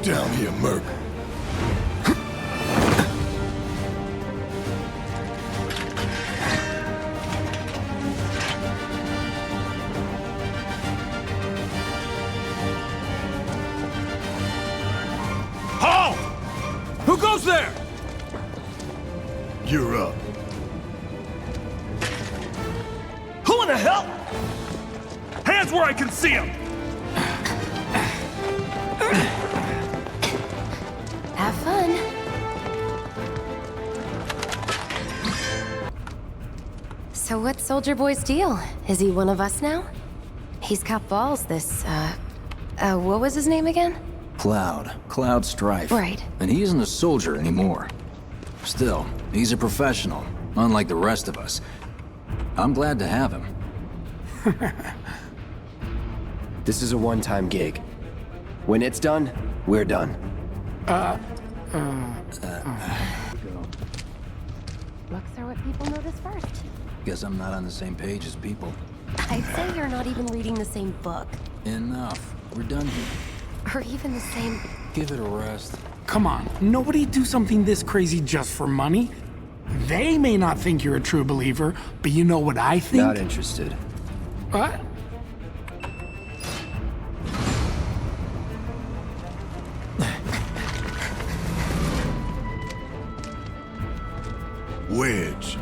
down here, Merc. Halt! Who goes there? You're up. Who in the hell? Hands where I can see them! Have fun. So what's Soldier Boy's deal? Is he one of us now? He's got balls, this, what was his name again? Cloud Strife. Right. And he isn't a soldier anymore. Still, he's a professional, unlike the rest of us. I'm glad to have him. This is a one-time gig. When it's done, we're done. Looks are what people notice first. Guess I'm not on the same page as people. I'd say you're not even reading the same book. Enough. We're done here. Or even the same... Give it a rest. Come on, nobody do something this crazy just for money. They may not think you're a true believer, but you know what I think? Not interested. What? Wedge.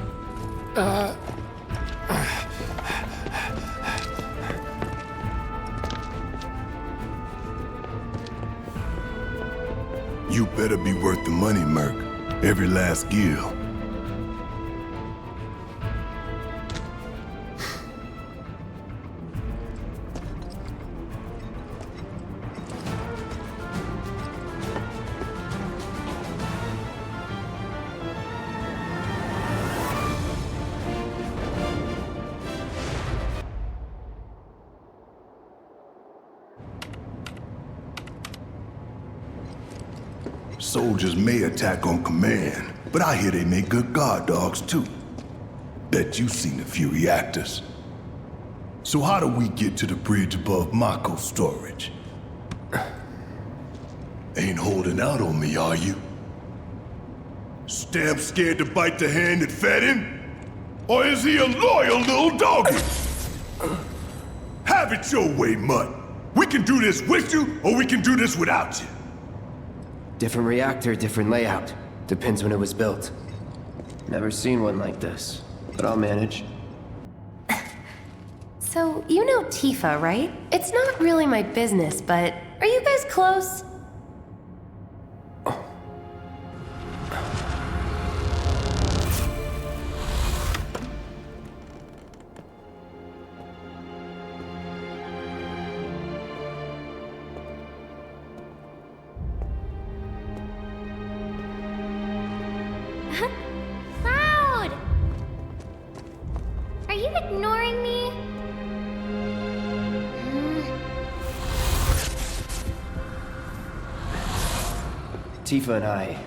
You better be worth the money, Merc. Every last gill. Soldiers may attack on command, but I hear they make good guard dogs too. Bet you've seen a few reactors. So how do we get to the bridge above Mako storage? Ain't holding out on me, are you? Stamp scared to bite the hand that fed him? Or is he a loyal little doggy? Have it your way, Mutt. We can do this with you, or we can do this without you. Different reactor, different layout. Depends when it was built. Never seen one like this, but I'll manage. So, you know Tifa, right? It's not really my business, but are you guys close? Cloud! Are you ignoring me? Tifa and I...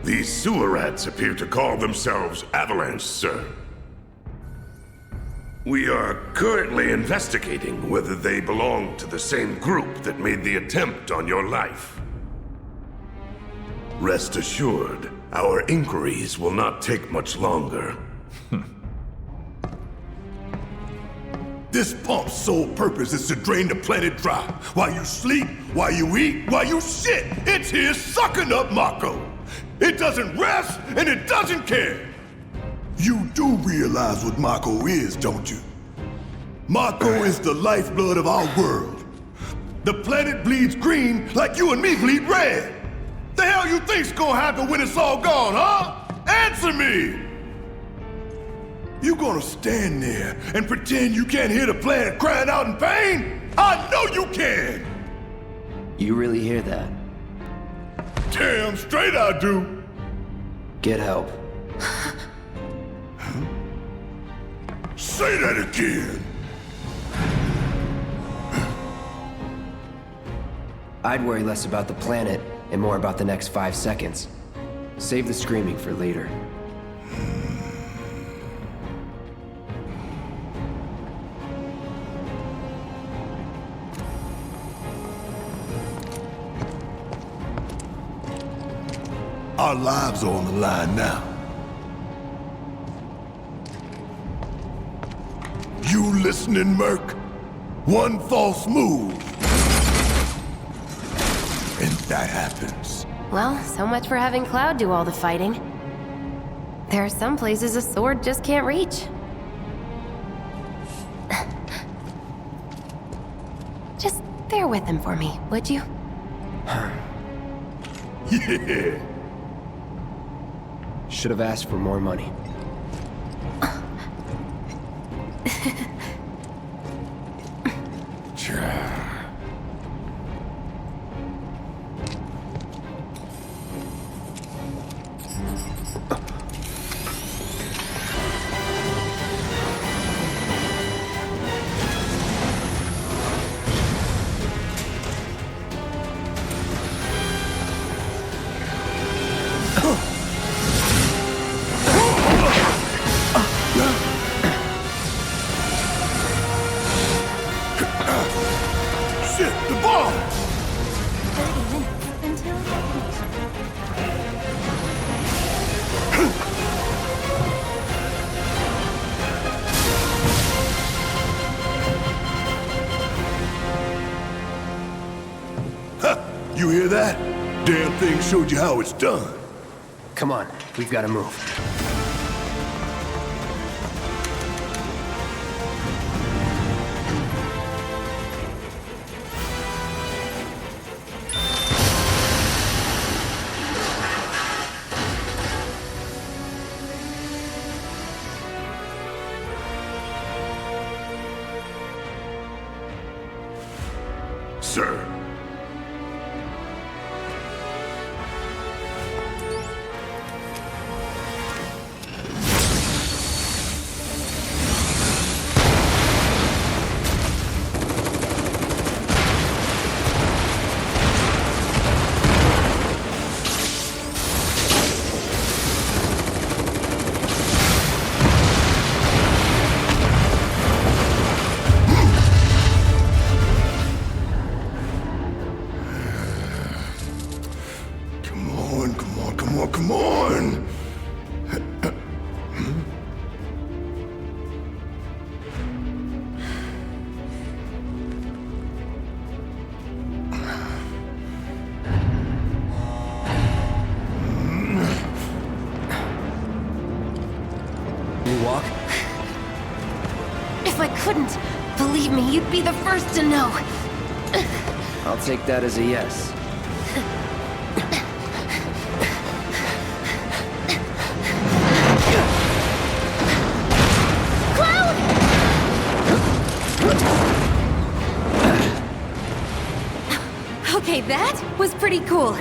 These sewer rats appear to call themselves Avalanche, sir. We are currently investigating whether they belong to the same group that made the attempt on your life. Rest assured, our inquiries will not take much longer. This pump's sole purpose is to drain the planet dry. While you sleep, while you eat, while you shit, it's here sucking up Mako. It doesn't rest, and it doesn't care. You do realize what Mako is, don't you? Mako is the lifeblood of our world. The planet bleeds green like you and me bleed red. The hell you think's gonna happen when it's all gone, huh? Answer me! You gonna stand there and pretend you can't hear the planet crying out in pain? I know you can! You really hear that? Damn straight I do. Get help. Say that again. I'd worry less about the planet and more about the next 5 seconds. Save the screaming for later. Our lives are on the line now. You listening, Merc? One false move, and that happens. Well, so much for having Cloud do all the fighting. There are some places a sword just can't reach. Just bear with him for me, would you? Yeah. Should have asked for more money. Shit, the ball! 30 minutes until detonation. You hear that? Damn thing showed you how it's done. Come on, we've got to move. Sir. Come on! You walk? If I couldn't, believe me, you'd be the first to know. I'll take that as a yes. Okay, that was pretty cool.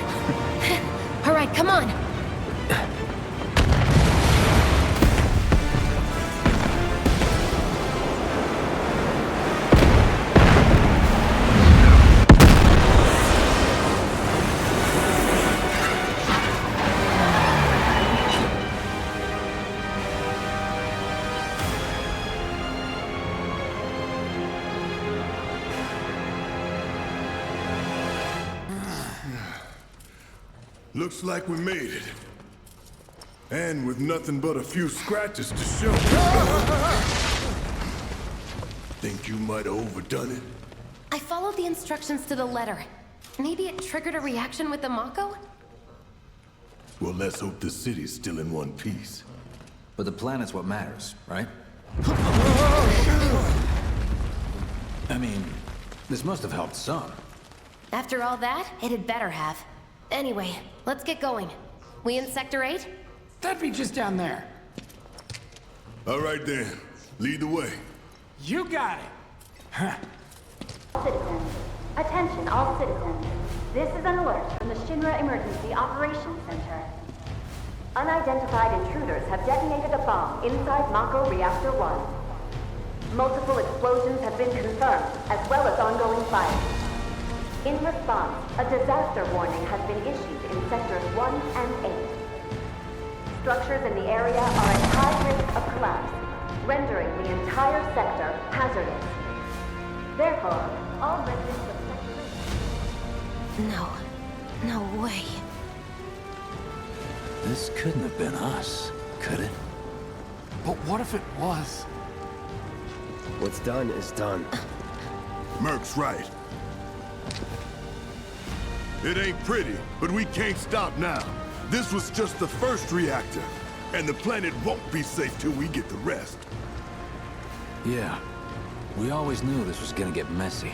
All right, come on. Looks like we made it. And with nothing but a few scratches to show. Think you might have overdone it? I followed the instructions to the letter. Maybe it triggered a reaction with the Mako? Well, let's hope the city's still in one piece. But the planet's what matters, right? I mean, this must have helped some. After all that, it had better have. Anyway, let's get going. We in Sector 8? That'd be just down there. All right then, lead the way. You got it. Citizens. Attention all citizens. This is an alert from the Shinra Emergency Operations Center. Unidentified intruders have detonated a bomb inside Mako Reactor 1. Multiple explosions have been confirmed, as well as ongoing fire. In response, a disaster warning has been issued in Sectors 1 and 8. Structures in the area are at high risk of collapse, rendering the entire sector hazardous. Therefore, all residents of No. No way. This couldn't have been us, could it? But what if it was? What's done is done. Merc's right. It ain't pretty, but we can't stop now. This was just the first reactor, and the planet won't be safe till we get the rest. Yeah. We always knew this was gonna get messy.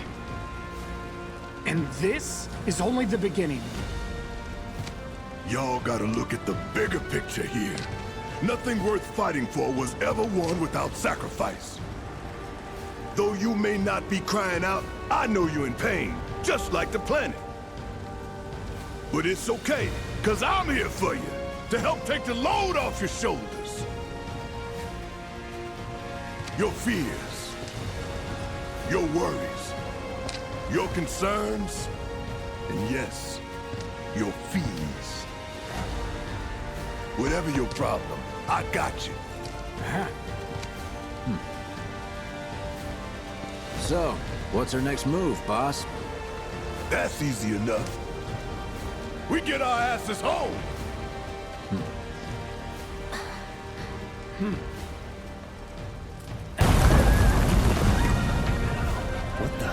And this is only the beginning. Y'all gotta look at the bigger picture here. Nothing worth fighting for was ever won without sacrifice. Though you may not be crying out, I know you're in pain, just like the planet. But it's okay, 'cause I'm here for you, to help take the load off your shoulders. Your fears, your worries, your concerns, and yes, your fees. Whatever your problem, I got you. So, what's our next move, boss? That's easy enough. We get our asses home! What the?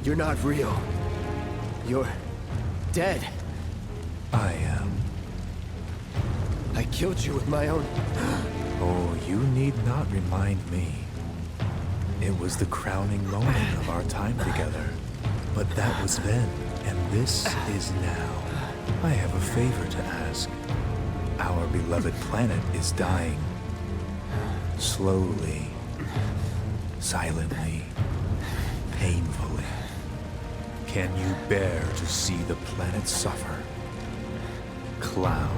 You're not real. You're dead. I am. I killed you with my own... Oh, you need not remind me. It was the crowning moment of our time together. But that was then, and this is now. I have a favor to ask. Our beloved planet is dying. Slowly. Silently. Painfully. Can you bear to see the planet suffer? Cloud.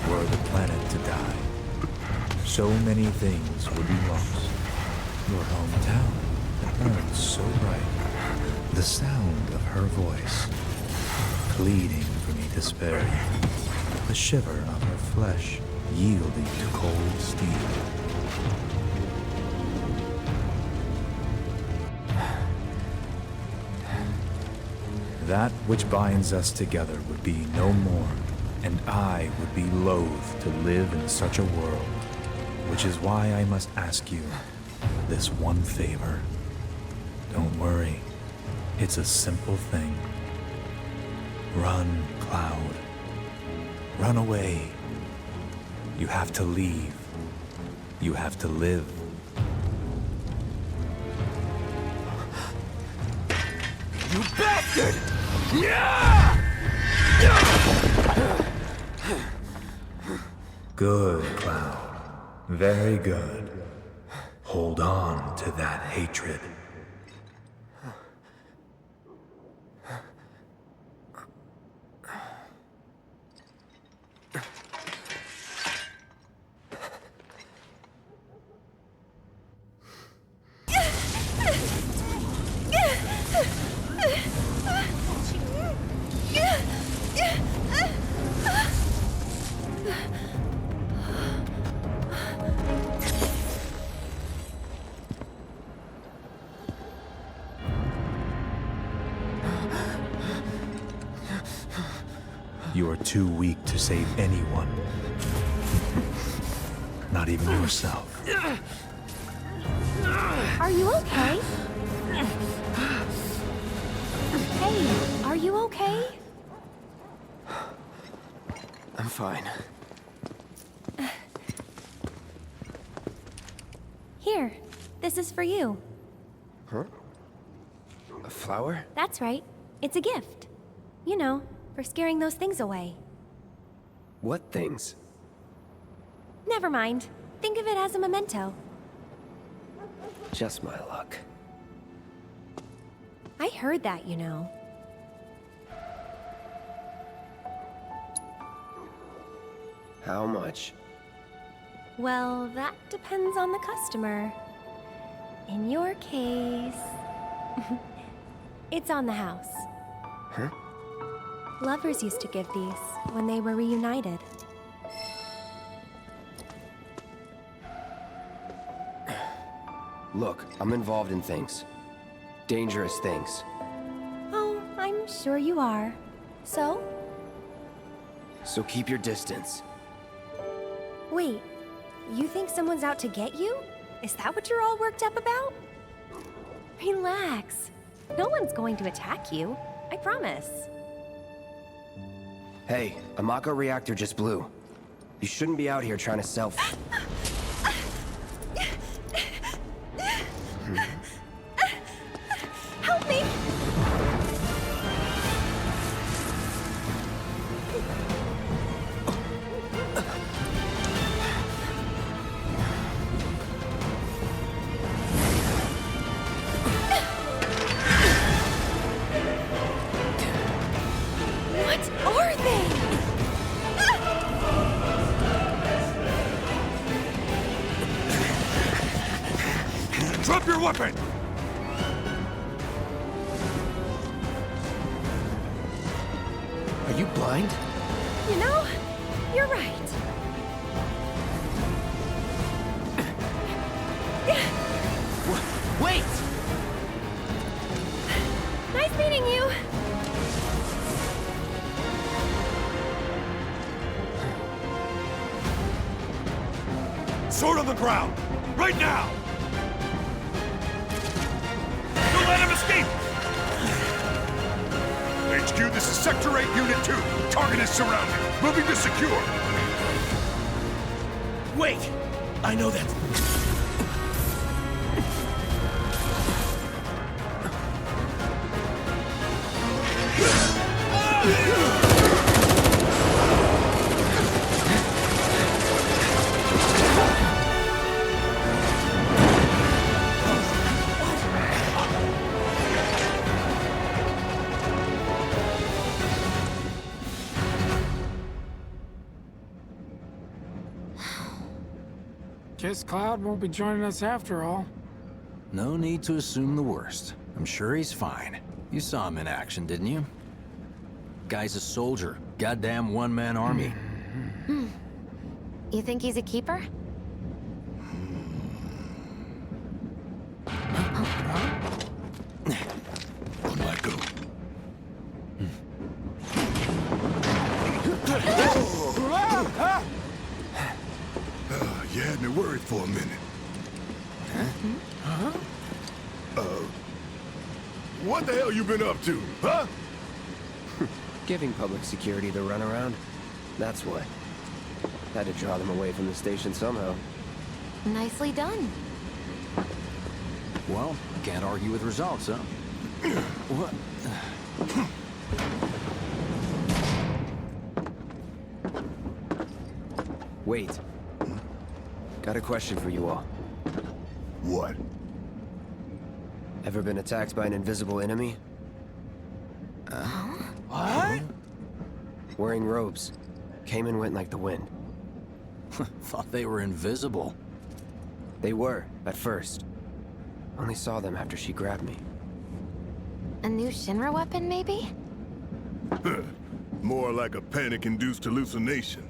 Were the planet to die, so many things would be lost. Your hometown that burns so bright. The sound of her voice, pleading for me to spare you. The shiver of her flesh, yielding to cold steel. That which binds us together would be no more, and I would be loath to live in such a world, which is why I must ask you this one favor. Don't worry, it's a simple thing. Run, Cloud. Run away. You have to leave. You have to live. You bastard! Yeah! Good, Cloud. Very good. Hold on to that hatred. You are too weak to save anyone. Not even yourself. Are you okay? Hey, are you okay? I'm fine. Here, this is for you. Huh? A flower? That's right. It's a gift. You know, for scaring those things away. What things? Never mind. Think of it as a memento. Just my luck. I heard that, you know. How much? Well, that depends on the customer. In your case... it's on the house. Huh? Lovers used to give these when they were reunited. Look, I'm involved in things. Dangerous things. Oh, I'm sure you are. So? So keep your distance. Wait, you think someone's out to get you? Is that what you're all worked up about? Relax. No one's going to attack you. I promise. Hey, a Mako reactor just blew. You shouldn't be out here trying to sell... Help me! What are they? Drop your weapon! Are you blind? You know, you're right. Wait! Nice meeting you. Sword on the ground! Right now! Don't let him escape! HQ, this is Sector 8, Unit 2. Target is surrounded. Moving to secure. Wait! I know that. Guess Cloud won't be joining us after all. No need to assume the worst. I'm sure he's fine. You saw him in action, didn't you? Guy's a soldier. Goddamn one-man army. You think he's a keeper? On my go. You had me worried for a minute. What the hell you been up to, huh? Giving public security the runaround. That's what. Had to draw them away from the station somehow. Nicely done. Well, can't argue with results, huh? What? Wait. Got a question for you all. What? Ever been attacked by an invisible enemy? What? Wearing robes. Came and went like the wind. Thought they were invisible. They were, at first. Only saw them after she grabbed me. A new Shinra weapon, maybe? More like a panic-induced hallucination.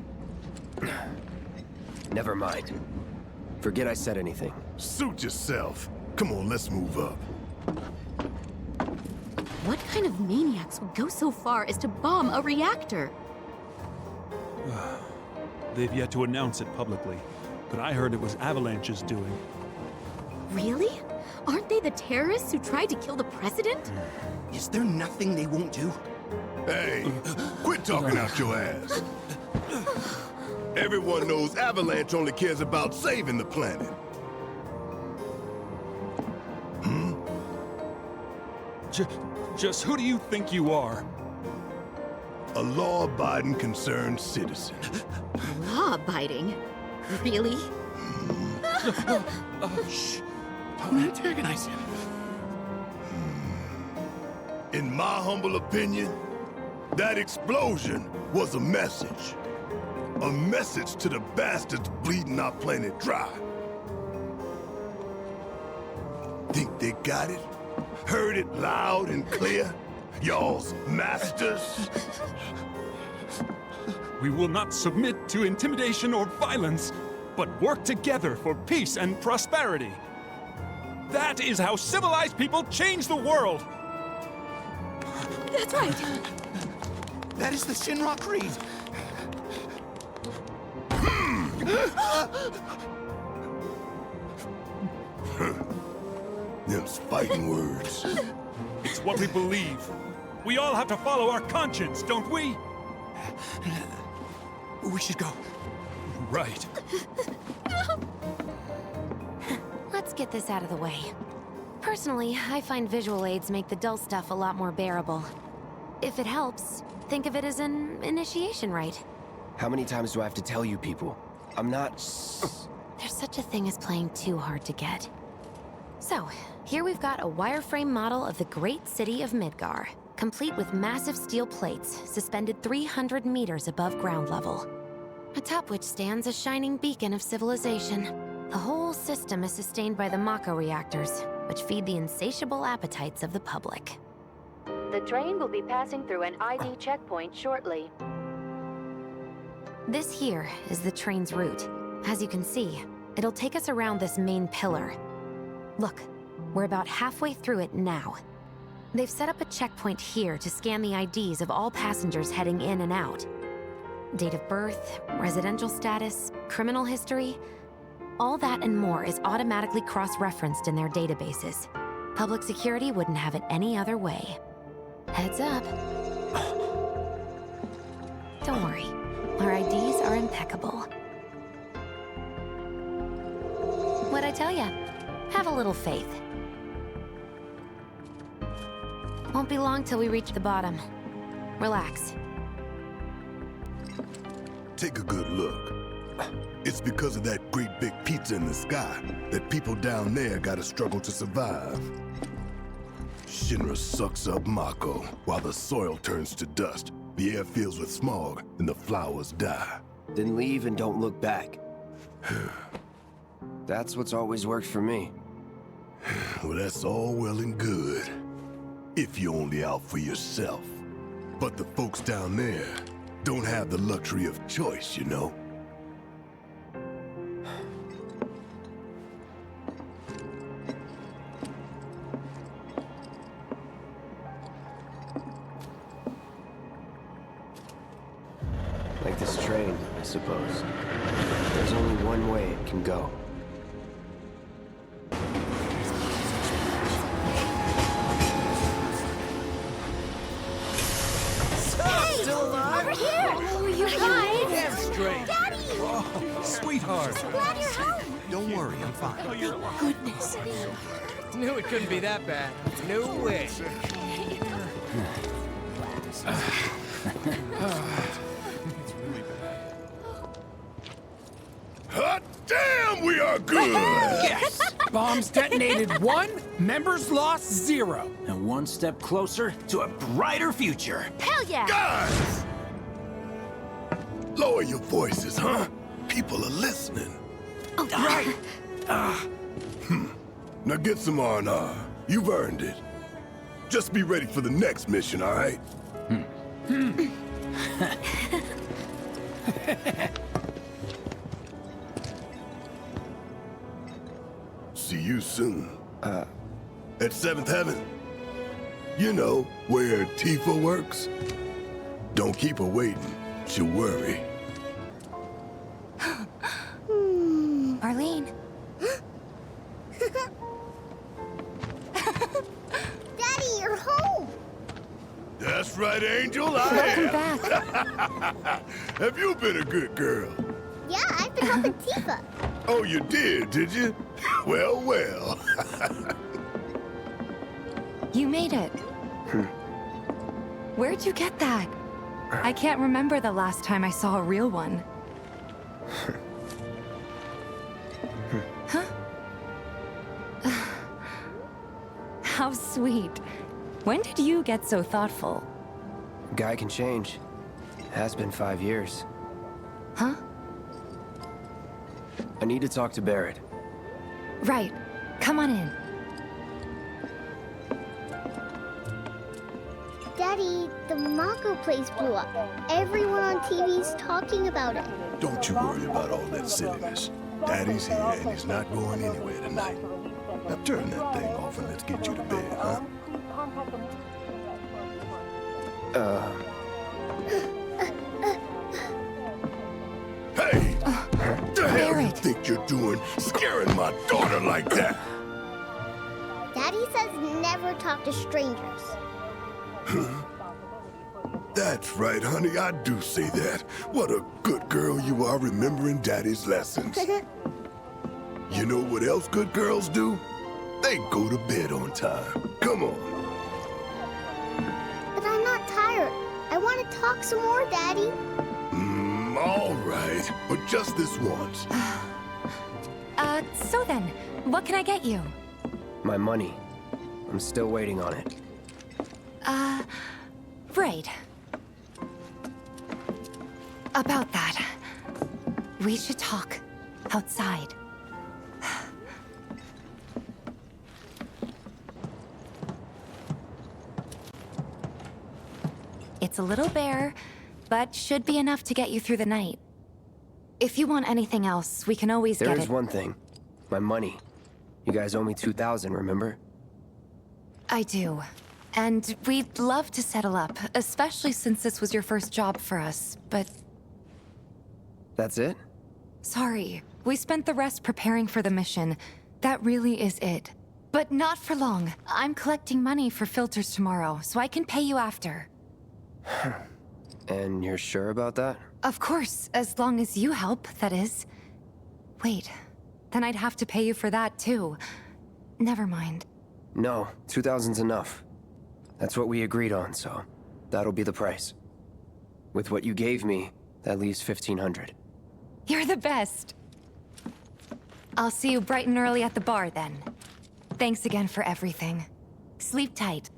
Never mind. Forget I said anything. Suit yourself. Come on, let's move up. What kind of maniacs would go so far as to bomb a reactor? They've yet to announce it publicly, but I heard it was Avalanche's doing. Really? Aren't they the terrorists who tried to kill the president? Is there nothing they won't do? Hey, quit talking out your ass. Everyone knows Avalanche only cares about saving the planet. Just who do you think you are? A law-abiding, concerned citizen. Law-abiding? Really? Shh. Don't antagonize him. In my humble opinion, that explosion was a message. A message to the bastards bleeding our planet dry. Think they got it? Heard it loud and clear? Y'all's masters? We will not submit to intimidation or violence, but work together for peace and prosperity. That is how civilized people change the world! That's right! That is the Shinra Creed! Them's fighting words. It's what we believe. We all have to follow our conscience, don't we? We should go. Right. Let's get this out of the way. Personally, I find visual aids make the dull stuff a lot more bearable. If it helps, think of it as an initiation rite. How many times do I have to tell you people? I'm not... There's such a thing as playing too hard to get. So, here we've got a wireframe model of the great city of Midgar, complete with massive steel plates suspended 300 meters above ground level, atop which stands a shining beacon of civilization. The whole system is sustained by the Mako reactors, which feed the insatiable appetites of the public. The train will be passing through an ID checkpoint shortly. This here is the train's route. As you can see, it'll take us around this main pillar. Look, we're about halfway through it now. They've set up a checkpoint here to scan the IDs of all passengers heading in and out. Date of birth, residential status, criminal history, all that and more is automatically cross-referenced in their databases. Public security wouldn't have it any other way. Heads up. Don't worry, our IDs are impeccable. What'd I tell ya? Have a little faith. Won't be long till we reach the bottom. Relax. Take a good look. It's because of that great big pizza in the sky that people down there gotta struggle to survive. Shinra sucks up Mako while the soil turns to dust, the air fills with smog, and the flowers die. Then leave and don't look back. That's what's always worked for me. Well, that's all well and good. If you're only out for yourself. But the folks down there don't have the luxury of choice, you know? Like this train, I suppose. There's only one way it can go. Still alive? Over here! Oh, you guys! Damn straight. Daddy! Oh, sweetheart. I'm glad you're home! Don't worry, I'm fine. Thank goodness. Knew it couldn't be that bad. No way. Hot damn, we are good! Yes! Bombs detonated 1, members lost 0. And one step closer to a brighter future. Hell yeah! Guys! Lower your voices, huh? People are listening. Oh, right! Now get some R&R. You've earned it. Just be ready for the next mission, all right? See you soon. At 7th Heaven. You know, where Tifa works. Don't keep her waiting. She'll worry. right, Angel, I Welcome am. back. Have you been a good girl? Yeah, I've been helping Tifa. Oh, you did you? Well, well. You made it. Where'd you get that? I can't remember the last time I saw a real one. Huh? How sweet. When did you get so thoughtful? Guy can change. Has been 5 years. Huh? I need to talk to Barrett. Right. Come on in. Daddy, the Mako place blew up. Everyone on TV's talking about it. Don't you worry about all that silliness. Daddy's here and he's not going anywhere tonight. Now turn that thing off and let's get you to bed, huh? Hey! What the hell you think you're doing, scaring my daughter like that? Daddy says never talk to strangers. That's right, honey, I do say that. What a good girl you are remembering Daddy's lessons. You know what else good girls do? They go to bed on time. Come on. But I'm not tired. I want to talk some more, Daddy. All right, but just this once. So then, what can I get you? My money. I'm still waiting on it. Right. About that. We should talk outside. It's a little bare, but should be enough to get you through the night. If you want anything else, we can always get it. There is one thing. My money. You guys owe me 2,000, remember? I do. And we'd love to settle up, especially since this was your first job for us, but... That's it? Sorry. We spent the rest preparing for the mission. That really is it. But not for long. I'm collecting money for filters tomorrow, so I can pay you after. And you're sure about that? Of course, as long as you help, that is. Wait, then I'd have to pay you for that too. Never mind. No, 2,000's enough. That's what we agreed on, so that'll be the price. With what you gave me, that leaves 1,500. You're the best. I'll see you bright and early at the bar then. Thanks again for everything. Sleep tight.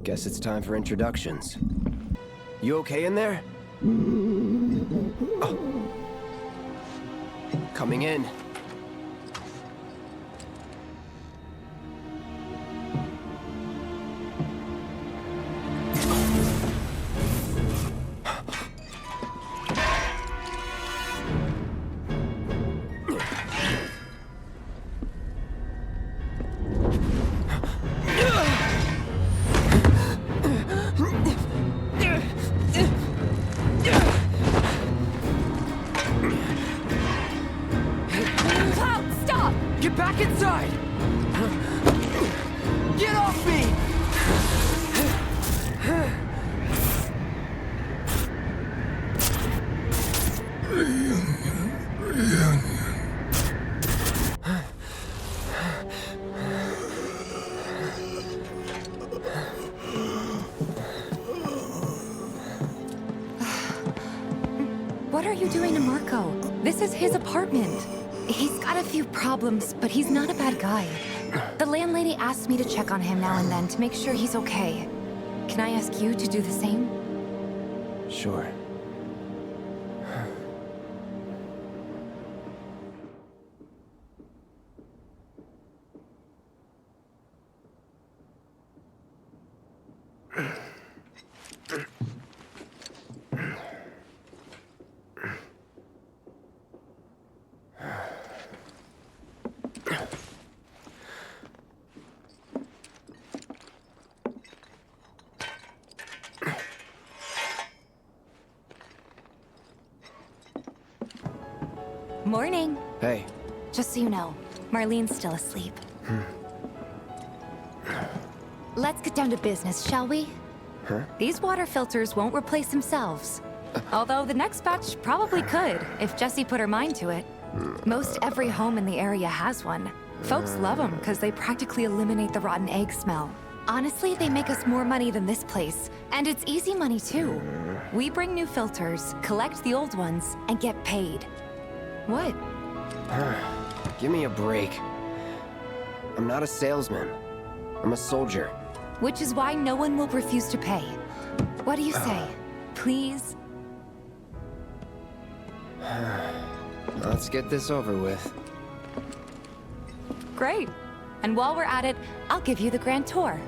Guess it's time for introductions. You okay in there? Oh. Coming in. Back inside! Get off me! What are you doing to Marco? This is his apartment. He's got a few problems, but he's not a bad guy. The landlady asked me to check on him now and then to make sure he's okay. Can I ask you to do the same? Sure. Morning. Hey. Just so you know, Marlene's still asleep. Let's get down to business, shall we? Huh? These water filters won't replace themselves. Although the next batch probably could, if Jessie put her mind to it. Most every home in the area has one. Folks love them because they practically eliminate the rotten egg smell. Honestly, they make us more money than this place. And it's easy money, too. We bring new filters, collect the old ones, and get paid. What? Give me a break. I'm not a salesman. I'm a soldier. Which is why no one will refuse to pay. What do you say? Please? Let's get this over with. Great. And while we're at it, I'll give you the grand tour.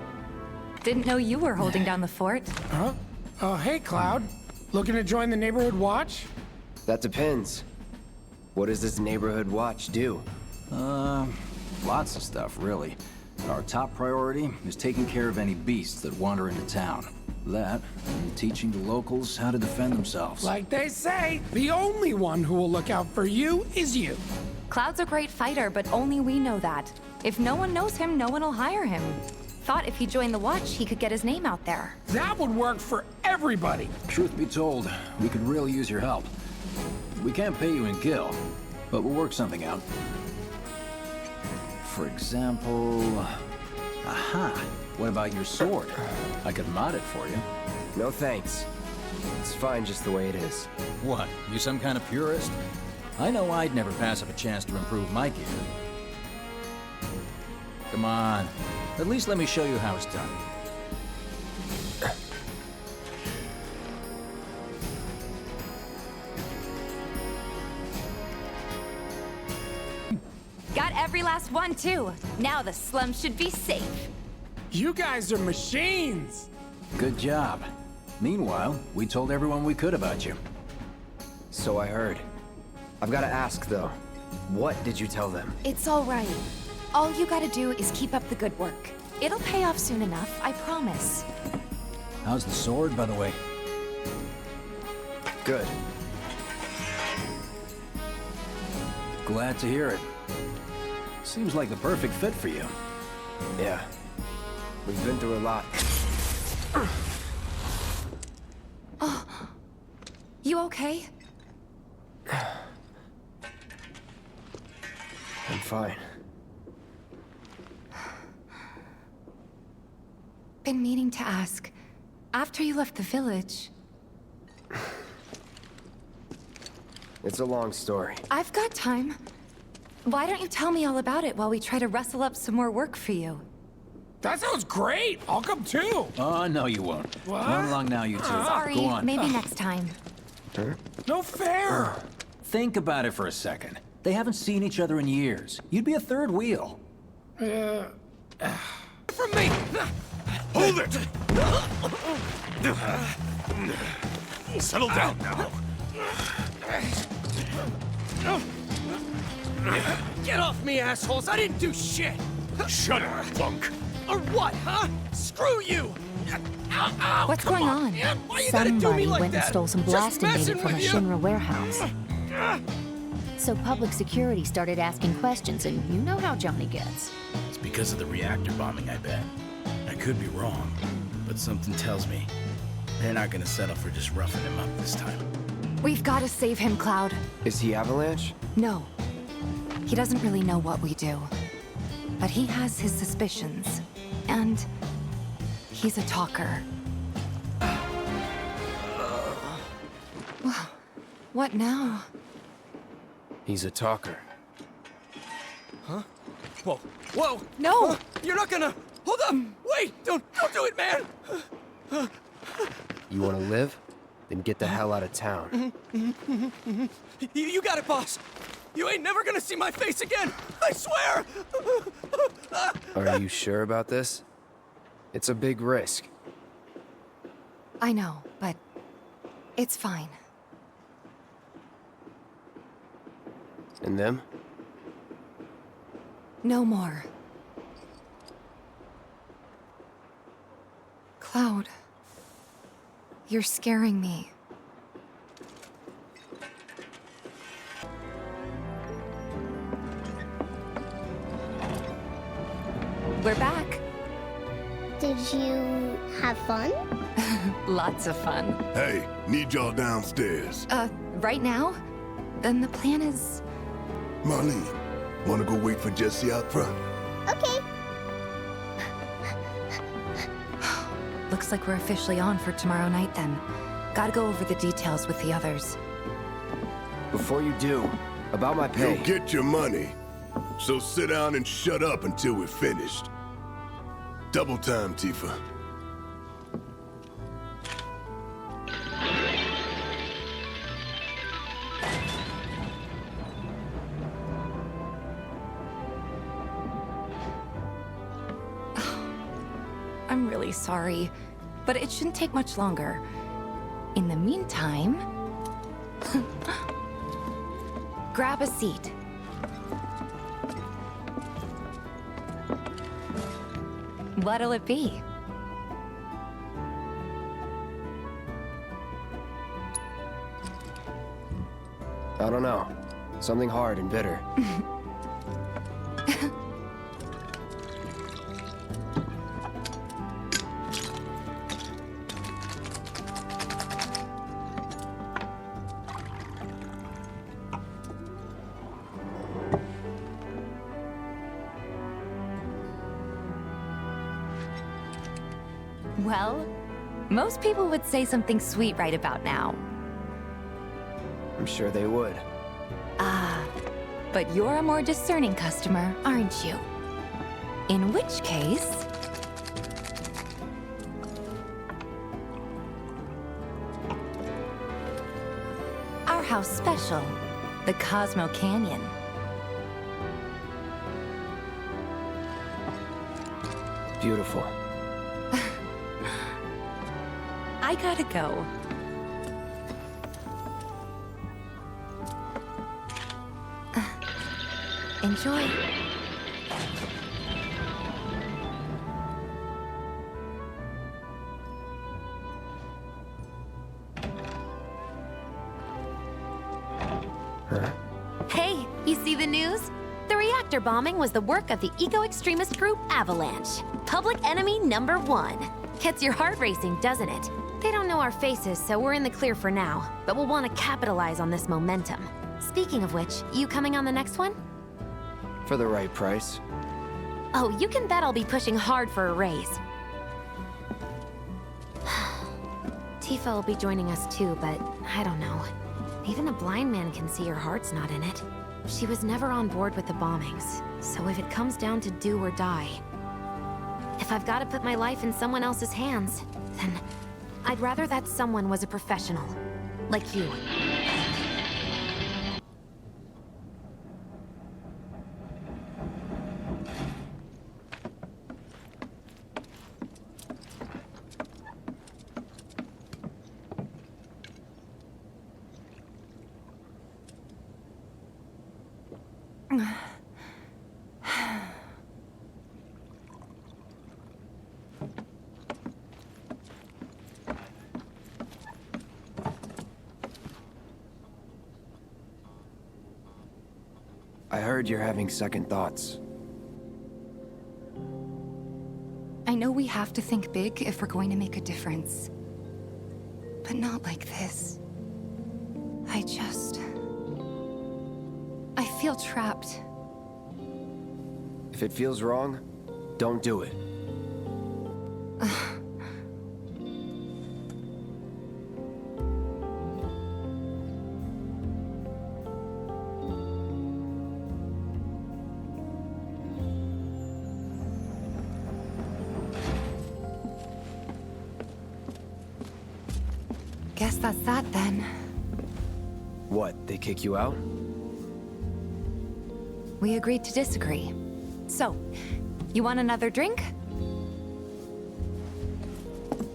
Didn't know you were holding down the fort. Huh? Oh, hey, Cloud. Looking to join the neighborhood watch? That depends. What does this neighborhood watch do? Lots of stuff, really. Our top priority is taking care of any beasts that wander into town. That, and teaching the locals how to defend themselves. Like they say, the only one who will look out for you is you. Cloud's a great fighter, but only we know that. If no one knows him, no one will hire him. Thought if he joined the watch, he could get his name out there. That would work for everybody. Truth be told, we could really use your help. We can't pay you in gil, but we'll work something out. For example... Aha! What about your sword? I could mod it for you. No thanks. It's fine just the way it is. What, you some kind of purist? I know I'd never pass up a chance to improve my gear. Come on. At least let me show you how it's done. Got every last one, too. Now the slums should be safe. You guys are machines. Good job. Meanwhile, we told everyone we could about you. So I heard. I've got to ask, though. What did you tell them? It's all right. All you gotta do is keep up the good work. It'll pay off soon enough, I promise. How's the sword, by the way? Good. Glad to hear it. Seems like the perfect fit for you. Yeah. We've been through a lot. Oh. You okay? I'm fine. Been meaning to ask. After you left the village... It's a long story. I've got time. Why don't you tell me all about it while we try to rustle up some more work for you? That sounds great. I'll come too. Oh, no you won't. What? Run along now, you two. Sorry, Go on. maybe next time. Huh? No fair. Think about it for a second. They haven't seen each other in years. You'd be a third wheel. From me! Hold it! Settle down now. Get off me, assholes! I didn't do shit! Shut up, punk! Or what, huh? Screw you! Ow, ow, What's come going on? on? Man, why you gotta do me Somebody like went and that? stole some Just blasting messing data from a with you. Shinra warehouse. So public security started asking questions, and you know how Johnny gets. It's because of the reactor bombing, I bet. I could be wrong, but something tells me they're not gonna settle for just roughing him up this time. We've got to save him, Cloud. Is he Avalanche? No. He doesn't really know what we do. But he has his suspicions. And... he's a talker. What now? He's a talker. Huh? Whoa. Whoa! No! You're not gonna... Hold up! Wait! Don't do it, man! You want to live? Then get the hell out of town. You got it, boss! You ain't never gonna see my face again! I swear! Are you sure about this? It's a big risk. I know, but... it's fine. And them? No more. Cloud. You're scaring me. we're back. Did you have fun? Lots of fun. Hey, need y'all downstairs. Right now? Then the plan is... Marlene, wanna go wait for Jesse out front? Okay. Looks like we're officially on for tomorrow night then. Gotta go over the details with the others. Before you do, about my pay. You'll get your money. So sit down and shut up until we're finished. Double time, Tifa. I'm really sorry, but it shouldn't take much longer. In the meantime... grab a seat. What'll it be? I don't know. Something hard and bitter. Well, most people would say something sweet right about now. I'm sure they would. Ah, but you're a more discerning customer, aren't you? In which case... our house special, the Cosmo Canyon. Beautiful. I gotta go. Enjoy. Huh? Hey, you see the news? The reactor bombing was the work of the eco-extremist group Avalanche. Public enemy #1. Gets your heart racing, doesn't it? They don't know our faces, so we're in the clear for now. But we'll want to capitalize on this momentum. Speaking of which, you coming on the next one? For the right price. Oh, you can bet I'll be pushing hard for a raise. Tifa will be joining us too, but I don't know. Even a blind man can see her heart's not in it. She was never on board with the bombings, so if it comes down to do or die... if I've got to put my life in someone else's hands, then I'd rather that someone was a professional. Like you. I heard you're having second thoughts. I know we have to think big if we're going to make a difference. But not like this. I feel trapped. If it feels wrong, don't do it. Guess that's that then. What, they kick you out? We agreed to disagree. So, you want another drink?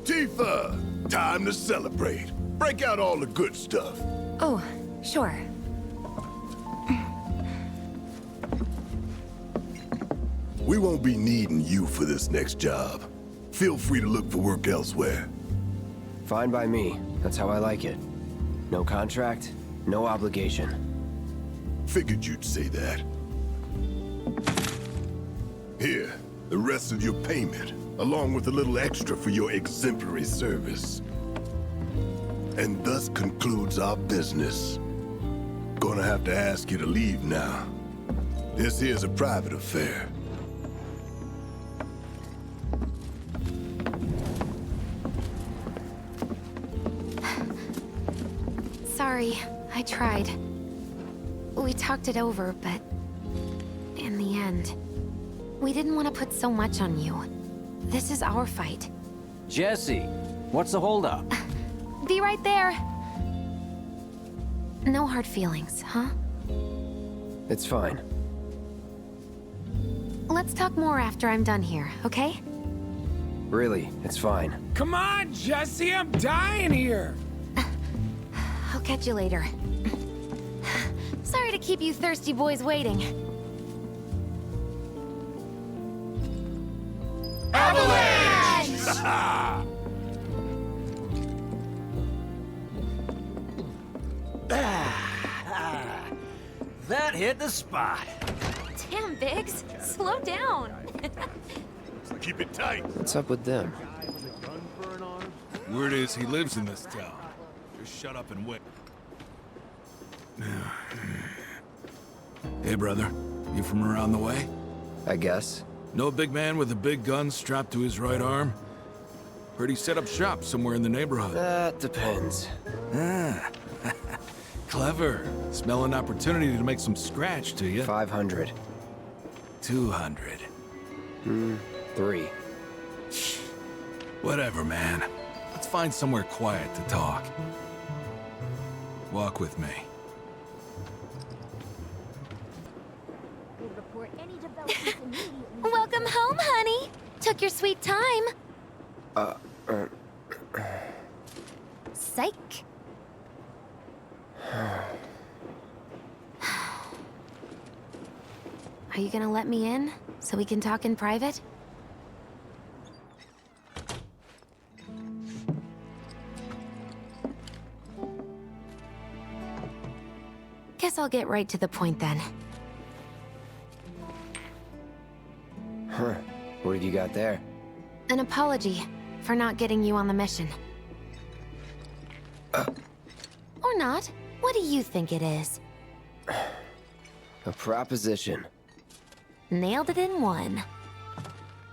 Tifa! Time to celebrate. Break out all the good stuff. Oh, sure. We won't be needing you for this next job. Feel free to look for work elsewhere. Fine by me. That's how I like it. No contract, no obligation. Figured you'd say that. Here, The rest of your payment, along with a little extra for your exemplary service. And thus concludes our business. Gonna have to ask you to leave now. This here's a private affair. Sorry, I tried. We talked it over, but in the end, we didn't want to put so much on you. This is our fight. Jesse, what's the holdup? Be right there. No hard feelings, huh? It's fine. Let's talk more after I'm done here, okay? Really, it's fine. Come on, Jesse, I'm dying here. I'll catch you later. Sorry to keep you thirsty boys waiting. Avalanche! That hit the spot. Damn, Biggs. Slow down. Keep it tight. What's up with them? Word is he lives in this town. Just shut up and wait. Hey, brother. You from around the way? I guess. Know a big man with a big gun strapped to his right arm? Heard he set up shop somewhere in the neighborhood. That depends. Ah. Clever. Smell an opportunity to make some scratch to you. 500. 200. 3. Whatever, man. Let's find somewhere quiet to talk. Walk with me. Welcome home, honey. Took your sweet time. Psych. Are you gonna let me in so we can talk in private? Guess I'll get right to the point then. Huh. What have you got there? An apology for not getting you on the mission. Or not. What do you think it is? A proposition. Nailed it in one.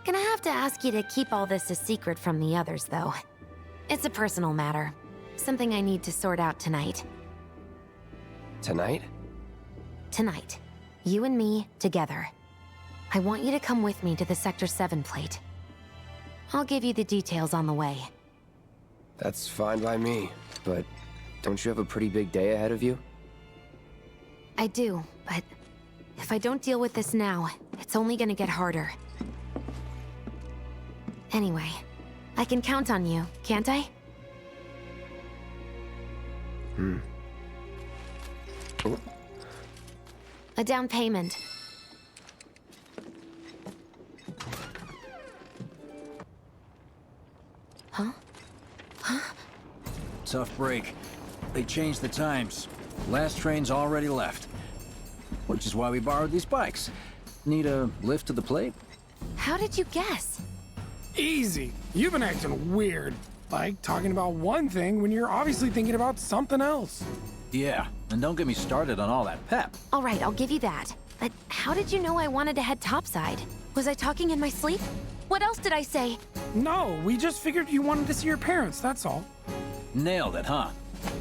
Gonna have to ask you to keep all this a secret from the others, though. It's a personal matter. Something I need to sort out tonight. Tonight? Tonight. You and me, together. I want you to come with me to the Sector 7 plate. I'll give you the details on the way. That's fine by me, but don't you have a pretty big day ahead of you? I do, but if I don't deal with this now, it's only gonna get harder. Anyway, I can count on you, can't I? A down payment. Huh? Tough break. They changed the times. Last train's already left. Which is why we borrowed these bikes. Need a lift to the plate? How did you guess? Easy. You've been acting weird. Like talking about one thing when you're obviously thinking about something else. Yeah, and don't get me started on all that pep. All right, I'll give you that. But how did you know I wanted to head topside? Was I talking in my sleep? What else did I say? No, we just figured you wanted to see your parents, that's all. Nailed it, huh?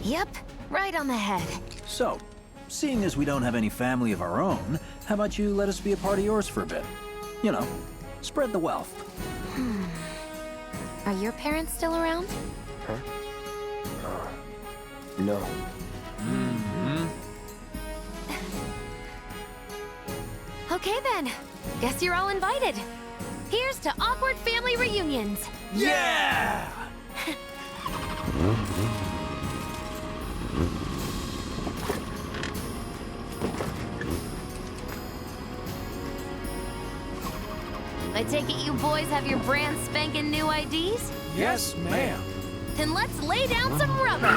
Yep, right on the head. So, seeing as we don't have any family of our own, how about you let us be a part of yours for a bit? You know, spread the wealth. Are your parents still around? Huh? No. Okay then. Guess you're all invited. Here's to awkward family reunions. Yeah! I take it you boys have your brand spanking new IDs? Yes, ma'am. Then let's lay down some rubber.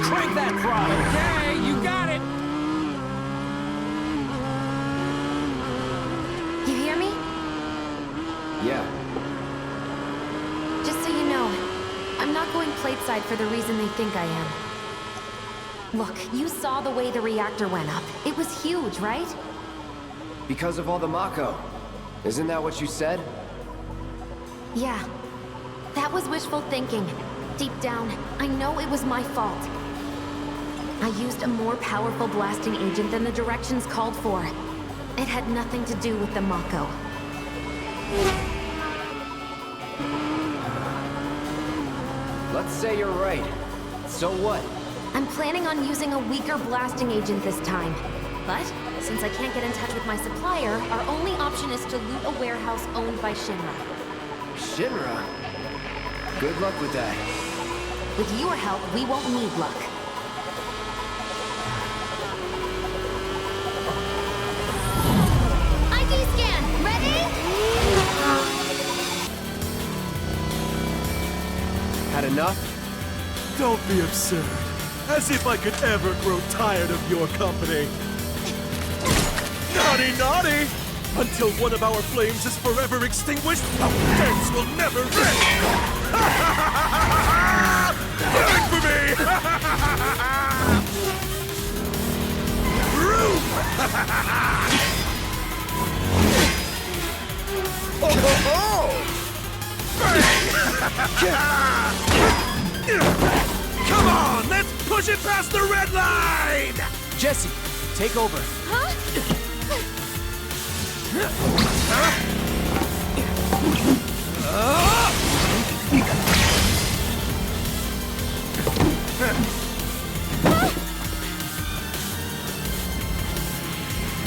Crank that throttle! Okay, you got it. You hear me? Yeah. Just so you know, I'm not going plateside for the reason they think I am. Look, you saw the way the reactor went up. It was huge, right? Because of all the Mako. Isn't that what you said? Yeah. That was wishful thinking. Deep down, I know it was my fault. I used a more powerful blasting agent than the directions called for. It had nothing to do with the Mako. Let's say you're right. So what? I'm planning on using a weaker blasting agent this time. But, since I can't get in touch with my supplier, our only option is to loot a warehouse owned by Shinra. Shinra? Good luck with that. With your help, we won't need luck. ID scan, ready? Had enough? Don't be absurd. As if I could ever grow tired of your company. Naughty, naughty! Until one of our flames is forever extinguished, our thanks will never end! Wait for me! Room! Oh, ho, ho! Come on, let's push it past the red line! Jesse, take over. Huh?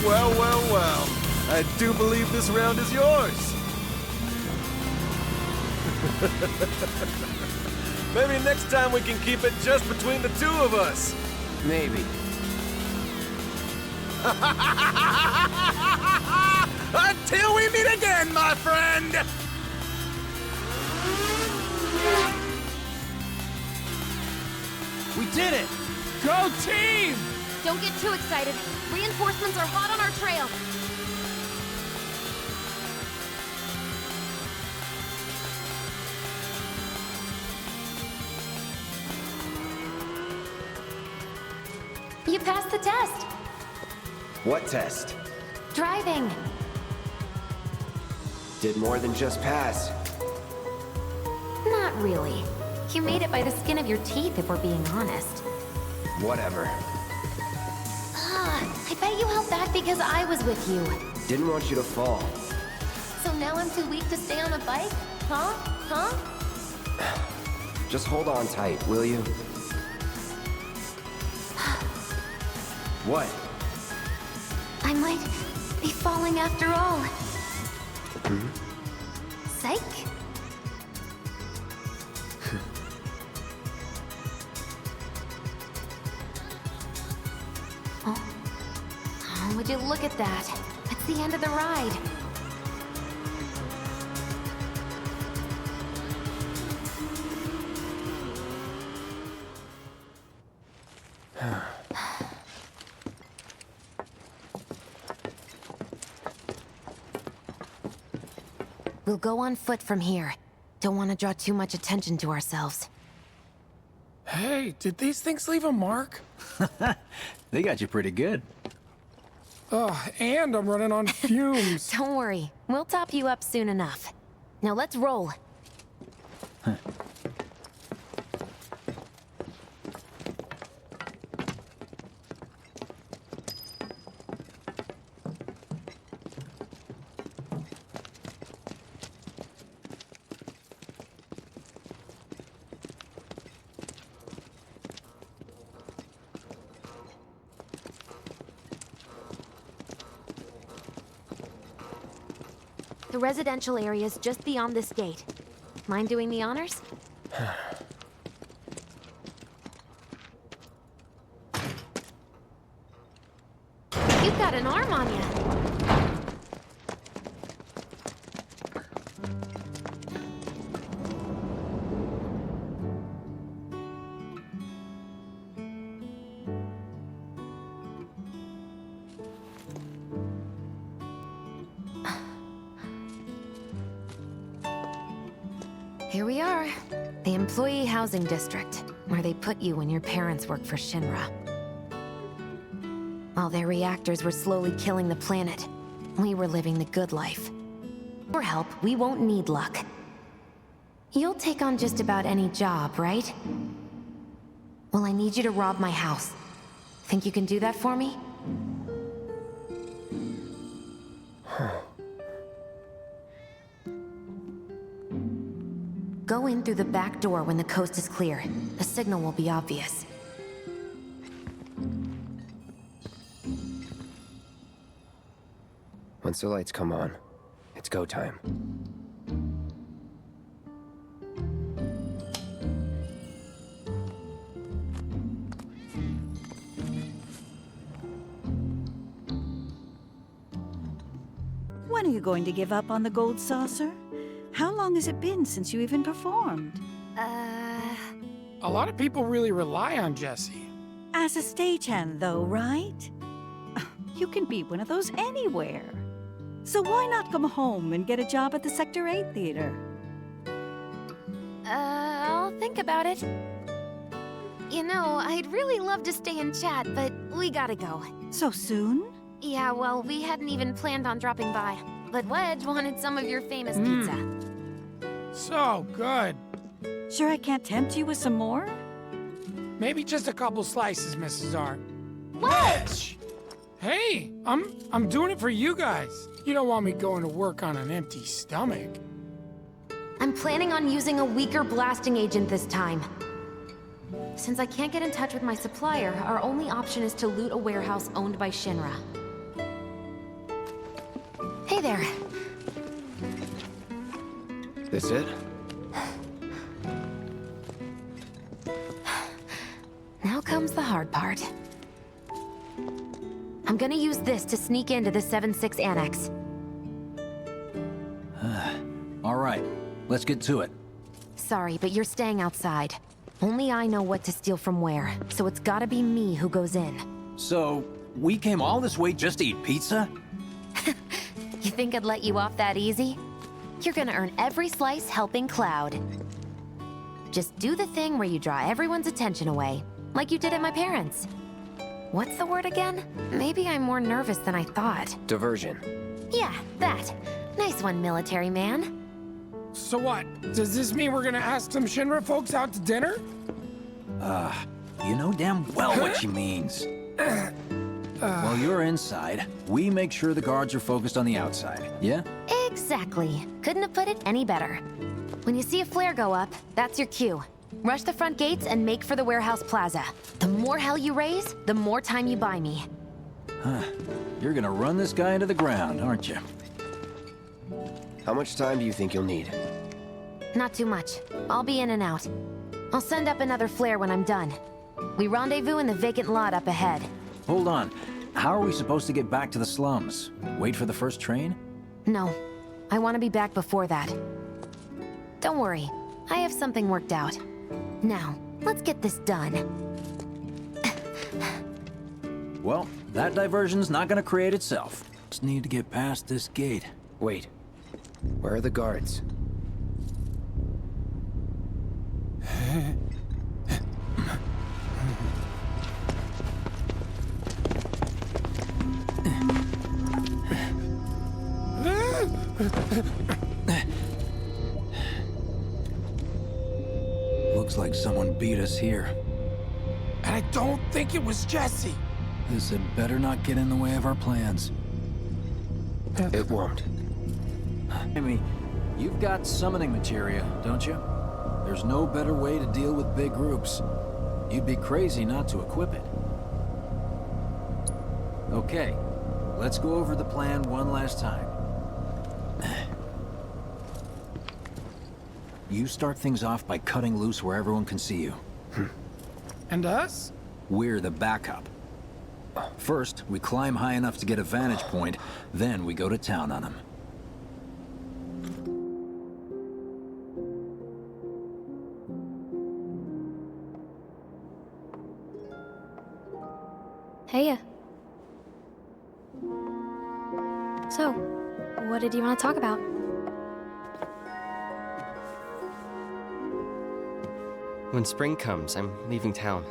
Well, well, well. I do believe this round is yours. Maybe next time we can keep it just between the two of us. Maybe. Until we meet again, my friend! We did it! Go team! Don't get too excited. Reinforcements are hot on our trail. You passed the test. What test? Driving. Did more than just pass. Not really. You made it by the skin of your teeth, if we're being honest. Whatever. I bet you held back because I was with you. Didn't want you to fall. So now I'm too weak to stay on a bike? Huh? Huh? Just hold on tight, will you? What? I might be falling after all. Psych? Oh, would you look at that? It's the end of the ride. We'll go on foot from here. Don't want to draw too much attention to ourselves. Hey, did these things leave a mark? They got you pretty good. Oh, and I'm running on fumes. Don't worry. We'll top you up soon enough. Now let's roll. The residential area's just beyond this gate. Mind doing the honors? You've got an arm on you. Here we are. The employee housing district, where they put you when your parents worked for Shinra. While their reactors were slowly killing the planet, we were living the good life. For help, we won't need luck. You'll take on just about any job, right? Well, I need you to rob my house. Think you can do that for me? Go in through the back door when the coast is clear. The signal will be obvious. Once the lights come on, it's go time. When are you going to give up on the gold saucer? How long has it been since you even performed? A lot of people really rely on Jesse. As a stagehand, though, right? You can be one of those anywhere. So why not come home and get a job at the Sector 8 Theater? I'll think about it. You know, I'd really love to stay and chat, but we gotta go. So soon? Yeah, well, we hadn't even planned on dropping by. But Wedge wanted some of your famous pizza. So good. Sure I can't tempt you with some more? Maybe just a couple slices, Mrs. Art. Wedge! Hey, I'm doing it for you guys. You don't want me going to work on an empty stomach. I'm planning on using a weaker blasting agent this time. Since I can't get in touch with my supplier, our only option is to loot a warehouse owned by Shinra. Hey there. This it? Now comes the hard part. I'm gonna use this to sneak into the 7-6 Annex. All right, let's get to it. Sorry, but you're staying outside. Only I know what to steal from where, so it's gotta be me who goes in. So, we came all this way just to eat pizza? You think I'd let you off that easy? You're gonna earn every slice helping Cloud. Just do the thing where you draw everyone's attention away, like you did at my parents'. What's the word again? Maybe I'm more nervous than I thought. Diversion. Yeah, that. Nice one, military man. So what? Does this mean we're gonna ask some Shinra folks out to dinner? You know damn well what she means. While you're inside, we make sure the guards are focused on the outside, yeah? Exactly. Couldn't have put it any better. When you see a flare go up, that's your cue. Rush the front gates and make for the warehouse plaza. The more hell you raise, the more time you buy me. You're gonna run this guy into the ground, aren't you? How much time do you think you'll need? Not too much. I'll be in and out. I'll send up another flare when I'm done. We rendezvous in the vacant lot up ahead. Hold on. How are we supposed to get back to the slums? Wait for the first train? No. I want to be back before that. Don't worry. I have something worked out. Now, let's get this done. Well, that diversion's not gonna create itself. Just need to get past this gate. Wait. Where are the guards? Looks like someone beat us here. And I don't think it was Jesse. This had better not get in the way of our plans. It won't. I mean, you've got summoning materia, don't you? There's no better way to deal with big groups. You'd be crazy not to equip it. Okay, let's go over the plan one last time. You start things off by cutting loose where everyone can see you. And us? We're the backup. First, we climb high enough to get a vantage point, then we go to town on them. Heya. So, what did you want to talk about? When spring comes, I'm leaving town.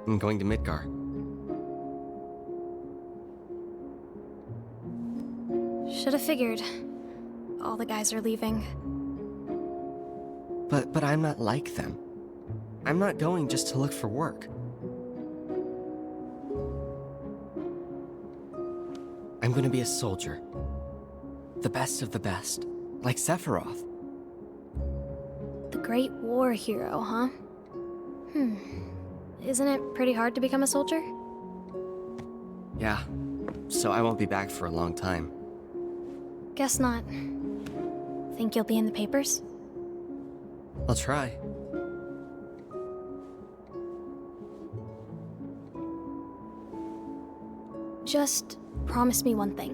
I'm going to Midgar. Should have figured. All the guys are leaving. But I'm not like them. I'm not going just to look for work. I'm gonna be a soldier. The best of the best. Like Sephiroth. The Great War hero, huh? Isn't it pretty hard to become a soldier? Yeah. So I won't be back for a long time. Guess not. Think you'll be in the papers? I'll try. Just promise me one thing.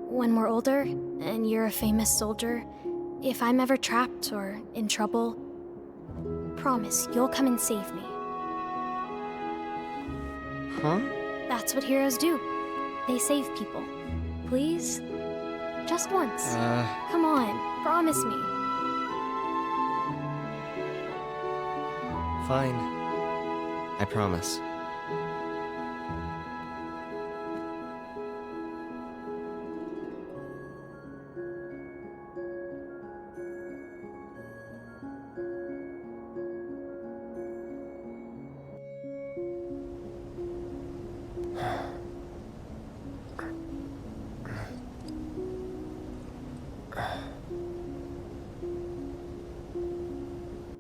When we're older, and you're a famous soldier, if I'm ever trapped or in trouble, promise you'll come and save me. Huh? That's what heroes do. They save people. Please? Just once. Come on, promise me. Fine. I promise.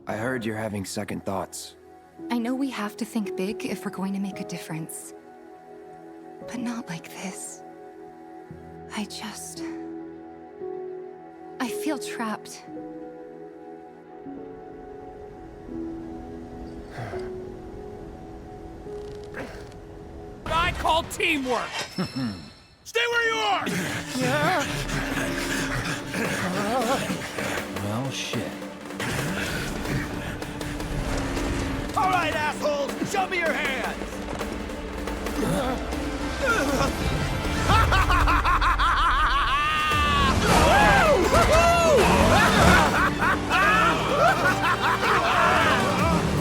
I heard you're having second thoughts. I know we have to think big if we're going to make a difference. But not like this. I feel trapped. I call teamwork! Stay where you are! Well, shit. All right, assholes! Show me your hands!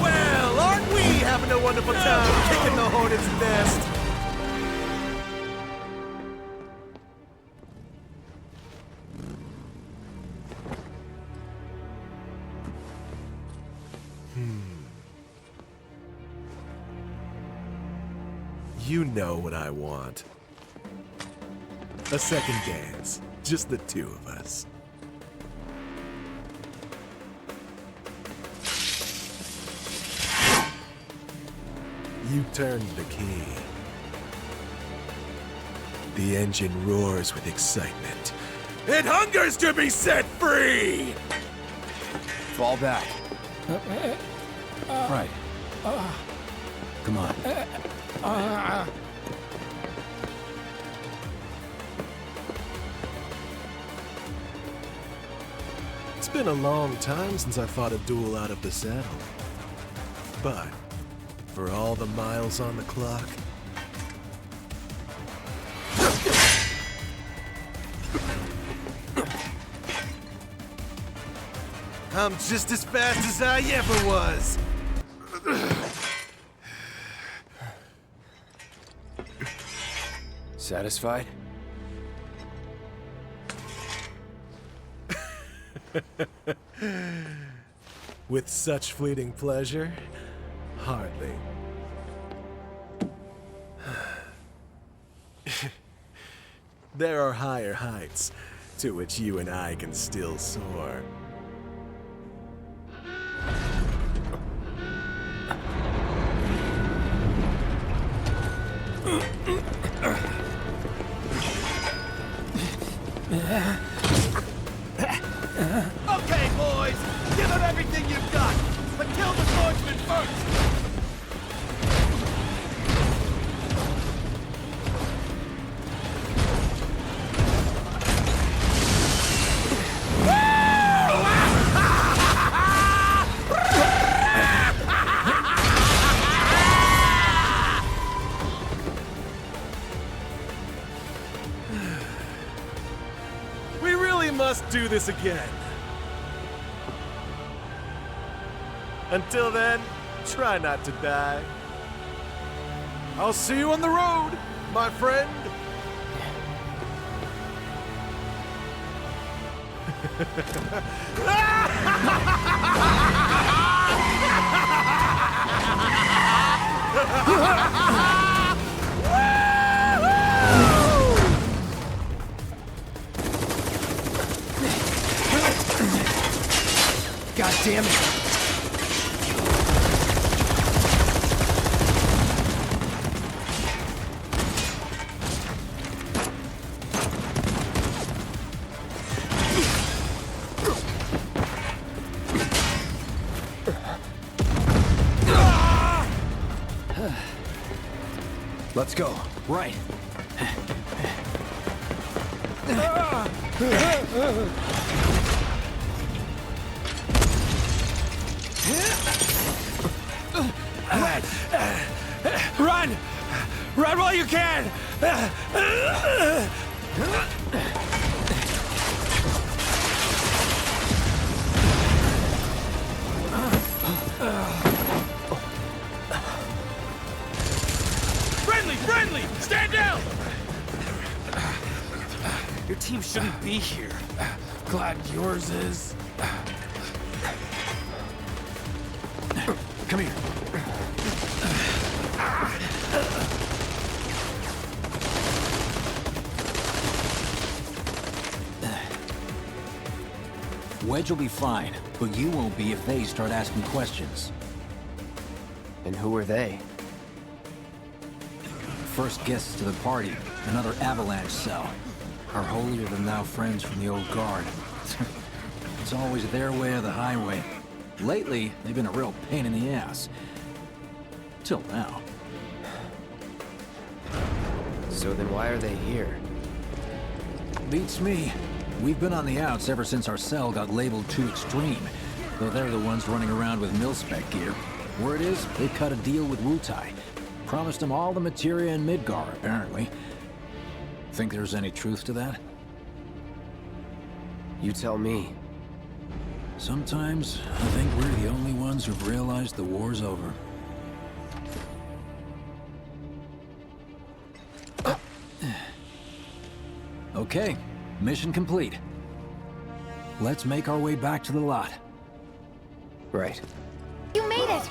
Well, aren't we having a wonderful time kicking the hornet's nest? You know what I want. A second dance. Just the two of us. You turned the key. The engine roars with excitement. It hungers to be set free! Fall back. Right. Come on. It's been a long time since I fought a duel out of the saddle. But, for all the miles on the clock, I'm just as fast as I ever was! Satisfied? With such fleeting pleasure? Hardly. There are higher heights to which you and I can still soar. Okay, boys! Give them everything you've got! But kill the swordsman first! We really must do this again. Until then, try not to die. I'll see you on the road, my friend. God damn it. Let's go. Right. Run! Run while you can! Friendly! Stand down! Your team shouldn't be here. Glad yours is. Come here. Wedge will be fine, but you won't be if they start asking questions. And who are they? First guests to the party, another avalanche cell. Our holier-than-thou friends from the old guard. It's always their way or the highway. Lately, they've been a real pain in the ass. Till now. So then why are they here? Beats me. We've been on the outs ever since our cell got labeled too extreme. Though they're the ones running around with mil-spec gear. Word is, they cut a deal with Wutai. Promised them all the materia in Midgar, apparently. Think there's any truth to that? You tell me. Sometimes, I think we're the only ones who've realized the war's over. Okay, mission complete. Let's make our way back to the lot. Right. You made it!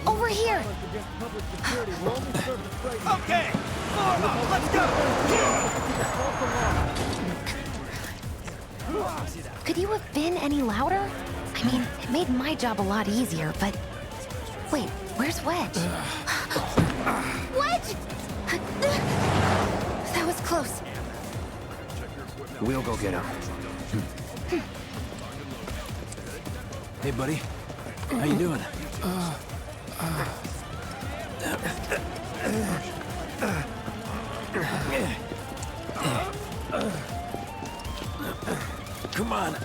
Over here! Okay! Form up! Let's go! Could you have been any louder? I mean, it made my job a lot easier, but... Wait, where's Wedge? Wedge! That was close. We'll go get him. Hey, buddy. How you doing? Come on.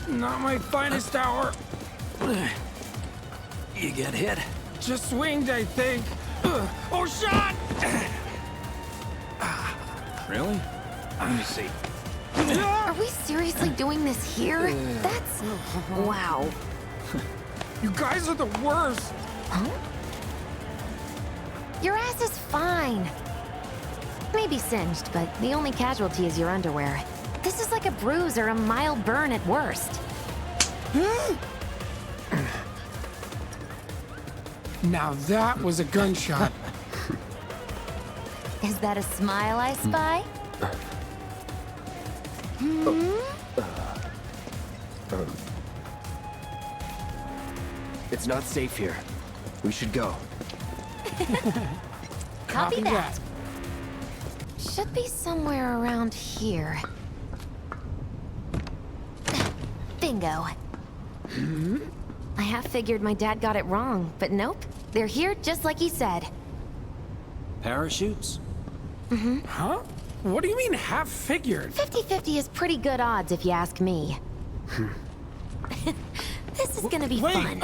Not my finest hour. You get hit? Just swinged, I think. Oh, shot! Really? Let me see. Are we seriously doing this here? That's... wow. You guys are the worst. Huh? Your ass is fine. Maybe singed, but the only casualty is your underwear. This is like a bruise or a mild burn at worst. Now that was a gunshot. Is that a smile I spy? It's not safe here. We should go. Copy that. Should be somewhere around here. Bingo. I half figured my dad got it wrong, but nope. They're here just like he said. Parachutes? Huh? What do you mean half figured? 50-50 is pretty good odds if you ask me. This is gonna be fun.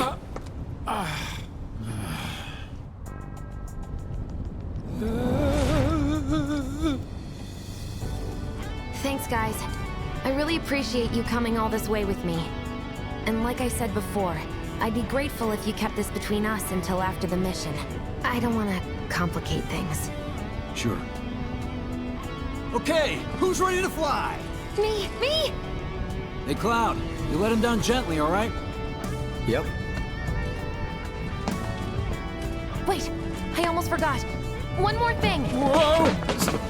Thanks, guys. I really appreciate you coming all this way with me. And like I said before, I'd be grateful if you kept this between us until after the mission. I don't want to complicate things. Sure. Okay, who's ready to fly? Me! Hey, Cloud, you let him down gently, all right? Yep. Wait, I almost forgot. One more thing. Whoa!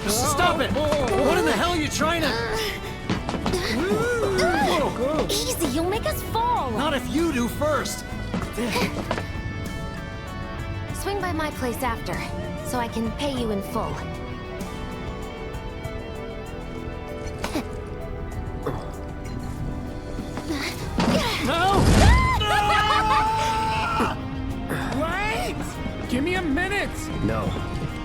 Stop it! What in the hell are you trying to... Easy, you'll make us fall. Not if you do first. Swing by my place after, so I can pay you in full. No! Wait! Give me a minute! No.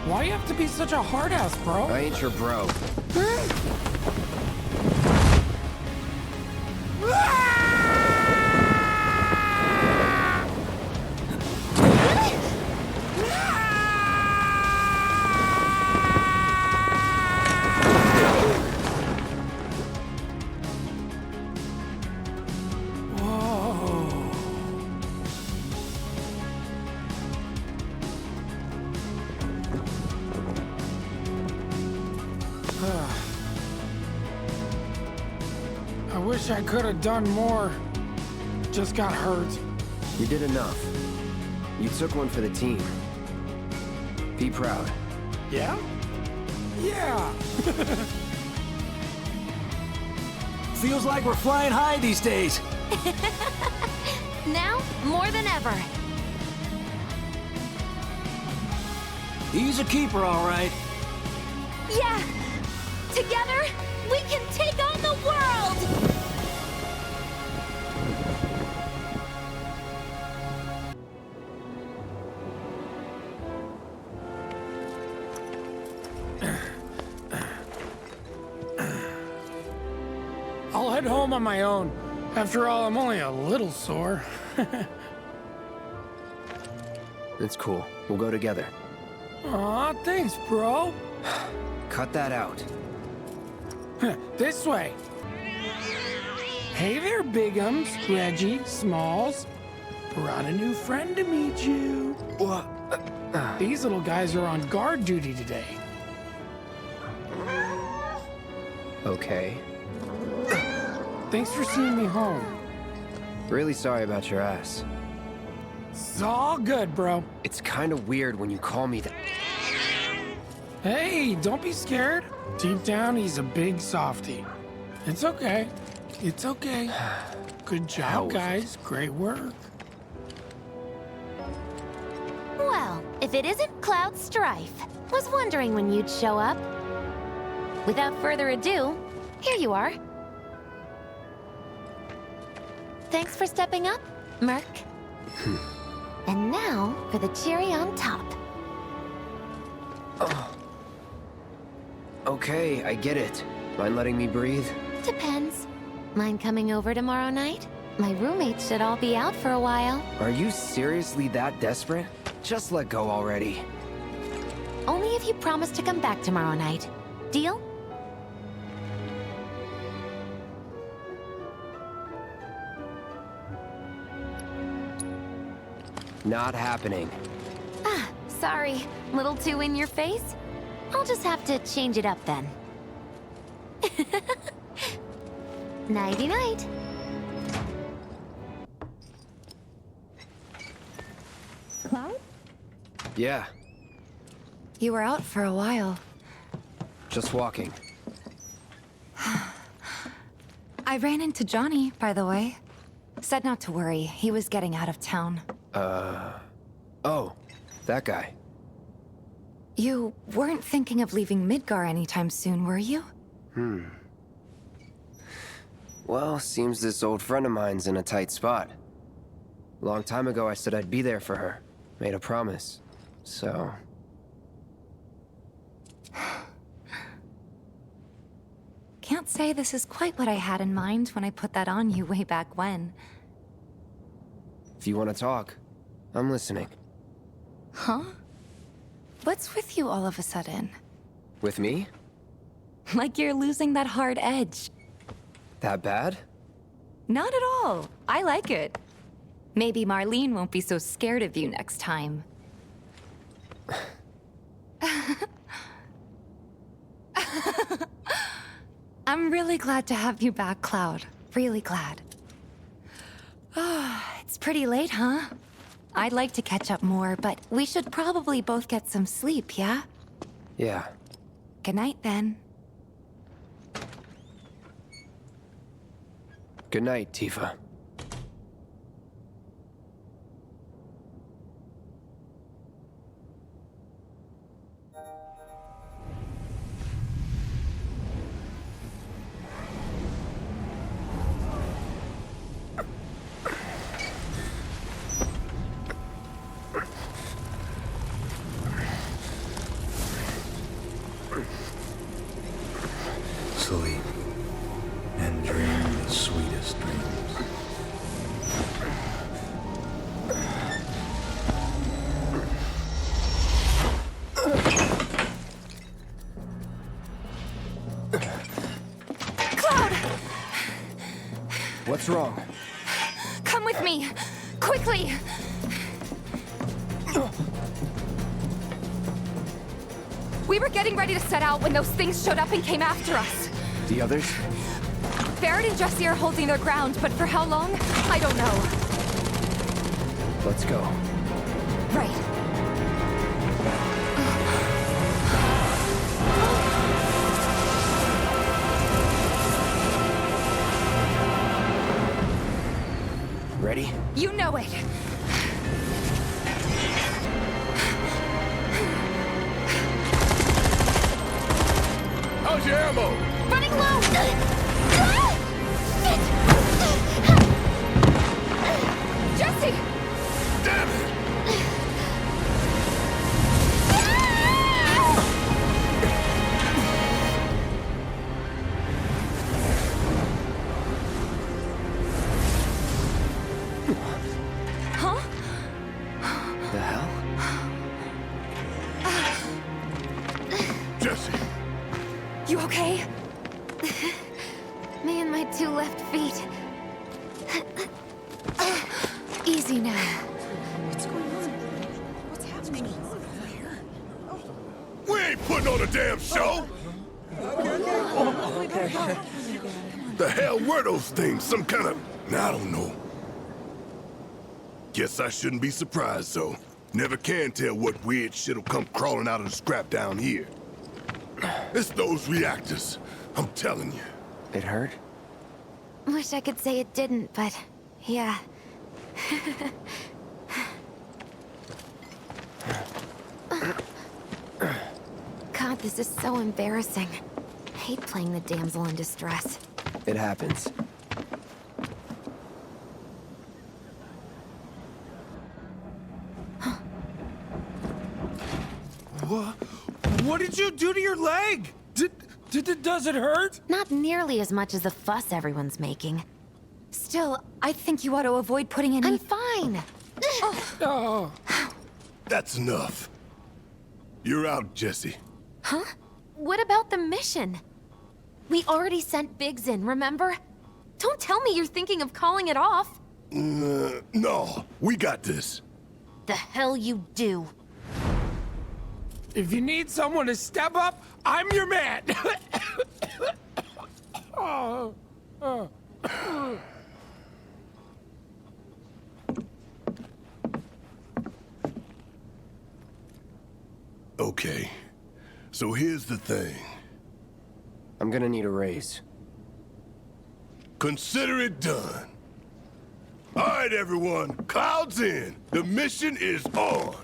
Why you have to be such a hard ass, bro? I ain't your bro. I wish I could have done more. Just got hurt. You did enough. You took one for the team. Be proud. Yeah? Yeah! Feels like we're flying high these days. Now, more than ever. He's a keeper, all right. Yeah! Together, we can take on the world! I'll head home on my own. After all, I'm only a little sore. It's cool. We'll go together. Aw, thanks, bro. Cut that out. This way. Hey there, Bigums, Reggie, Smalls. Brought a new friend to meet you. What? These little guys are on guard duty today. Okay. Thanks for seeing me home. Really sorry about your ass. It's all good, bro. It's kind of weird when you call me that. Hey, don't be scared. Deep down, he's a big softie. It's okay. It's okay. Good job, guys. Great work. Well, if it isn't Cloud Strife. Was wondering when you'd show up. Without further ado, here you are. Thanks for stepping up, Merc. And now for the cherry on top. Okay, I get it. Mind letting me breathe? Depends. Mind coming over tomorrow night? My roommates should all be out for a while. Are you seriously that desperate? Just let go already. Only if you promise to come back tomorrow night. Deal? Not happening. Ah, sorry. Little too in your face? I'll just have to change it up then. Nighty-night. Cloud? Yeah, You were out for a while. just walking. I ran into Johnny, by the way. Said not to worry. He was getting out of town. Oh, that guy. You weren't thinking of leaving Midgar anytime soon, were you? Well, seems this old friend of mine's in a tight spot. Long time ago, I said I'd be there for her. Made a promise. So... Can't say this is quite what I had in mind when I put that on you way back when. if you want to talk, I'm listening. Huh? What's with you all of a sudden? With me? Like you're losing that hard edge. That bad? not at all. I like it. Maybe Marlene won't be so scared of you next time. I'm really glad to have you back, Cloud. Really glad. It's pretty late, huh? I'd like to catch up more, but we should probably both get some sleep, yeah? Yeah. Good night, then. Good night, Tifa. Sleep and dream the sweetest dreams. Cloud! What's wrong? Come with me! Quickly! We were getting ready to set out when those things showed up and came after us. The others? Barrett and Jesse are holding their ground, but for how long? I don't know. Let's go. Right. Ready? You know it. How's your ammo? Running low! Jesse! Damn it! Huh? The hell? Jesse! You okay? Me and my two left feet. Easy now. What's going on? What's happening? We ain't putting on a damn show! The hell were those things? Some kind of... I don't know. Guess I shouldn't be surprised, though. Never can tell what weird shit'll come crawling out of the scrap down here. It's those reactors. I'm telling you. It hurt? Wish I could say it didn't, but yeah. God, this is so embarrassing. I hate playing the damsel in distress. It happens. What did you do to your leg? Does it hurt? Not nearly as much as the fuss everyone's making. Still, I think you ought to avoid putting any... I'm fine. Oh. That's enough. You're out, Jesse. Huh? What about the mission? We already sent Biggs in, remember? Don't tell me you're thinking of calling it off. No, we got this. The hell you do. If you need someone to step up, I'm your man. Okay, so here's the thing. I'm gonna need a raise. Consider it done. All right, everyone, Cloud's in. The mission is on.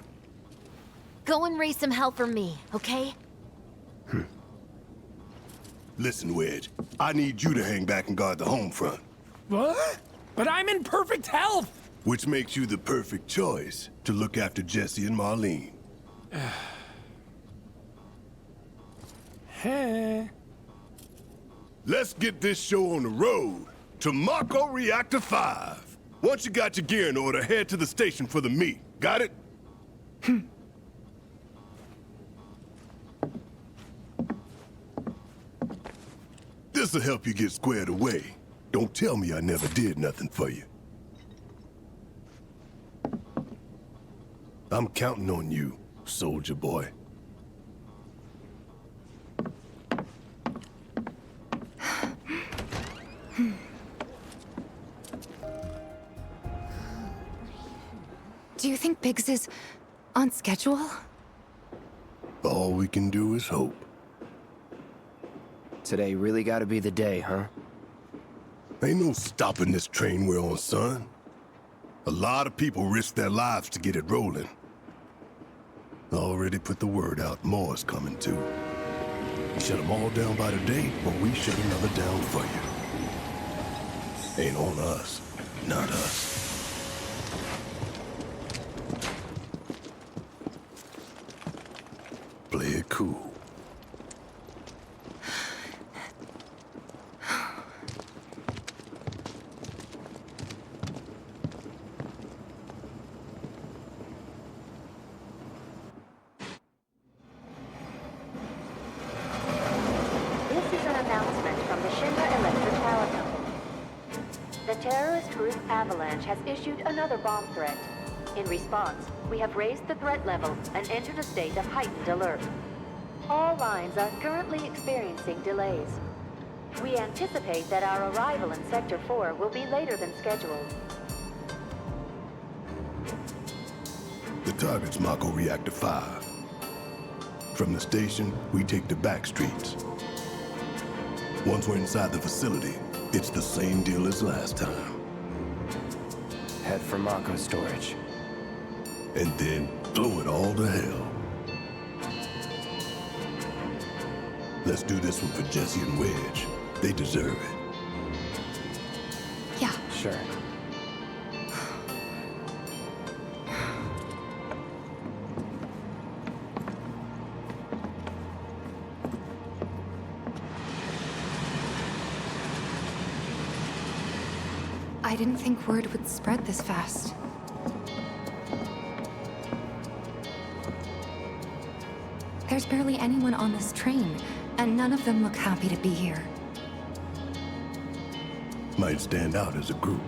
Go and raise some hell for me, okay? Listen, Wedge, I need you to hang back and guard the home front. What? But I'm in perfect health. Which makes you the perfect choice to look after Jesse and Marlene. Let's get this show on the road to Mako Reactor 5. Once you got your gear in order, head to the station for the meet. Got it? This'll help you get squared away. Don't tell me I never did nothing for you. I'm counting on you, soldier boy. Do you think Biggs is on schedule? All we can do is hope. Today really gotta be the day, huh? Ain't no stopping this train we're on, son. A lot of people risk their lives to get it rolling. Already put the word out, more is coming too. You shut them all down by today, or we shut another down for you. Ain't on us, not us. Play it cool. Has issued another bomb threat. In response, we have raised the threat level and entered a state of heightened alert. All lines are currently experiencing delays. We anticipate that our arrival in Sector 4 will be later than scheduled. The target's Mako Reactor 5. From the station, we take the back streets. Once we're inside the facility, it's the same deal as last time. Head for Mako storage. And then blow it all to hell. Let's do this one for Jesse and Wedge. They deserve it. Yeah. Sure. I didn't think word would spread this fast. There's barely anyone on this train, and none of them look happy to be here. Might stand out as a group.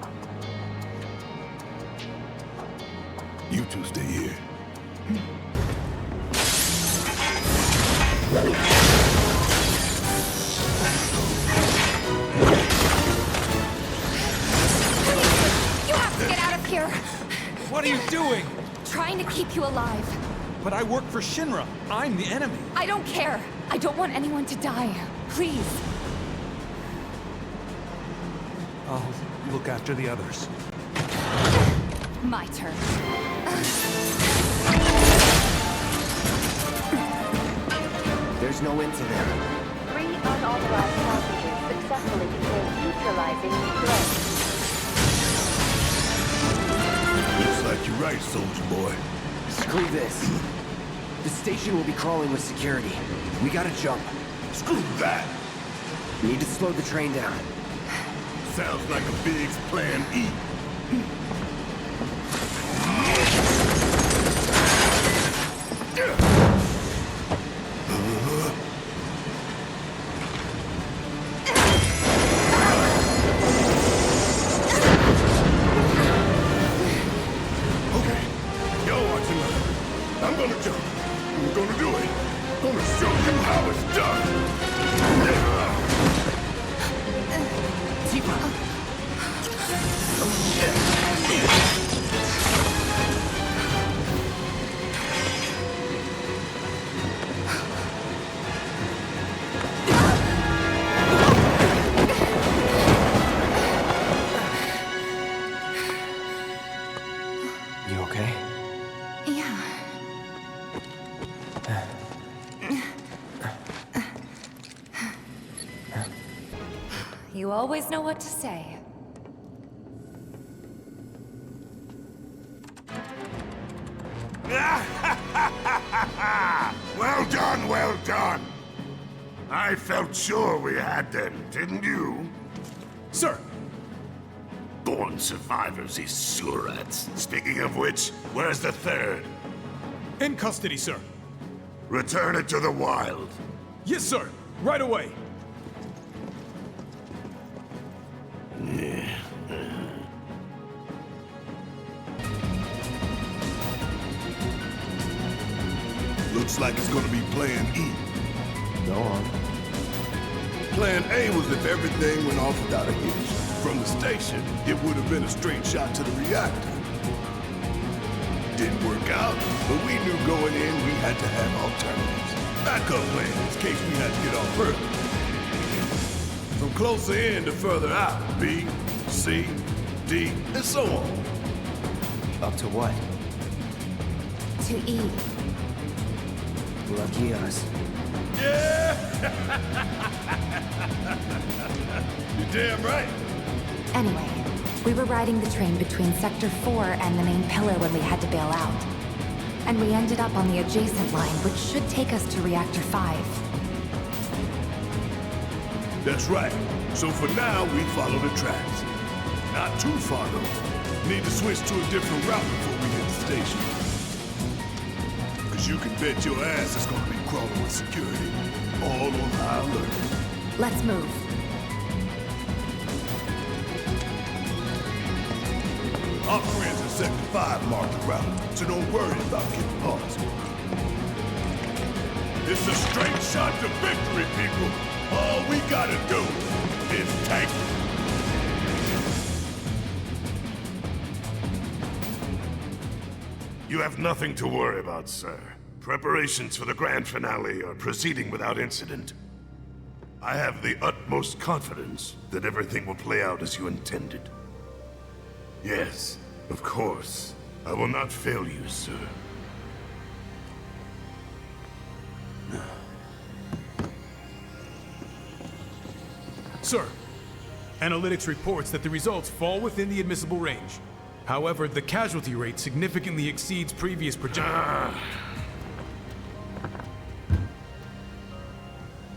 You two stay here. What are you doing? Trying to keep you alive. But I work for Shinra. I'm the enemy. I don't care. I don't want anyone to die. Please. I'll look after the others. My turn. There's no end to them. 3 unauthorized passengers successfully contained neutralizing threats. Looks like you're right, soldier boy. Screw this. The station will be crawling with security. We gotta jump. Screw that! Need to slow the train down. Sounds like a Biggs plan E. You always know what to say. Well done, well done. I felt sure we had them, didn't you? Sir! Born survivors, these surats. Speaking of which, where's the third? In custody, sir. Return it to the wild. Yes, sir. Right away. looks like it's gonna be Plan E. Go on. Plan A was if everything went off without a hitch. From the station, it would have been a straight shot to the reactor. Didn't work out, but we knew going in we had to have alternatives. Backup plans in case we had to get off early. From closer in to further out, B, C, D, and so on. Up to what? To E. Lucky us. Yeah! You're damn right. Anyway, we were riding the train between Sector 4 and the main pillar when we had to bail out. And we ended up on the adjacent line, which should take us to Reactor 5. That's right. So for now, we follow the tracks. Not too far though. Need to switch to a different route before we hit the station. Cause you can bet your ass it's gonna be crawling with security. All on high alert. Let's move. Our friends in Sector 5 marked the route, so don't worry about getting lost. It's a straight shot to victory, people. All we gotta do is take it. You have nothing to worry about, sir. Preparations for the grand finale are proceeding without incident. I have the utmost confidence that everything will play out as you intended. Yes, of course. I will not fail you, sir. Sir, analytics reports that the results fall within the admissible range. However, the casualty rate significantly exceeds previous projections.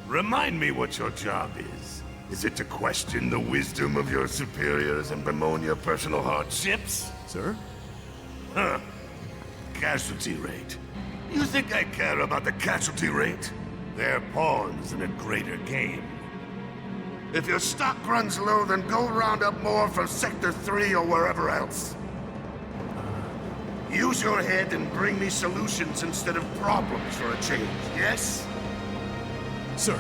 Remind me what your job is. Is it to question the wisdom of your superiors and bemoan your personal hardships? Sir? Huh. Casualty rate. You think I care about the casualty rate? They're pawns in a greater game. If your stock runs low, then go round up more from Sector 3 or wherever else. Use your head and bring me solutions instead of problems for a change, yes? Sir.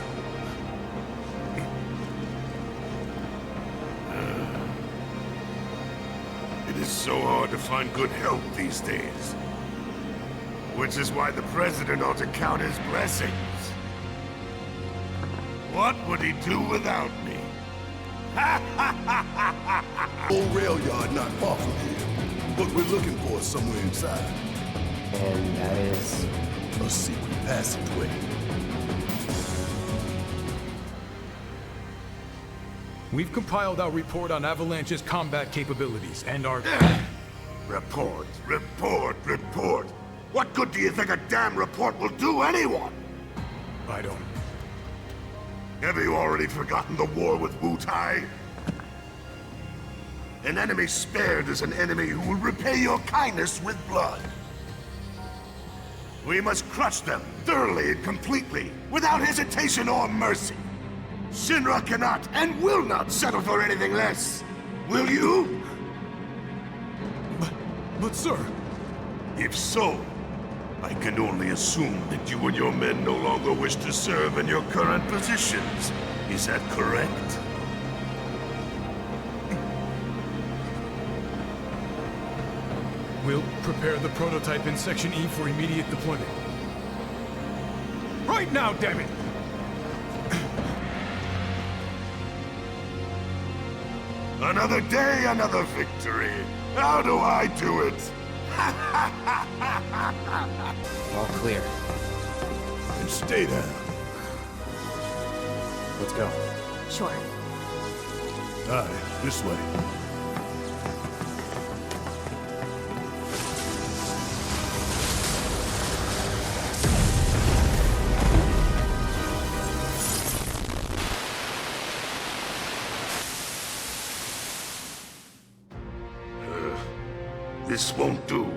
It is so hard to find good help these days. Which is why the President ought to count his blessings. What would he do without me? Old rail yard not far from here. What we're looking for is somewhere inside. And that is? A secret passageway. We've compiled our report on Avalanche's combat capabilities and our... Report, report, report. What good do you think a damn report will do anyone? I don't... Have you already forgotten the war with Wu-Tai? An enemy spared is an enemy who will repay your kindness with blood. We must crush them thoroughly and completely, without hesitation or mercy. Shinra cannot and will not settle for anything less. Will you? But sir... If so, I can only assume that you and your men no longer wish to serve in your current positions. Is that correct? We'll prepare the prototype in Section E for immediate deployment. Right now, damn it! Another day, another victory. How do I do it? All clear. And stay down. Let's go. Sure. Aye, this way. This won't do.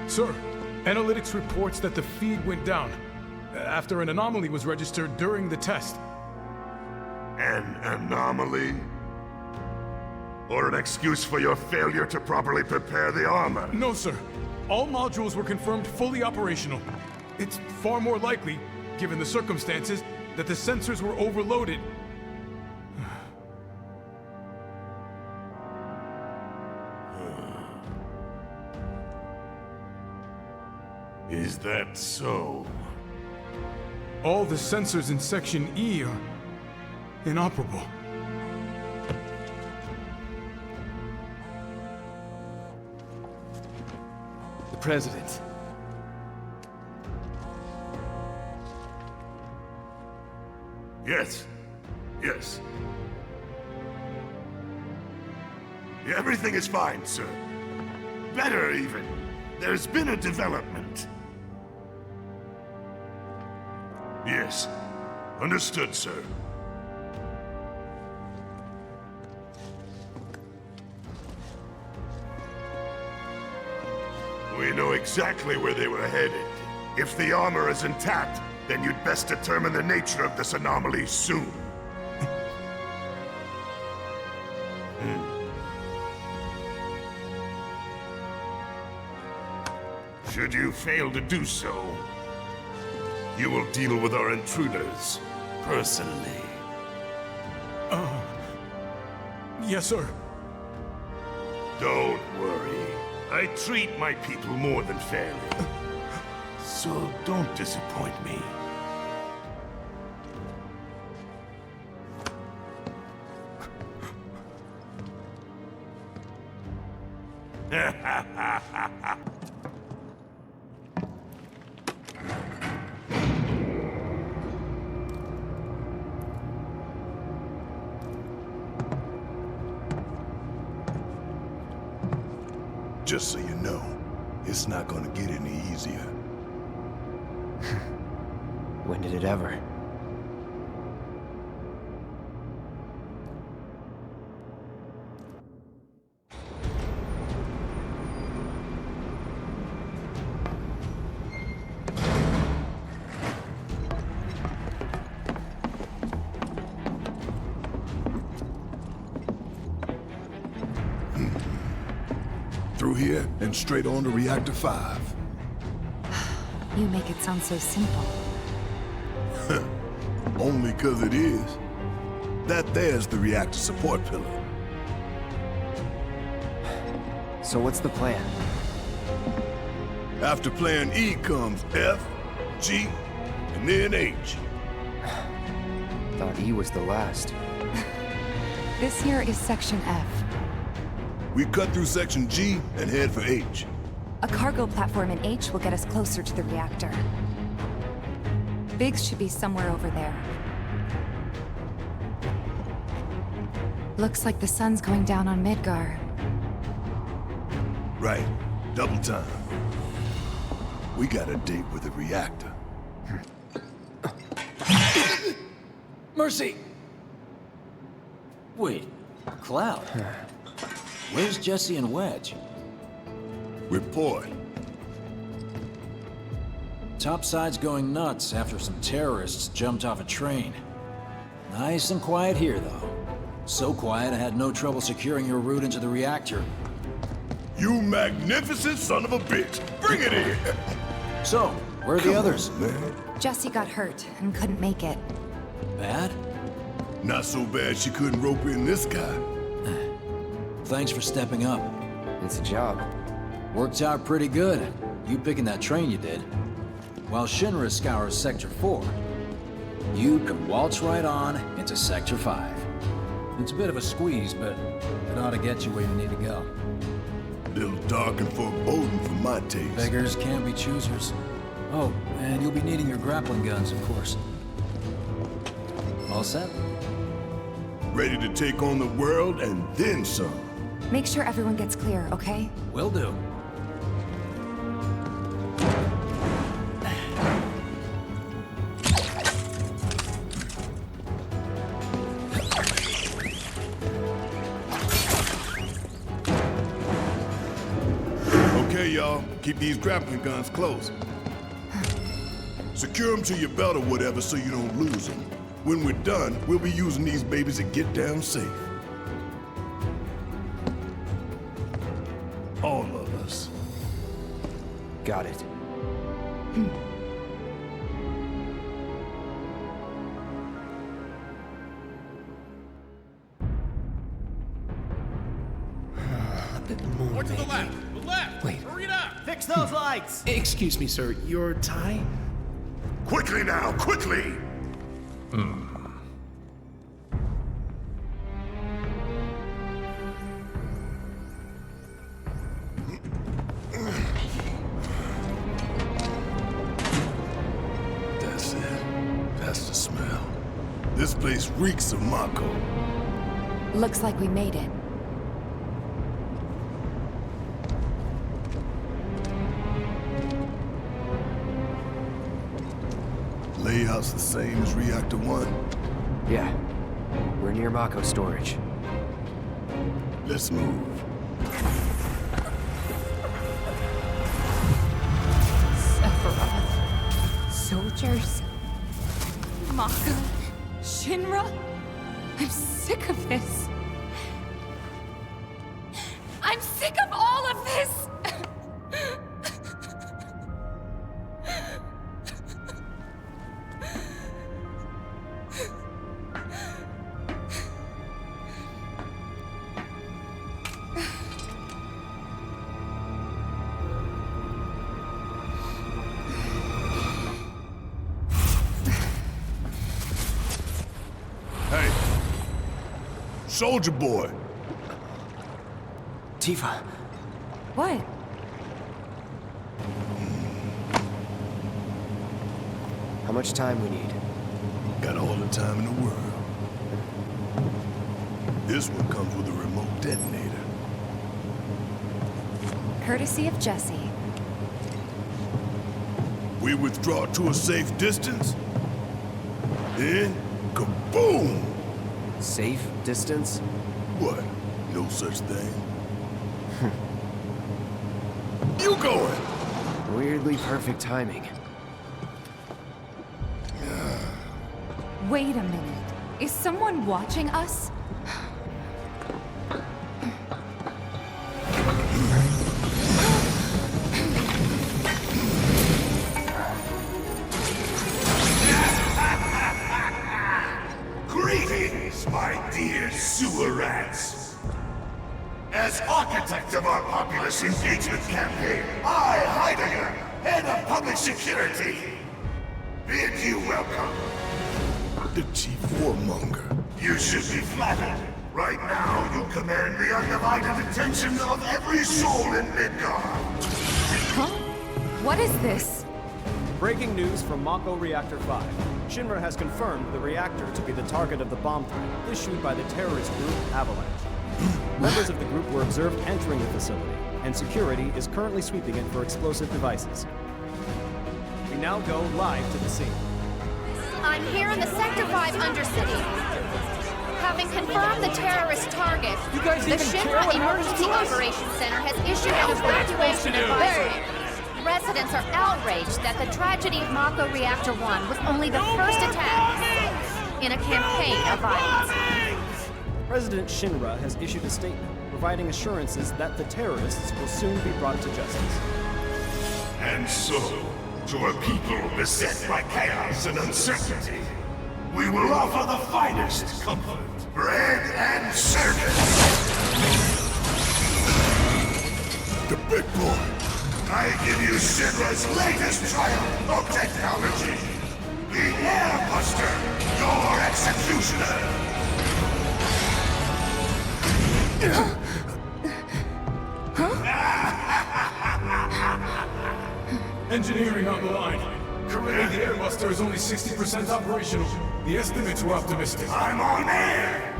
Sir, analytics reports that the feed went down after an anomaly was registered during the test. An anomaly? Or an excuse for your failure to properly prepare the armor? No, sir. all modules were confirmed fully operational. It's far more likely, given the circumstances, that the sensors were overloaded. Is that so? All the sensors in Section E are inoperable. The President. Yes. Yes. Everything is fine, sir. Better, even. There's been a development. Yes. Understood, sir. We know exactly where they were headed. If the armor is intact, then you'd best determine the nature of this anomaly soon. Should you fail to do so, you will deal with our intruders personally. Yes, sir. Don't worry. I treat my people more than fairly. So don't disappoint me. Just so you know, it's not gonna get any easier. When did it ever? Through here and straight on to Reactor 5. You make it sound so simple. Only 'cause it is. That there's the reactor support pillar. So what's the plan? After plan E comes F, G, and then H. Thought E was the last. This here is Section F. We cut through Section G and head for H. A cargo platform in H will get us closer to the reactor. Biggs should be somewhere over there. Looks like the sun's going down on Midgar. Right. Double time. We got a date with the reactor. Mercy! Wait, Cloud. Where's Jesse and Wedge? Report. Topside's going nuts after some terrorists jumped off a train. Nice and quiet here, though. So quiet I had no trouble securing your route into the reactor. You magnificent son of a bitch! Bring it in! So, where are the others? Man. Jesse got hurt and couldn't make it. Bad? Not so bad she couldn't rope in this guy. Thanks for stepping up. It's a job. Worked out pretty good. You picking that train you did. While Shinra scours Sector 4, you can waltz right on into Sector 5. It's a bit of a squeeze, but it ought to get you where you need to go. Little dark and foreboding for my taste. Beggars can't be choosers. Oh, and you'll be needing your grappling guns, of course. All set? Ready to take on the world and then some. Make sure everyone gets clear, okay? Will do. Okay, y'all. Keep these grappling guns close. Secure them to your belt or whatever so you don't lose them. When we're done, we'll be using these babies to get down safe. All of us. Got it. More to the left! The left! Wait. Hurry it up! Fix those lights! Excuse me, sir. Your tie? Quickly now, quickly! That's it. That's the smell. This place reeks of Mako. Looks like we made it. Layout's the same as Reactor 1. Yeah. We're near Mako storage. Let's move. Sephiroth. Soldiers. Mako. Shinra. I'm sick of this. I'm sick of all of this! Hey. Soldier boy. Tifa. What? How much time we need? Got all the time in the world. This one comes with a remote detonator. Courtesy of Jesse. We withdraw to a safe distance. Then, kaboom! Safe distance? What? No such thing. You going? Weirdly perfect timing. Wait a minute. Is someone watching us? Greetings, my dear sewer rats. As architect of our populace engagement campaign, I, Heidegger, head of public security, bid you welcome. The chief warmonger. You should be flattered. Right now, you command the undivided attention of every soul in Midgard. Huh? What is this? Breaking news from Mako Reactor 5. Shinra has confirmed the reactor to be the target of the bomb threat issued by the terrorist group Avalanche. Members of the group were observed entering the facility, and security is currently sweeping it for explosive devices. We now go live to the scene. I'm here in the Sector 5 Undercity. Having confirmed the terrorist target, the Shinra Emergency Operations Center has issued an evacuation advisory. Residents are outraged that the tragedy of Mako Reactor 1 was only the first attack in a campaign of violence. President Shinra has issued a statement providing assurances that the terrorists will soon be brought to justice. And so, to a people beset by chaos and uncertainty, we will offer the finest comfort, bread and service. The big boy. I give you Shinra's latest triumph of technology. The Airbuster, your executioner. Engineering on the line. Currently, the Airbuster is only 60% operational. The estimates were optimistic. I'm on air!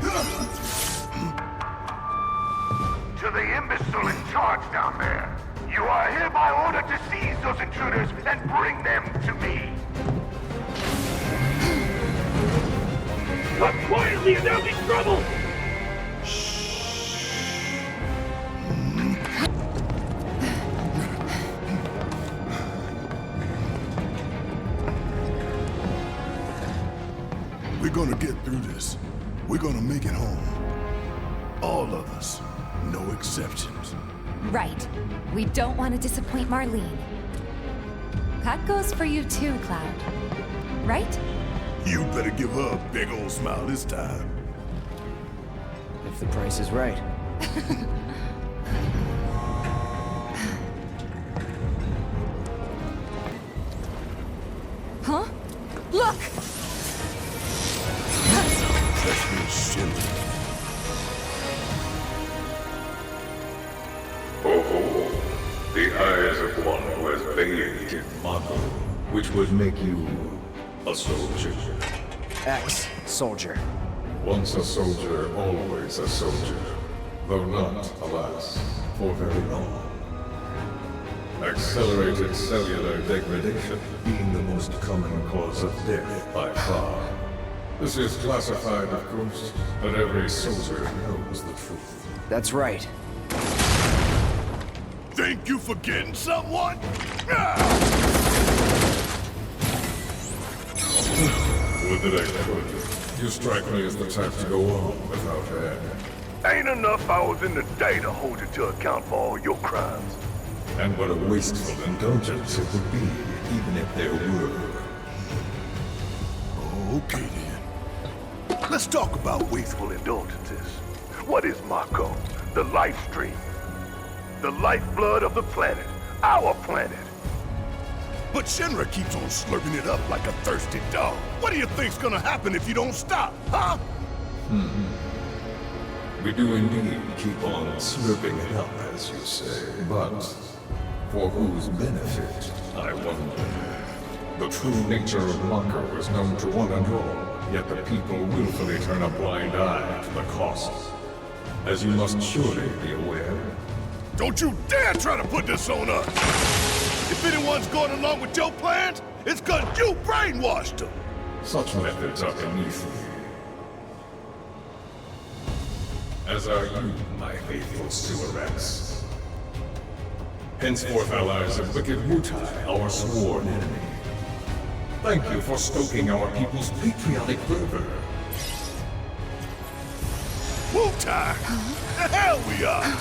To the imbecile in charge down there, you are hereby ordered to seize those intruders and bring them to me. Come quietly and there'll be trouble! We're gonna get through this. We're gonna make it home. All of us. No exceptions. Right. We don't want to disappoint Marlene. That goes for you too, Cloud. Right? You better give her a big old smile this time. If the price is right. Huh? Look! Freshman Shinra. Oh, the eyes of one who has bathed in Mako, which would make you a soldier. Ex-soldier. Once a soldier, always a soldier. Though not, alas, for very long. Accelerated cellular degradation being the most common cause of death by far. This is classified, of course, but every soldier knows the truth. That's right. Think you forgetting someone? Would that I could. You strike me as the type to go on without air. Ain't enough hours in the day to hold you to account for all your crimes. And what a wasteful indulgence it would be, even if there were. Okay then. Let's talk about wasteful indulgences. What is Mako? The life stream. The lifeblood of the planet. Our planet. But Shinra keeps on slurping it up like a thirsty dog. What do you think's gonna happen if you don't stop, huh? We do indeed keep on slurping it up, as you say, but for whose benefit, I wonder. The true nature of Mako is known to one and all, yet the people willfully turn a blind eye to the costs. As you must surely be aware. Don't you dare try to put this on us! If anyone's going along with your plans, it's 'cause you brainwashed them! Such methods are beneath me. As are you, my faithful sewerets. Henceforth allies of wicked Wutai, our sworn enemy. Thank you for stoking our people's patriotic fervor. Wutai! The hell we are!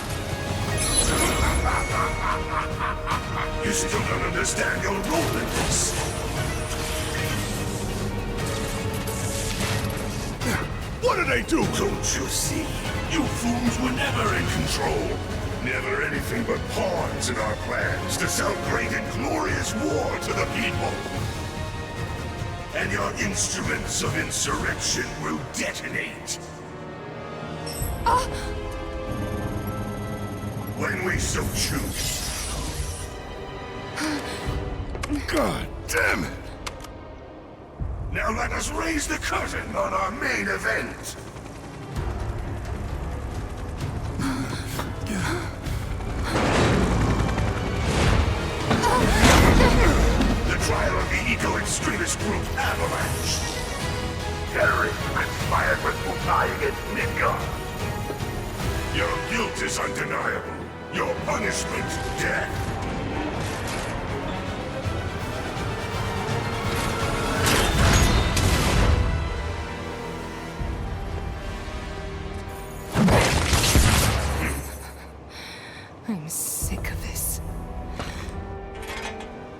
You still don't understand your role in this. What do they do? Don't you see? You fools were never in control. Never anything but pawns in our plans to sell great and glorious war to the people. And your instruments of insurrection will detonate. When we so choose. God damn it! Now let us raise the curtain on our main event. The trial of the eco-extremist group Avalanche. Terrorists conspired with Wutai against Midgard. Your guilt is undeniable. Your punishment, death. I'm sick of this.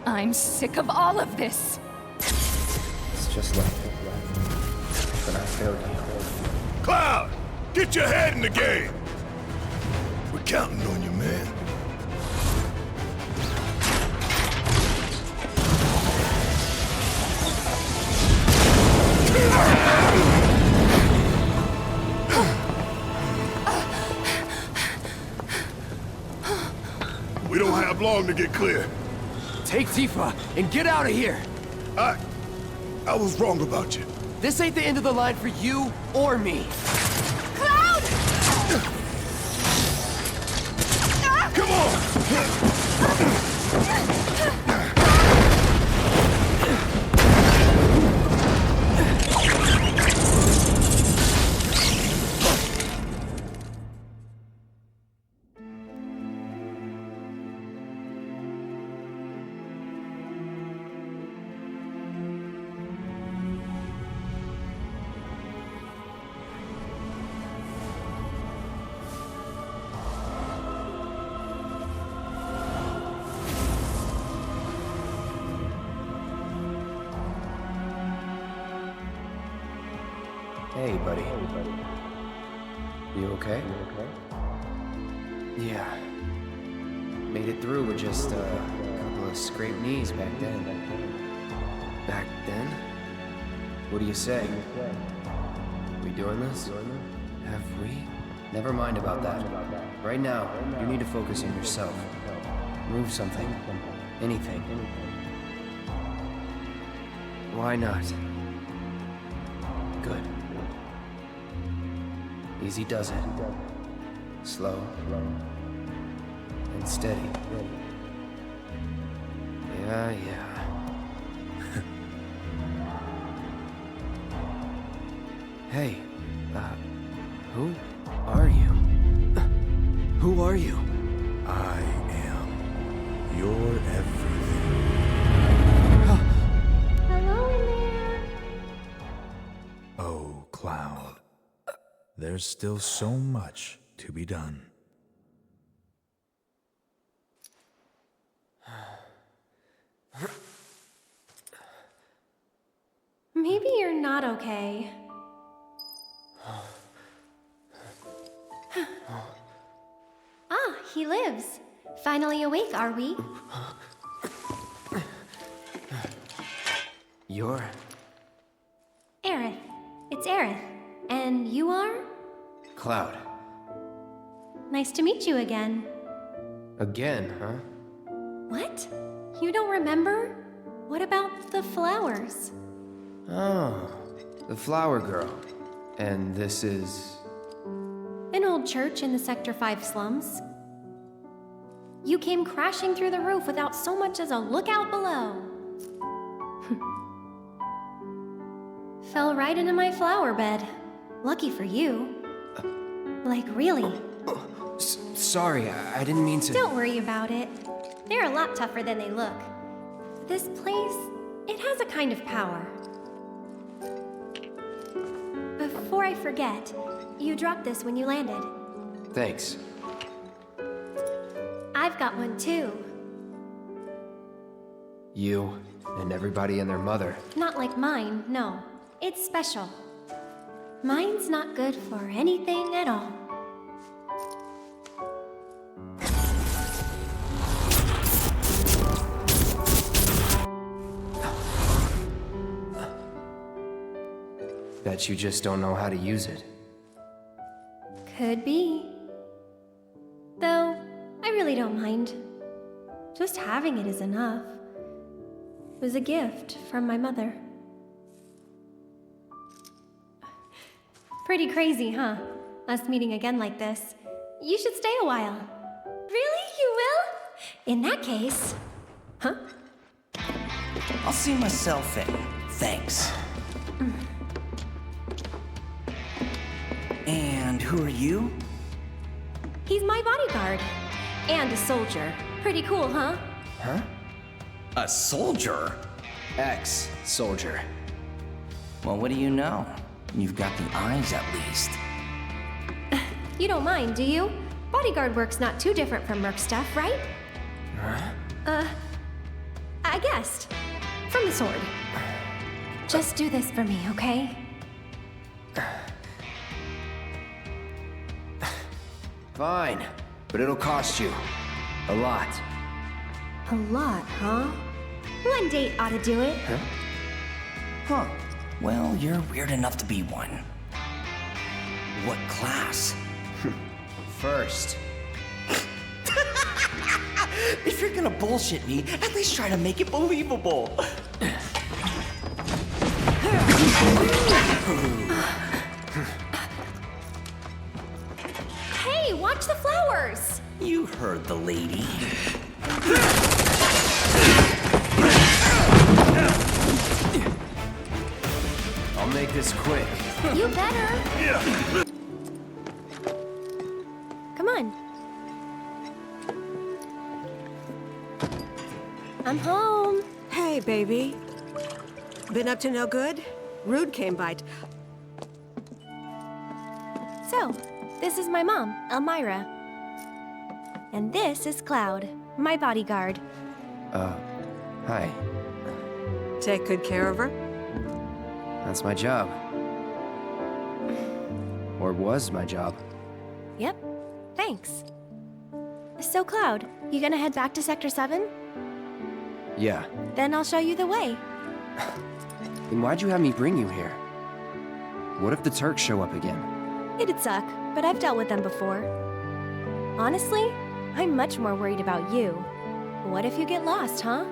I'm sick of all of this. It's just like it, but I failed you. Cloud! Get your head in the game! We're counting on you, man. We don't have long to get clear. Take Tifa and get out of here! I was wrong about you. This ain't the end of the line for you or me. Cloud! Come on! You okay? Yeah. Made it through with just a couple of scraped knees back then. Back then? What do you say? We doing this? Have we? Never mind about that. Right now, you need to focus on yourself. Move something. Anything. Why not? Good. Easy does it. Slow. And steady. Yeah. Hey, who are you? Who are you? I am your everything. Hello in there. Oh, Cloud. There's still so much to be done. Maybe you're not okay. Ah, he lives. Finally awake, are we? You're... Aerith. It's Aerith. And you are? Cloud. Nice to meet you again. Again, huh? What? You don't remember? What about the flowers? Oh, the flower girl. And this is... An old church in the Sector 5 slums. You came crashing through the roof without so much as a lookout below. Fell right into my flower bed. Lucky for you. Like, really. Sorry, I didn't mean to... Don't worry about it. They're a lot tougher than they look. This place, it has a kind of power. Before I forget, you dropped this when you landed. Thanks. I've got one too. You and everybody and their mother. Not like mine, no. It's special. Mine's not good for anything at all. Bet you just don't know how to use it. Could be. Though, I really don't mind. Just having it is enough. It was a gift from my mother. Pretty crazy, huh? Us meeting again like this. You should stay a while. Really? You will? In that case... Huh? I'll see myself in. Thanks. And who are you? He's my bodyguard. And a soldier. Pretty cool, huh? Huh? A soldier? Ex-soldier. Well, what do you know? You've got the eyes, at least. You don't mind, do you? Bodyguard work's not too different from merc stuff, right? Huh? I guessed. From the sword. Just do this for me, okay? Fine, but it'll cost you. A lot. A lot, huh? One date ought to do it. Huh. Well, you're weird enough to be one. What class? First. If you're gonna bullshit me, at least try to make it believable. Hey, watch the flowers! You heard the lady. I'll make this quick. You better. Come on. I'm home. Hey, baby. Been up to no good? Rude came by. So, this is my mom, Elmira. And this is Cloud, my bodyguard. Hi. Take good care of her? That's my job. Or was my job. Yep. Thanks. So, Cloud, you gonna head back to Sector 7? Yeah. Then I'll show you the way. Then why'd you have me bring you here? What if the Turks show up again? It'd suck, but I've dealt with them before. Honestly, I'm much more worried about you. What if you get lost, huh?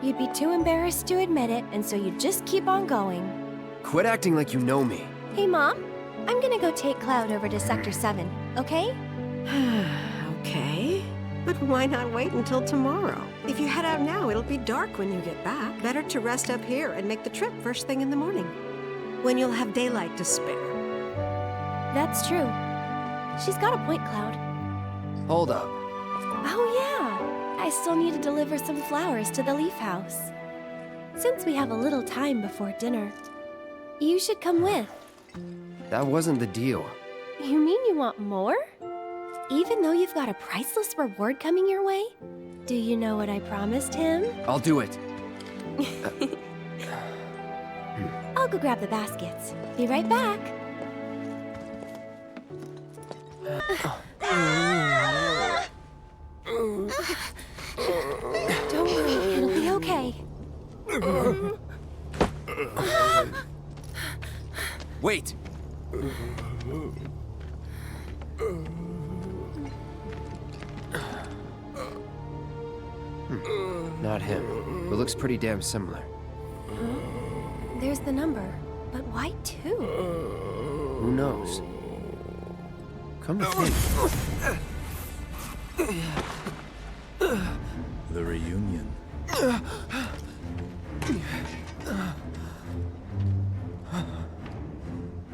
You'd be too embarrassed to admit it, and so you'd just keep on going. Quit acting like you know me. Hey, Mom. I'm gonna go take Cloud over to Sector 7, okay? Okay. But why not wait until tomorrow? If you head out now, it'll be dark when you get back. Better to rest up here and make the trip first thing in the morning, when you'll have daylight to spare. That's true. She's got a point, Cloud. Hold up. Oh, yeah. I still need to deliver some flowers to the Leaf House. Since we have a little time before dinner, you should come with. That wasn't the deal. You mean you want more? Even though you've got a priceless reward coming your way? Do you know what I promised him? I'll do it. I'll go grab the baskets. Be right back. Don't worry, it'll be okay. Wait! Not him, but looks pretty damn similar. There's the number, but why two? Who knows? Come to think. The reunion.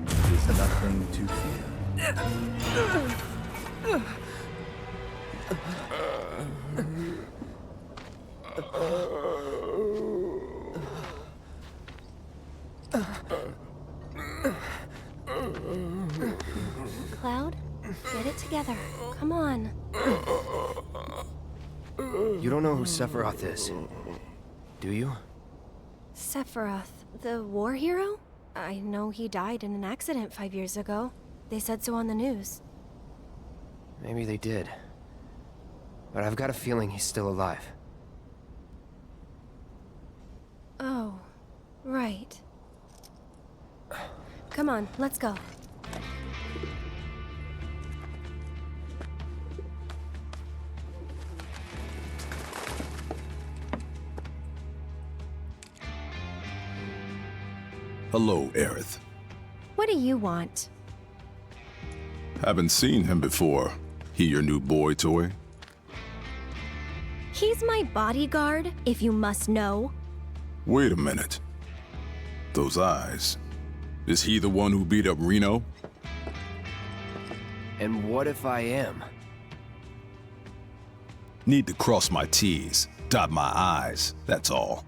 There's nothing to fear. Cloud, get it together. Come on. You don't know who Sephiroth is, do you? Sephiroth, the war hero? I know he died in an accident 5 years ago. They said so on the news. Maybe they did. But I've got a feeling he's still alive. Oh, right. Come on, let's go. Hello, Aerith. What do you want? Haven't seen him before. He your new boy toy? He's my bodyguard, if you must know. Wait a minute. Those eyes. Is he the one who beat up Reno? And what if I am? Need to cross my T's, dot my I's, that's all.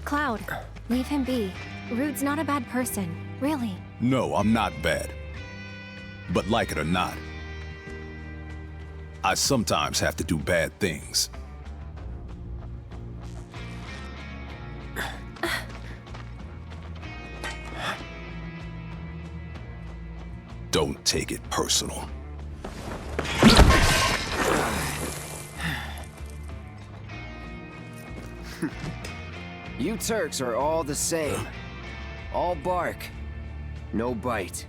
Cloud, leave him be. Rude's not a bad person, really. No, I'm not bad. But like it or not, I sometimes have to do bad things. Don't take it personal. You Turks are all the same. All bark, no bite.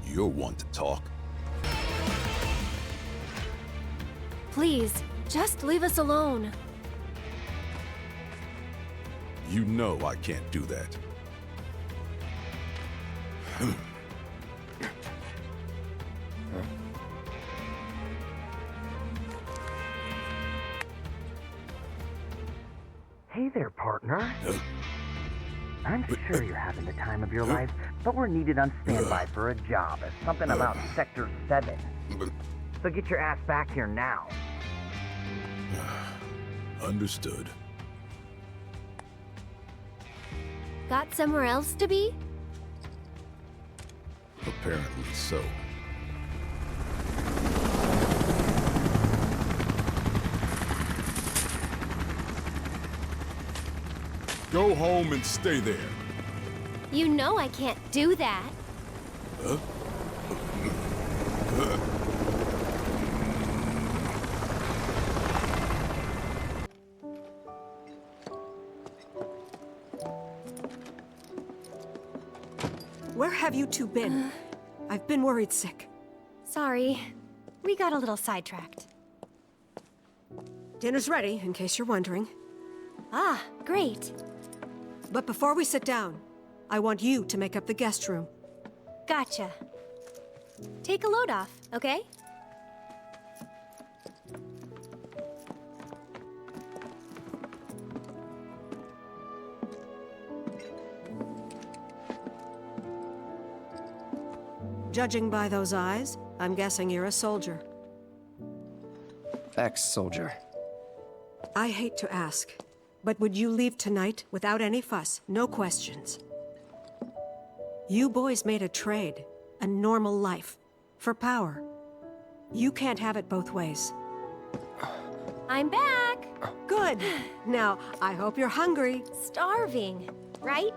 You're one to talk. Please, just leave us alone. You know I can't do that. Hey there, partner. I'm sure you're having the time of your life, but we're needed on standby for a job at something about Sector 7. So get your ass back here now. Understood. Got somewhere else to be? Apparently so. Go home and stay there. You know I can't do that. Huh? Where have you two been? I've been worried sick. Sorry. We got a little sidetracked. Dinner's ready, in case you're wondering. Ah, great. But before we sit down, I want you to make up the guest room. Gotcha. Take a load off, okay? Judging by those eyes, I'm guessing you're a soldier. Ex-soldier. I hate to ask, but would you leave tonight without any fuss, no questions? You boys made a trade, a normal life, for power. You can't have it both ways. I'm back! Good. Now, I hope you're hungry. Starving, right?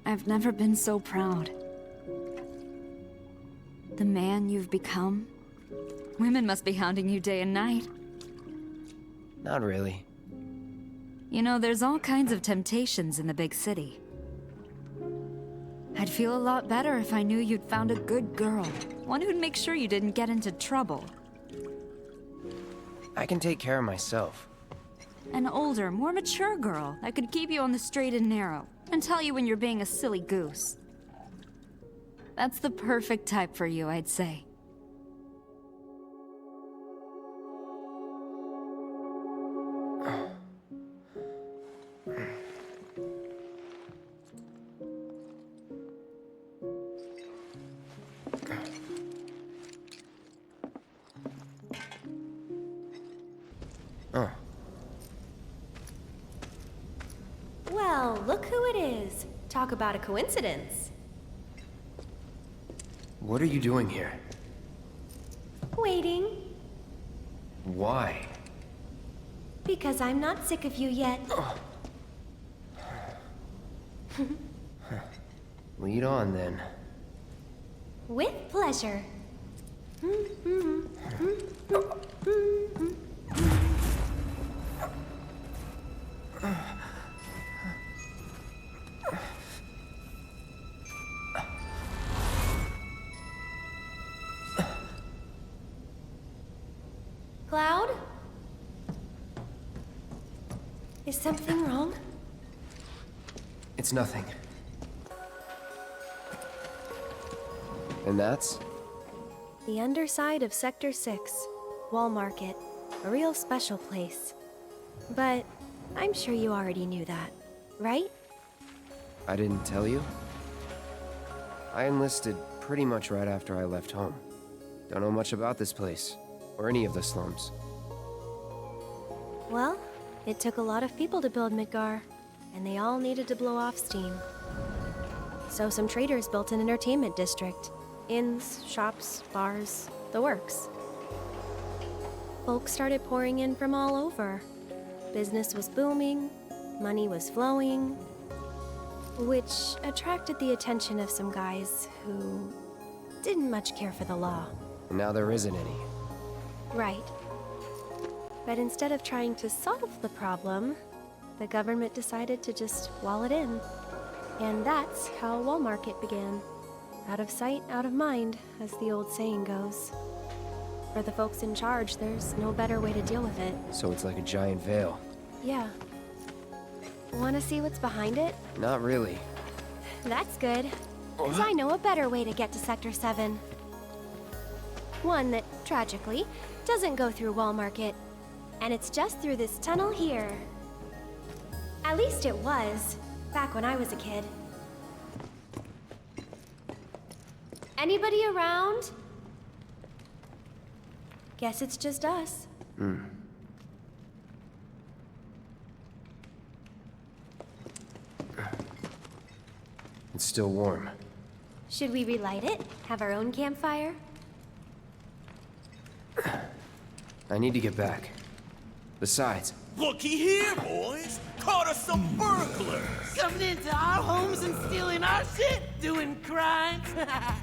I've never been so proud. The man you've become. Women must be hounding you day and night. Not really. You know, there's all kinds of temptations in the big city. I'd feel a lot better if I knew you'd found a good girl. One who'd make sure you didn't get into trouble. I can take care of myself. An older, more mature girl that could keep you on the straight and narrow. And tell you when you're being a silly goose. That's the perfect type for you, I'd say. Well, look who it is. Talk about a coincidence. What are you doing here? Waiting. Why? Because I'm not sick of you yet. Lead on, then. With pleasure. Cloud? Is something wrong? It's nothing. And that's? The underside of Sector 6, Wall Market. A real special place. But I'm sure you already knew that, right? I didn't tell you? I enlisted pretty much right after I left home. Don't know much about this place, or any of the slums. Well, it took a lot of people to build Midgar, and they all needed to blow off steam. So some traders built an entertainment district. Inns, shops, bars, the works. Folks started pouring in from all over. Business was booming, money was flowing, which attracted the attention of some guys who didn't much care for the law. And now there isn't any. Right. But instead of trying to solve the problem, the government decided to just wall it in. And that's how Wall Market began. Out of sight, out of mind, as the old saying goes. For the folks in charge, there's no better way to deal with it. So it's like a giant veil. Yeah. Wanna see what's behind it? Not really. That's good. 'Cause I know a better way to get to Sector 7. One that, tragically, doesn't go through Wall Market. And it's just through this tunnel here. At least it was, back when I was a kid. Anybody around? Guess it's just us. It's still warm. Should we relight it? Have our own campfire? I need to get back. Besides, Looky here, boys! Caught us some burglars! Coming into our homes and stealing our shit? Doing crimes?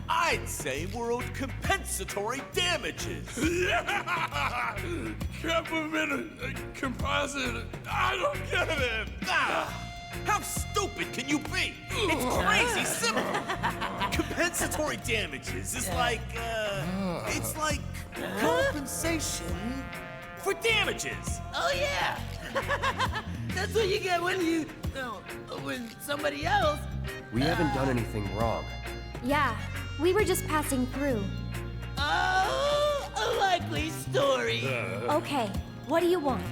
I'd say we're owed compensatory damages! Composite. I don't get it. How stupid can you be? It's crazy simple! Compensatory damages is like, it's like compensation for damages! Oh yeah! That's what you get when you... when somebody else... we haven't done anything wrong. Yeah, we were just passing through. Oh, a likely story. Okay, what do you want?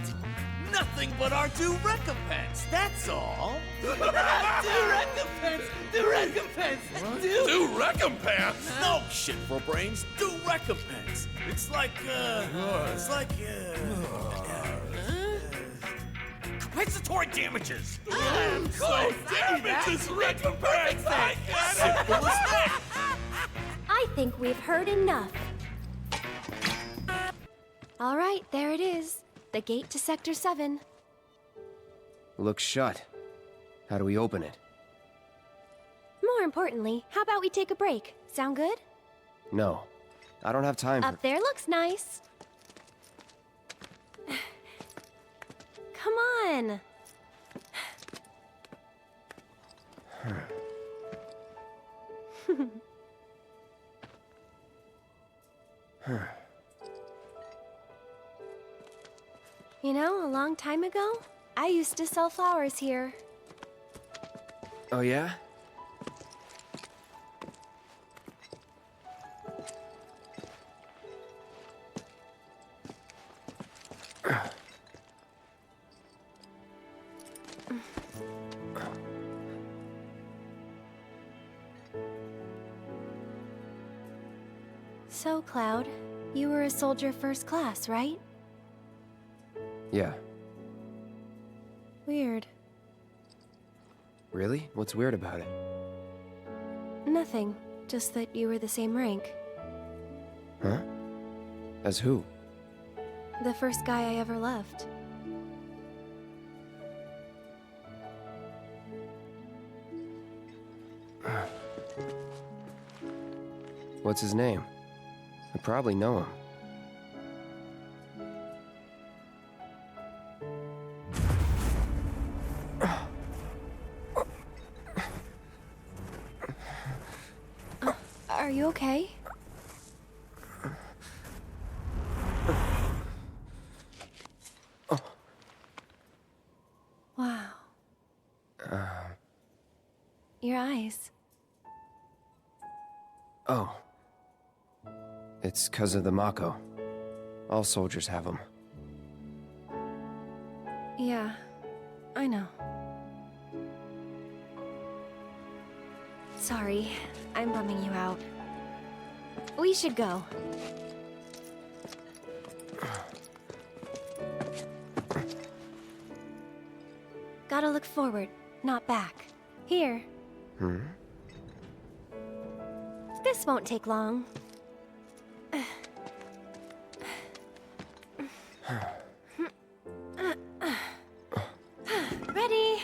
Nothing but our due recompense, that's all! Due recompense! Due recompense! Due recompense? No shit for brains, due recompense! It's like, compensatory damages! Of course, damages, recompense! I get it! Simple as that! I think we've heard enough. All right, there it is. The gate to Sector 7. Looks shut. How do we open it? More importantly, how about we take a break? Sound good? No. I don't have time for... Up there looks nice. Come on. You know, a long time ago, I used to sell flowers here. Oh yeah? So, Cloud, you were a soldier first class, right? Yeah. Weird. Really? What's weird about it? Nothing. Just that you were the same rank. Huh? As who? The first guy I ever loved. What's his name? I probably know him. Are you okay? Wow. Your eyes. Oh. It's 'cause of the Mako. All soldiers have them. Yeah, I know. Sorry, I'm bumming you out. We should go. Gotta look forward, not back. Here. Hmm? This won't take long. Ready?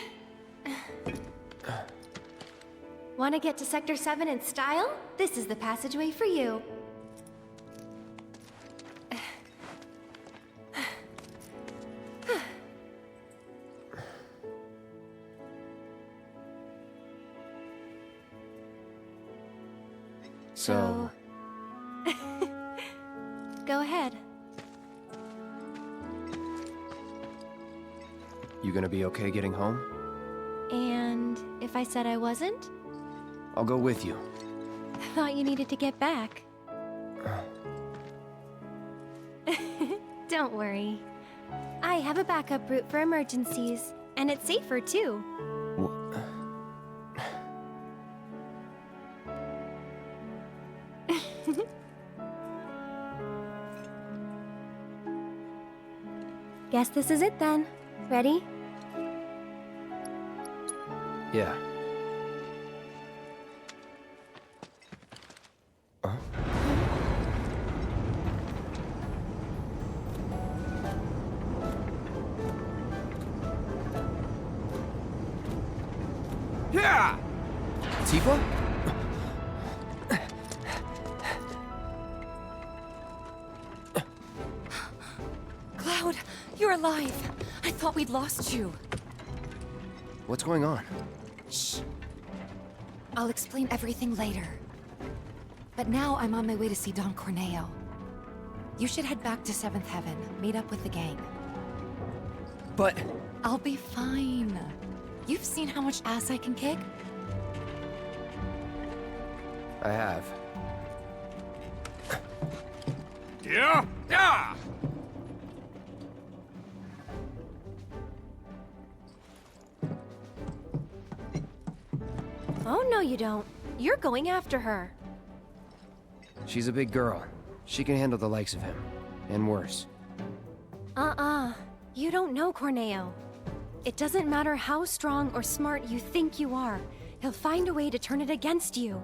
Want to get to Sector 7 in style? This is the passageway for you. So... Go ahead. You gonna be okay getting home? And if I said I wasn't? I'll go with you. I thought you needed to get back. Don't worry. I have a backup route for emergencies, and it's safer too. Guess this is it then. Ready? Yeah. Yeah! Tifa? Cloud, you're alive. I thought we'd lost you. What's going on? Shh. I'll explain everything later. But now I'm on my way to see Don Corneo. You should head back to 7th Heaven, meet up with the gang. But... I'll be fine. You've seen how much ass I can kick? I have. Yeah? Yeah! Oh, no you don't. You're going after her. She's a big girl. She can handle the likes of him. And worse. You don't know Corneo. It doesn't matter how strong or smart you think you are. He'll find a way to turn it against you.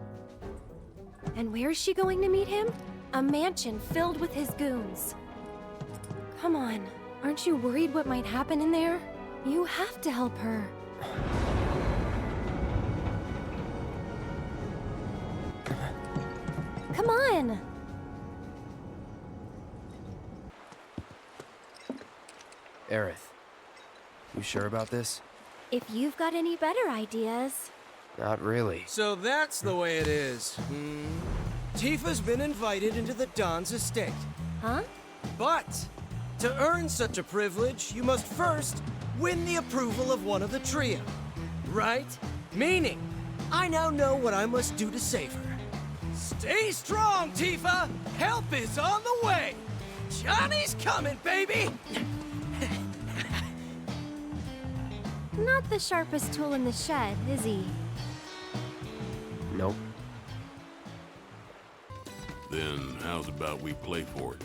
And where's she going to meet him? A mansion filled with his goons. Come on, aren't you worried what might happen in there? You have to help her. Come on! Aerith, you sure about this? If you've got any better ideas. Not really. So that's the way it is. Tifa's been invited into the Don's estate. Huh? But to earn such a privilege, you must first win the approval of one of the trio. Right? Meaning, I now know what I must do to save her. Stay strong, Tifa! Help is on the way! Johnny's coming, baby! Not the sharpest tool in the shed, is he? Nope. Then how's about we play for it?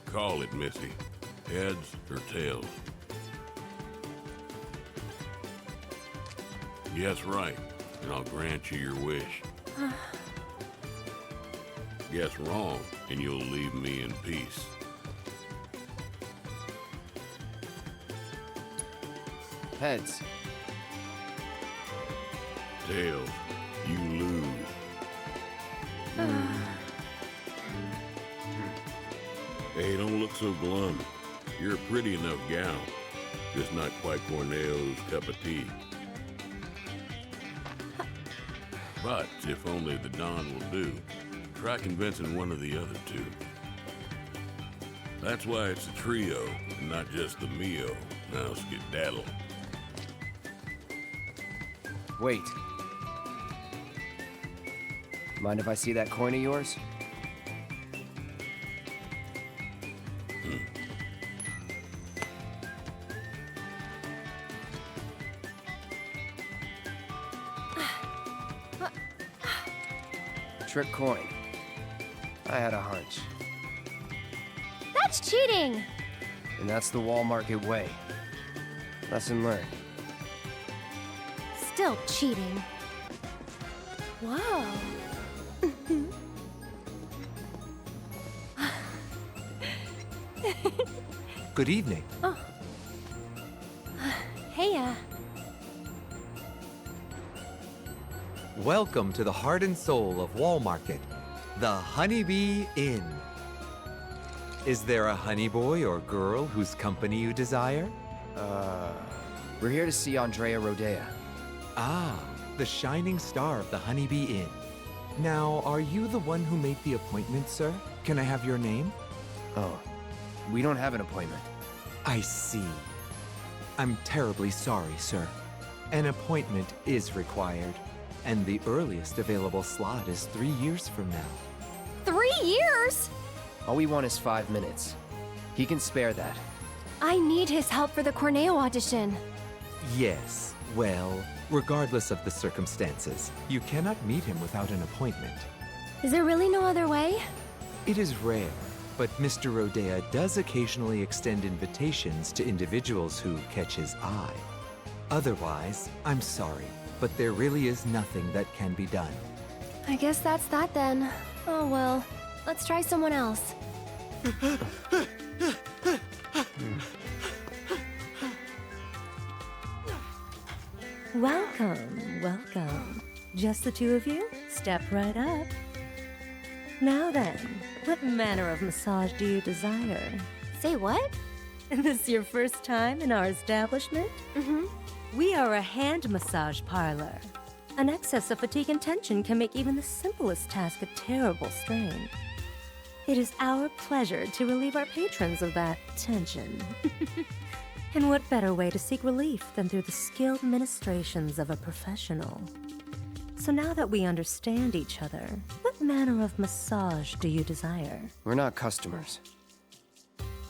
Call it, Missy. Heads or tails? Guess right, and I'll grant you your wish. Guess wrong, and you'll leave me in peace. Heads. Tails, you lose. Hey, don't look so glum. You're a pretty enough gal. Just not quite Corneo's cup of tea. But if only the Don will do, try convincing one of the other two. That's why it's a trio, and not just the Mio. Now skedaddle. Wait. Mind if I see that coin of yours? Trick coin. I had a hunch. That's cheating! And that's the Wall Market way. Lesson learned. Still cheating. Whoa. Good evening. Oh. Hey, Welcome to the heart and soul of Wall Market, the Honeybee Inn. Is there a honey boy or girl whose company you desire? We're here to see Andrea Rodea. Ah, the shining star of the Honeybee Inn. Now, are you the one who made the appointment, sir? Can I have your name? Oh, we don't have an appointment. I see. I'm terribly sorry, sir. An appointment is required, and the earliest available slot is 3 years from now. 3 years? All we want is 5 minutes. He can spare that. I need his help for the Corneo audition. Yes, well, regardless of the circumstances, you cannot meet him without an appointment. Is there really no other way? It is rare, but Mr. Rodea does occasionally extend invitations to individuals who catch his eye. Otherwise, I'm sorry, but there really is nothing that can be done. I guess that's that then. Oh well, let's try someone else. Welcome, welcome. Just the two of you? Step right up. Now then, what manner of massage do you desire? Say what? This your first time in our establishment? Mm-hmm. We are a hand massage parlor. An excess of fatigue and tension can make even the simplest task a terrible strain. It is our pleasure to relieve our patrons of that tension. And what better way to seek relief than through the skilled ministrations of a professional? So now that we understand each other, what manner of massage do you desire? We're not customers.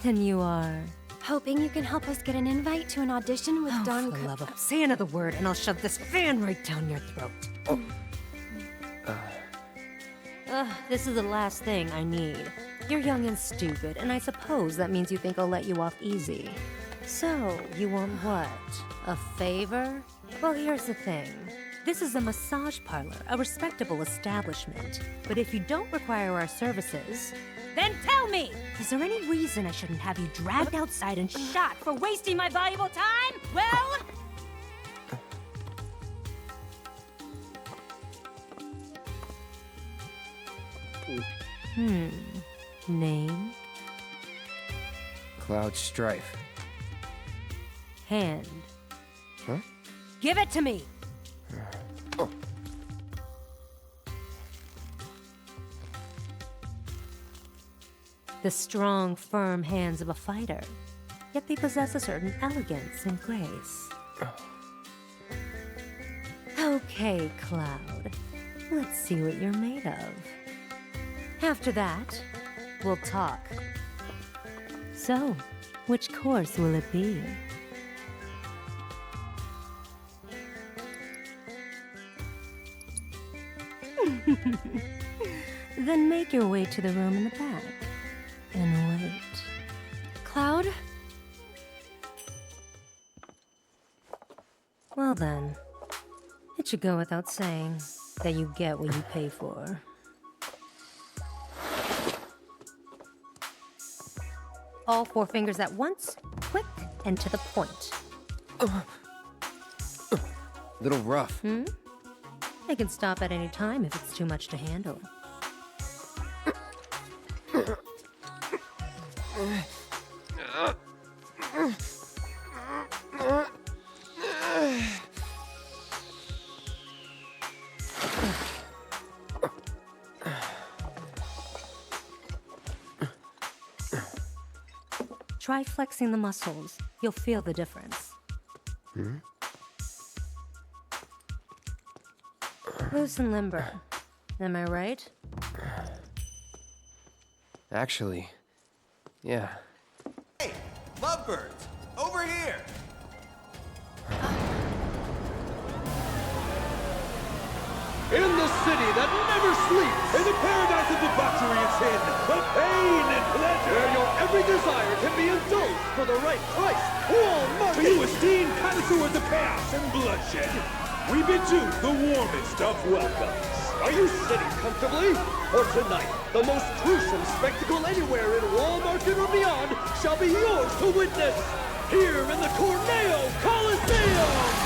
Then you are... Hoping you can help us get an invite to an audition with Don... For the love of... Say another word and I'll shove this fan right down your throat. This is the last thing I need. You're young and stupid, and I suppose that means you think I'll let you off easy. So, you want what? A favor? Well, here's the thing. This is a massage parlor, a respectable establishment. But if you don't require our services, then tell me! Is there any reason I shouldn't have you dragged outside and shot for wasting my valuable time? Well... Name? Cloud Strife. Hand. Huh? Give it to me! Oh. The strong, firm hands of a fighter, yet they possess a certain elegance and grace. Okay, Cloud. Let's see what you're made of. After that, we'll talk. So, which course will it be? Then make your way to the room in the back and wait. Cloud? Well then, it should go without saying that you get what you pay for. All four fingers at once, quick and to the point. Little rough. They can stop at any time if it's too much to handle. Try flexing the muscles. You'll feel the difference. Loose and limber. Am I right? Actually, yeah. Hey, lovebirds, over here! In the city that never sleeps, in the paradise of debauchery and sin, of pain and pleasure, where your every desire can be indulged for the right price, Walmart! To you esteemed connoisseurs of chaos and bloodshed, we bid you the warmest of welcomes. Are you sitting comfortably? For tonight, the most gruesome spectacle anywhere in Walmart or beyond shall be yours to witness, here in the Corneo Coliseum!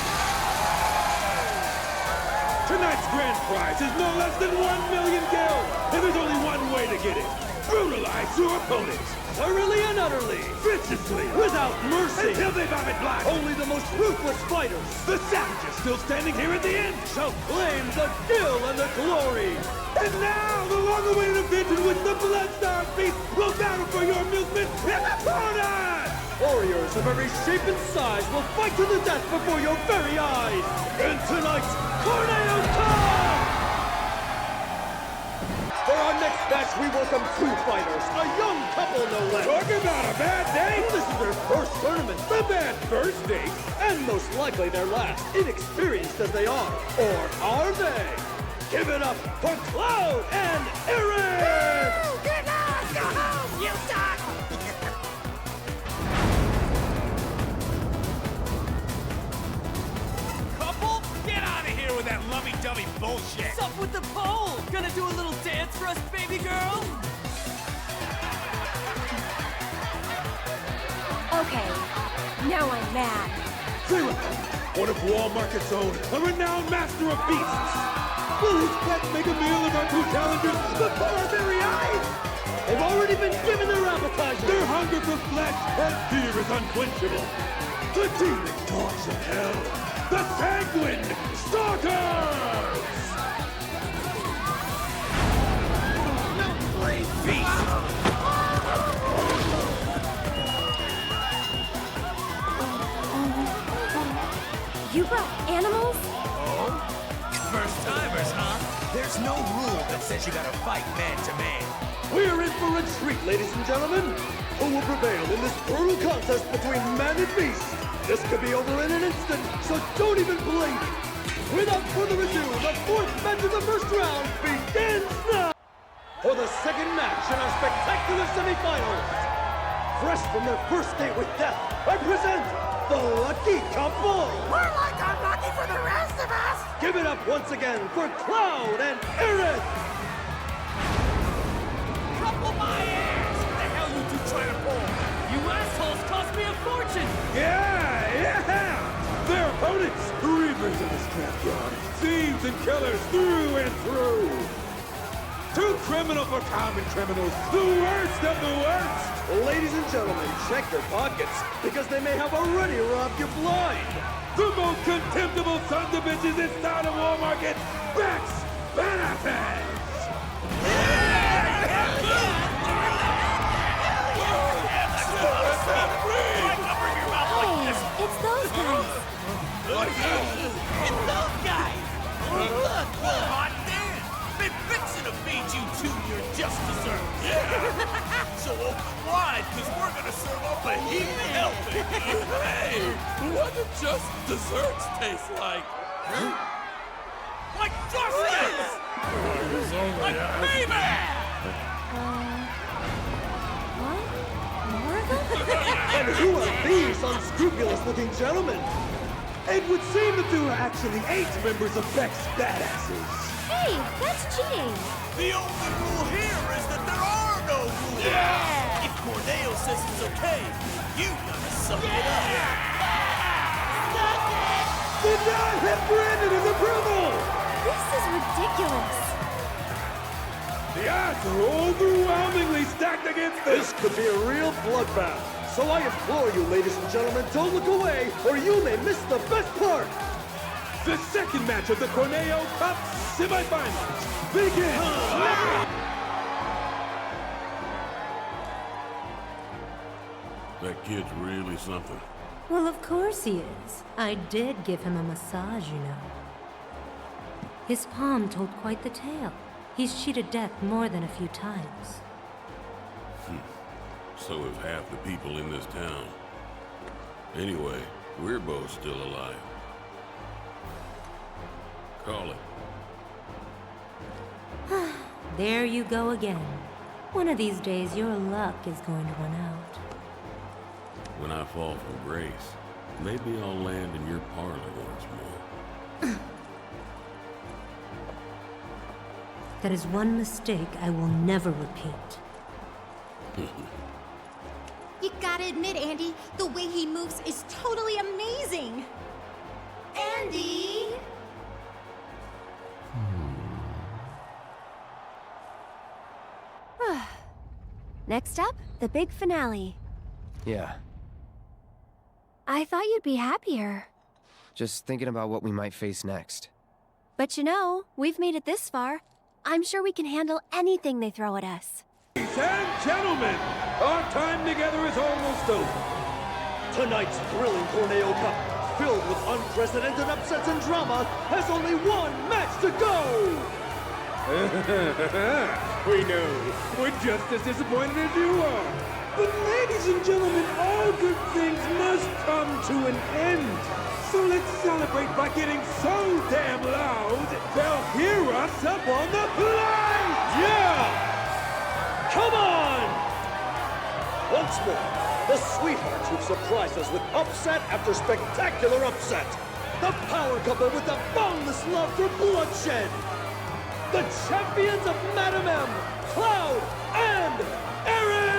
Tonight's grand prize is no less than 1 million gil, and there's only one way to get it. Brutalize your opponents, thoroughly and utterly, viciously, without mercy, until they vomit blood. Only the most ruthless fighters, the savages still standing here at the end, shall claim the gil and the glory. And now, the long-awaited event in which the Bloodstar Beast will battle for your amusement in the corner! Warriors of every shape and size will fight to the death before your very eyes in tonight's Corneo Cup! For our next match, we welcome two fighters, a young couple no less. Talk about a bad day! This is their first tournament, the bad first date, and most likely their last, inexperienced as they are. Or are they? Give it up for Cloud and Eric! Get out! Go home, you suck! Couple? Get out of here with that lovey-dovey bullshit! What's up with the pole? Gonna do a little dance for us, baby girl? Okay, now I'm mad. Zero! One of Wall Market's own, a renowned master of beasts. Will his pet make a meal of our two challengers before our very eyes? They've already been given their appetizer. Their hunger for flesh and fear is unquenchable. The demon dogs of hell, the sanguine stalkers! You brought animals? Oh? First timers, huh? There's no rule that says you gotta fight man to man. We're in for a treat, ladies and gentlemen. Who will prevail in this brutal contest between man and beast? This could be over in an instant, so don't even blink. Without further ado, the fourth match of the first round begins now. For the second match in our spectacular semifinals. Fresh from their first date with death, I present the Lucky Couple. We're like unlucky for the rest of us! Give it up once again for Cloud and Aerith. Couple my ass! What the hell you two trying to pull? You assholes cost me a fortune! Yeah! Their opponents, reapers of the scrapyard, thieves and killers through and through. Too criminal for common criminals, the worst of the worst! Ladies and gentlemen, check your pockets, because they may have already robbed you blind. The most contemptible sons of bitches this side of Wall Market, Bex Benefits! It's those guys. It's those guys! Look! Hot damn! Been fixing to feed you two your just desserts! Yeah! So open wide, because we're gonna serve up a heaping helping! Hey! What do just desserts taste like? Huh? Like justice! Like payback! What? More of them? And who are these unscrupulous-looking gentlemen? It would seem that there are actually 8 members of Beck's Badasses. Hey, that's cheating. The only rule here is that there are no rules! Yeah! If Corneo says it's okay, you gotta suck it up! Suck it! Did not have Brandon his approval! This is ridiculous. The odds are overwhelmingly stacked against This could be a real bloodbath. So I implore you, ladies and gentlemen, don't look away, or you may miss the best part. The second match of the Corneo Cup semifinals begins now! That kid's really something. Well, of course he is. I did give him a massage, you know. His palm told quite the tale. He's cheated death more than a few times. So have half the people in this town. Anyway, we're both still alive. Call it. There you go again. One of these days, your luck is going to run out. When I fall from grace, maybe I'll land in your parlor once more. That is one mistake I will never repeat. You gotta admit, Andy, the way he moves is totally amazing! Andy! Next up, the big finale. Yeah, I thought you'd be happier. just thinking about what we might face next. But you know, we've made it this far. I'm sure we can handle anything they throw at us. Ladies and gentlemen, our time together is almost over. Tonight's thrilling Corneo Cup, filled with unprecedented upsets and drama, has only one match to go! We know. We're just as disappointed as you are. But ladies and gentlemen, all good things must come to an end. So let's celebrate by getting so damn loud, they'll hear us up on the plane! Yeah! Come on! Once more, the sweethearts who've surprised us with upset after spectacular upset. The power couple with the boundless love for bloodshed. The champions of Madam M, Cloud and Aaron!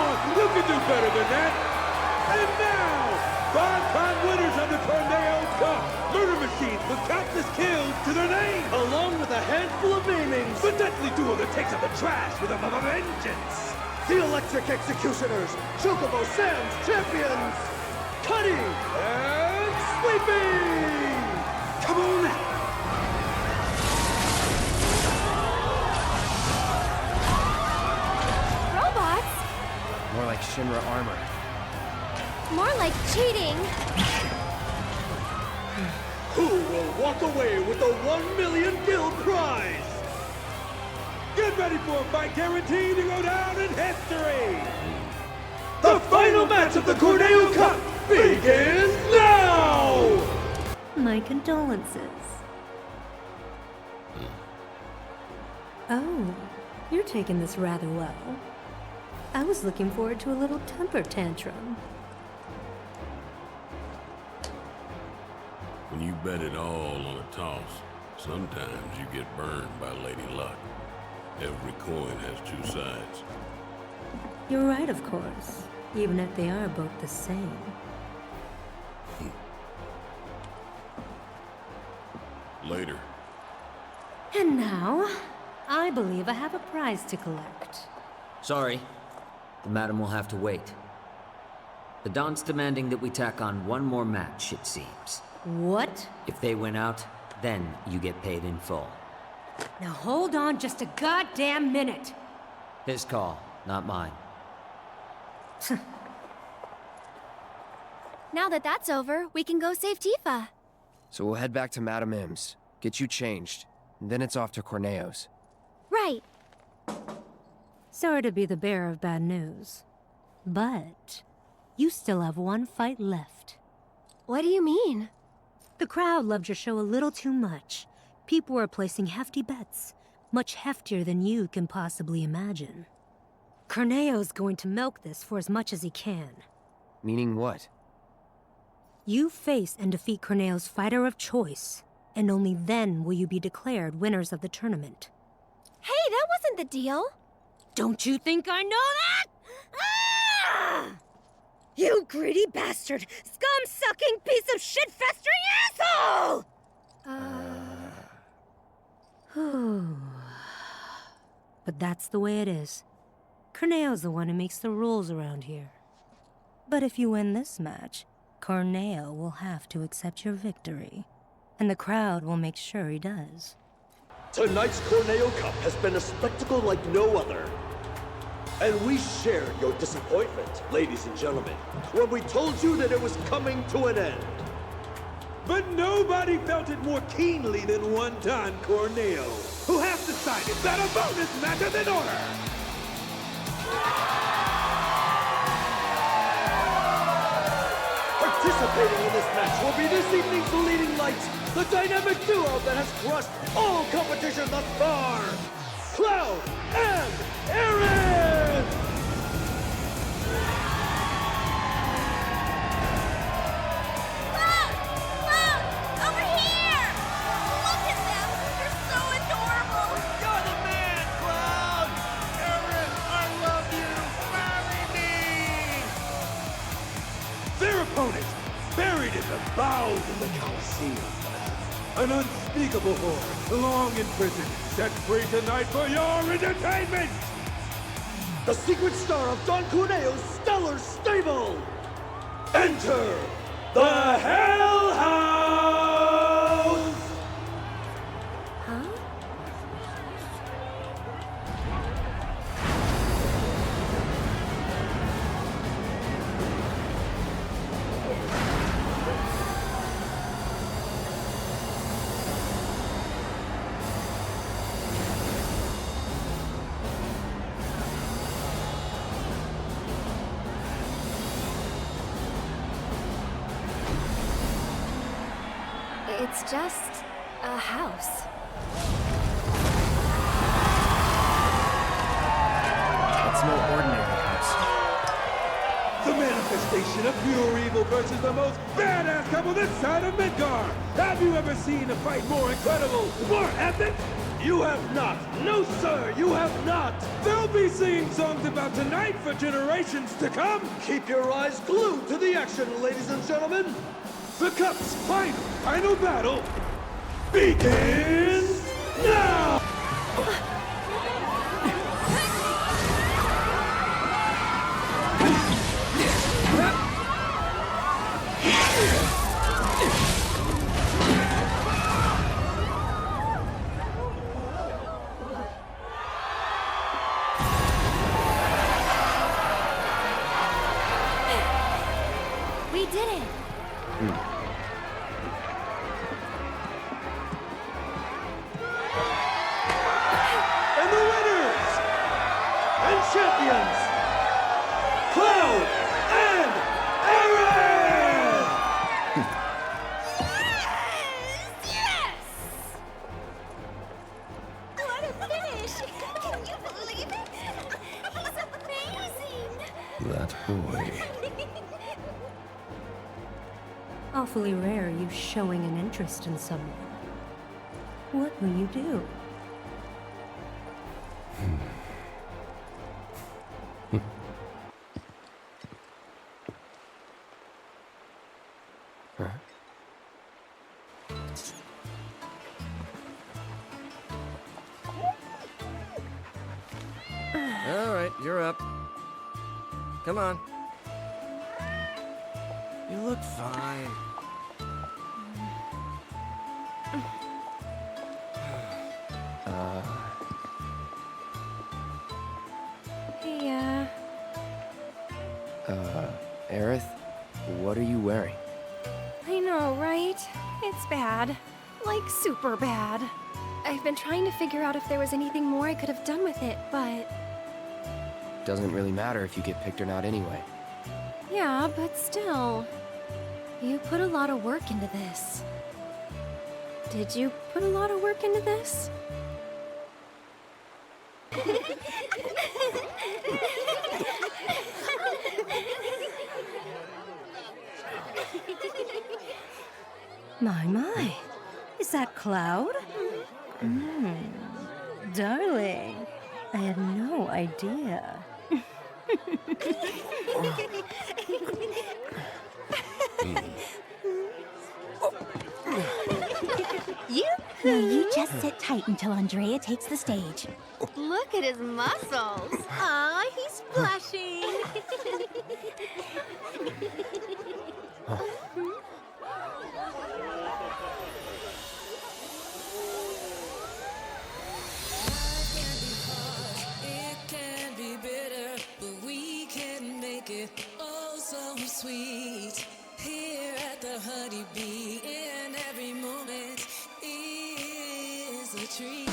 on! You can do better than that! And now, 5-time winners of the Corneo Cup! Murder machines with countless kills to their name! Along with a handful of maimings! The deadly duo that takes out the trash with a vengeance! The Electric Executioners! Chocobo Sam's champions! Cuddy and Sleepy! Come on now! Robots? More like Shinra armor. More like cheating. Who will walk away with the 1 million guild prize? Get ready for a fight guaranteed to go down in history! The final match of the Corneo Cup begins now! My condolences. Oh, you're taking this rather well. I was looking forward to a little temper tantrum. When you bet it all on a toss, sometimes you get burned by Lady Luck. Every coin has two sides. You're right, of course, even if they are both the same. Later. And now, I believe I have a prize to collect. Sorry, the madam will have to wait. The Don's demanding that we tack on one more match, it seems. What? If they win out, then you get paid in full. Now hold on just a goddamn minute. His call, not mine. Now that that's over, we can go save Tifa. So we'll head back to Madame M's, get you changed, and then it's off to Corneo's. Right. Sorry to be the bearer of bad news, but you still have one fight left. What do you mean? The crowd loved your show a little too much. People were placing hefty bets, much heftier than you can possibly imagine. Corneo's going to milk this for as much as he can. Meaning what? You face and defeat Corneo's fighter of choice, and only then will you be declared winners of the tournament. Hey, that wasn't the deal. Don't you think I know that? Ah! You greedy bastard! Scum-sucking piece of shit-festering asshole! But that's the way it is. Corneo's the one who makes the rules around here. But if you win this match, Corneo will have to accept your victory. And the crowd will make sure he does. Tonight's Corneo Cup has been a spectacle like no other. And we shared your disappointment, ladies and gentlemen, when we told you that it was coming to an end. But nobody felt it more keenly than one Don Corneo, who has decided that a bonus match is in order. Participating in this match will be this evening's leading lights, the dynamic duo that has crushed all competition thus far, Cloud and Aaron! Cloud! Cloud! Over here! Look at them! They're so adorable! You're the man, Cloud! Aaron, I love you! Marry me! Their opponent, buried in the bowels of the Colosseum. An unspeakable horde, long imprisoned, set free tonight for your entertainment! The secret star of Don Corneo's stellar stable! Enter the Hell House! Huh? It's just a house. It's no ordinary house. The manifestation of pure evil versus the most badass couple this side of Midgar! Have you ever seen a fight more incredible, more epic? You have not! No, sir, you have not! They'll be singing songs about tonight for generations to come! Keep your eyes glued to the action, ladies and gentlemen! The Cup's final battle begins now! We did it! And the winners and champions, Cloud and Aaron! What a finish! Can you believe it? He's amazing! That boy. Awfully rare you showing an interest in someone. What will you do? All right, you're up. Come on. You look fine. Hey, Aerith, what are you wearing? I know, right? It's bad. Like, super bad. I've been trying to figure out if there was anything more I could have done with it, but... Doesn't really matter if you get picked or not anyway. Yeah, but still... You put a lot of work into this. Did you put a lot of work into this? My. Is that Cloud? Darling, I had no idea. You just sit tight until Andrea takes the stage. Look at his muscles. Aw, he's blushing. Sweet here at the Honeybee, and every moment is a treat.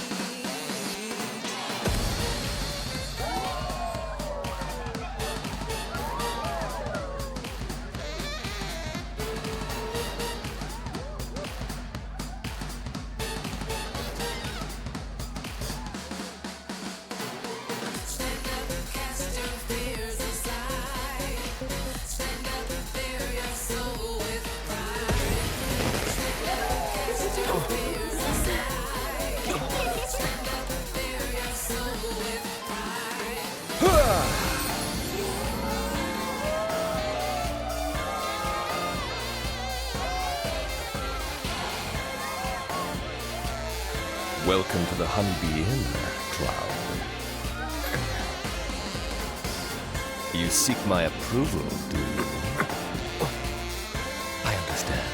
Welcome to the Honeybee Inn, Cloud. You seek my approval, do you? I understand.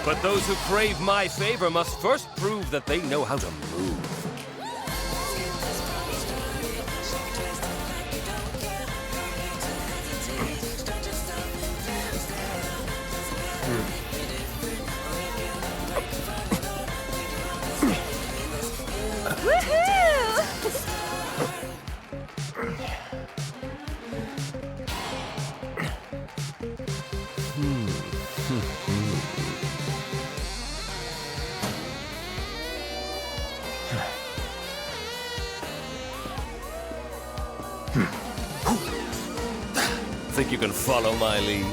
But those who crave my favor must first prove that they know how to move. Think you can follow my lead?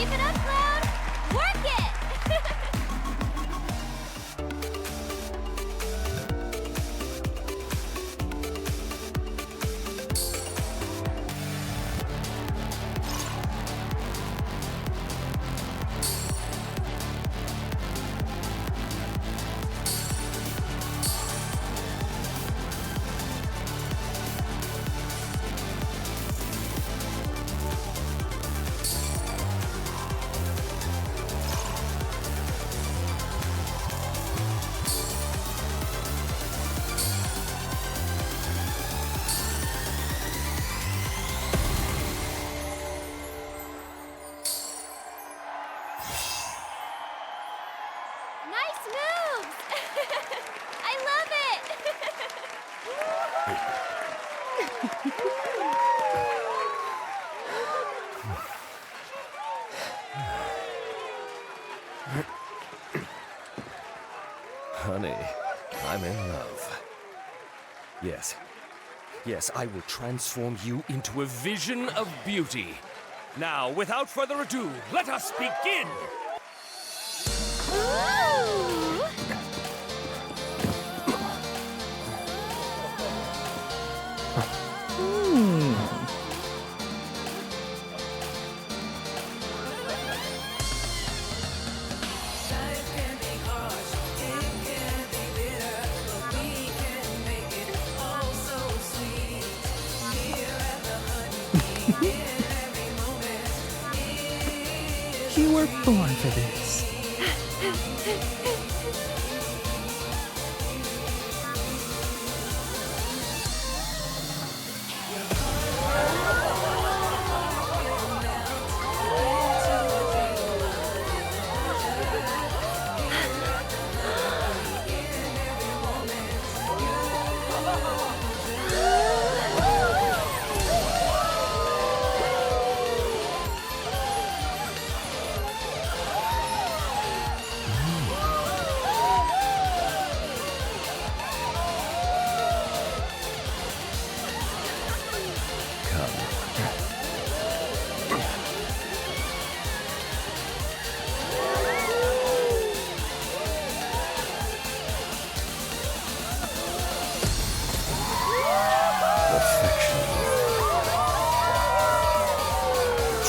Keep it up, Cloud! Work it! Nice moves! I love Honey, I'm in love. Yes. Yes, I will transform you into a vision of beauty. Now, without further ado, let us begin! You were born for this.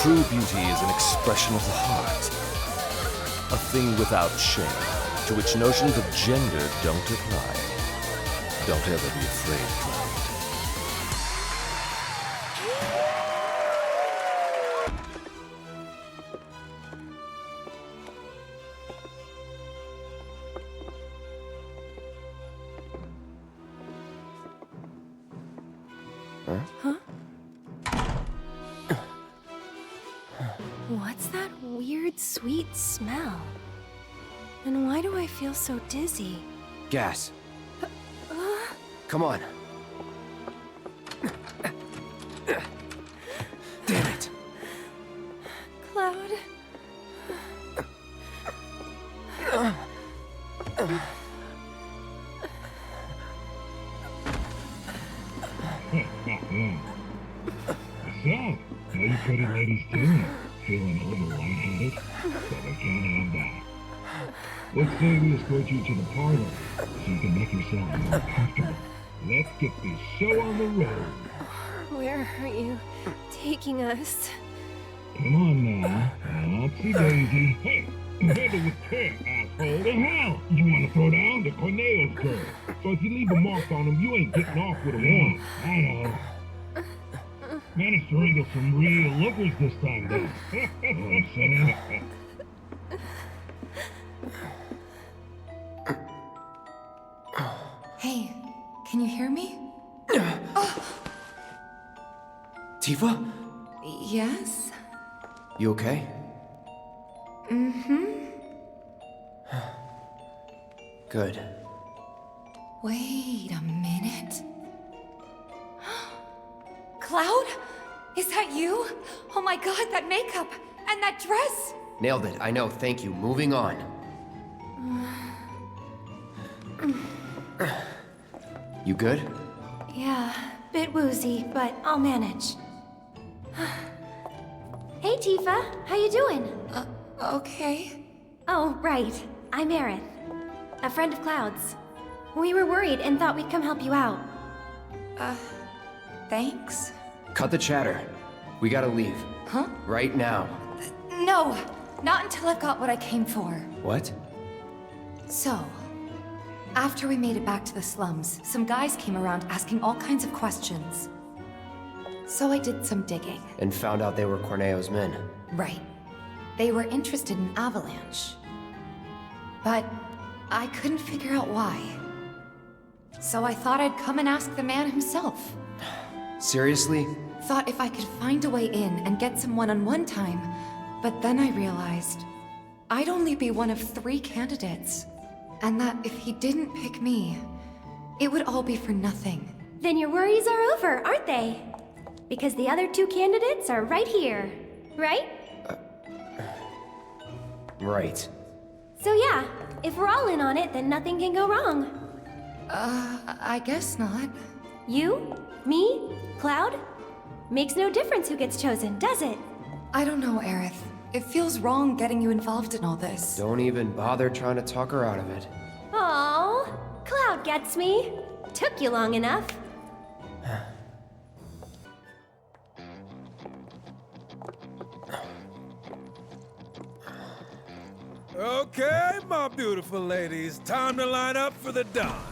True beauty is an expression of the heart. A thing without shame, to which notions of gender don't apply. Don't ever be afraid, Cloud. Huh? What's that weird, sweet smell? And why do I feel so dizzy? Gas. Come on. Damn it. Cloud. So, how you pretty ladies doing? Feeling a little lightheaded? But I can't have that. Let's say we escort you to the parlor, so you can make yourself more comfortable. Let's get this show on the road. Where are you taking us? Come on now. Oopsie daisy. Hey, handle with care, asshole. The hell? You want to throw down the Corneo's girl? So if you leave a mark on him, you ain't getting off with a warning. I know. Managed to wrangle some real lookers this time, though. Know what I'm saying? Hey, can you hear me? Tifa? Yes? You okay? Mm-hmm. Good. Wait a minute. Cloud? Is that you? Oh my god, that makeup! And that dress! Nailed it. I know. Thank you. Moving on. You good? Yeah, bit woozy, but I'll manage. Hey, Tifa. How you doing? Okay. Oh, right. I'm Aerith, a friend of Cloud's. We were worried and thought we'd come help you out. Thanks? Cut the chatter. We gotta leave. Huh? Right now. No, not until I've got what I came for. What? So, after we made it back to the slums, some guys came around asking all kinds of questions. So I did some digging. And found out they were Corneo's men. Right. They were interested in Avalanche. But I couldn't figure out why. So I thought I'd come and ask the man himself. Seriously? Thought if I could find a way in and get some one-on-one time, but then I realized I'd only be one of 3 candidates. And that if he didn't pick me, it would all be for nothing. Then your worries are over, aren't they? Because the other 2 candidates are right here, right? Right. So yeah, if we're all in on it, then nothing can go wrong. I guess not. You? Me? Cloud? Makes no difference who gets chosen, does it? I don't know, Aerith. It feels wrong getting you involved in all this. Don't even bother trying to talk her out of it. Aww, Cloud gets me. Took you long enough. Okay, my beautiful ladies, time to line up for the dawn.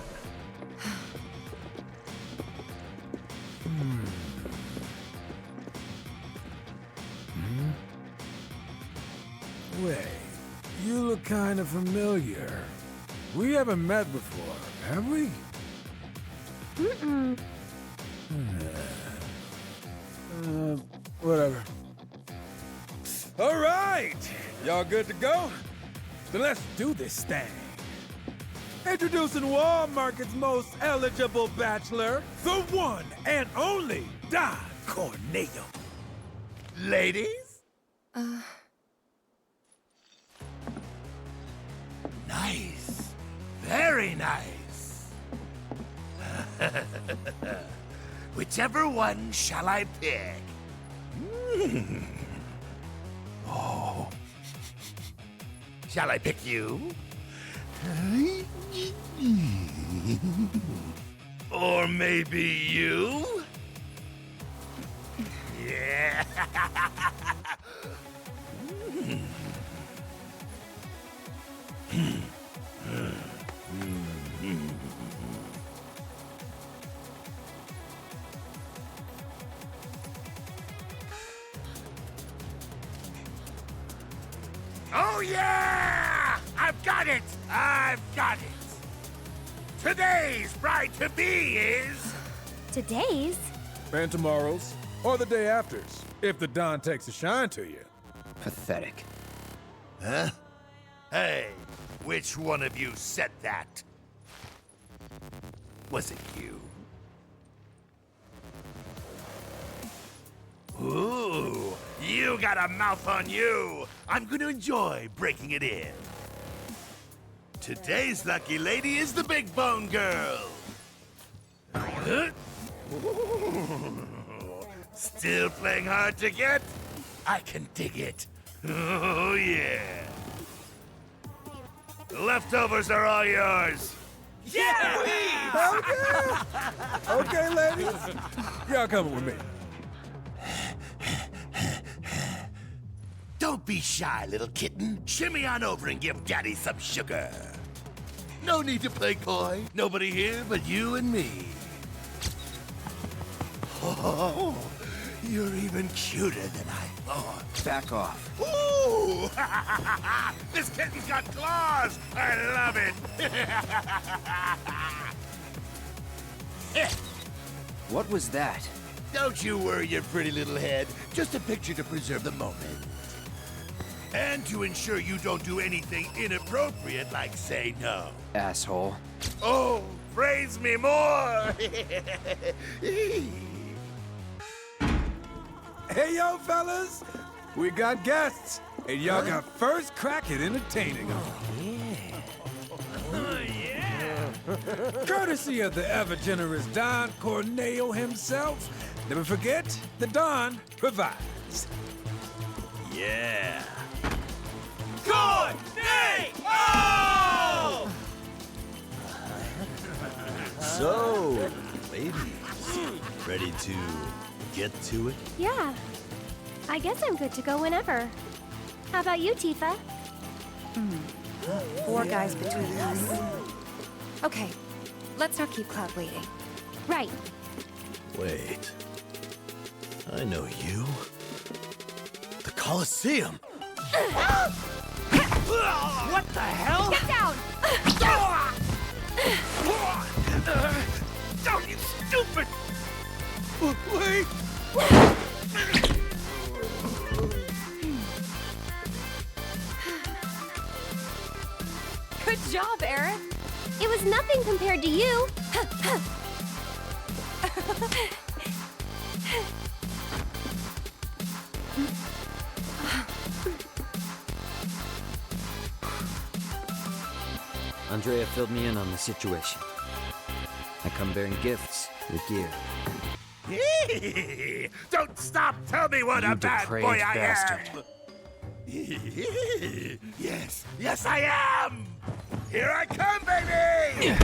Wait, you look kind of familiar. We haven't met before, have we? Mm-mm. Whatever. All right, y'all good to go? Then let's do this thing. Introducing Wall Market's most eligible bachelor, the one and only Don Corneo. Ladies? Nice. Very nice. Whichever one shall I pick? Oh. Shall I pick you? Or maybe you? Yeah. Oh yeah! I've got it! I've got it! Today's bride-to-be is... Today's? And tomorrow's, or the day after's, if the Don takes a shine to you. Pathetic. Huh? Hey, which one of you said that? Was it you? Ooh, you got a mouth on you. I'm gonna enjoy breaking it in. Today's lucky lady is the Big Bone Girl. Huh? Still playing hard to get? I can dig it. Oh, yeah. The leftovers are all yours. Yeah! Okay. Okay, ladies. Y'all coming with me. Don't be shy, little kitten. Shimmy on over and give Daddy some sugar. No need to play coy. Nobody here but you and me. Oh, you're even cuter than I thought. Back off. Ooh! This kitten's got claws! I love it! What was that? Don't you worry your pretty little head. Just a picture to preserve the moment. And to ensure you don't do anything inappropriate like say no. Asshole. Oh, praise me more! Hey, yo, fellas! We got guests, and y'all got first crack at entertaining them. Oh, yeah! Courtesy of the ever-generous Don Corneo himself, never forget, the Don provides. Yeah. Ready to get to it? Yeah. I guess I'm good to go whenever. How about you, Tifa? 4 guys between us. Okay, let's not keep Cloud waiting. Right. Wait. I know you. The Colosseum! What the hell? Get down! Don't, you stupid! Wait! Good job, Aaron. It was nothing compared to you. Andrea filled me in on the situation. I come bearing gifts with gear. Don't stop! Tell me what You a bad depraved boy I bastard. am! Yes, I am! Here I come, baby!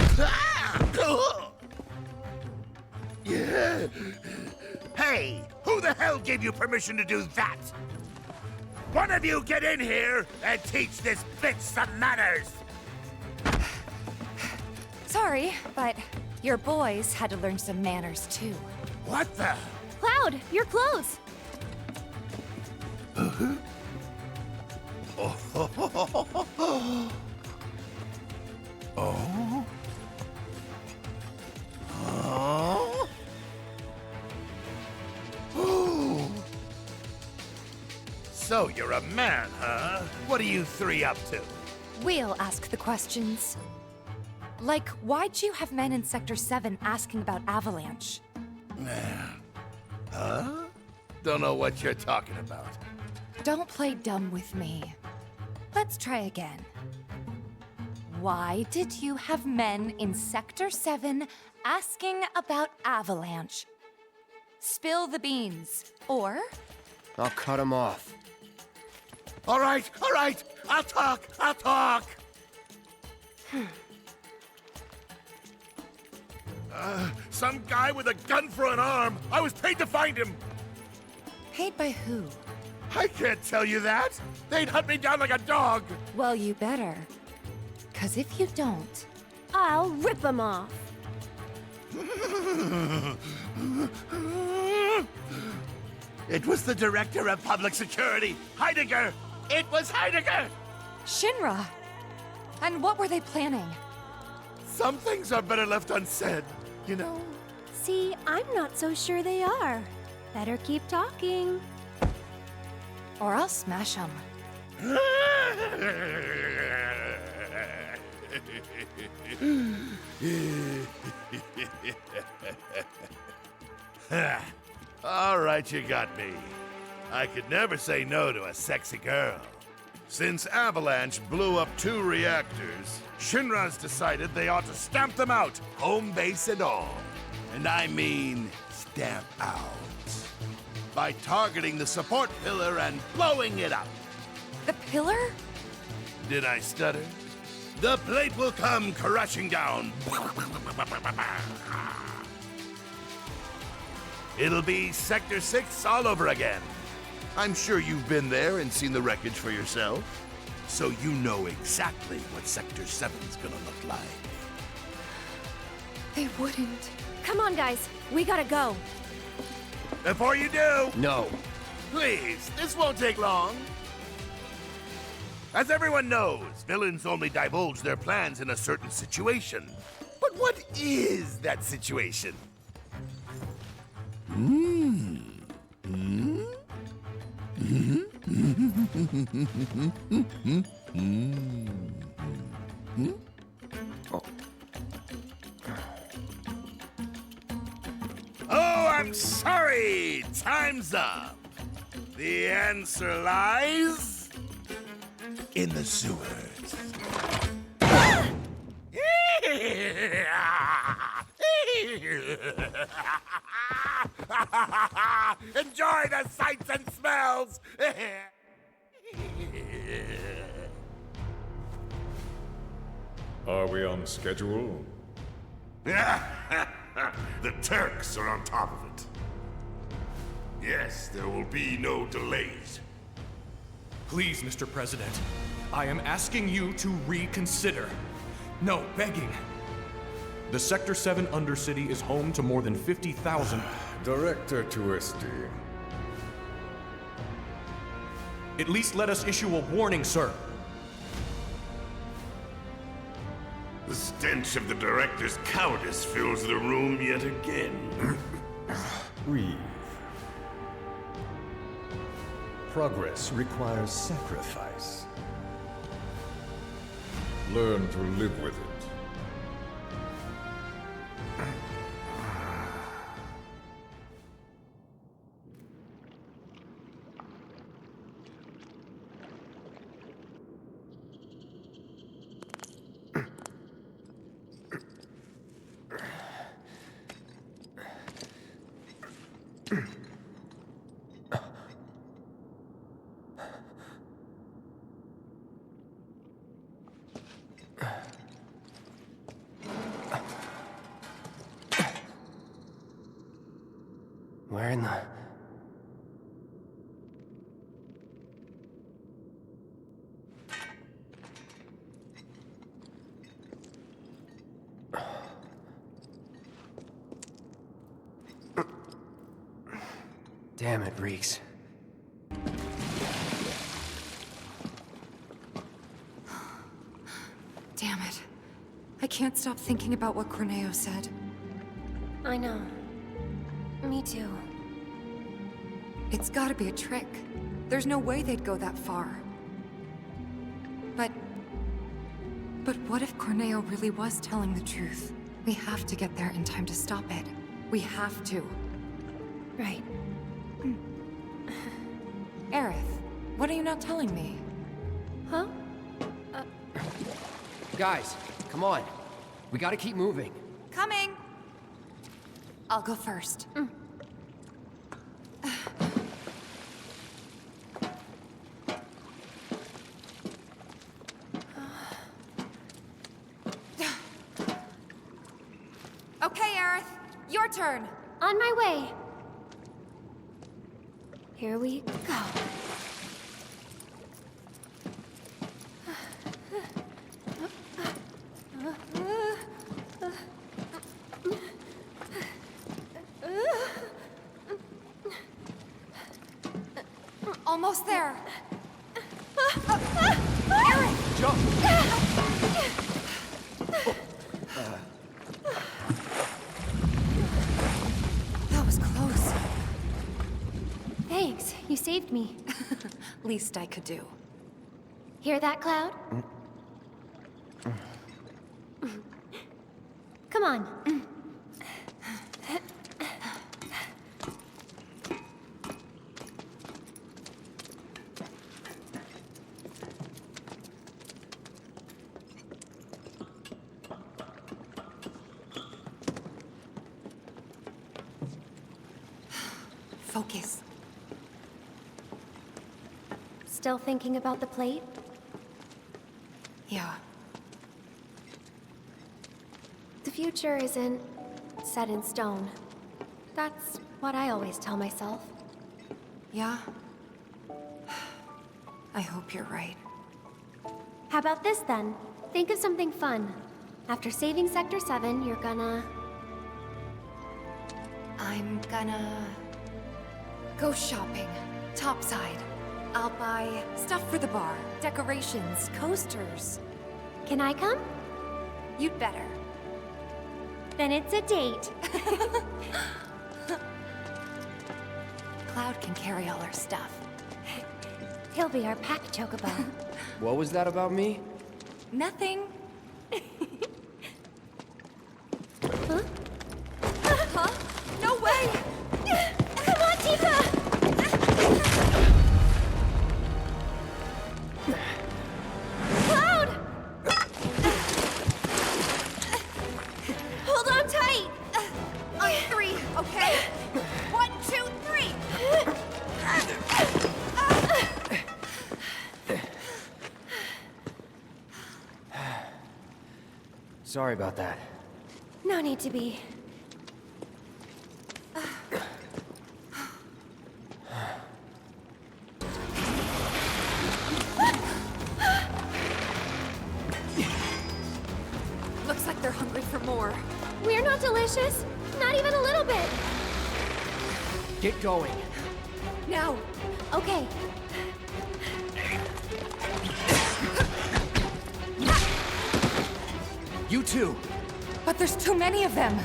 Hey, who the hell gave you permission to do that? One of you get in here and teach this bitch some manners! Sorry, but your boys had to learn some manners too. What the? Cloud, your clothes. So you're a man, huh? What are you 3 up to? We'll ask the questions. Like, why'd you have men in Sector 7 asking about Avalanche? Huh? Don't know what you're talking about. Don't play dumb with me. Let's try again. Why did you have men in Sector 7 asking about Avalanche? Spill the beans, or... I'll cut him off. All right, I'll talk! Some guy with a gun for an arm. I was paid to find him. Paid by who? I can't tell you that. They'd hunt me down like a dog. Well, you better. 'Cause if you don't... I'll rip them off. It was the Director of Public Security, Heidegger. It was Heidegger. Shinra! And what were they planning? Some things are better left unsaid, you know? See, I'm not so sure they are. Better keep talking. Or I'll smash them. All right, you got me. I could never say no to a sexy girl. Since Avalanche blew up 2 reactors, Shinra's decided they ought to stamp them out, home base and all. And I mean stamp out. By targeting the support pillar and blowing it up. The pillar? Did I stutter? The plate will come crashing down. It'll be Sector 6 all over again. I'm sure you've been there and seen the wreckage for yourself. So you know exactly what Sector 7's gonna look like. They wouldn't. Come on, guys. We gotta go. Before you do... No. Please, this won't take long. As everyone knows, villains only divulge their plans in a certain situation. But what is that situation? Oh, I'm sorry! Time's up! The answer lies... in the sewers. Enjoy the sights and smells! Are we on schedule? The Turks are on top of it. Yes, there will be no delays. Please, Mr. President, I am asking you to reconsider. No, begging. The Sector 7 Undercity is home to more than 50,000... Director Twisty. At least let us issue a warning, sir. The stench of the Director's cowardice fills the room yet again. Breathe. Progress requires sacrifice. Learn to live with it. Where in the... Damn, it reeks. Damn it. I can't stop thinking about what Corneo said. I know. Me too. It's gotta be a trick. There's no way they'd go that far. But what if Corneo really was telling the truth? We have to get there in time to stop it. We have to. Right. Aerith, what are you not telling me? Huh? Guys, come on. We gotta keep moving. Coming! I'll go first. Okay, Aerith. Your turn. On my way. Here we go. Almost there. Aerith! Jump! That was close. Thanks, you saved me. Least I could do. Hear that, Cloud? Come on. Focus. Still thinking about the plate? Yeah. The future isn't set in stone. That's what I always tell myself. Yeah? I hope you're right. How about this then? Think of something fun. After saving Sector 7, you're gonna... I'm gonna... go shopping. Topside. I'll buy stuff for the bar. Decorations, coasters. Can I come? You'd better. Then it's a date. Cloud can carry all our stuff. He'll be our pack chocobo. What was that about me? Nothing. Huh? Huh? No way! Come on, Tifa! Cloud! Hold on tight! On three, okay? 1, 2, 3! Sorry about that. No need to be. suspicious? Not even a little bit. Get going. Now. Okay. You too. But there's too many of them.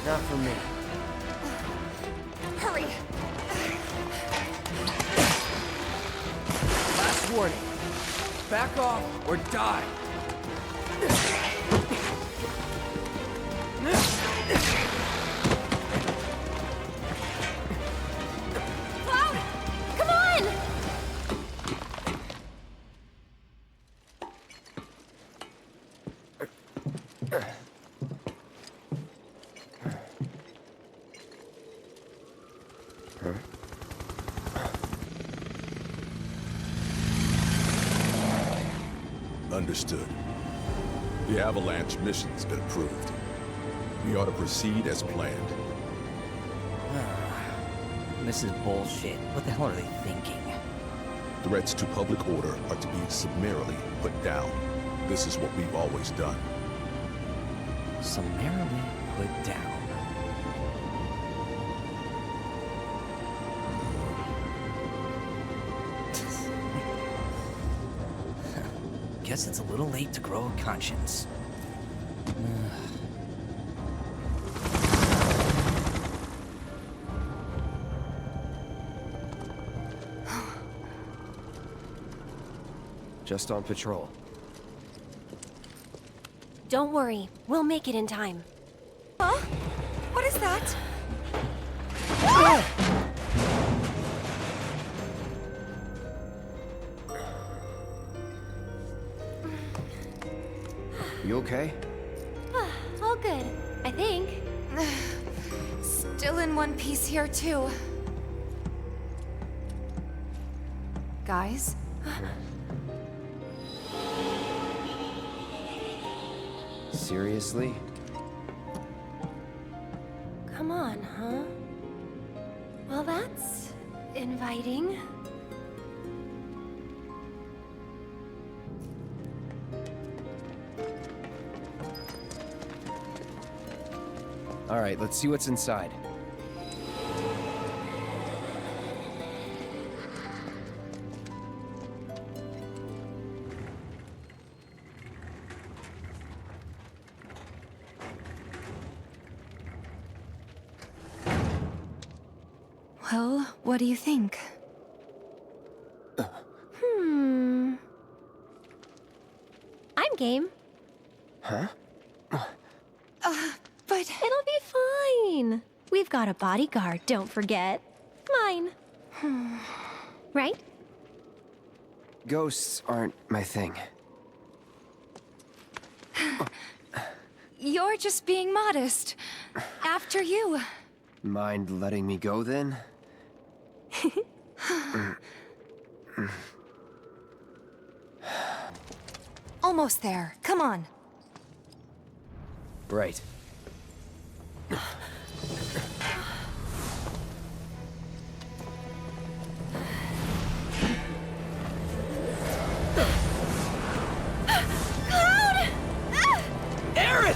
Not for me. Hurry. Last warning. Back off or die. Cloud! Come on! Understood. The Avalanche mission's been approved. We ought to proceed as planned. This is bullshit. What the hell are they thinking? Threats to public order are to be summarily put down. This is what we've always done. Summarily put down. Guess it's a little late to grow a conscience. Just on patrol. Don't worry. We'll make it in time. Huh? What is that? You okay? All good, I think. Still in one piece here, too. Guys? Seriously? Come on, huh? Well, that's inviting. All right, let's see what's inside. Well, what do you think? I'm game. Huh? But... It'll be fine. We've got a bodyguard, don't forget. Mine. Right? Ghosts aren't my thing. You're just being modest. After you. Mind letting me go, then? Almost there. Come on. Right. Cloud! Aaron!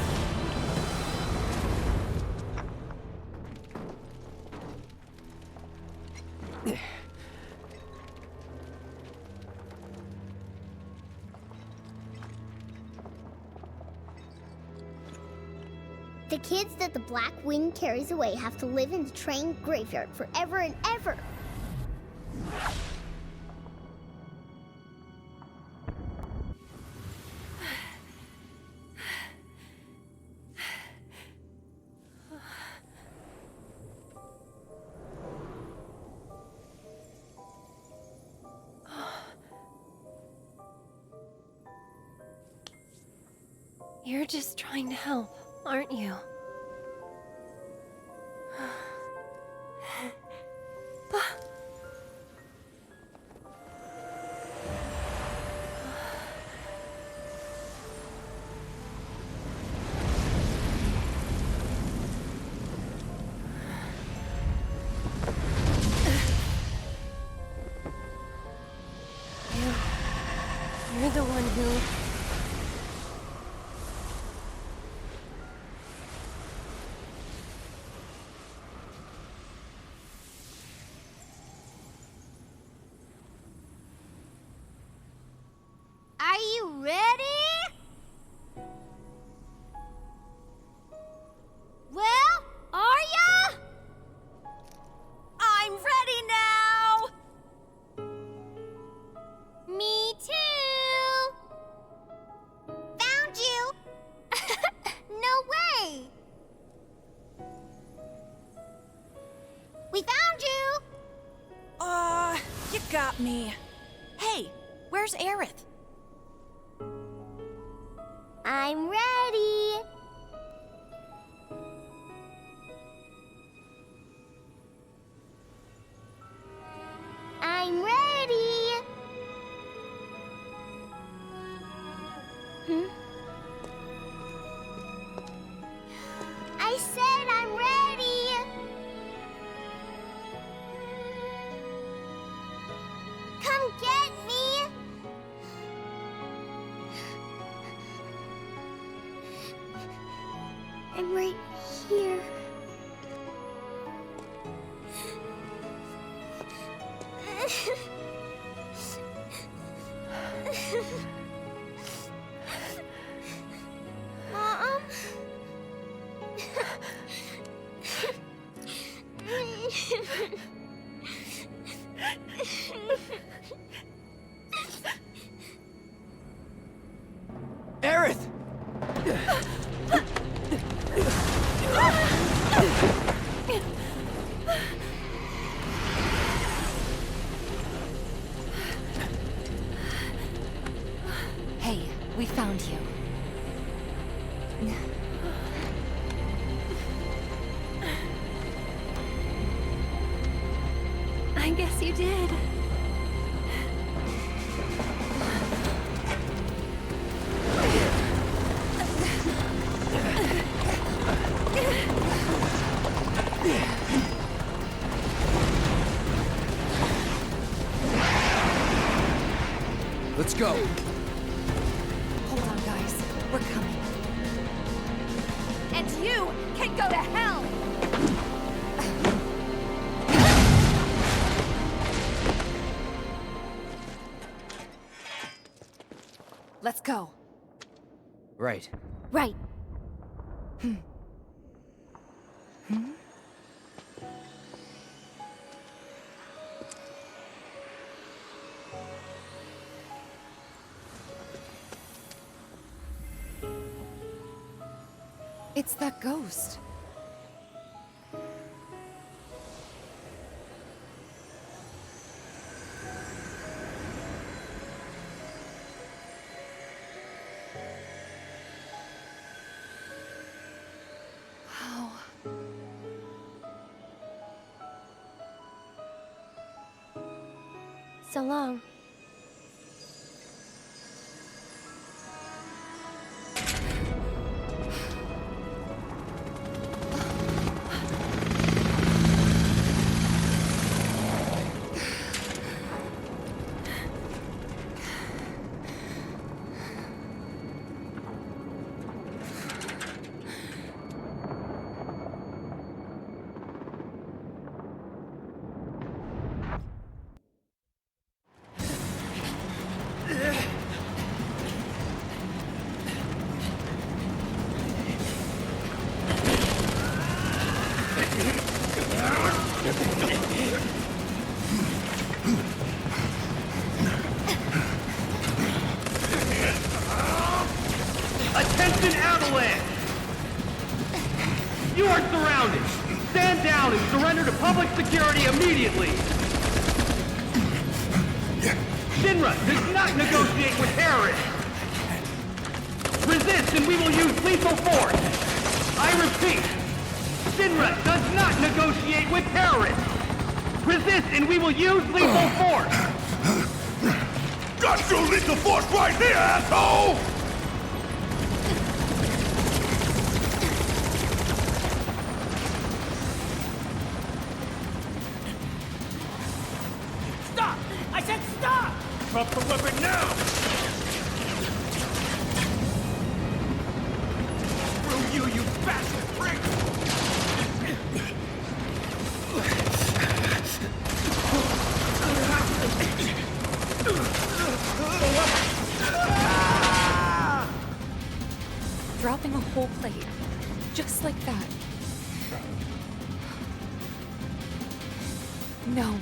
The kids that the Black Wing carries away have to live in the train graveyard forever and ever. You're just trying to help, aren't you? You're the one who... me. Hey, where's Aerith? I'm ready. I'm ready. I said I'm ready. Come get me. I'm right here. Mom? Aerith! Hey, we found you. I guess you did. Let's go. Hold on, guys. We're coming. And you can go to hell! Let's go. Right. Right. It's that ghost. Wow. So long. Attention, Avalanche! You are surrounded. Stand down and surrender to public security immediately. Shinra does not negotiate with terrorists. Resist and we will use lethal force. I repeat, Shinra does not negotiate with terrorists. Resist and we will use lethal force. Got your lethal force right here, asshole! Stop! I said stop! Drop the weapon now! Screw you, you bastard prick! Dropping a whole plate. Just like that. No.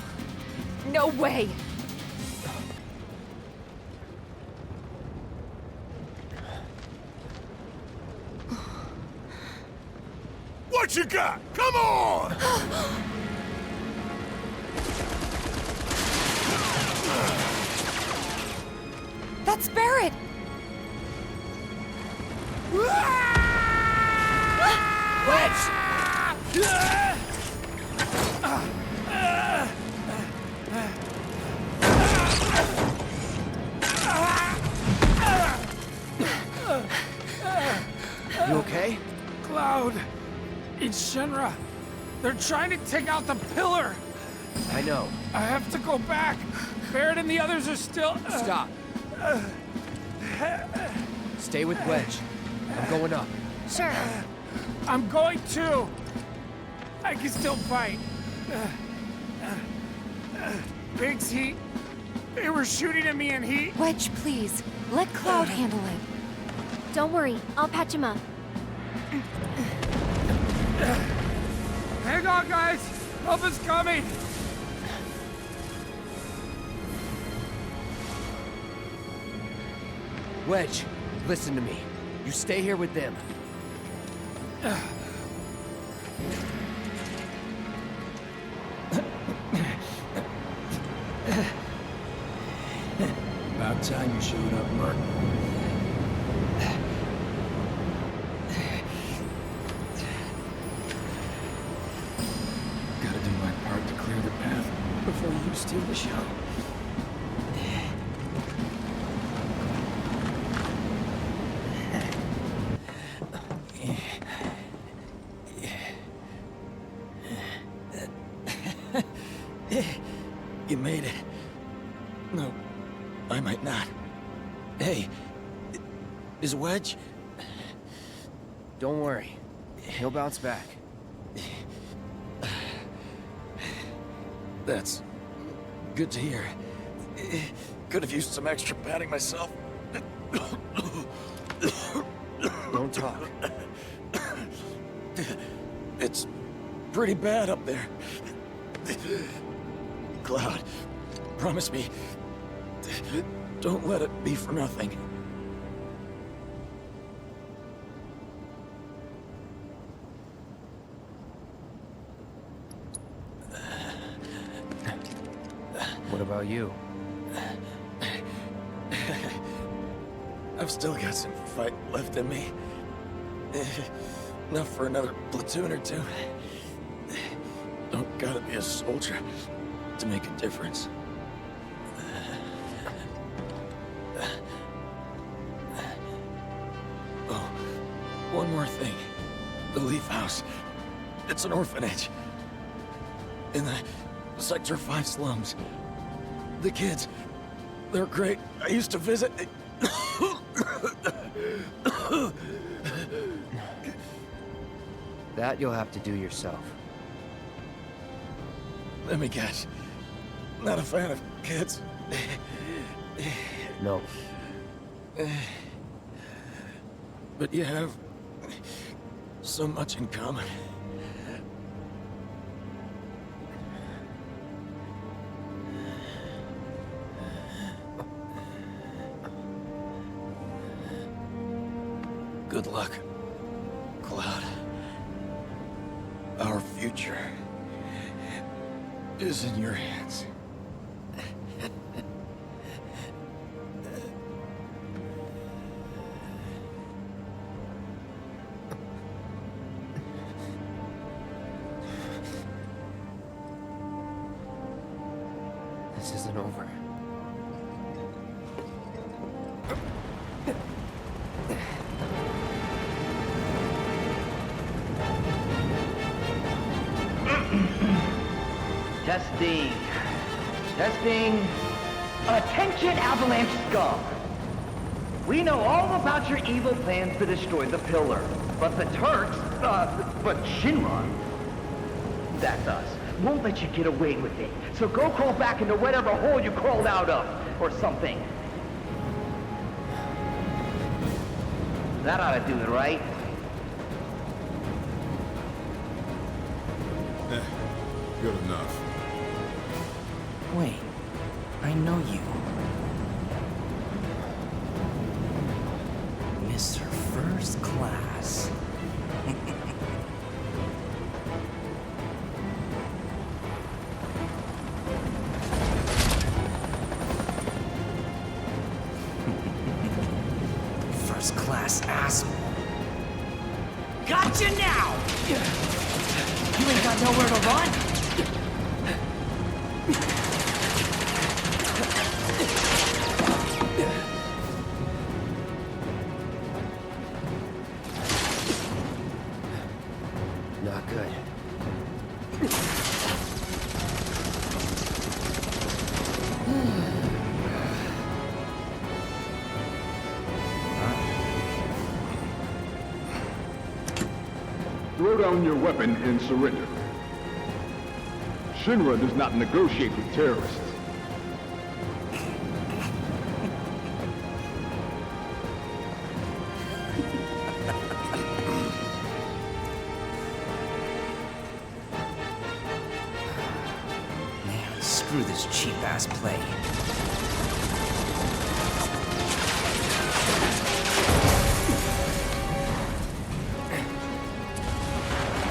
No way! What you got? Come on! That's Barrett! You okay? Cloud! It's Shinra! They're trying to take out the pillar! I know. I have to go back! Barrett and the others are still... Stop. Stay with Wedge. I'm going up. Sure. I'm going too! I can still fight. Biggs, they were shooting at me and he... Wedge, please. Let Cloud handle it. Don't worry, I'll patch him up. Hang on, guys! Help is coming! Wedge, listen to me. You stay here with them. About time you showed up, Mark. Gotta do my part to clear the path before you steal the show. You made it. No, I might not. Hey, is Wedge? Don't worry. He'll bounce back. That's good to hear. Could have used some extra padding myself. Don't talk. It's pretty bad up there. Cloud, promise me, don't let it be for nothing. What about you? I've still got some fight left in me. Enough for another platoon or two. Don't gotta be a soldier to make a difference. Oh, one more thing. The Leaf House. It's an orphanage. In the Sector 5 slums. The kids, they're great. I used to visit. That you'll have to do yourself. Let me guess. Not a fan of kids. No. But you have so much in common. Good luck, Cloud. Our future is in your hands. This isn't over. Testing. Testing. Attention, Avalanche scum. We know all about your evil plans to destroy the pillar. But the Turks, but Shinra, that's us, won't let you get away with it. So go crawl back into whatever hole you crawled out of, or something. That ought to do it, right? Good enough. Wait, I know you. Mr. First Class. first-class asshole. Gotcha now! You ain't got nowhere to run? Not good. Throw down your weapon and surrender. Shinra does not negotiate with terrorists. Man, screw this cheap-ass play.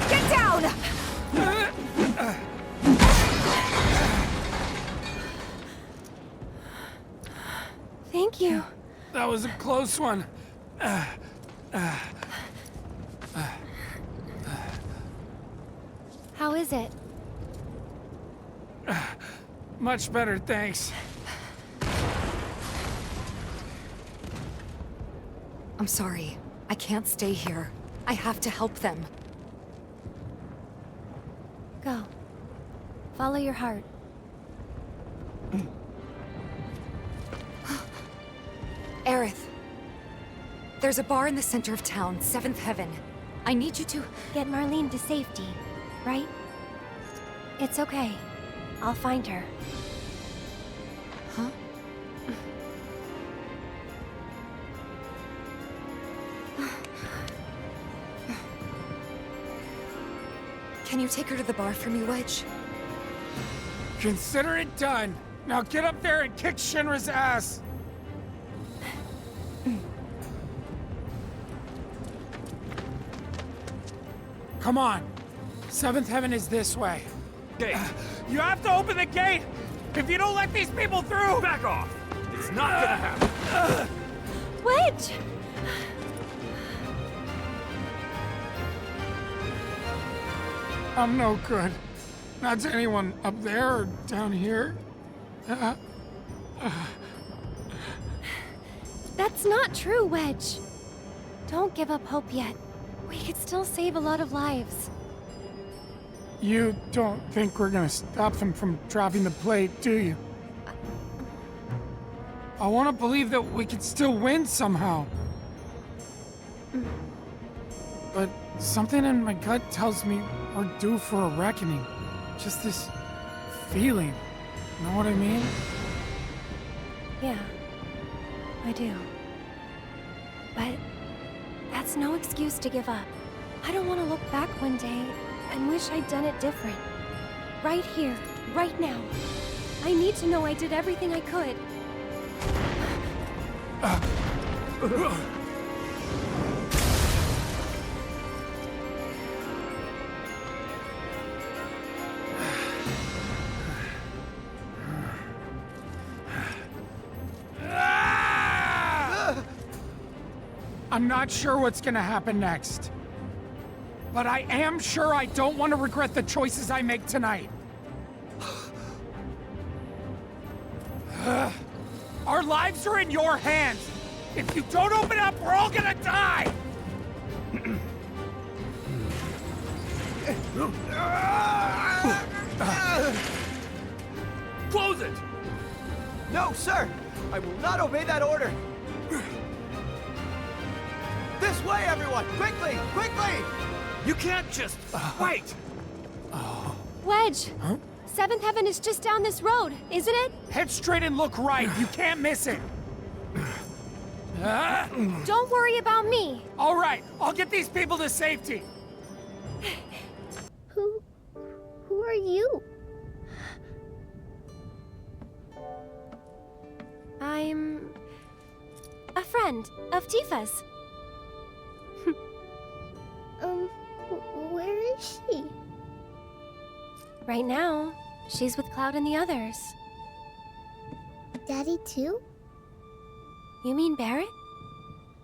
Get down! Thank you. That was a close one. How is it? Much better, thanks. I'm sorry. I can't stay here. I have to help them. Go. Follow your heart. Aerith. There's a bar in the center of town, Seventh Heaven. I need you to... Get Marlene to safety, right? It's okay. I'll find her. Huh? Can you take her to the bar for me, Wedge? Consider it done. Now get up there and kick Shinra's ass. Come on. Seventh Heaven is this way. Gate. You have to open the gate! If you don't let these people through... Back off! It's not gonna happen. Wedge! I'm no good. Not to anyone up there or down here. That's not true, Wedge. Don't give up hope yet. We could still save a lot of lives. You don't think we're gonna stop them from dropping the plate, do you? I want to believe that we could still win somehow. But something in my gut tells me we're due for a reckoning. Just this feeling. Know what I mean? Yeah, I do. But that's no excuse to give up. I don't want to look back one day and wish I'd done it different. Right here, right now. I need to know I did everything I could. I'm not sure what's gonna happen next. But I am sure I don't want to regret the choices I make tonight. Our lives are in your hands. If you don't open up, we're all gonna die! Close it! No, sir! I will not obey that order! This way, everyone! Quickly! Quickly! You can't just... wait! Wedge! Huh? Seventh Heaven is just down this road, isn't it? Head straight and look right. You can't miss it. Don't worry about me. All right, I'll get these people to safety. Who are you? I'm a friend of Tifa's. Where is she? Right now, she's with Cloud and the others. Daddy too? You mean Barrett?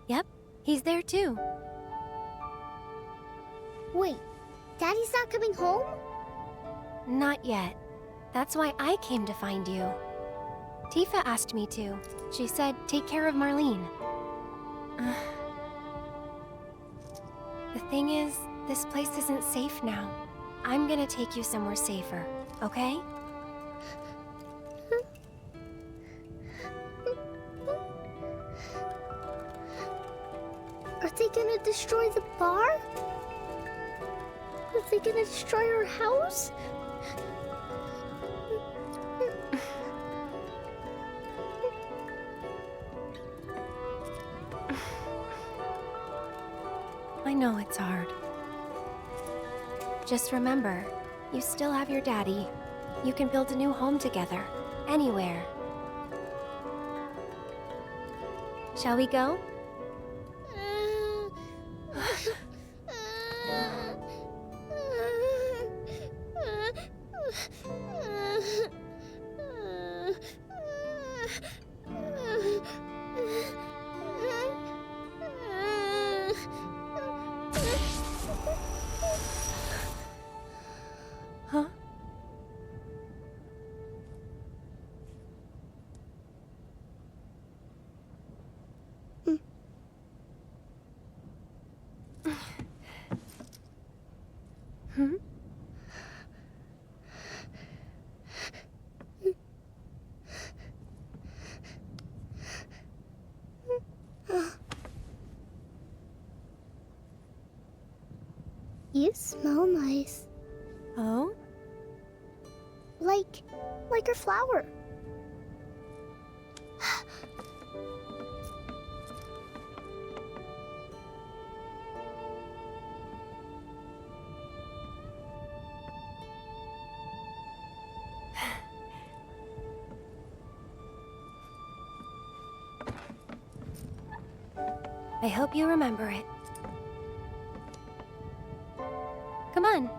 Yep, he's there too. Wait, Daddy's not coming home? Not yet. That's why I came to find you. Tifa asked me to. She said, take care of Marlene. The thing is, this place isn't safe now. I'm gonna take you somewhere safer, okay? Are they gonna destroy the bar? Are they gonna destroy our house? I know it's hard. Just remember, you still have your daddy. You can build a new home together, anywhere. Shall we go? Huh? Hmm? You smell nice. Oh? Like a flower. I hope you remember it. Come on.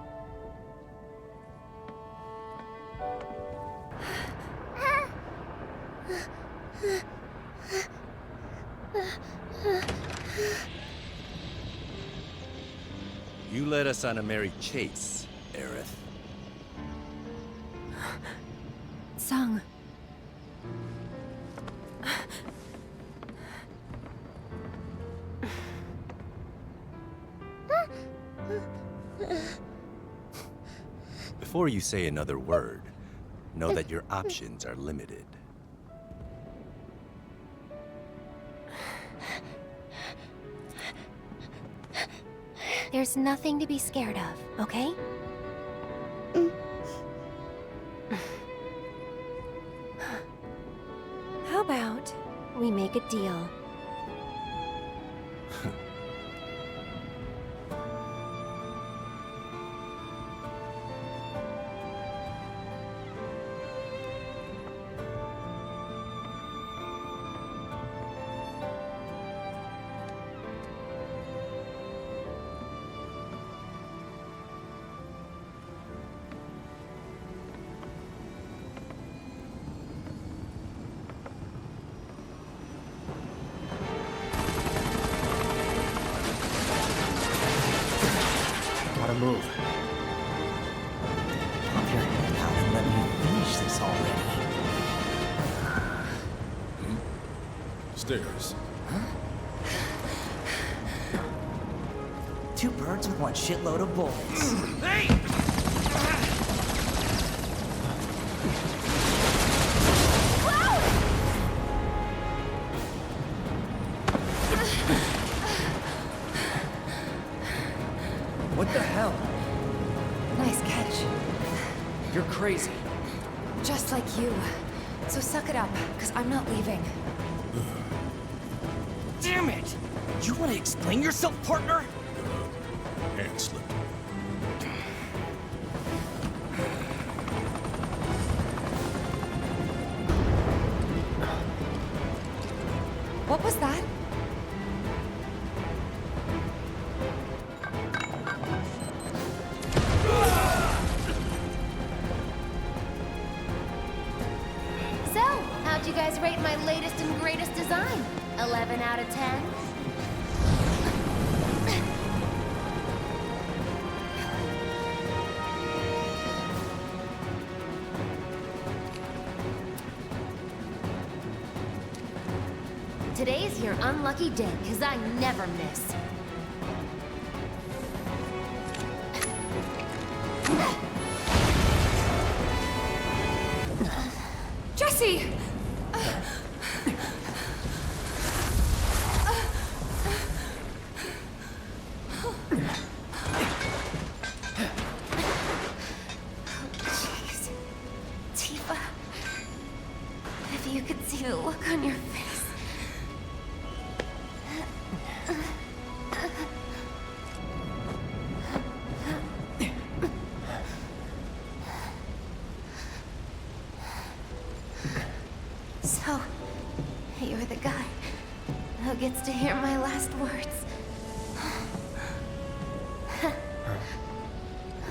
You led us on a merry chase, Aerith. Sung. Before you say another word, know that your options are limited. There's nothing to be scared of, okay? How about we make a deal? Gotta move. Pop your head out and let me finish this already. Stairs. Two birds with one shitload of bullets. Hey! What the hell? Nice catch. You're crazy. Just like you. So suck it up, because I'm not leaving. Damn it! You want to explain yourself, partner? Hand slip. What was that? So, how'd you guys rate my latest and greatest design? 11 out of 10? Today's your unlucky day, 'cause I never miss. Jesse! Jeez. Tifa. If you could see the look on your face. So, you're the guy who gets to hear my last words.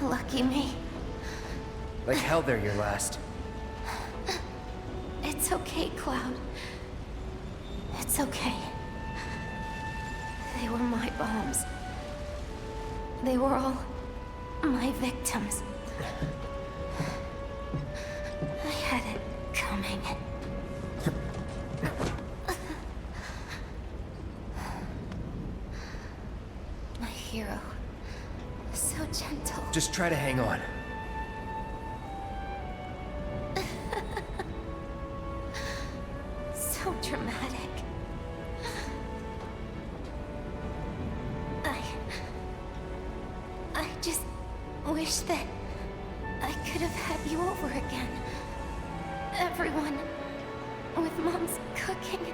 Lucky me. Like hell they're your last. It's okay, Cloud. It's okay. They were my bombs. They were all my victims. I had it coming. My hero. So gentle. Just try to hang on. So dramatic. I just wish that I could have had you over again. Everyone with Mom's cooking.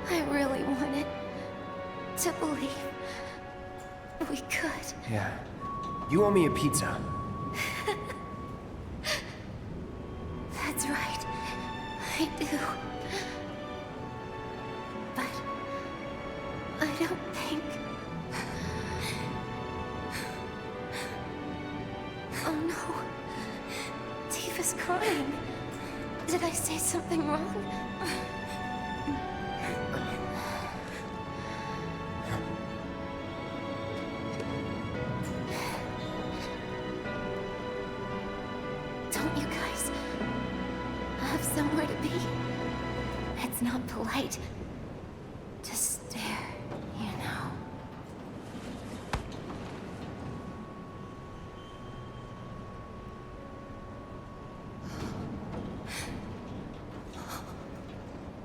I really wanted to believe we could. Yeah. You owe me a pizza. That's right. I do. But I don't think... Oh no. Tifa's crying. Did I say something wrong? Don't you guys have somewhere to be? It's not polite to stare, you know.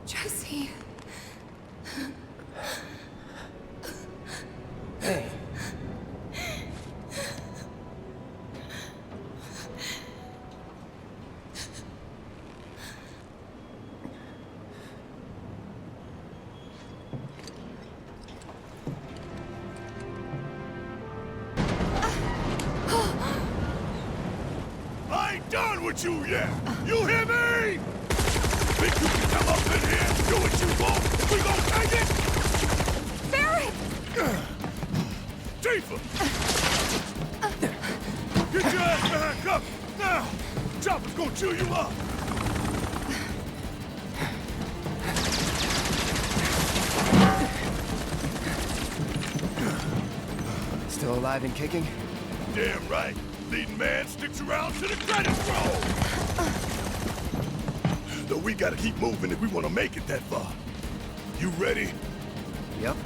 Jesse. Hey. I ain't done with you yet! You hear me? Think you can come up in here and do what you want? We gon' take it? Barrett! Tifa! Get your ass back up! Now! Chopper's gonna chew you up! Still alive and kicking? Damn right! Leading man sticks around to the credits roll! Though we gotta keep moving if we wanna make it that far. You ready? Yep.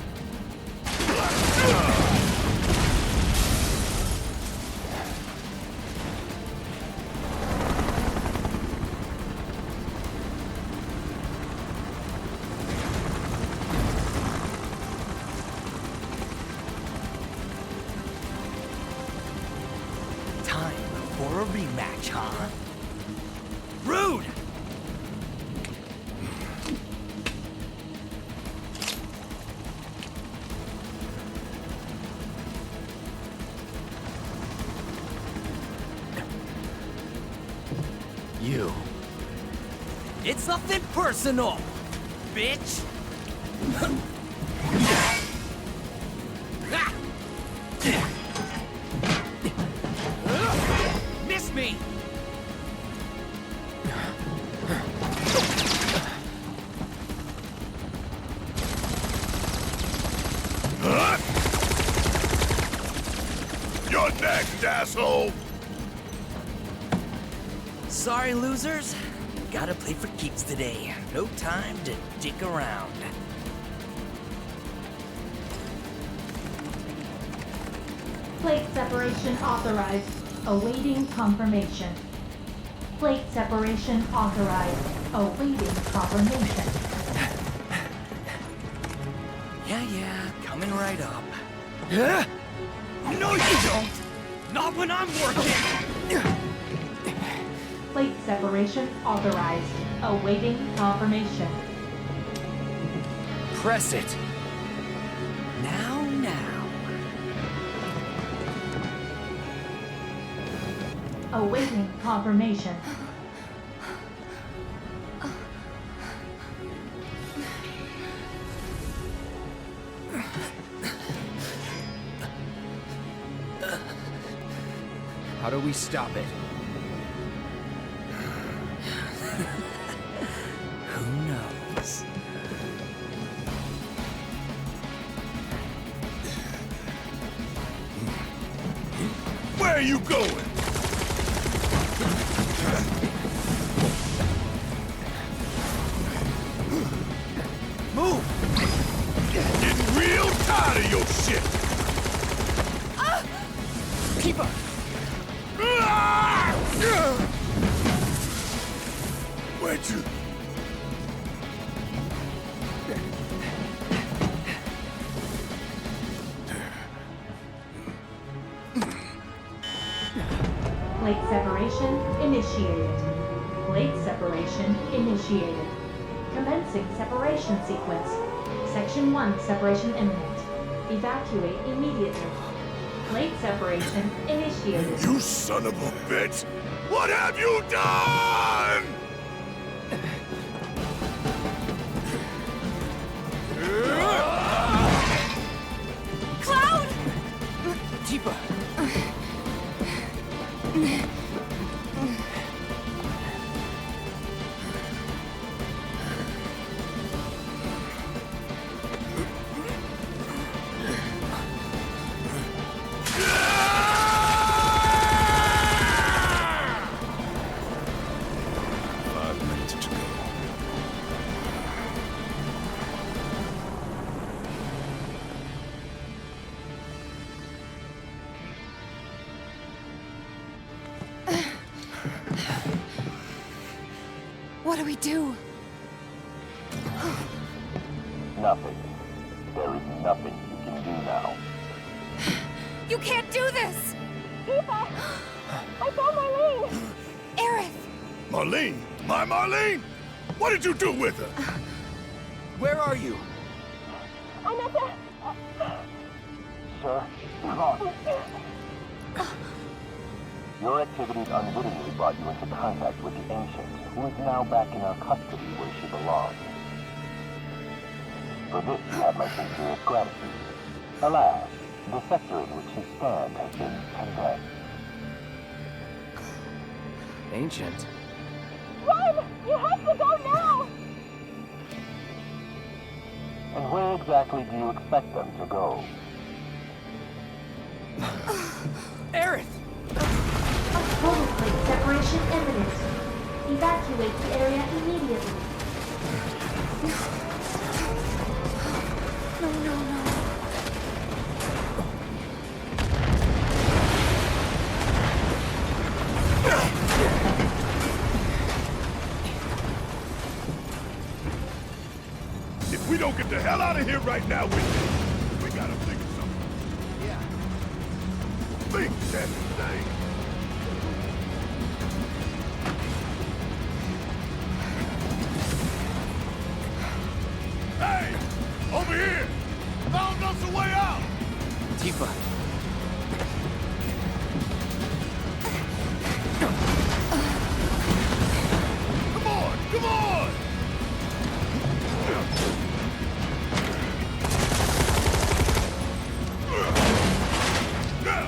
Time for a rematch, huh? Rude! You. It's nothing personal, bitch! Miss me! You're next, asshole! Sorry, losers. Gotta play for keeps today. No time to dick around. Plate separation authorized. Awaiting confirmation. Plate separation authorized. Awaiting confirmation. Yeah, coming right up. Yeah? No, you don't! Not when I'm working! Plate separation authorized. Awaiting confirmation. Press it. Now. Awaiting confirmation. How do we stop it? Who knows? Where are you going? Move! Getting real tired of your shit! Keep up! Where'd you... Plate separation initiated. Plate separation initiated. Commencing separation sequence. Section 1 separation imminent. Evacuate immediately. Plate separation initiated. You son of a bitch! What have you done?! Cloud! Tifa! What do we do? Nothing. There is nothing you can do now. You can't do this! Tifa! I found Marlene! Aerith! Marlene? My Marlene? What did you do with her? Where are you? I'm at the... Sir, come on. Your activities unwittingly brought you into contact with the Ancient, who is now back in our custody where she belongs. For this you have my sincerest gratitude. Alas, the sector in which you stand has been condemned. Ancient? Run! You have to go now! And where exactly do you expect them to go? Aerith! Total plate separation imminent. Evacuate the area immediately. No. If we don't get the hell out of here right now, we gotta think of something. Yeah. Think, damn thing. Hey! Over here! Found us a way out! Tifa. Come on! Come on! Now!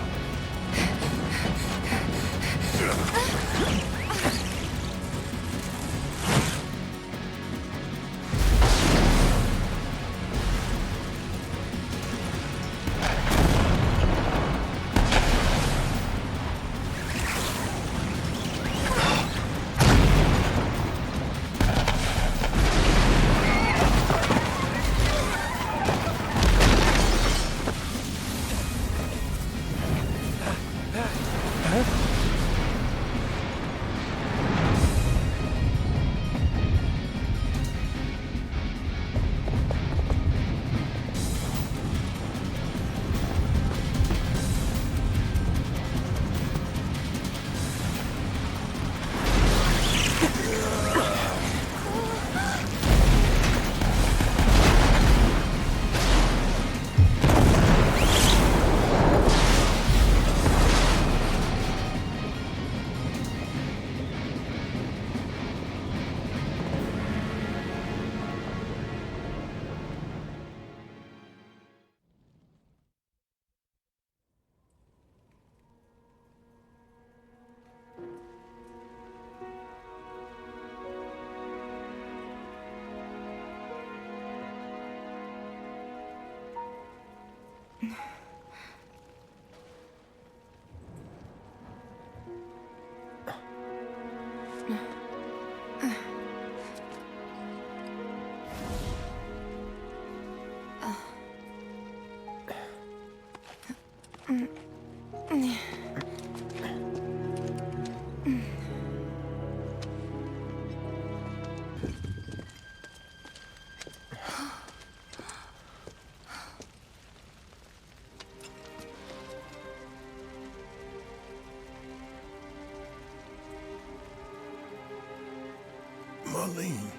Marlene.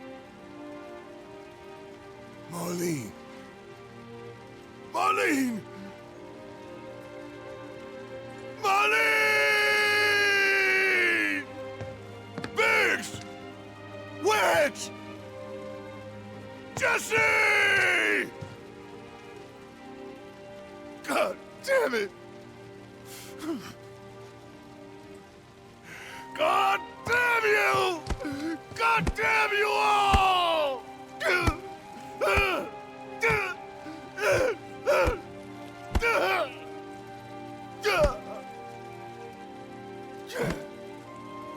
Marlene. Marlene! Marlene! Biggs! Wedge! Jesse! God damn it! God damn you! God damn you all!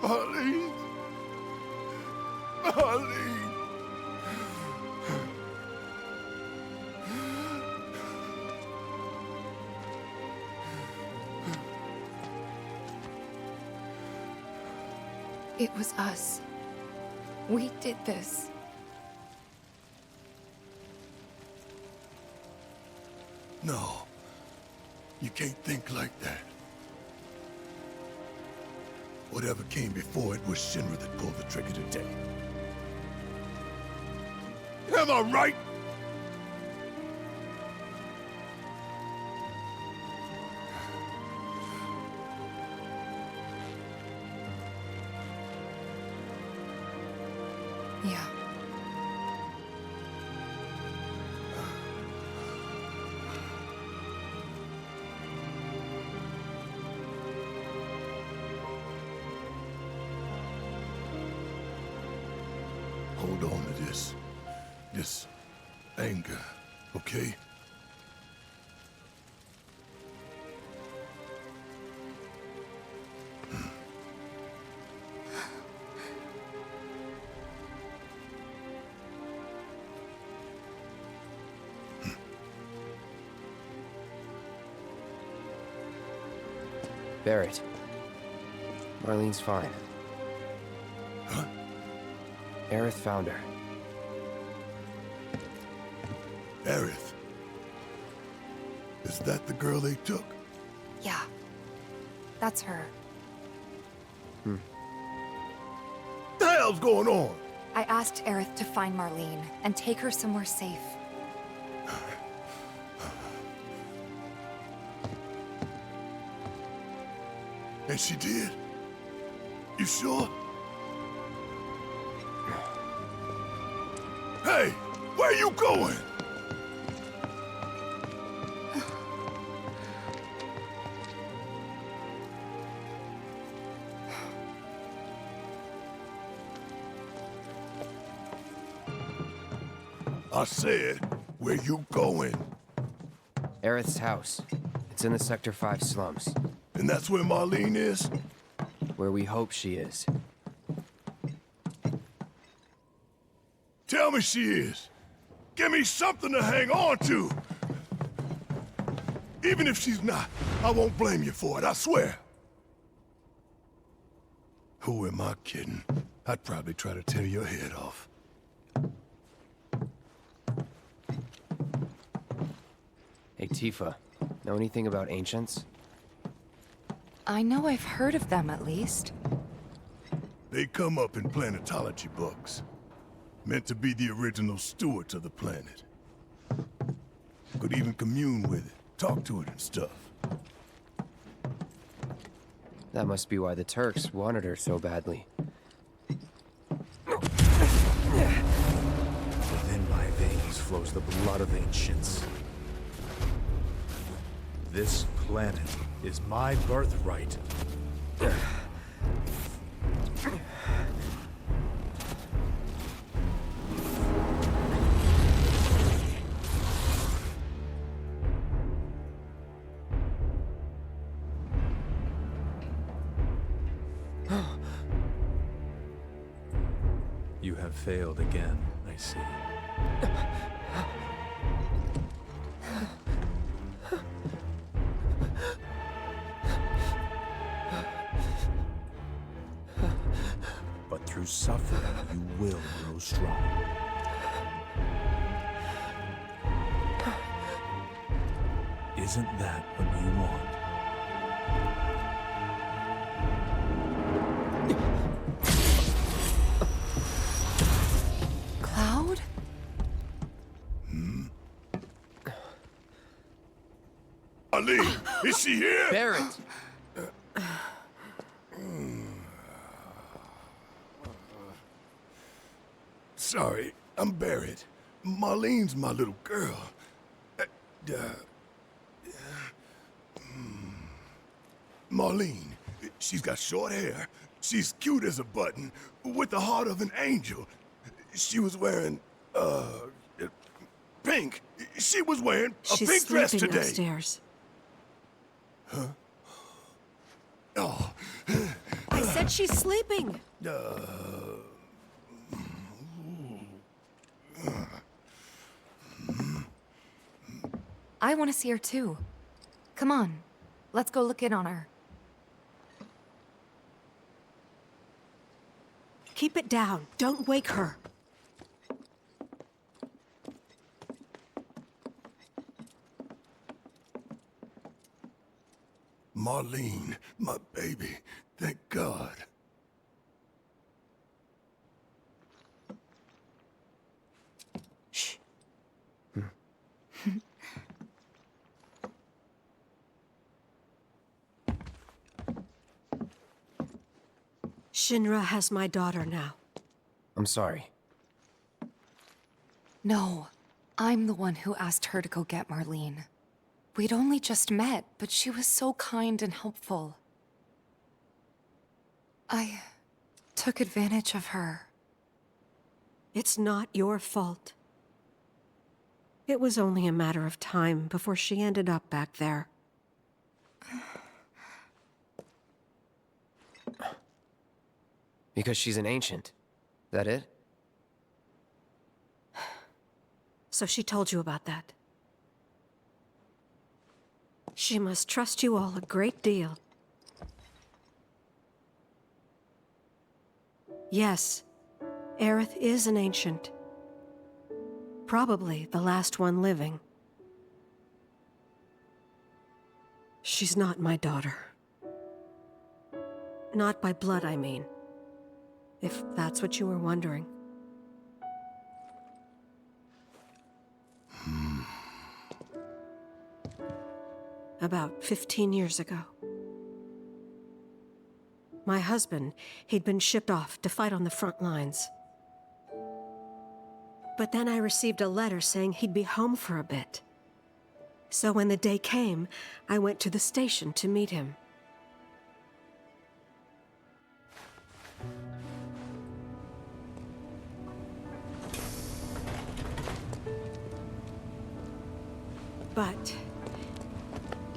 Marlene. Marlene. It was us. We did this. No. You can't think like that. Whatever came before it was Shinra that pulled the trigger today. Am I right? Yeah. Hold on to this anger, okay? Barrett. Marlene's fine. Huh? Aerith found her. Aerith? Is that the girl they took? Yeah. That's her. The hell's going on? I asked Aerith to find Marlene and take her somewhere safe. And she did? You sure? Hey, where you going? I said, where you going? Aerith's house. It's in the Sector 5 slums. And that's where Marlene is? Where we hope she is. Tell me she is. Give me something to hang on to. Even if she's not, I won't blame you for it, I swear. Who am I kidding? I'd probably try to tear your head off. Hey, Tifa. Know anything about ancients? I know I've heard of them, at least. They come up in planetology books. Meant to be the original stewards of the planet. Could even commune with it, talk to it and stuff. That must be why the Turks wanted her so badly. Within my veins flows the blood of ancients. This planet is my birthright. You have failed again, I see. But through suffering, you will grow strong. Isn't that what you want? Marlene, is she here? Barrett! Sorry, I'm Barrett. Marlene's my little girl. Marlene, she's got short hair. She's cute as a button, with the heart of an angel. She was wearing, pink. She was wearing a pink dress today. Upstairs. Huh? Oh. I said she's sleeping. I want to see her too. Come on, let's go look in on her. Keep it down. Don't wake her. Marlene, my baby. Thank God. Shh. Shinra has my daughter now. I'm sorry. No, I'm the one who asked her to go get Marlene. We'd only just met, but she was so kind and helpful. I took advantage of her. It's not your fault. It was only a matter of time before she ended up back there. Because she's an ancient. That it? So she told you about that. She must trust you all a great deal. Yes, Aerith is an ancient. Probably the last one living. She's not my daughter. Not by blood, I mean. If that's what you were wondering. About 15 years ago. My husband, he'd been shipped off to fight on the front lines. But then I received a letter saying he'd be home for a bit. So when the day came, I went to the station to meet him. But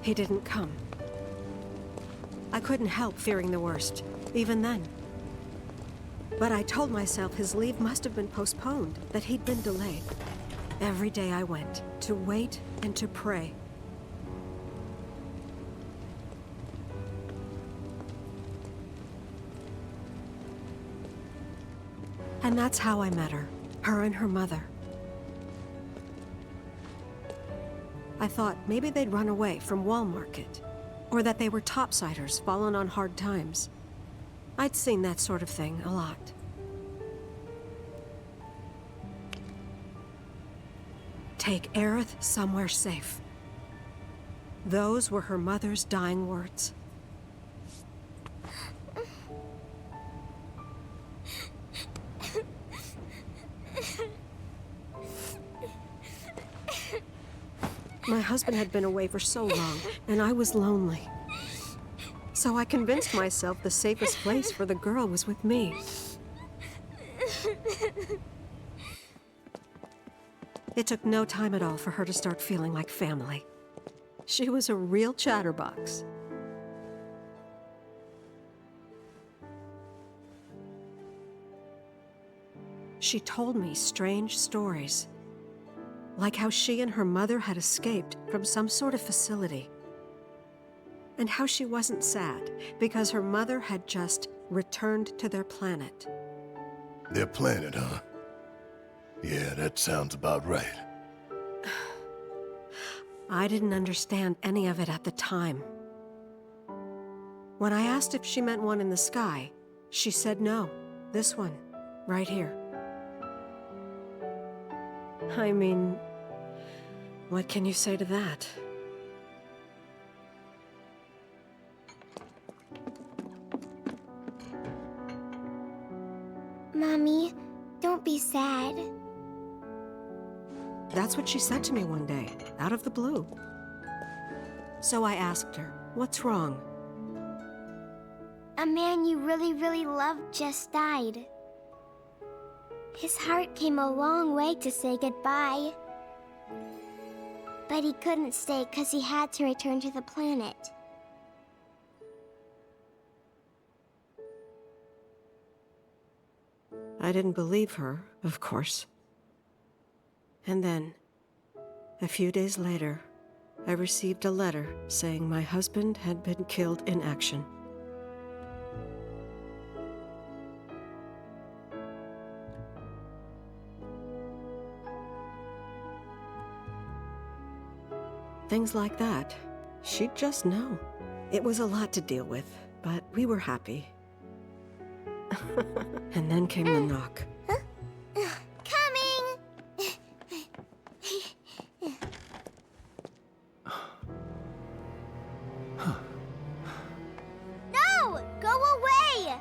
he didn't come. I couldn't help fearing the worst, even then. But I told myself his leave must have been postponed, that he'd been delayed. Every day I went, to wait and to pray. And that's how I met her and her mother. I thought maybe they'd run away from Wall Market, or that they were topsiders fallen on hard times. I'd seen that sort of thing a lot. Take Aerith somewhere safe. Those were her mother's dying words. My husband had been away for so long, and I was lonely. So I convinced myself the safest place for the girl was with me. It took no time at all for her to start feeling like family. She was a real chatterbox. She told me strange stories. Like how she and her mother had escaped from some sort of facility. And how she wasn't sad, because her mother had just returned to their planet. Their planet, huh? Yeah, that sounds about right. I didn't understand any of it at the time. When I asked if she meant one in the sky, she said no. This one, right here. I mean, what can you say to that? sad. That's what she said to me one day, out of the blue. So I asked her, what's wrong? A man you really, really loved just died. His heart came a long way to say goodbye. But he couldn't stay because he had to return to the planet. I didn't believe her, of course. And then, a few days later, I received a letter saying my husband had been killed in action. Things like that, she'd just know. It was a lot to deal with, but we were happy. And then came the knock. Coming! No! Go away!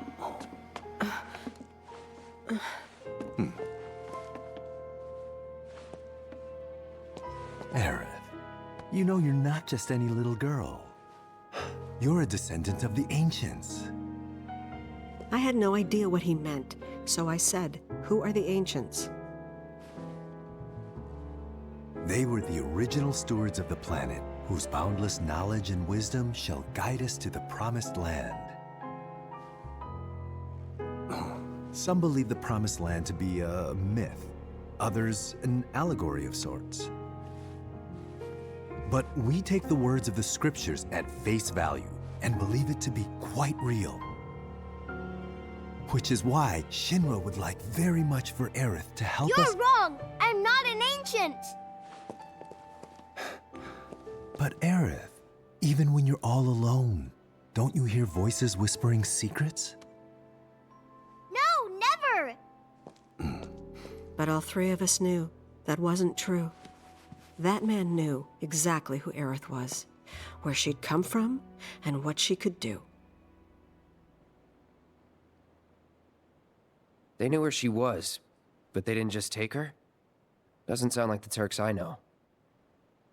Aerith, you know you're not just any little girl. You're a descendant of the Ancients. I had no idea what he meant, so I said, "Who are the Ancients?" They were the original stewards of the planet, whose boundless knowledge and wisdom shall guide us to the Promised Land. Some believe the Promised Land to be a myth, others an allegory of sorts. But we take the words of the scriptures at face value and believe it to be quite real. Which is why Shinra would like very much for Aerith to help us— You're wrong! I'm not an ancient! But Aerith, even when you're all alone, don't you hear voices whispering secrets? No, never! But all three of us knew that wasn't true. That man knew exactly who Aerith was, where she'd come from, and what she could do. They knew where she was, but they didn't just take her? Doesn't sound like the Turks I know.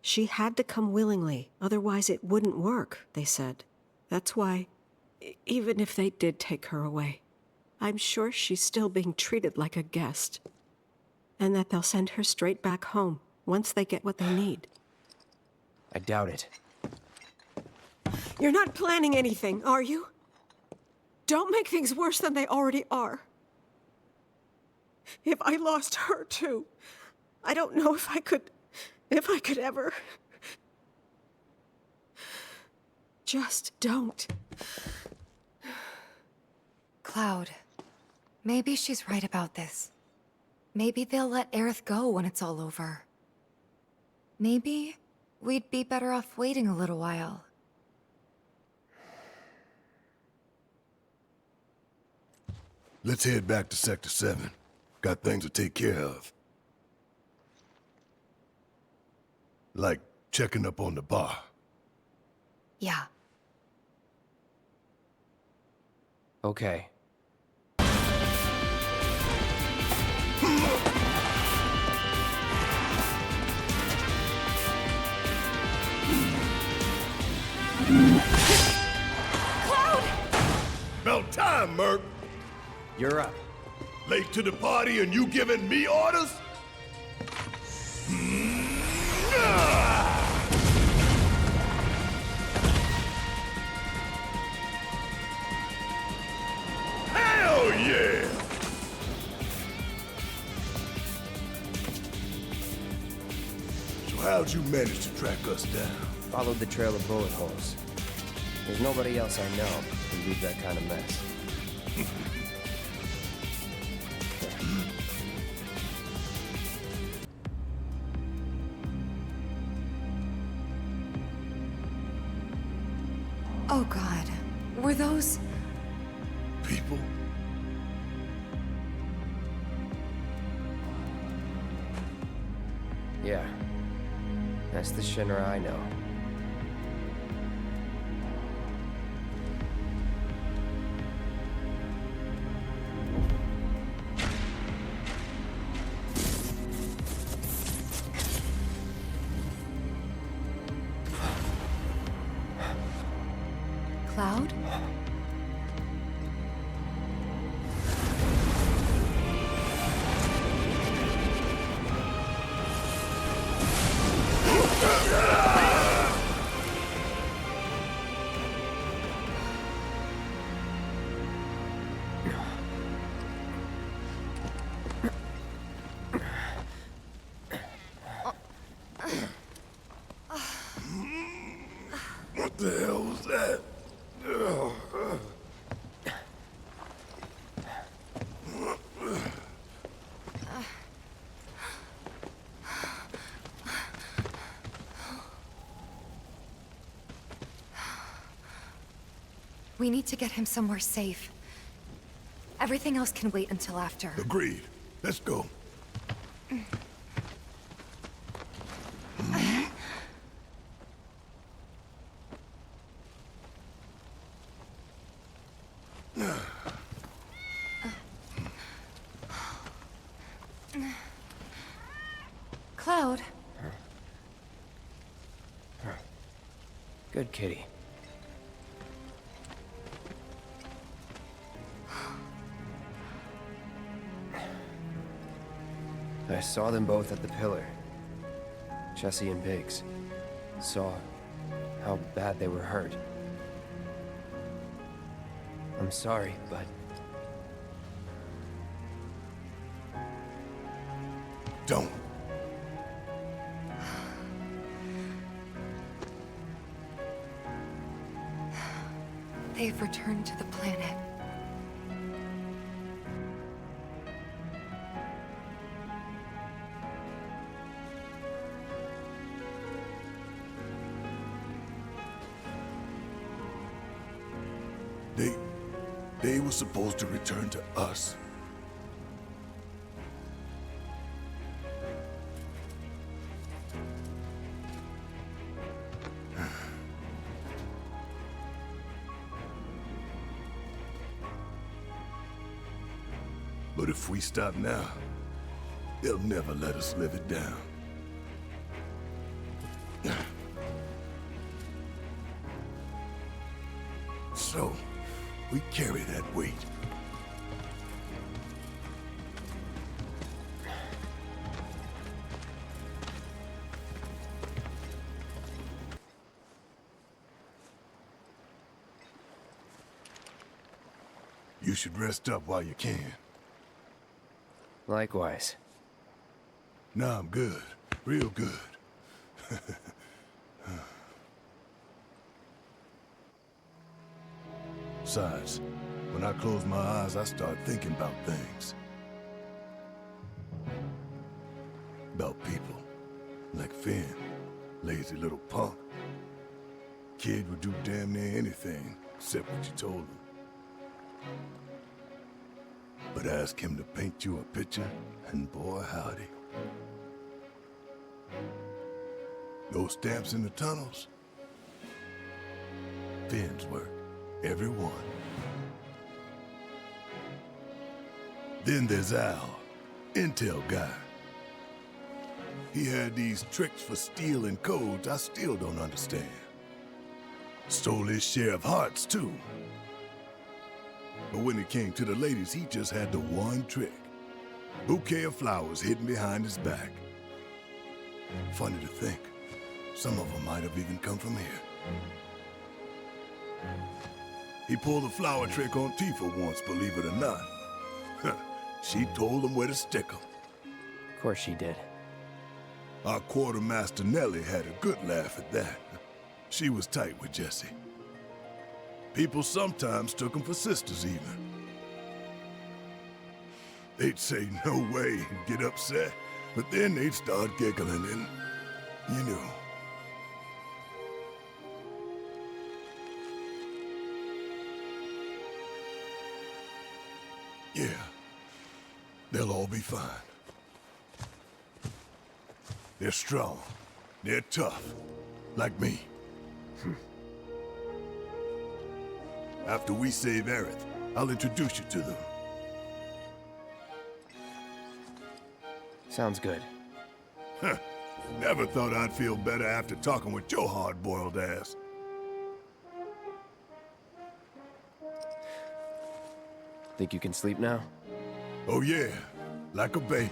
She had to come willingly, otherwise it wouldn't work, they said. That's why, even if they did take her away, I'm sure she's still being treated like a guest. And that they'll send her straight back home, once they get what they need. I doubt it. You're not planning anything, are you? Don't make things worse than they already are. If I lost her too, I don't know if I could ever. Just don't. Cloud, maybe she's right about this. Maybe they'll let Aerith go when it's all over. Maybe we'd be better off waiting a little while. Let's head back to Sector 7. Got things to take care of. Like checking up on the bar. Yeah. Okay. Cloud! About time, Merc. You're up. Late to the party and you giving me orders? Hell yeah! So how'd you manage to track us down? Followed the trail of bullet holes. There's nobody else I know who'd leave that kind of mess. Oh God, were those... People? Yeah. That's the Shinra I know. Cloud? What the hell was that? We need to get him somewhere safe. Everything else can wait until after. Agreed. Let's go. Cloud. Good kitty. I saw them both at the pillar. Jesse and Biggs. Saw how bad they were hurt. I'm sorry, but... Don't. They've returned to the planet. They were supposed to return to us. But if we stop now, they'll never let us live it down. So, we carry that weight. You should rest up while you can. Likewise. Nah, I'm good. Real good. Besides, when I close my eyes, I start thinking about things. About people. Like Finn. Lazy little punk. Kid would do damn near anything, except what you told him. But ask him to paint you a picture, and boy howdy. Those stamps in the tunnels? Finn's work. Every one. Then there's Al, intel guy. He had these tricks for stealing codes I still don't understand. Stole his share of hearts, too. But when it came to the ladies, he just had the one trick. Bouquet of flowers hidden behind his back. Funny to think, some of them might have even come from here. He pulled a flower trick on Tifa once, believe it or not. She told him where to stick them. Of course she did. Our quartermaster Nellie had a good laugh at that. She was tight with Jesse. People sometimes took them for sisters, even. They'd say no way and get upset, but then they'd start giggling and, you know. Yeah, they'll all be fine. They're strong. They're tough. Like me. After we save Aerith, I'll introduce you to them. Sounds good. Huh. Never thought I'd feel better after talking with your hard-boiled ass. Think you can sleep now? Oh yeah, like a baby.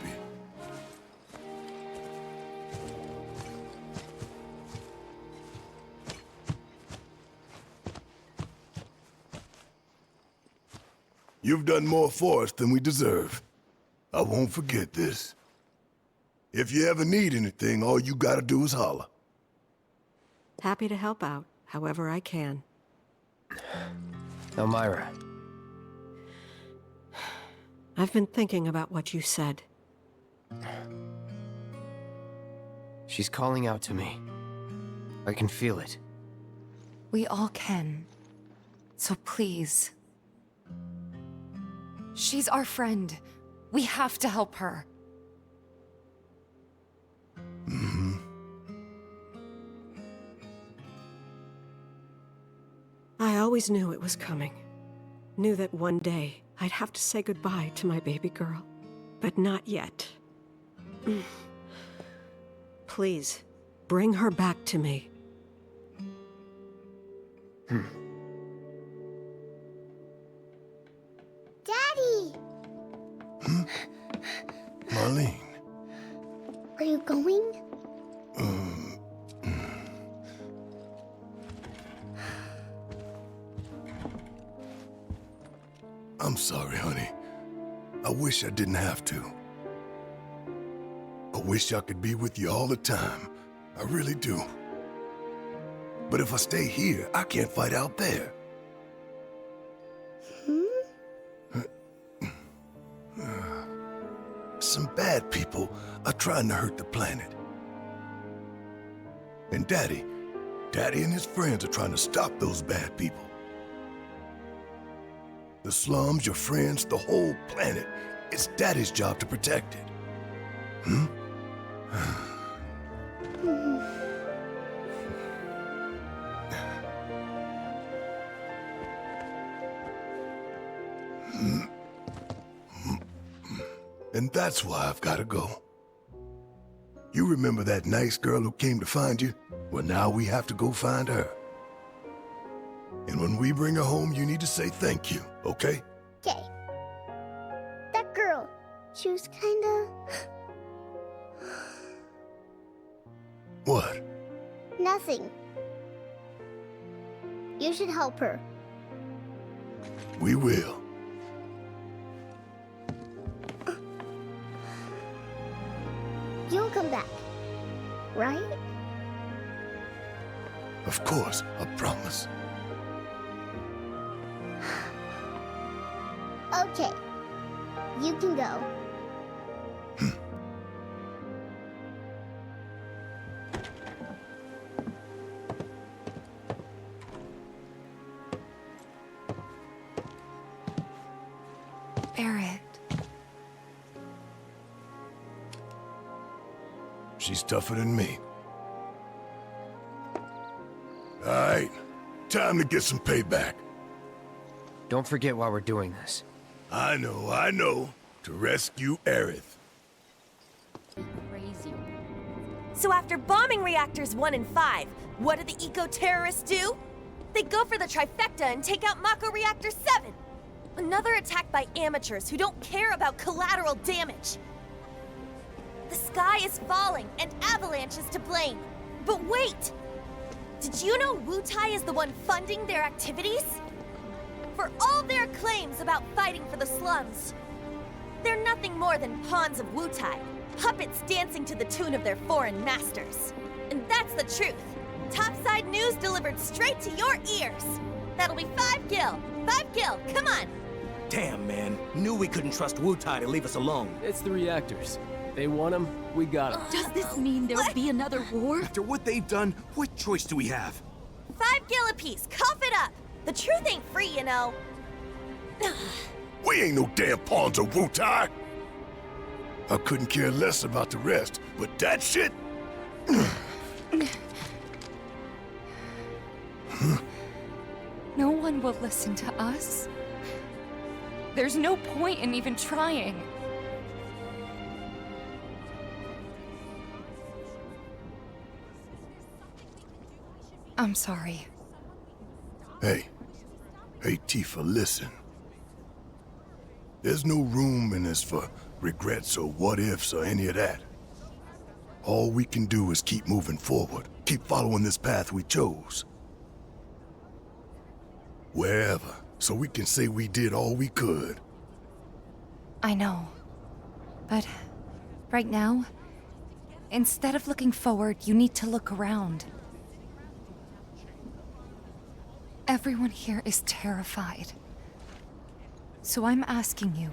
You've done more for us than we deserve. I won't forget this. If you ever need anything, all you gotta do is holler. Happy to help out, however I can. Elmira. I've been thinking about what you said. She's calling out to me. I can feel it. We all can. So please. She's our friend. We have to help her. Mm-hmm. I always knew it was coming. Knew that one day I'd have to say goodbye to my baby girl. But not yet. Please, bring her back to me. Daddy! Marlene. Are you going? I'm sorry, honey. I wish I didn't have to. I wish I could be with you all the time. I really do. But if I stay here, I can't fight out there. Some bad people are trying to hurt the planet. And Daddy and his friends are trying to stop those bad people. The slums, your friends, the whole planet. It's Daddy's job to protect it. And that's why I've got to go. You remember that nice girl who came to find you? Well, now we have to go find her. And when we bring her home, you need to say thank you, okay? Okay. That girl, she was kinda... What? Nothing. You should help her. We will. You'll come back, right? Of course, I promise. Okay. You can go. Barrett. She's tougher than me. All right, time to get some payback. Don't forget why we're doing this. I know. To rescue Aerith. Crazy. So after bombing reactors 1 and 5, what do the eco-terrorists do? They go for the trifecta and take out Mako Reactor 7. Another attack by amateurs who don't care about collateral damage. The sky is falling and Avalanche is to blame. But wait! Did you know Wutai is the one funding their activities? For all their claims about fighting for the slums, they're nothing more than pawns of Wutai, puppets dancing to the tune of their foreign masters. And that's the truth. Topside news delivered straight to your ears. That'll be 5 gil. 5 gil, come on. Damn, man. Knew we couldn't trust Wutai to leave us alone. It's the reactors. They want them, we got them. Does this mean there'll be another war? After what they've done, what choice do we have? 5 gil apiece, cough it up. The truth ain't free, you know. We ain't no damn pawns of Wutai. I couldn't care less about the rest, but that shit... No one will listen to us. There's no point in even trying. I'm sorry. Hey, Tifa, listen. There's no room in this for regrets or what-ifs or any of that. All we can do is keep moving forward, keep following this path we chose. Wherever, so we can say we did all we could. I know. But right now, instead of looking forward, you need to look around. Everyone here is terrified. So I'm asking you,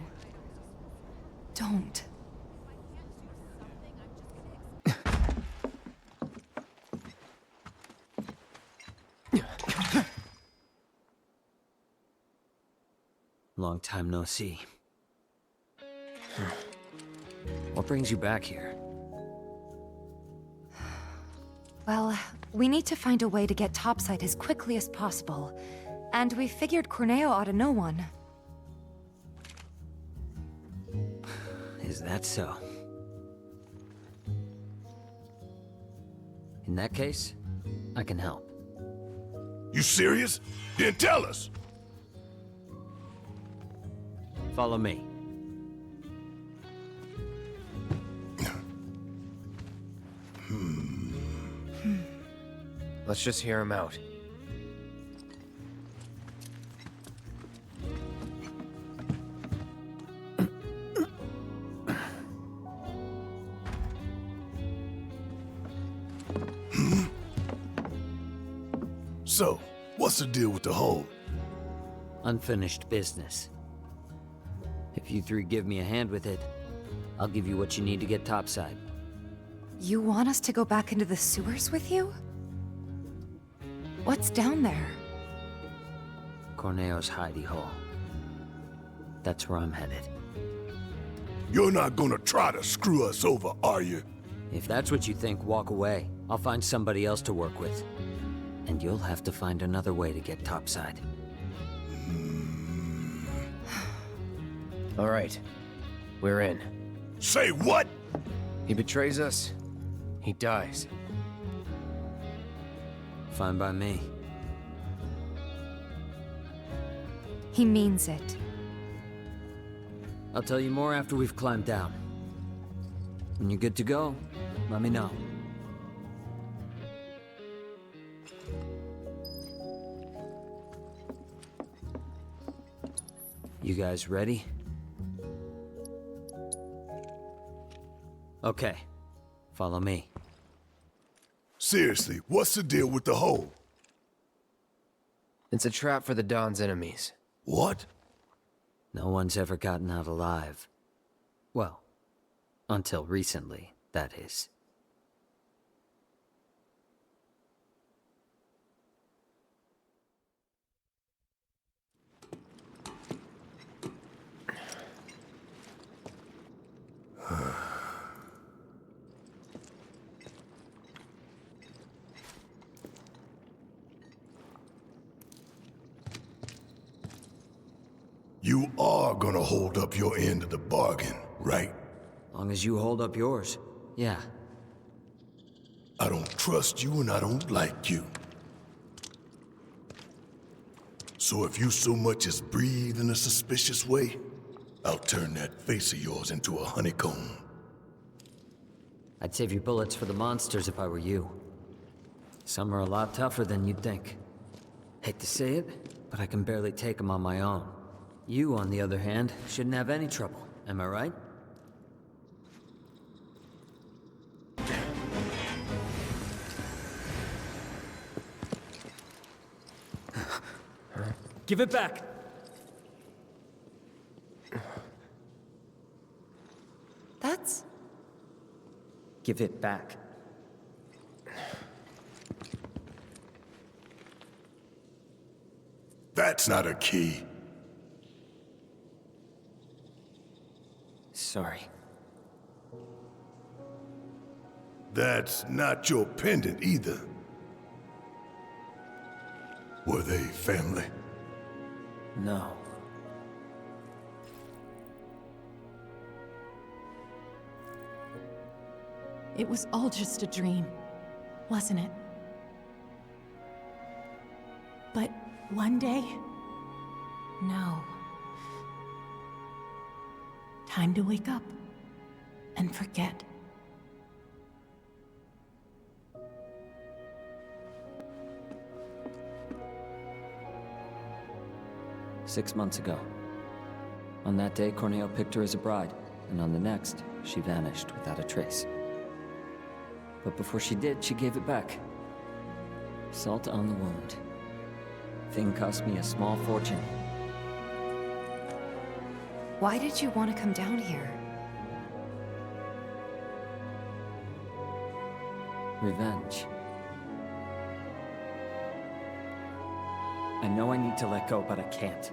don't. Long time no see. What brings you back here? Well, we need to find a way to get topside as quickly as possible. And we figured Corneo ought to know one. Is that so? In that case, I can help. You serious? Then tell us! Follow me. Let's just hear him out. So, what's the deal with the hole? Unfinished business. If you three give me a hand with it, I'll give you what you need to get topside. You want us to go back into the sewers with you? What's down there? Corneo's hidey hole. That's where I'm headed. You're not gonna try to screw us over, are you? If that's what you think, walk away. I'll find somebody else to work with. And you'll have to find another way to get topside. All right. We're in. Say what? He betrays us. He dies. Fine by me. He means it. I'll tell you more after we've climbed down. When you're good to go, let me know. You guys ready? Okay. Follow me. Seriously, what's the deal with the hole? It's a trap for the Don's enemies. What? No one's ever gotten out alive. Well, until recently, that is. You are gonna hold up your end of the bargain, right? Long as you hold up yours, yeah. I don't trust you and I don't like you. So if you so much as breathe in a suspicious way, I'll turn that face of yours into a honeycomb. I'd save your bullets for the monsters if I were you. Some are a lot tougher than you'd think. Hate to say it, but I can barely take them on my own. You, on the other hand, shouldn't have any trouble, am I right? Give it back! That's... Give it back. That's not a key. Sorry. That's not your pendant either. Were they family? No. It was all just a dream, wasn't it? But one day, no. Time to wake up and forget. Six months ago. On that day, Corneo picked her as a bride, and on the next, she vanished without a trace. But before she did, she gave it back. Salt on the wound. Thing cost me a small fortune. Why did you want to come down here? Revenge. I know I need to let go, but I can't.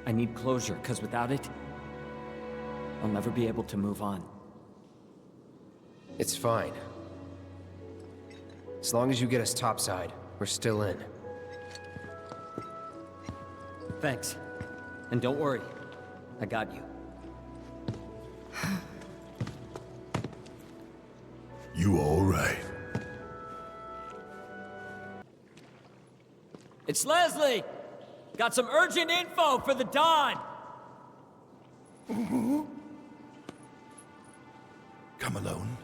I need closure, because without it, I'll never be able to move on. It's fine. As long as you get us topside, we're still in. Thanks. And don't worry, I got you. You all right? It's Leslie! Got some urgent info for the Dawn! Come alone?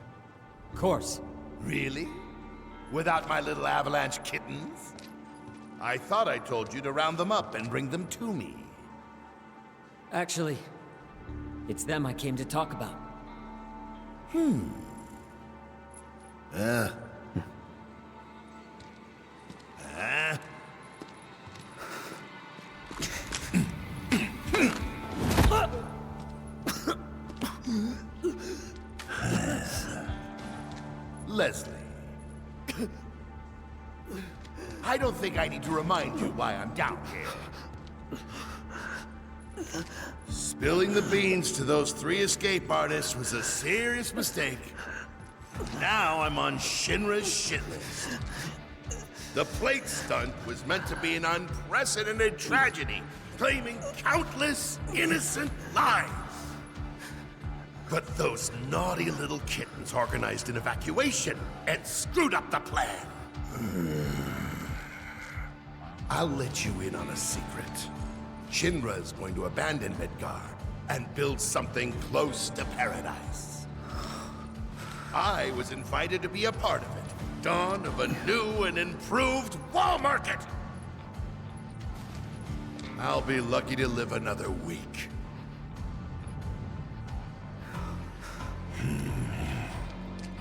Of course. Really? Without my little avalanche kittens? I thought I told you to round them up and bring them to me. Actually, it's them I came to talk about. Leslie. I don't think I need to remind you why I'm down here. Spilling the beans to those 3 escape artists was a serious mistake. Now I'm on Shinra's shit list. The plate stunt was meant to be an unprecedented tragedy, claiming countless innocent lives. But those naughty little kittens organized an evacuation and screwed up the plan. I'll let you in on a secret. Shinra is going to abandon Midgard and build something close to paradise. I was invited to be a part of it. Dawn of a new and improved wall market. I'll be lucky to live another week.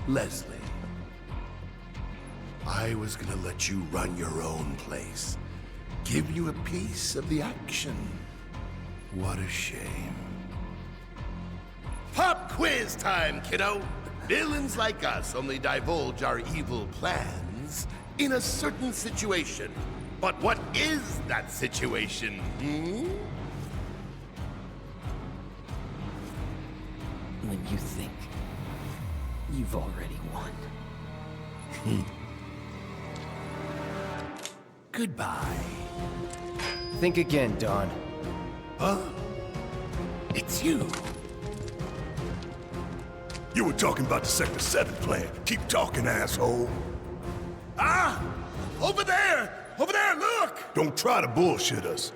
Leslie, I was gonna let you run your own place. Give you a piece of the action. What a shame. Pop quiz time, kiddo! Villains like us only divulge our evil plans in a certain situation. But what is that situation, When you think you've already won. Goodbye. Think again, Dawn. Huh? It's you. You were talking about the Sector 7 plan. Keep talking, asshole. Ah! Over there! Over there, look! Don't try to bullshit us.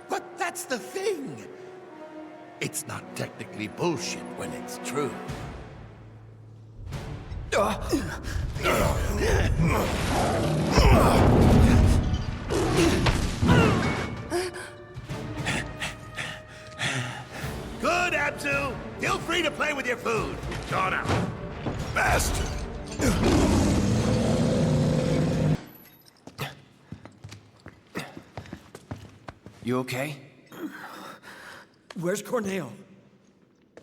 But that's the thing. It's not technically bullshit when it's true. Good, Abzu! Feel free to play with your food. Gone out. Bastard! You okay? Where's Corneo?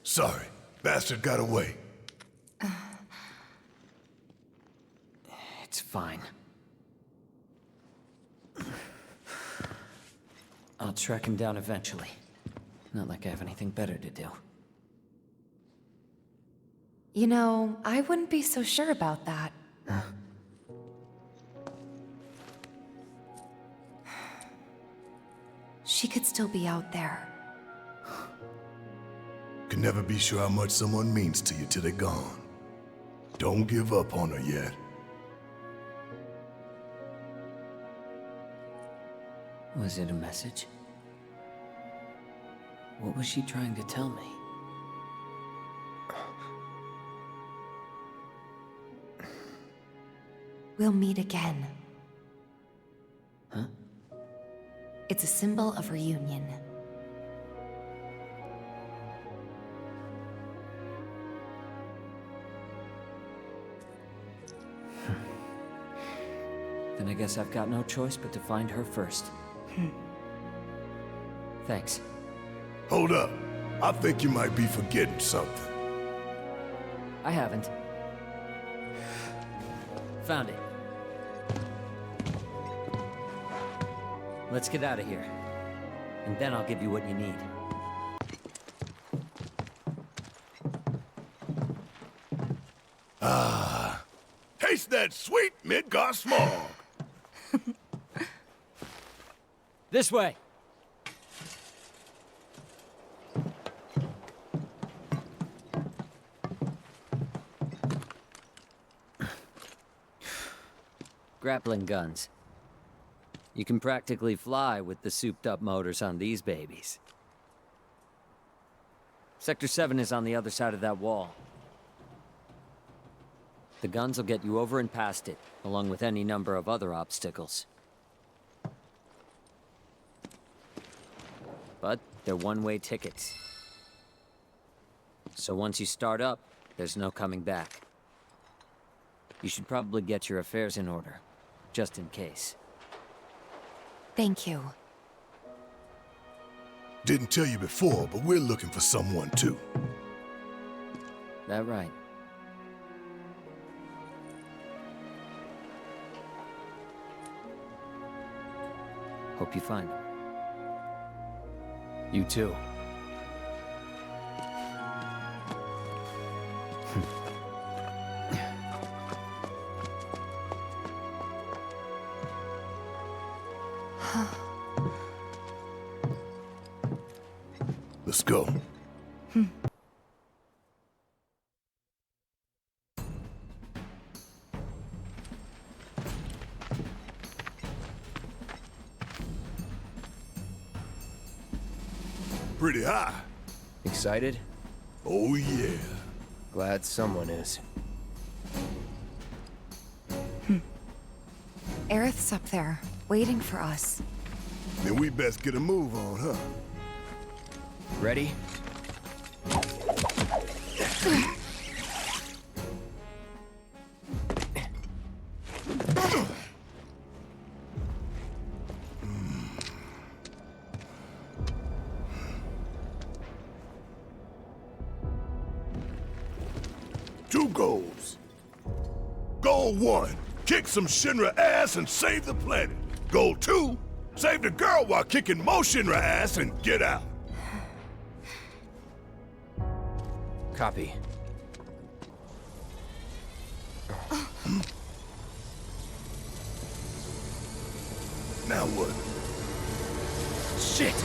Sorry, bastard got away. It's fine. I'll track him down eventually. Not like I have anything better to do. You know, I wouldn't be so sure about that. She could still be out there. Can never be sure how much someone means to you till they're gone. Don't give up on her yet. Was it a message? What was she trying to tell me? We'll meet again. Huh? It's a symbol of reunion. Then I guess I've got no choice but to find her first. Thanks. Hold up. I think you might be forgetting something. I haven't. Found it. Let's get out of here. And then I'll give you what you need. Ah. Taste that sweet Midgar smog. This way! Grappling guns. You can practically fly with the souped-up motors on these babies. Sector 7 is on the other side of that wall. The guns will get you over and past it, along with any number of other obstacles. But they're one-way tickets. So once you start up, there's no coming back. You should probably get your affairs in order, just in case. Thank you. Didn't tell you before, but we're looking for someone too. That right. Hope you find him. You too. Let's go. Pretty high. Excited? Oh, yeah. Glad someone is. Aerith's up there, waiting for us. Then we best get a move on, huh? Ready? Two goals. Goal 1, kick some Shinra ass and save the planet. Goal 2, save the girl while kicking more Shinra ass and get out. Copy. Now what? Shit!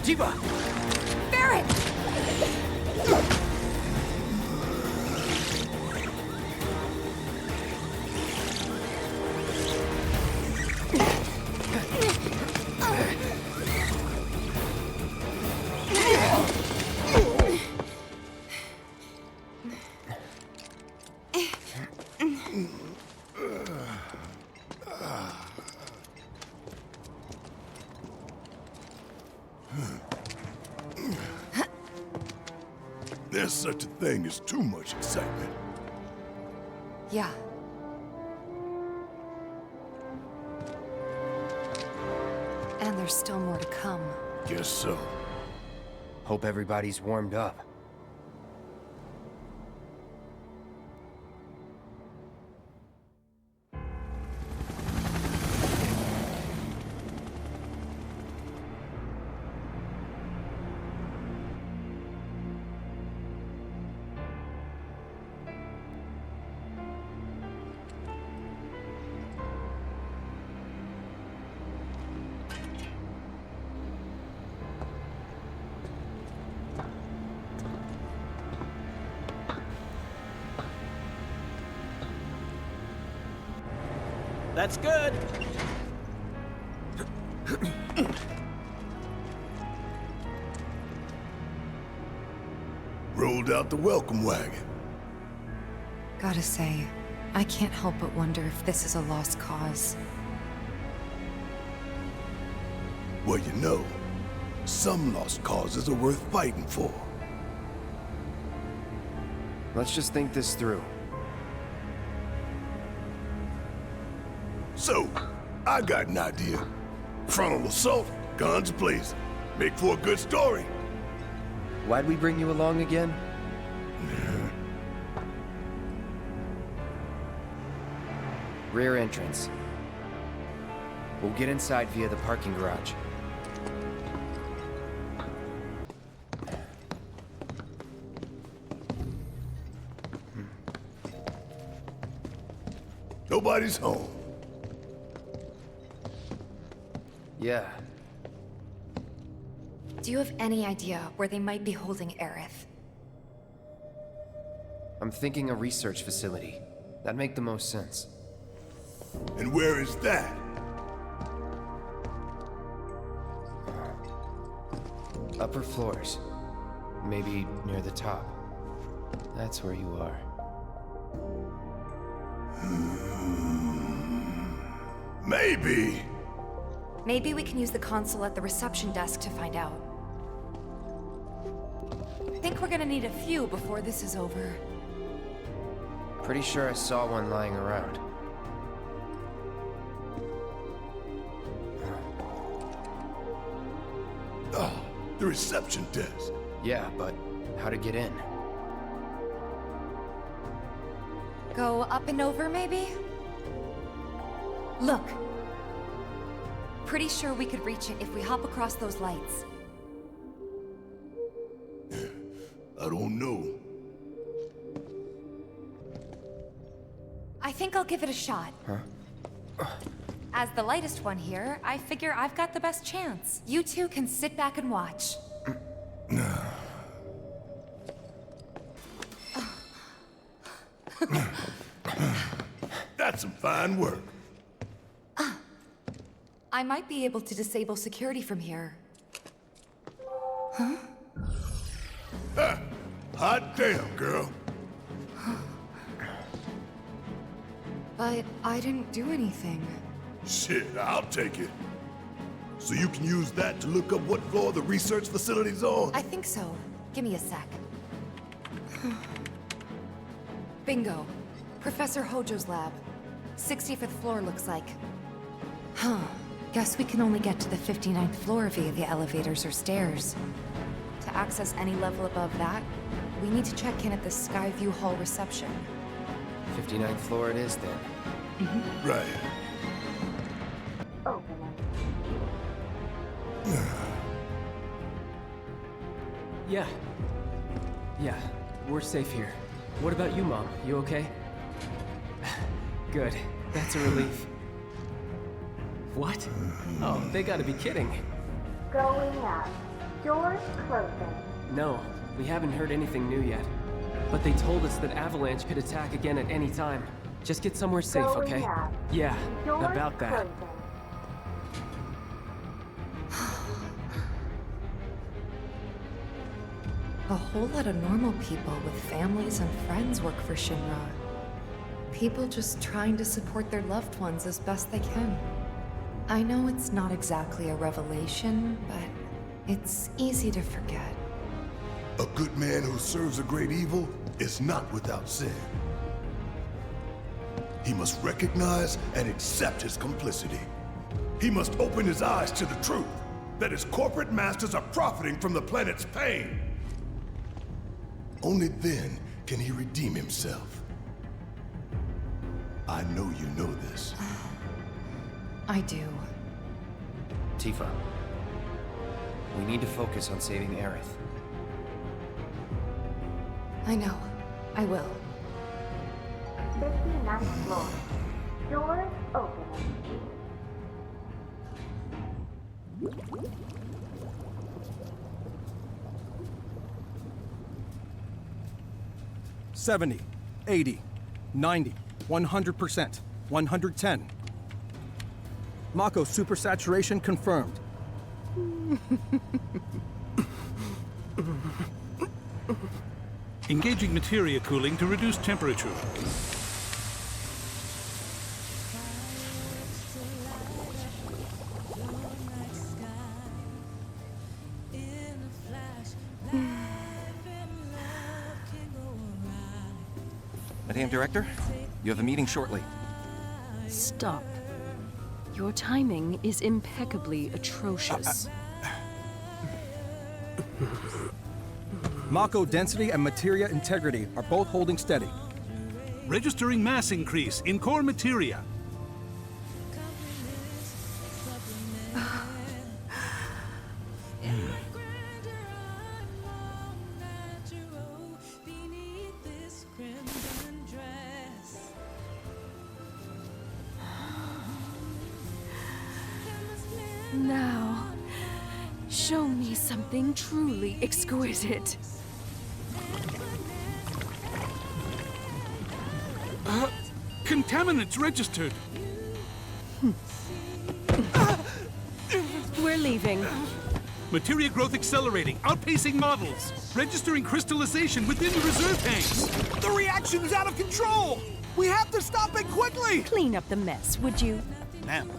Jiba! Barret! There's such a thing as too much excitement. Yeah. And there's still more to come. Guess so. Hope everybody's warmed up. That's good. Rolled out the welcome wagon. Gotta say, I can't help but wonder if this is a lost cause. Well, you know, some lost causes are worth fighting for. Let's just think this through. So, I got an idea. Frontal assault, guns blazing. Make for a good story. Why'd we bring you along again? Rear entrance. We'll get inside via the parking garage. Nobody's home. Yeah. Do you have any idea where they might be holding Aerith? I'm thinking a research facility. That'd make the most sense. And where is that? Upper floors. Maybe near the top. That's where you are. Maybe. Maybe we can use the console at the reception desk to find out. Think we're gonna need a few before this is over. Pretty sure I saw one lying around. Oh, the reception desk. Yeah, but how to get in? Go up and over, maybe? Look. Pretty sure we could reach it if we hop across those lights. I don't know. I think I'll give it a shot. Huh? As the lightest one here, I figure I've got the best chance. You two can sit back and watch. That's some fine work. I might be able to disable security from here. Huh? Ah, hot damn, girl. But I didn't do anything. Shit, I'll take it. So you can use that to look up what floor the research facility's on? I think so. Give me a sec. Bingo. Professor Hojo's lab. 65th floor looks like. Huh. Guess we can only get to the 59th floor via the elevators or stairs. To access any level above that, we need to check in at the Skyview Hall reception. 59th floor it is, then. Right. Yeah, we're safe here. What about you, Mom? You okay? Good. That's a relief. What? Oh, they gotta be kidding. Going up. Doors closing. No, we haven't heard anything new yet. But they told us that Avalanche could attack again at any time. Just get somewhere safe, Going okay? up. Yeah, Doors about that. closing. A whole lot of normal people with families and friends work for Shinra. People just trying to support their loved ones as best they can. I know it's not exactly a revelation, but it's easy to forget. A good man who serves a great evil is not without sin. He must recognize and accept his complicity. He must open his eyes to the truth that his corporate masters are profiting from the planet's pain. Only then can he redeem himself. I know you know this. I do. Tifa. We need to focus on saving Aerith. I know. I will. 59th floor. Doors opening. $70, $80, $90, 100%, 110. Mako supersaturation confirmed. Engaging materia cooling to reduce temperature. Madame Director, you have a meeting shortly. Stop. Your timing is impeccably atrocious. Mako density and materia integrity are both holding steady. Registering mass increase in core materia. Now, show me something truly exquisite. Contaminants registered. We're leaving. Materia growth accelerating, outpacing models. Registering crystallization within the reserve tanks. The reaction is out of control! We have to stop it quickly! Clean up the mess, would you? Ma'am.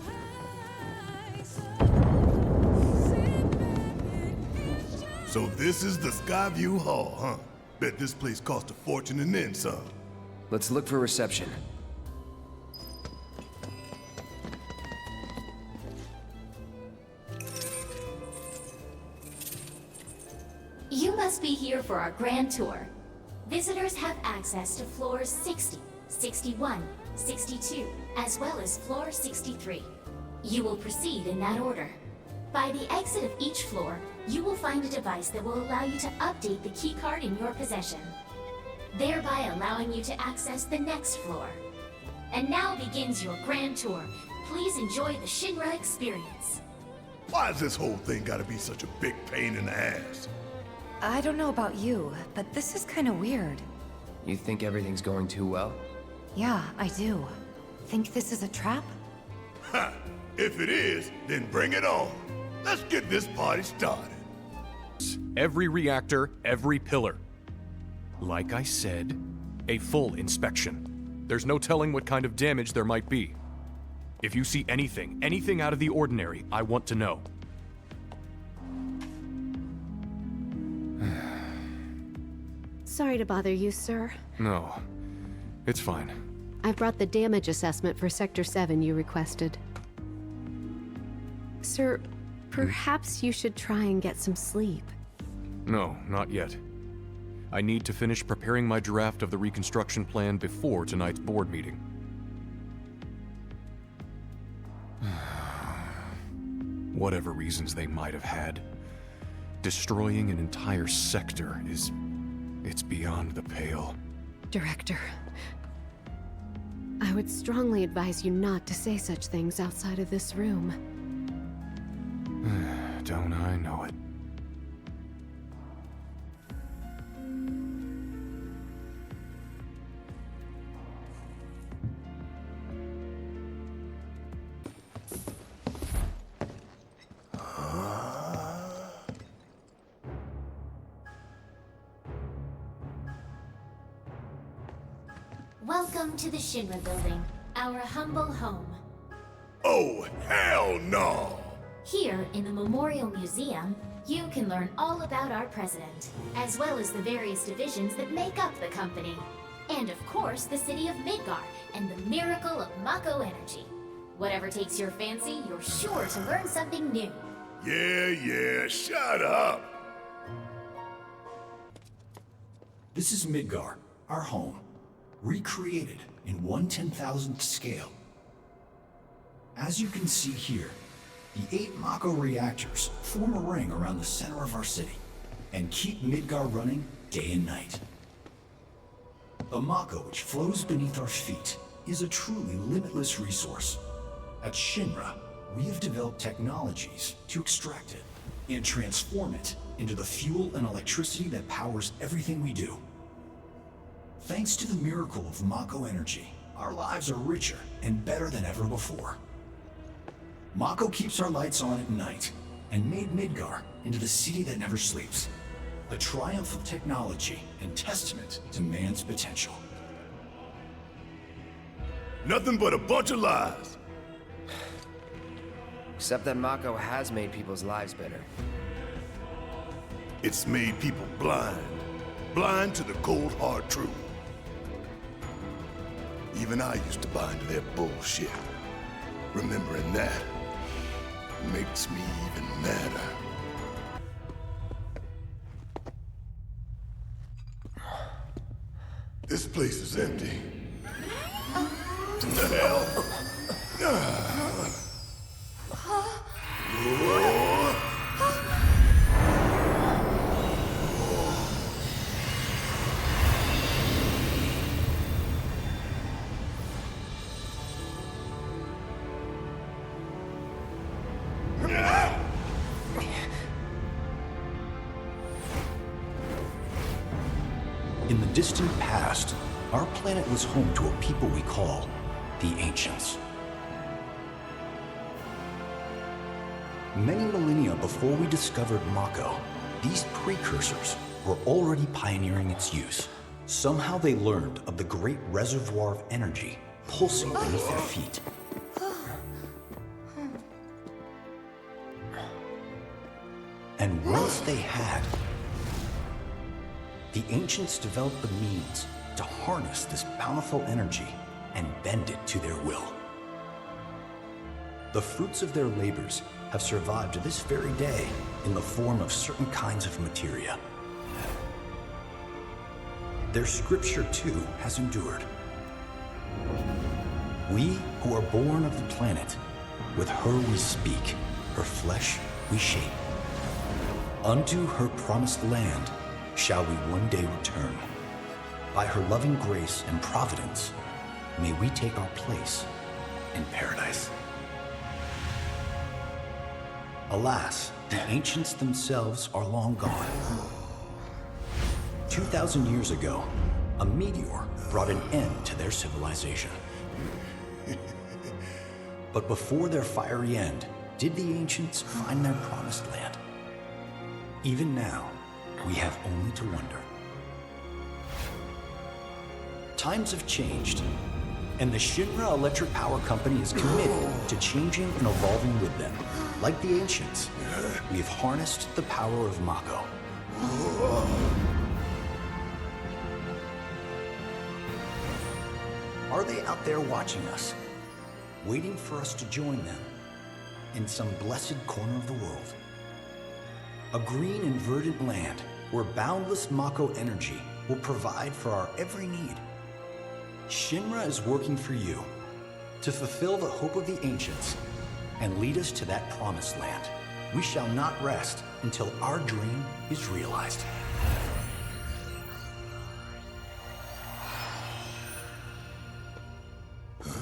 So this is the Skyview Hall, huh? Bet this place cost a fortune and then some. Let's look for reception. You must be here for our grand tour. Visitors have access to floors 60, 61, 62, as well as floor 63. You will proceed in that order. By the exit of each floor, you will find a device that will allow you to update the keycard in your possession, thereby allowing you to access the next floor. And now begins your grand tour. Please enjoy the Shinra experience. Why's this whole thing gotta be such a big pain in the ass? I don't know about you, but this is kind of weird. You think everything's going too well? Yeah, I do. Think this is a trap? Ha! If it is, then bring it on. Let's get this party started. Every reactor, every pillar. Like I said, a full inspection. There's no telling what kind of damage there might be. If you see anything out of the ordinary, I want to know. Sorry to bother you, sir. No, it's fine. I've brought the damage assessment for Sector 7 you requested. Sir, perhaps you should try and get some sleep. No, not yet. I need to finish preparing my draft of the reconstruction plan before tonight's board meeting. Whatever reasons they might have had, destroying an entire sector it's beyond the pale. Director, I would strongly advise you not to say such things outside of this room. Don't I know it? Welcome to the Shinra building, our humble home. Oh, hell no! Here, in the Memorial Museum, you can learn all about our president, as well as the various divisions that make up the company. And of course, the city of Midgar, and the miracle of Mako energy. Whatever takes your fancy, you're sure to learn something new. Yeah, shut up! This is Midgar, our home, recreated in 1/10,000th scale. As you can see here, the 8 Mako reactors form a ring around the center of our city and keep Midgar running day and night. The Mako which flows beneath our feet is a truly limitless resource. At Shinra, we have developed technologies to extract it and transform it into the fuel and electricity that powers everything we do. Thanks to the miracle of Mako energy, our lives are richer and better than ever before. Mako keeps our lights on at night and made Midgar into the city that never sleeps. A triumph of technology and testament to man's potential. Nothing but a bunch of lies. Except that Mako has made people's lives better. It's made people blind. Blind to the cold, hard truth. Even I used to buy into their bullshit. Remembering that makes me even madder. This place is empty. What the hell? In the distant past, our planet was home to a people we call the Ancients. Many millennia before we discovered Mako, these precursors were already pioneering its use. Somehow they learned of the great reservoir of energy pulsing beneath their feet. And once they had, the Ancients developed the means to harness this bountiful energy and bend it to their will. The fruits of their labors have survived to this very day in the form of certain kinds of materia. Their scripture, too, has endured. We who are born of the planet, with her we speak, her flesh we shape. Unto her promised land shall we one day return. By her loving grace and providence, may we take our place in paradise. Alas, the Ancients themselves are long gone. 2,000 years ago, a meteor brought an end to their civilization. But before their fiery end, did the Ancients find their promised land? Even now, we have only to wonder. Times have changed, and the Shinra Electric Power Company is committed to changing and evolving with them. Like the Ancients, we've harnessed the power of Mako. Are they out there watching us, waiting for us to join them in some blessed corner of the world? A green and verdant land where boundless Mako energy will provide for our every need. Shinra is working for you to fulfill the hope of the Ancients and lead us to that promised land. We shall not rest until our dream is realized. Is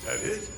that it?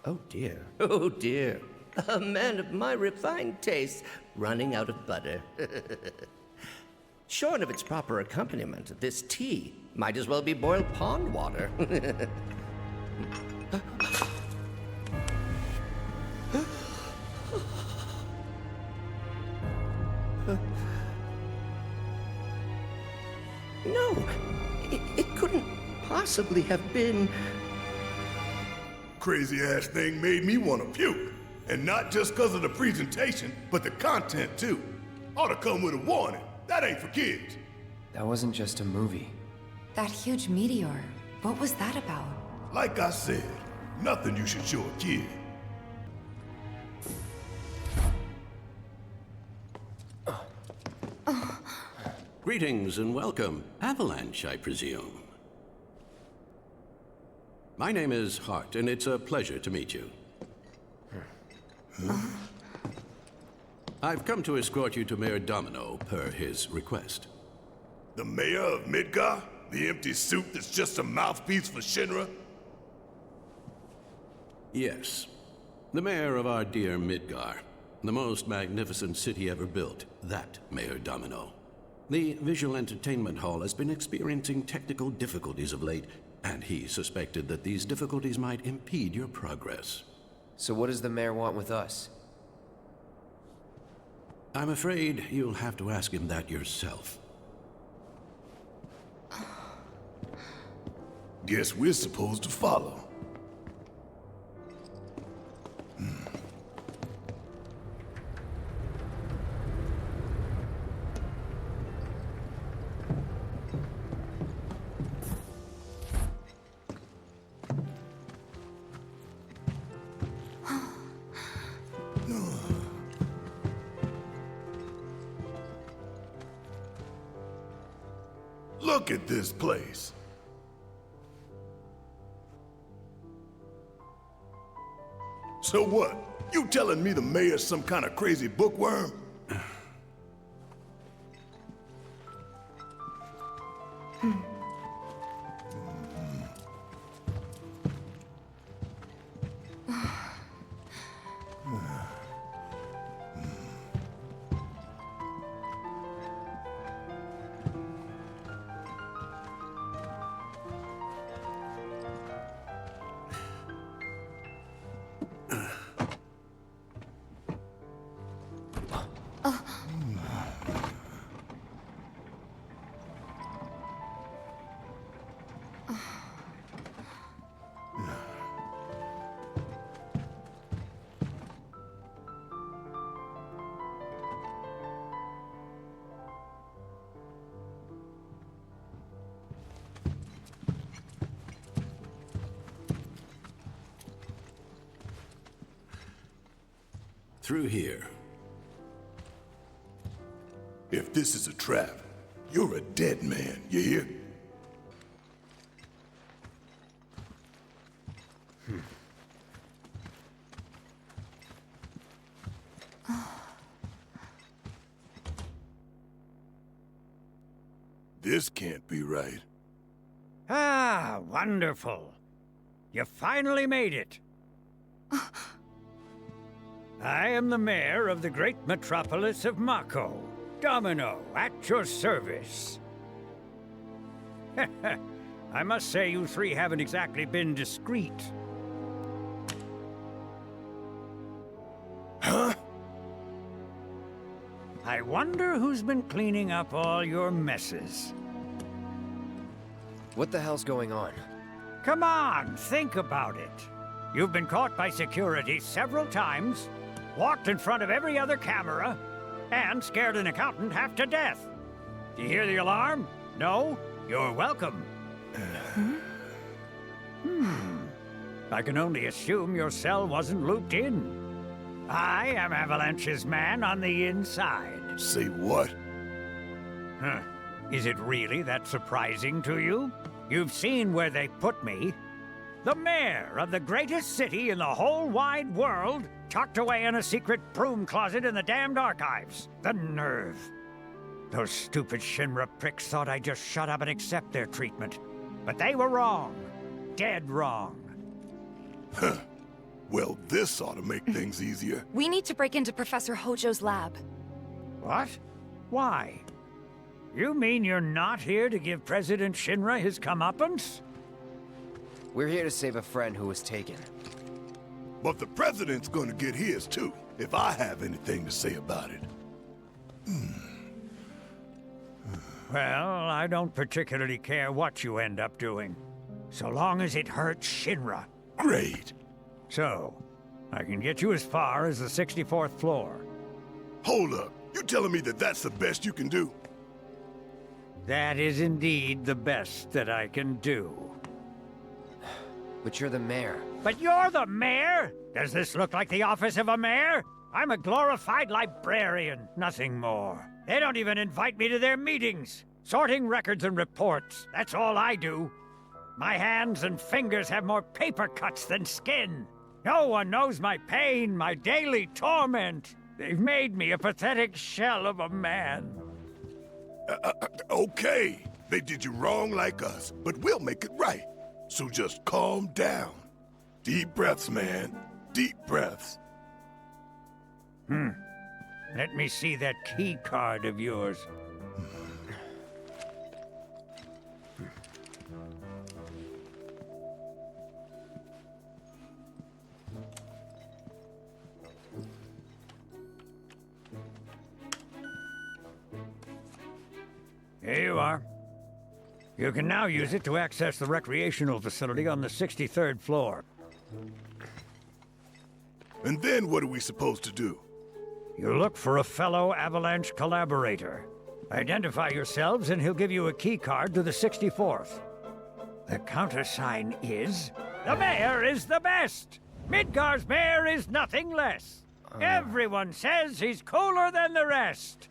Oh dear, oh dear. A man of my refined taste running out of butter. Shorn of its proper accompaniment, this tea might as well be boiled pond water. No, it couldn't possibly have been crazy-ass thing made me want to puke. And not just because of the presentation, but the content, too. Ought to come with a warning. That ain't for kids. That wasn't just a movie. That huge meteor, what was that about? Like I said, nothing you should show a kid. Greetings and welcome. Avalanche, I presume. My name is Hart, and it's a pleasure to meet you. I've come to escort you to Mayor Domino, per his request. The mayor of Midgar? The empty suit that's just a mouthpiece for Shinra? Yes. The mayor of our dear Midgar. The most magnificent city ever built. That Mayor Domino. The visual entertainment hall has been experiencing technical difficulties of late, and he suspected that these difficulties might impede your progress. So what does the mayor want with us? I'm afraid you'll have to ask him that yourself. Guess we're supposed to follow. Look at this place. So what? You telling me the mayor's some kind of crazy bookworm? Through here. If this is a trap, you're a dead man, you hear? This can't be right. Ah, wonderful. You finally made it. I am the mayor of the great metropolis of Mako. Domino, at your service. I must say you three haven't exactly been discreet. Huh? I wonder who's been cleaning up all your messes. What the hell's going on? Come on, think about it. You've been caught by security several times, walked in front of every other camera, and scared an accountant half to death. Do you hear the alarm? No? You're welcome. I can only assume your cell wasn't looped in. I am Avalanche's man on the inside. Say what? Huh. Is it really that surprising to you? You've seen where they put me. The mayor of the greatest city in the whole wide world, tucked away in a secret broom closet in the damned archives. The nerve. Those stupid Shinra pricks thought I'd just shut up and accept their treatment. But they were wrong. Dead wrong. Huh. Well, this ought to make things easier. We need to break into Professor Hojo's lab. What? Why? You mean you're not here to give President Shinra his comeuppance? We're here to save a friend who was taken. But the president's gonna get his too, if I have anything to say about it. Well, I don't particularly care what you end up doing, so long as it hurts Shinra. Great. So, I can get you as far as the 64th floor. Hold up. You telling me that that's the best you can do? That is indeed the best that I can do. But you're the mayor. But you're the mayor? Does this look like the office of a mayor? I'm a glorified librarian, nothing more. They don't even invite me to their meetings. Sorting records and reports, that's all I do. My hands and fingers have more paper cuts than skin. No one knows my pain, my daily torment. They've made me a pathetic shell of a man. Okay, they did you wrong like us, but we'll make it right. So just calm down. Deep breaths, man. Deep breaths. Let me see that key card of yours. Here you are. You can now use it to access the recreational facility on the 63rd floor. And then what are we supposed to do? You look for a fellow Avalanche collaborator. Identify yourselves and he'll give you a key card to the 64th. The countersign is... The mayor is the best! Midgar's mayor is nothing less! Everyone says he's cooler than the rest!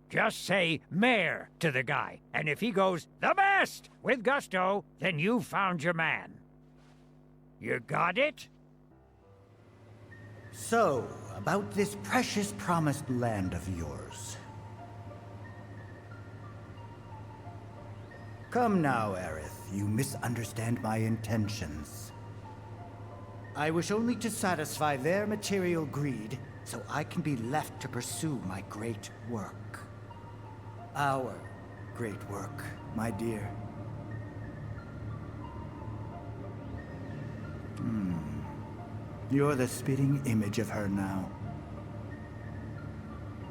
Just say mayor to the guy, and if he goes the best with gusto, then you've found your man. You got it? So, about this precious promised land of yours. Come now, Aerith, you misunderstand my intentions. I wish only to satisfy their material greed, so I can be left to pursue my great work. Our great work, my dear. You're the spitting image of her now.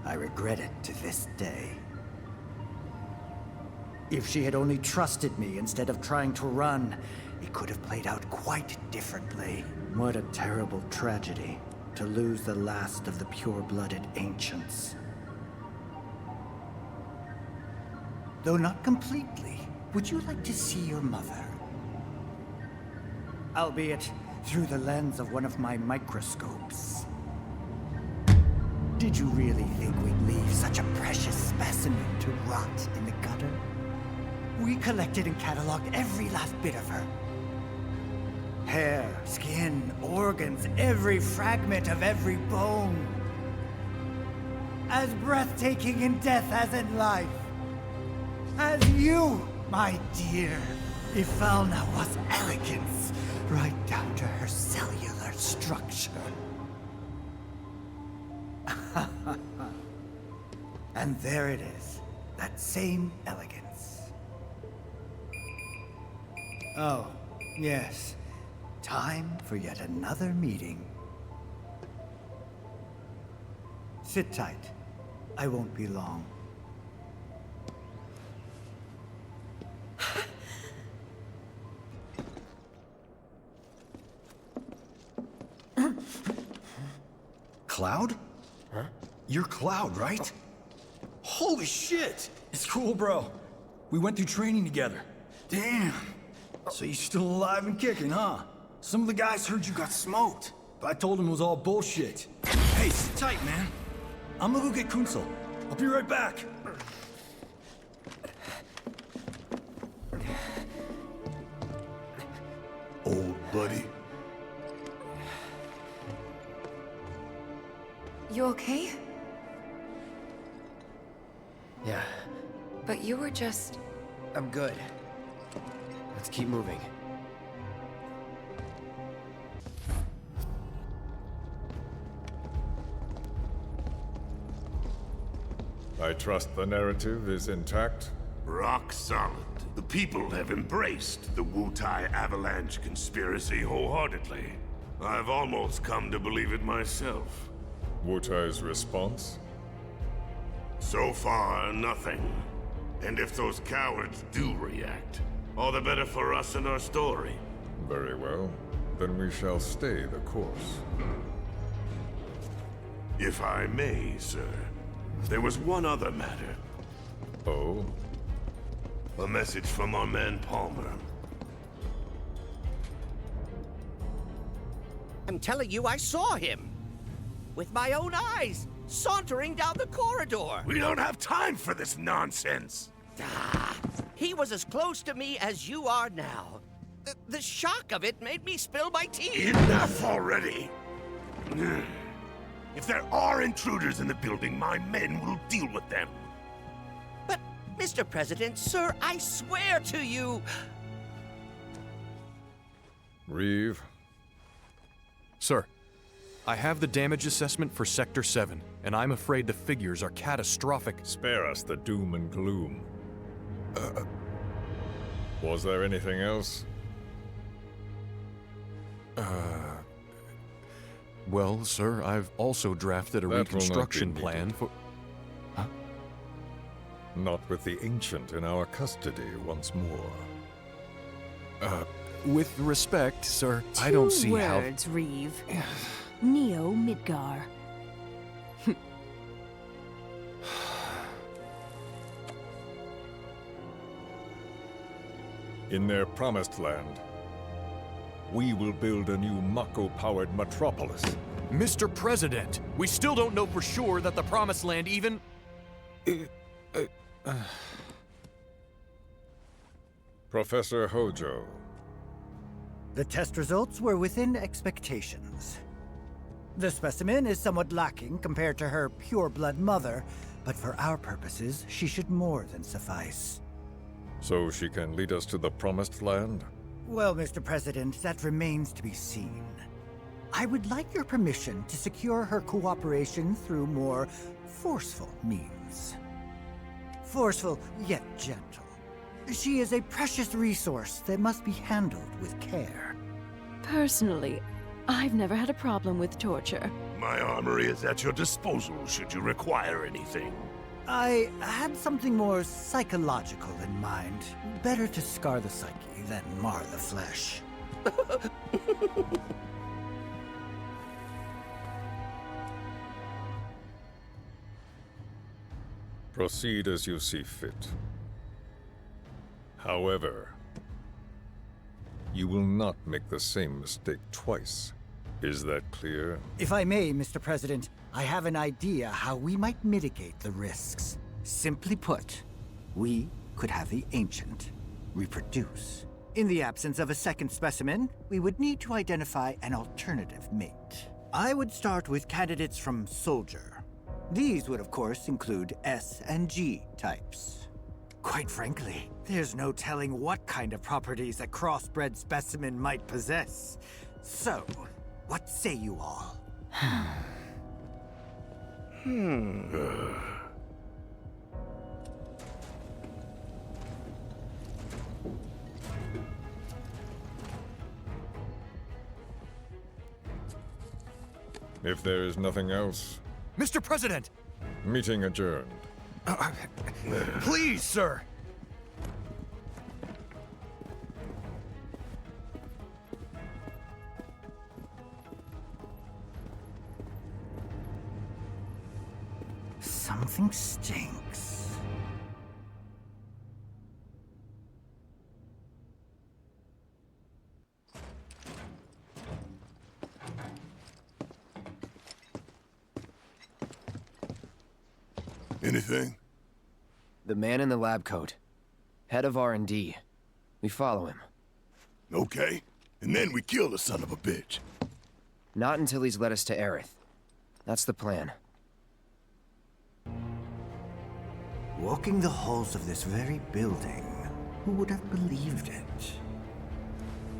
I regret it to this day. If she had only trusted me instead of trying to run, it could have played out quite differently. What a terrible tragedy to lose the last of the pure-blooded ancients. Though not completely, would you like to see your mother? Albeit through the lens of one of my microscopes. Did you really think we'd leave such a precious specimen to rot in the gutter? We collected and cataloged every last bit of her. Hair, skin, organs, every fragment of every bone. As breathtaking in death as in life. As you, my dear. If Falna was elegance, right down to her cellular structure. And there it is, that same elegance. Oh, yes. Time for yet another meeting. Sit tight. I won't be long. Cloud? Huh? You're Cloud, right? Holy shit! It's cool, bro. We went through training together. Damn. So you're still alive and kicking, huh? Some of the guys heard you got smoked, but I told them it was all bullshit. Hey, sit tight, man. I'm gonna go get Kunsel. I'll be right back. Old buddy. You okay? Yeah, But you were just... I'm good. Let's keep moving. I trust the narrative is intact? Rock solid. The people have embraced the Wutai Avalanche conspiracy wholeheartedly. I've almost come to believe it myself. Wutai's response? So far, nothing. And if those cowards do react, all the better for us and our story. Very well. Then we shall stay the course. If I may, sir, there was one other matter. Oh? A message from our man Palmer. I'm telling you, I saw him. With my own eyes, sauntering down the corridor. We don't have time for this nonsense. He was as close to me as you are now. The shock of it made me spill my tea. Enough already! If there are intruders in the building, my men will deal with them. But, Mr. President, sir, I swear to you... Reeve? Sir, I have the damage assessment for Sector 7, and I'm afraid the figures are catastrophic. Spare us the doom and gloom. Was there anything else? Well, sir, I've also drafted a reconstruction plan for... Huh? Not with the Ancient in our custody once more. With respect, sir, I don't see how... 2 words, Reeve. Neo Midgar. In their promised land, we will build a new Mako-powered metropolis. Mr. President, we still don't know for sure that the Promised Land even... Professor Hojo. The test results were within expectations. The specimen is somewhat lacking compared to her pure-blood mother, but for our purposes, she should more than suffice. So she can lead us to the Promised Land? Well, Mr. President, that remains to be seen. I would like your permission to secure her cooperation through more forceful means. Forceful, yet gentle. She is a precious resource that must be handled with care. Personally, I've never had a problem with torture. My armory is at your disposal should you require anything. I had something more psychological in mind. Better to scar the psyche than mar the flesh. Proceed as you see fit. However, you will not make the same mistake twice. Is that clear? If I may, Mr. President, I have an idea how we might mitigate the risks. Simply put, we could have the Ancient reproduce. In the absence of a second specimen, we would need to identify an alternative mate. I would start with candidates from Soldier. These would, of course, include S and G types. Quite frankly, there's no telling what kind of properties a crossbred specimen might possess. So, what say you all? If there is nothing else, Mr. President! Meeting adjourned. Please, sir! Something stinks. Anything? The man in the lab coat. Head of R&D. We follow him. Okay. And then we kill the son of a bitch. Not until he's led us to Aerith. That's the plan. Walking the halls of this very building, who would have believed it?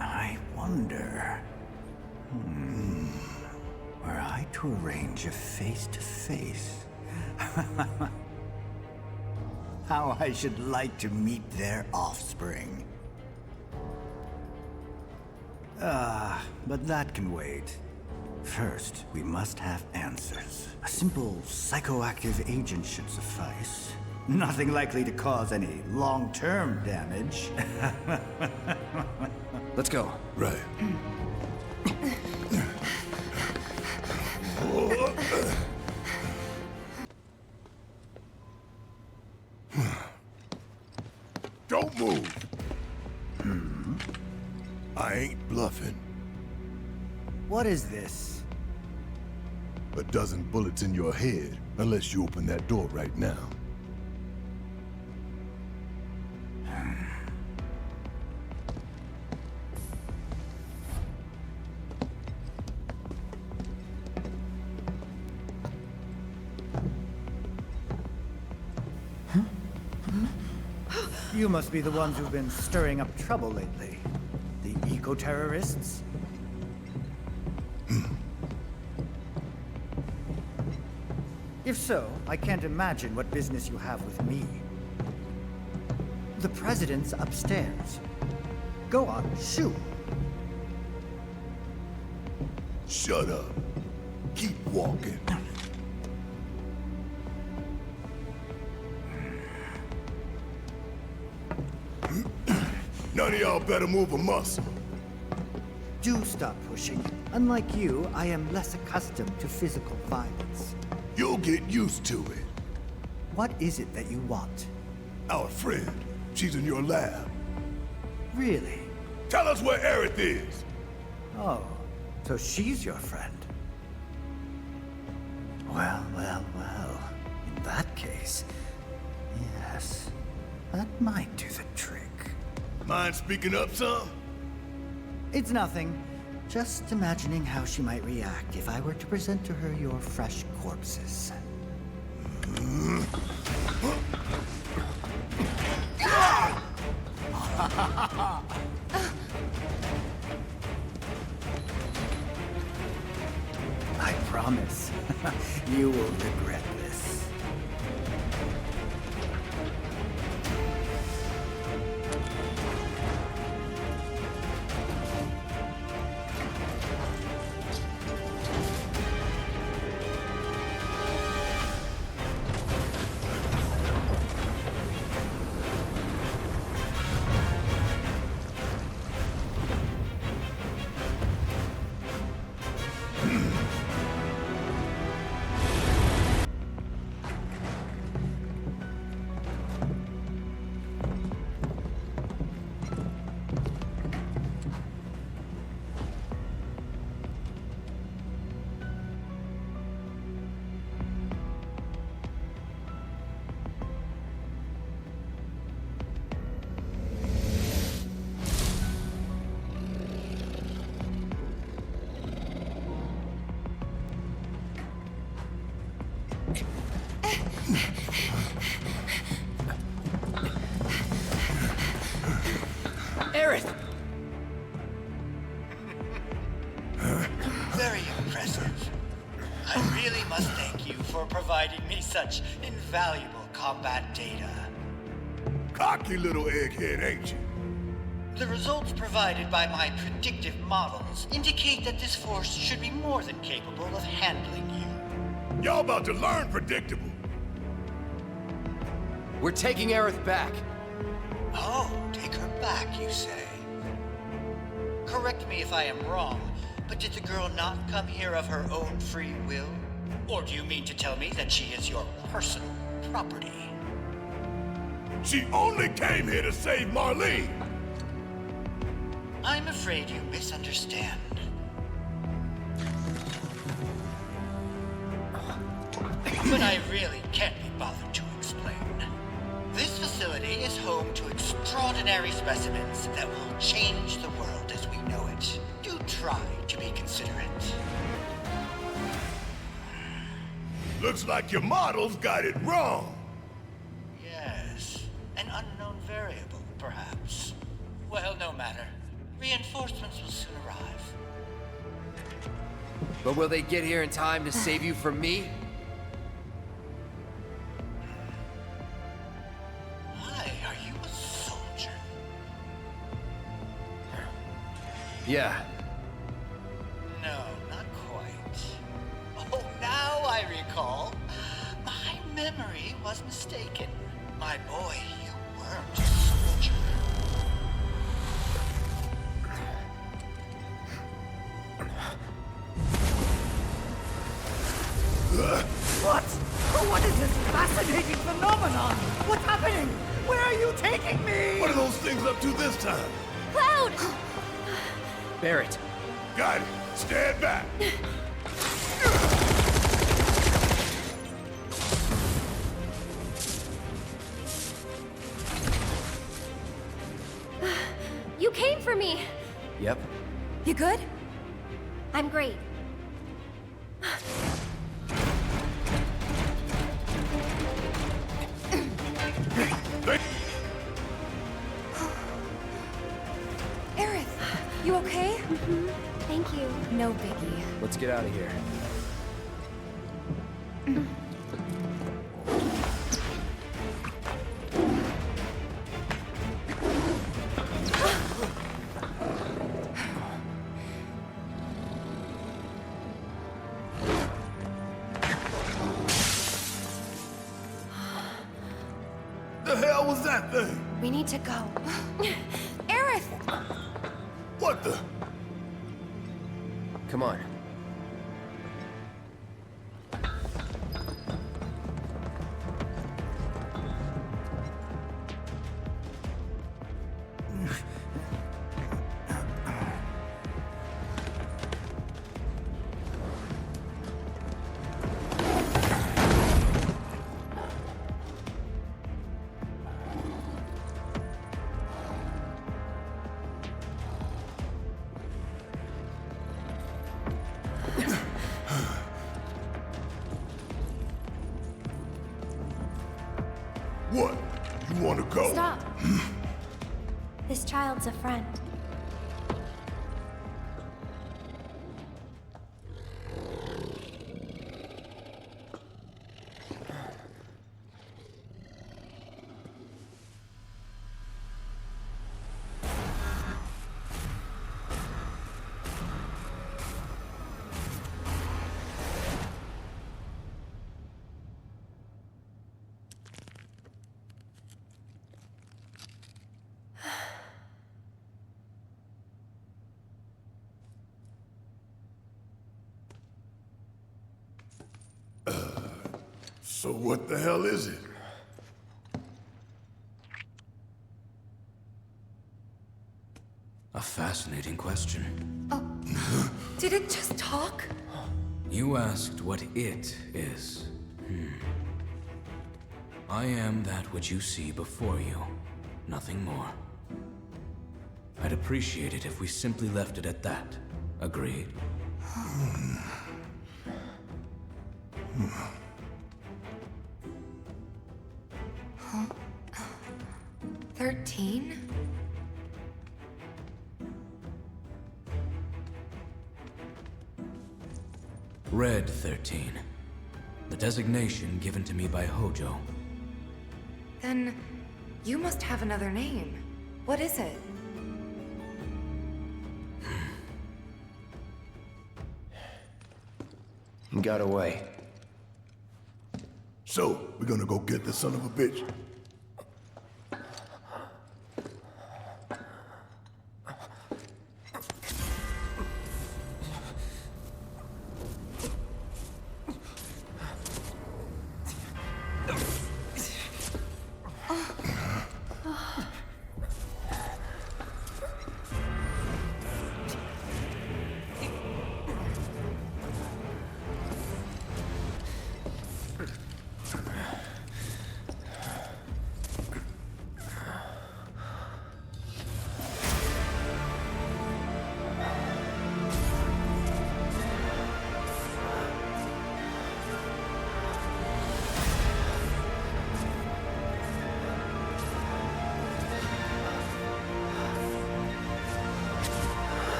I wonder... Were I to arrange a face-to-face... How I should like to meet their offspring. But that can wait. First, we must have answers. A simple psychoactive agent should suffice. Nothing likely to cause any long-term damage. Let's go. Right. Don't move. I ain't bluffing. What is this? A dozen bullets in your head, unless you open that door right now. You must be the ones who've been stirring up trouble lately. The eco-terrorists? If so, I can't imagine what business you have with me. The president's upstairs. Go on, shoot. Shut up. Keep walking. None of y'all better move a muscle. Do stop pushing. Unlike you, I am less accustomed to physical violence. You'll get used to it. What is it that you want? Our friend. She's in your lab. Really? Tell us where Aerith is. Oh, so she's your friend. Well. In that case, yes, that might do the trick. Mind speaking up some? It's nothing. Just imagining how she might react if I were to present to her your fresh corpses. I promise, you will regret this. Aerith! Very impressive. I really must thank you for providing me such invaluable combat data. Cocky little egghead, ain't you? The results provided by my predictive models indicate that this force should be more than capable of handling you. Y'all about to learn predictable. We're taking Aerith back. Oh, take her back, you say? Correct me if I am wrong, but did the girl not come here of her own free will? Or do you mean to tell me that she is your personal property? She only came here to save Marlene. I'm afraid you misunderstand. But I really can't be bothered to explain. This facility is home to extraordinary specimens that will change the world as we know it. Do try to be considerate. Looks like your models got it wrong. Yes, an unknown variable, perhaps. Well, no matter. Reinforcements will soon arrive. But will they get here in time to save you from me? Why, are you a soldier? Yeah. No, not quite. Oh, now I recall. My memory was mistaken. My boy, you weren't a soldier. What? What is this fascinating phenomenon? What's happening? Where are you taking me? What are those things up to this time? Cloud! Barrett. Got it. Stand back. You came for me! Yep. You good? I'm great. Aerith, you okay? Thank you. No biggie. Let's get out of here. The hell was that thing? We need to go. Aerith! What the? Come on. What? You want to go? Stop. This child's a friend. So what the hell is it? A fascinating question. Did it just talk? You asked what it is. I am that which you see before you. Nothing more. I'd appreciate it if we simply left it at that. Agreed? 13? Red 13. The designation given to me by Hojo. Then you must have another name. What is it? He got away. So, we're gonna go get the son of a bitch.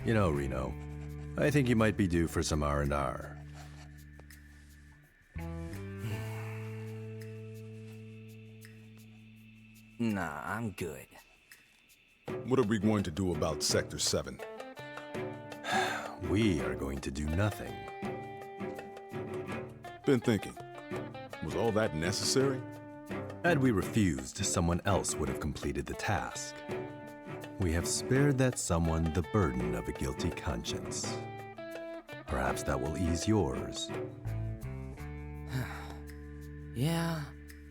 You know, Reno, I think you might be due for some R&R. Nah, I'm good. What are we going to do about Sector 7? We are going to do nothing. Been thinking, was all that necessary? Had we refused, someone else would have completed the task. We have spared that someone the burden of a guilty conscience. Perhaps that will ease yours. Yeah,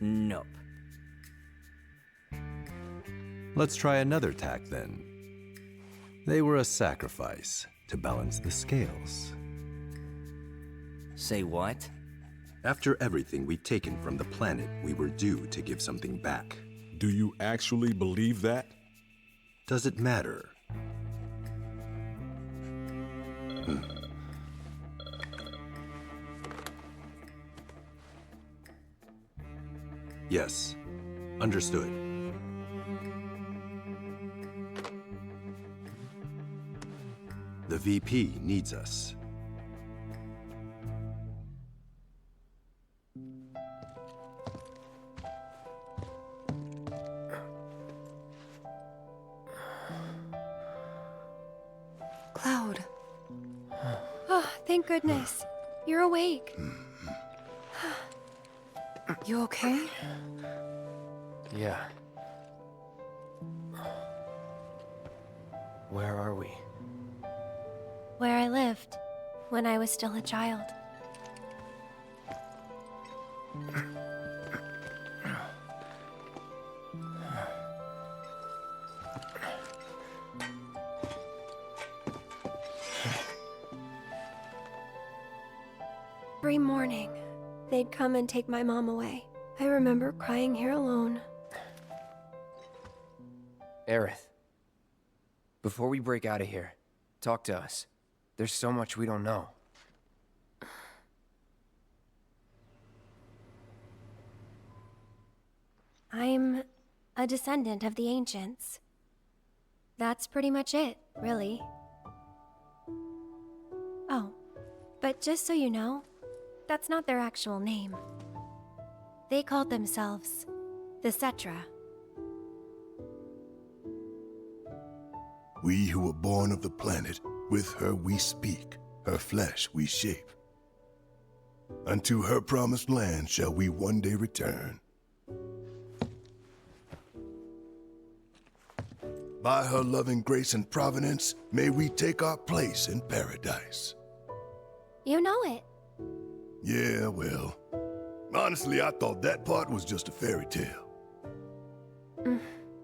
nope. Let's try another tack then. They were a sacrifice to balance the scales. Say what? After everything we'd taken from the planet, we were due to give something back. Do you actually believe that? Does it matter? Yes, understood. The VP needs us. Cloud. Oh, thank goodness. You're awake. You okay? Yeah. Where are we? Where I lived, when I was still a child. Every morning, they'd come and take my mom away. I remember crying here alone. Aerith. Before we break out of here, talk to us. There's so much we don't know. I'm a descendant of the ancients. That's pretty much it, really. Oh, but just so you know, that's not their actual name. They called themselves the Cetra. We who were born of the planet, with her we speak, her flesh we shape. Unto her promised land shall we one day return. By her loving grace and providence, may we take our place in paradise. You know it. Yeah, well, honestly, I thought that part was just a fairy tale.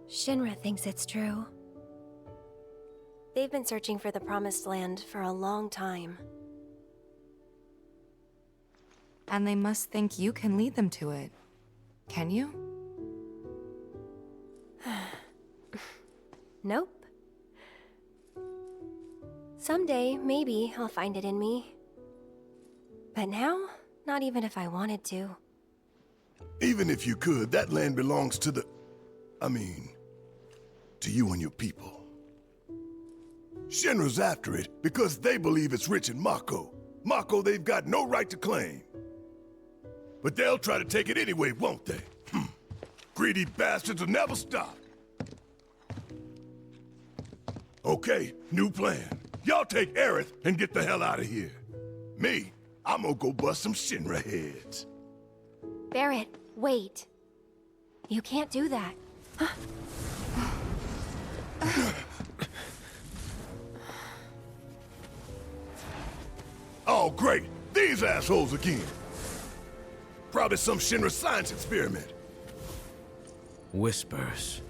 Shinra thinks it's true. They've been searching for the Promised Land for a long time. And they must think you can lead them to it. Can you? Nope. Someday, maybe, I'll find it in me. But now, not even if I wanted to. Even if you could, that land belongs to the... to you and your people. Shinra's after it because they believe it's rich in Mako. Mako they've got no right to claim. But they'll try to take it anyway, won't they? Greedy bastards will never stop. Okay, new plan. Y'all take Aerith and get the hell out of here. Me, I'm gonna go bust some Shinra heads. Barrett, wait. You can't do that. Oh, great! These assholes again! Probably some Shinra science experiment. Whispers.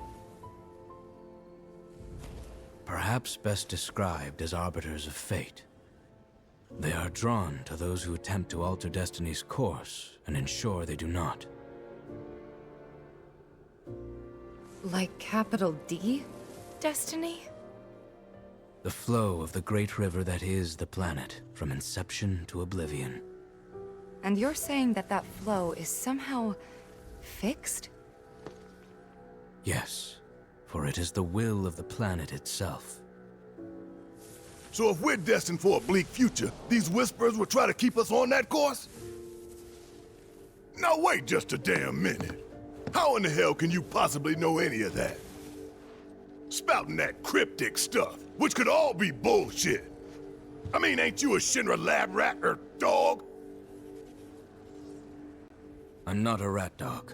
Perhaps best described as arbiters of fate. They are drawn to those who attempt to alter destiny's course and ensure they do not. Like capital D? Destiny? The flow of the great river that is the planet, from inception to oblivion. And you're saying that that flow is somehow fixed? Yes, for it is the will of the planet itself. So if we're destined for a bleak future, these whispers will try to keep us on that course? Now wait just a damn minute. How in the hell can you possibly know any of that? Spouting that cryptic stuff, which could all be bullshit. I mean, ain't you a Shinra lab rat or dog? I'm not a rat dog.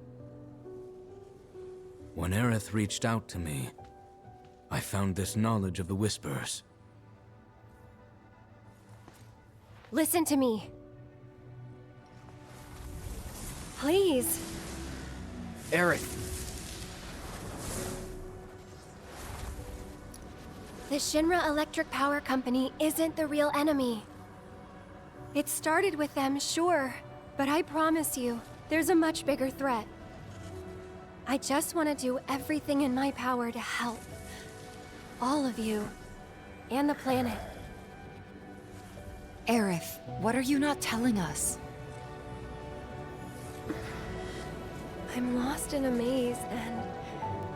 When Aerith reached out to me, I found this knowledge of the Whispers. Listen to me. Please. Aerith. The Shinra Electric Power Company isn't the real enemy. It started with them, sure, but I promise you, there's a much bigger threat. I just want to do everything in my power to help. All of you. And the planet. Aerith, what are you not telling us? I'm lost in a maze, and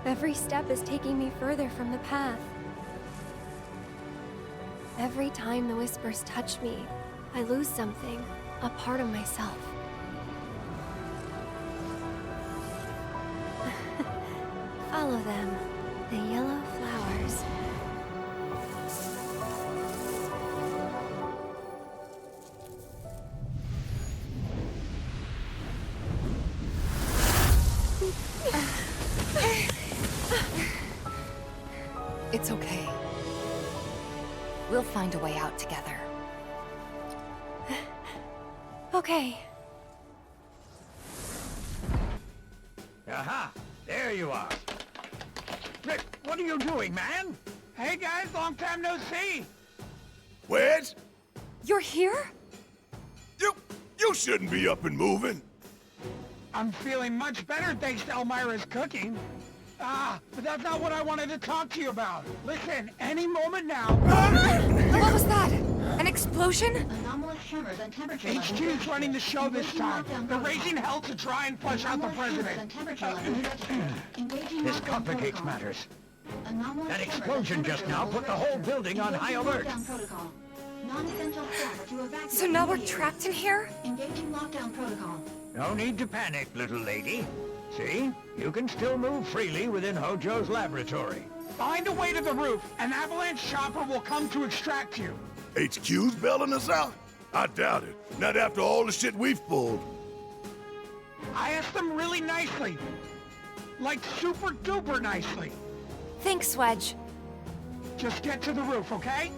every step is taking me further from the path. Every time the whispers touch me, I lose something, a part of myself. Follow them, the yellow flowers. It's okay. We'll find a way out together. Okay. Aha! There you are. Rick, what are you doing, man? Hey guys, long time no see. Wedge? You're here? You shouldn't be up and moving. I'm feeling much better thanks to Elmira's cooking. But that's not what I wanted to talk to you about. Listen, any moment now... What was that? An explosion? Anomalous tremors and temperature HQ's running the show this time. They're raising hell to try and flush out the president. This complicates matters. That explosion just now put the whole building on high alert. So now we're trapped in here? Engaging lockdown protocol. No need to panic, little lady. See? You can still move freely within Hojo's laboratory. Find a way to the roof. An avalanche chopper will come to extract you. HQ's bailing us out? I doubt it. Not after all the shit we've pulled. I asked them really nicely. Like super duper nicely. Thanks, Wedge. Just get to the roof, okay?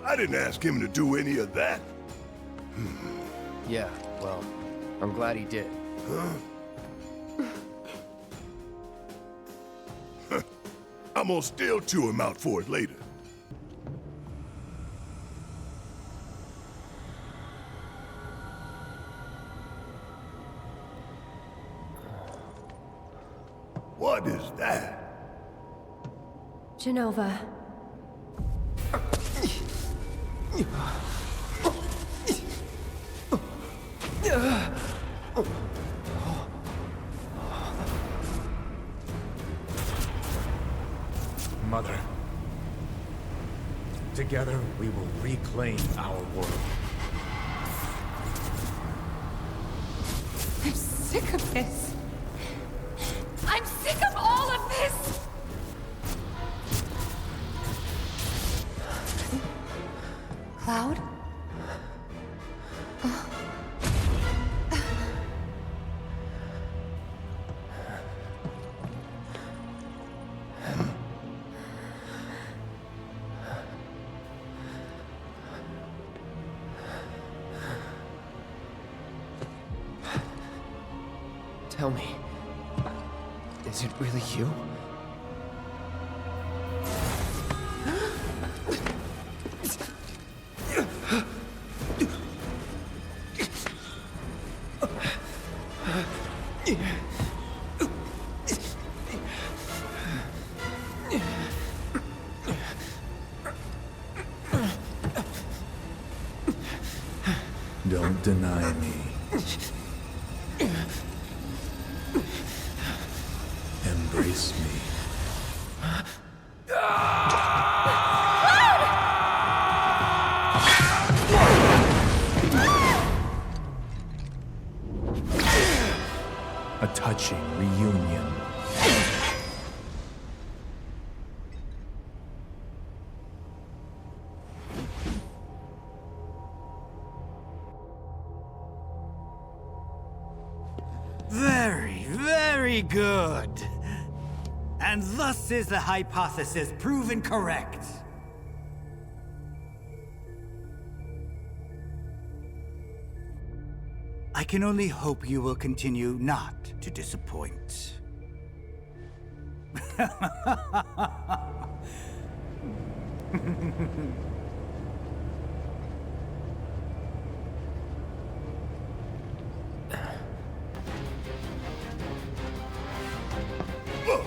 I didn't ask him to do any of that. Yeah, well, I'm glad he did. I'm gonna still chew him out for it later. What is that? Genova. Mother, together we will reclaim our world. I'm sick of this. I'm sick of all of this! Cloud? Tell me, is it really you? Don't deny me. Embrace me. A touching reunion. Very, very good. And thus is the hypothesis proven correct. I can only hope you will continue not to disappoint. Look!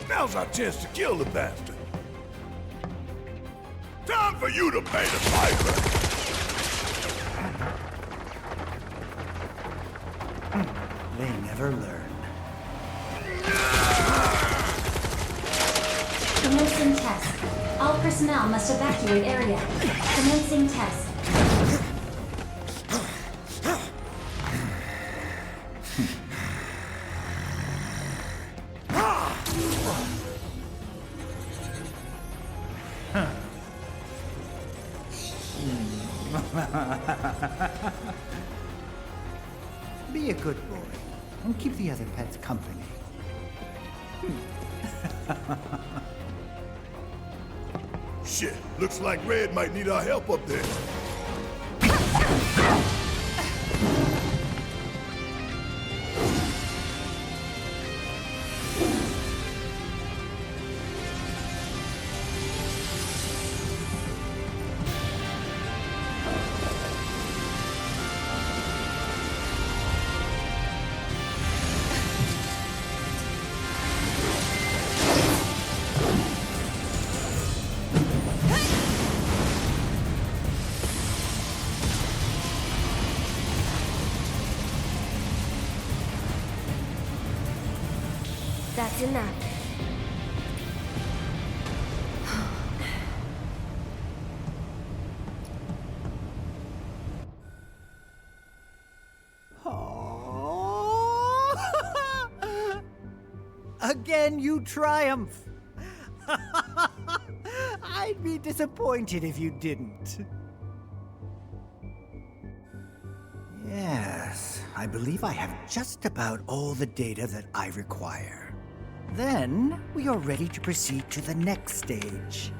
Now's our chance to kill the bastard. Time for you to pay the piper! They never learn. Commencing test. All personnel must evacuate area. Commencing test. Be a good boy, and keep the other pets company. Shit, looks like Red might need our help up there. That's enough. Again, you triumph! I'd be disappointed if you didn't. Yes, I believe I have just about all the data that I require. Then, we are ready to proceed to the next stage.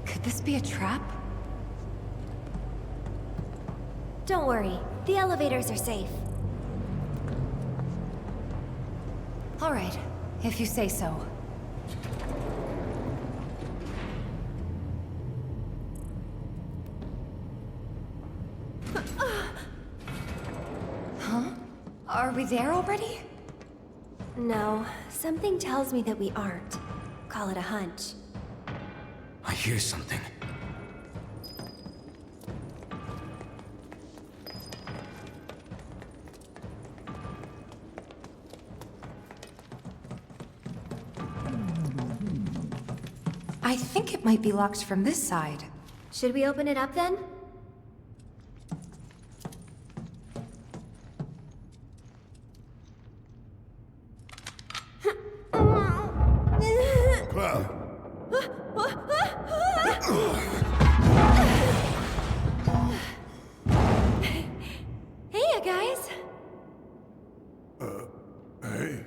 Could this be a trap? Don't worry, the elevators are safe. All right, if you say so. Huh? Are we there already? No, something tells me that we aren't. Call it a hunch. I hear something. I think it might be locked from this side. Should we open it up then? Cloud. Hey, you guys. Hey.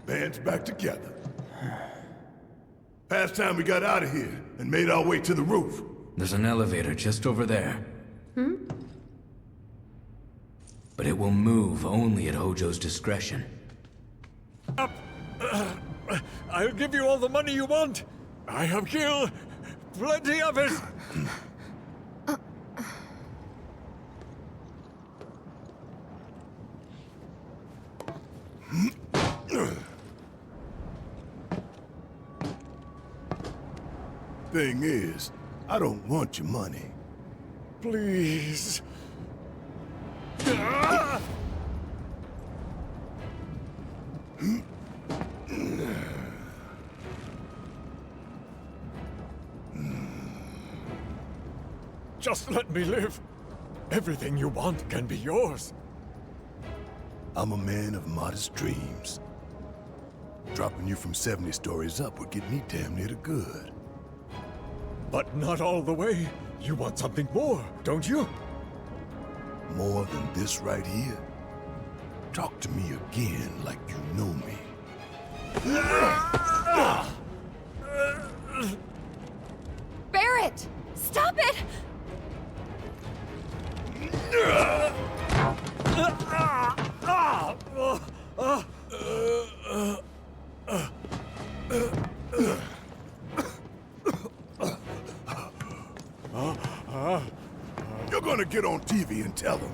Band's back together. Past time we got out of here and made our way to the roof. There's an elevator just over there. Hmm? But it will move only at Hojo's discretion. I'll give you all the money you want. I have killed Plenty of it! Thing is, I don't want your money. Please. Just let me live. Everything you want can be yours. I'm a man of modest dreams. Dropping you from 70 stories up would get me damn near to good. But not all the way. You want something more, don't you? More than this right here? Talk to me again like you know me. Barrett! Stop it! You're gonna get on TV and tell them.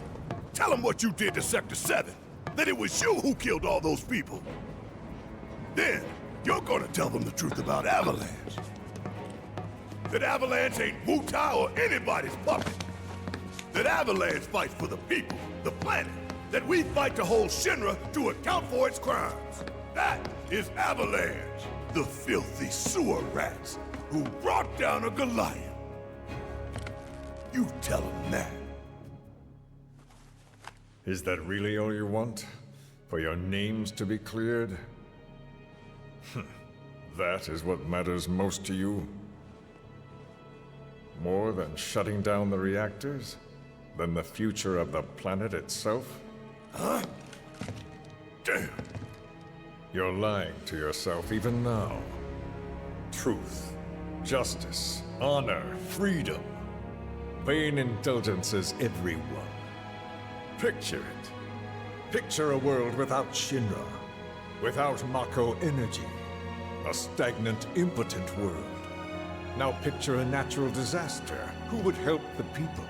Tell them what you did to Sector 7. That it was you who killed all those people. Then, you're gonna tell them the truth about Avalanche. That Avalanche ain't Wu-Tai or anybody's puppet. That Avalanche fights for the people, the planet. That we fight to hold Shinra to account for its crimes. That is Avalanche, the filthy sewer rats who brought down a Goliath. You tell them that. Is that really all you want? For your names to be cleared? That is what matters most to you? More than shutting down the reactors? Than the future of the planet itself? Huh? Damn. You're lying to yourself even now. Truth, justice, honor, freedom. Vain indulgences everyone. Picture it. Picture a world without Shinra, without Mako energy. A stagnant, impotent world. Now picture a natural disaster. Who would help the people?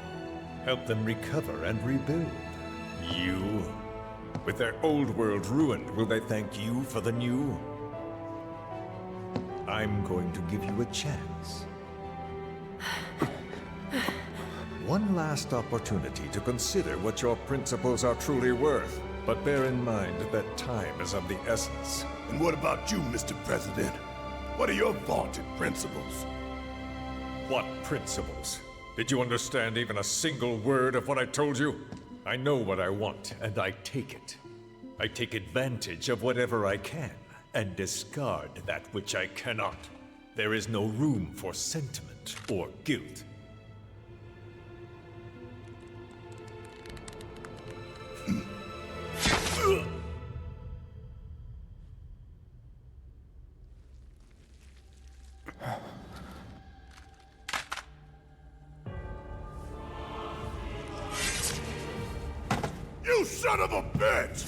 Help them recover and rebuild? You? With their old world ruined, will they thank you for the new? I'm going to give you a chance. One last opportunity to consider what your principles are truly worth. But bear in mind that time is of the essence. And what about you, Mr. President? What are your vaunted principles? What principles? Did you understand even a single word of what I told you? I know what I want, and I take it. I take advantage of whatever I can, and discard that which I cannot. There is no room for sentiment or guilt. You son of a bitch!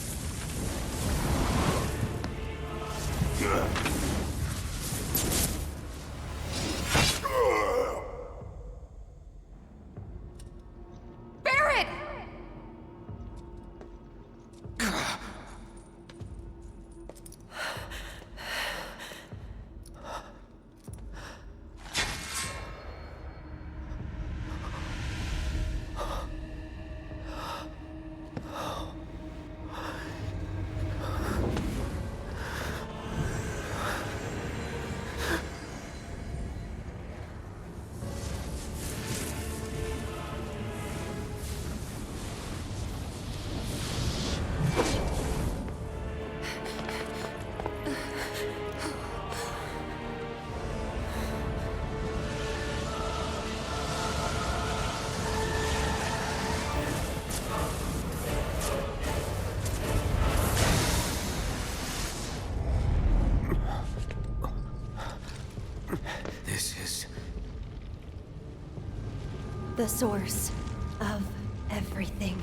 Barrett! The source of everything.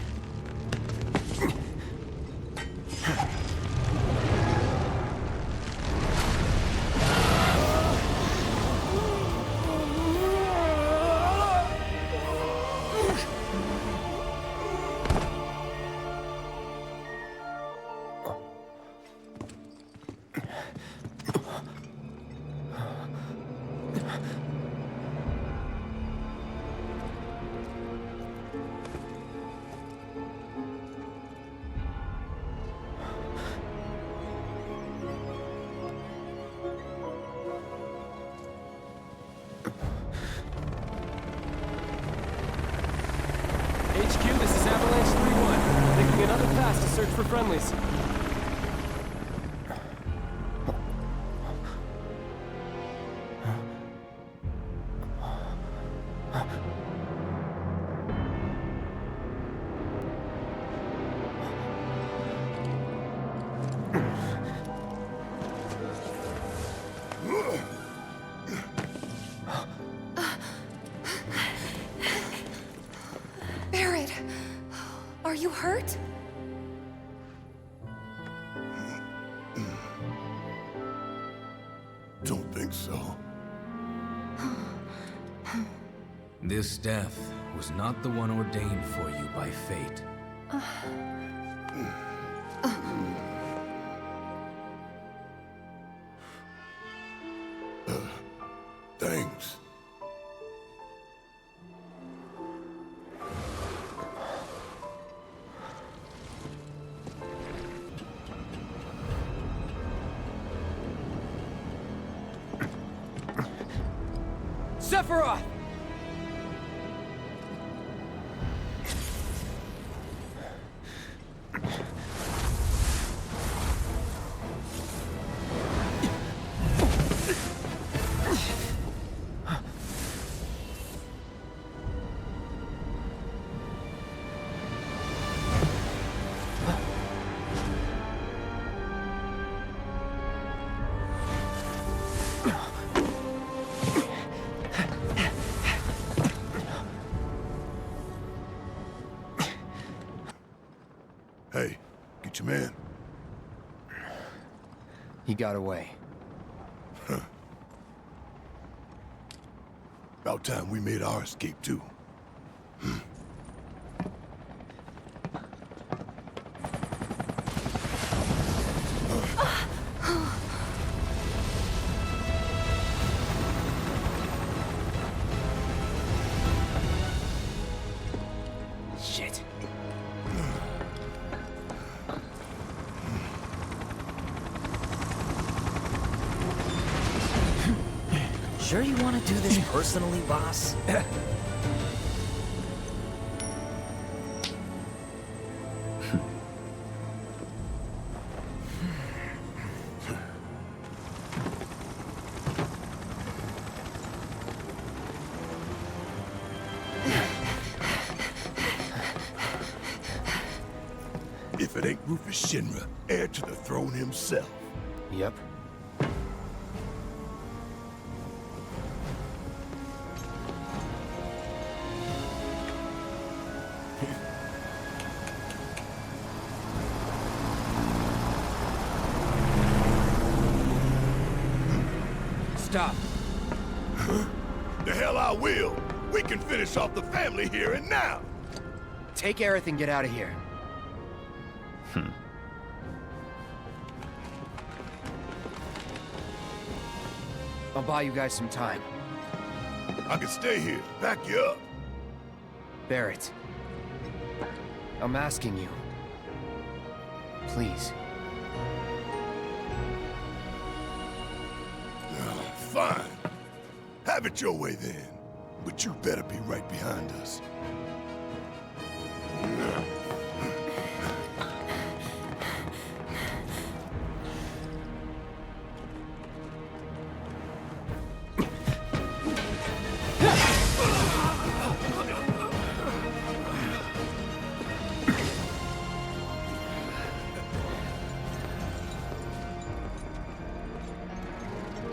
another pass to search for friendlies. Barrett, are you hurt? Don't think so. This death was not the one ordained for you by fate. Thanks. Sephiroth! Hey, get your man. He got away. About time we made our escape, too. Shit. Sure you want to do this personally, boss? If it ain't Rufus Shinra, heir to the throne himself. Yep. Stop. The hell I will. We can finish off the family here and now. Take Aerith and get out of here. I'll buy you guys some time. I can stay here, back you up. Barrett. I'm asking you. Please. Fine. Have it your way then. But you better be right behind us.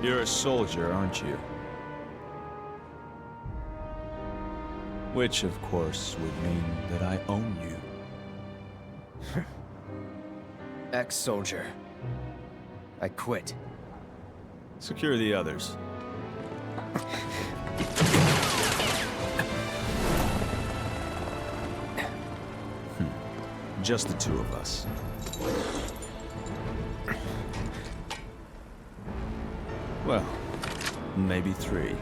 You're a soldier, aren't you? Which, of course, would mean that I own you. Ex-soldier. I quit. Secure the others. Just the two of us. Well, maybe three.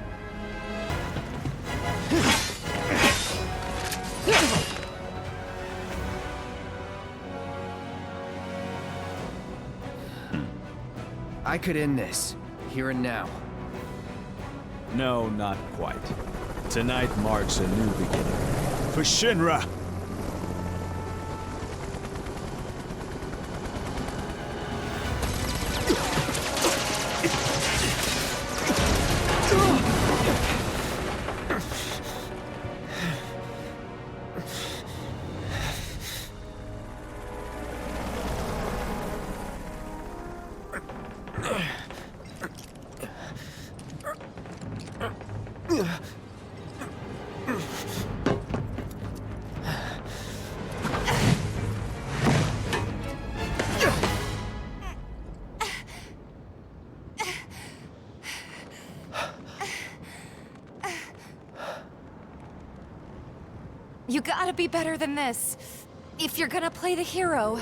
I could end this, here and now. No, not quite. Tonight marks a new beginning. For Shinra! You gotta be better than this. If you're gonna play the hero.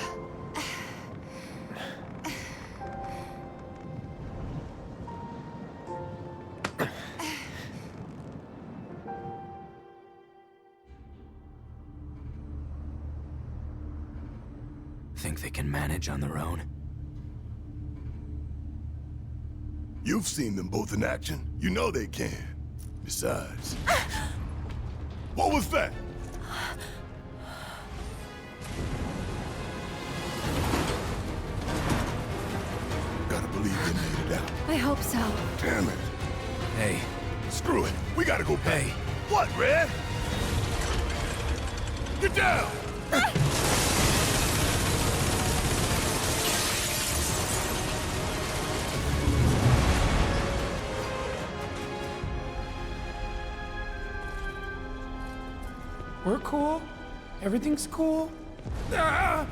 Think they can manage on their own? You've seen them both in action. You know they can. Besides... What was that? Gotta believe they made it out. I hope so. Damn it. Hey. Screw it. We gotta go back. Hey. What, Red? Get down! We're cool. Everything's cool. Ah!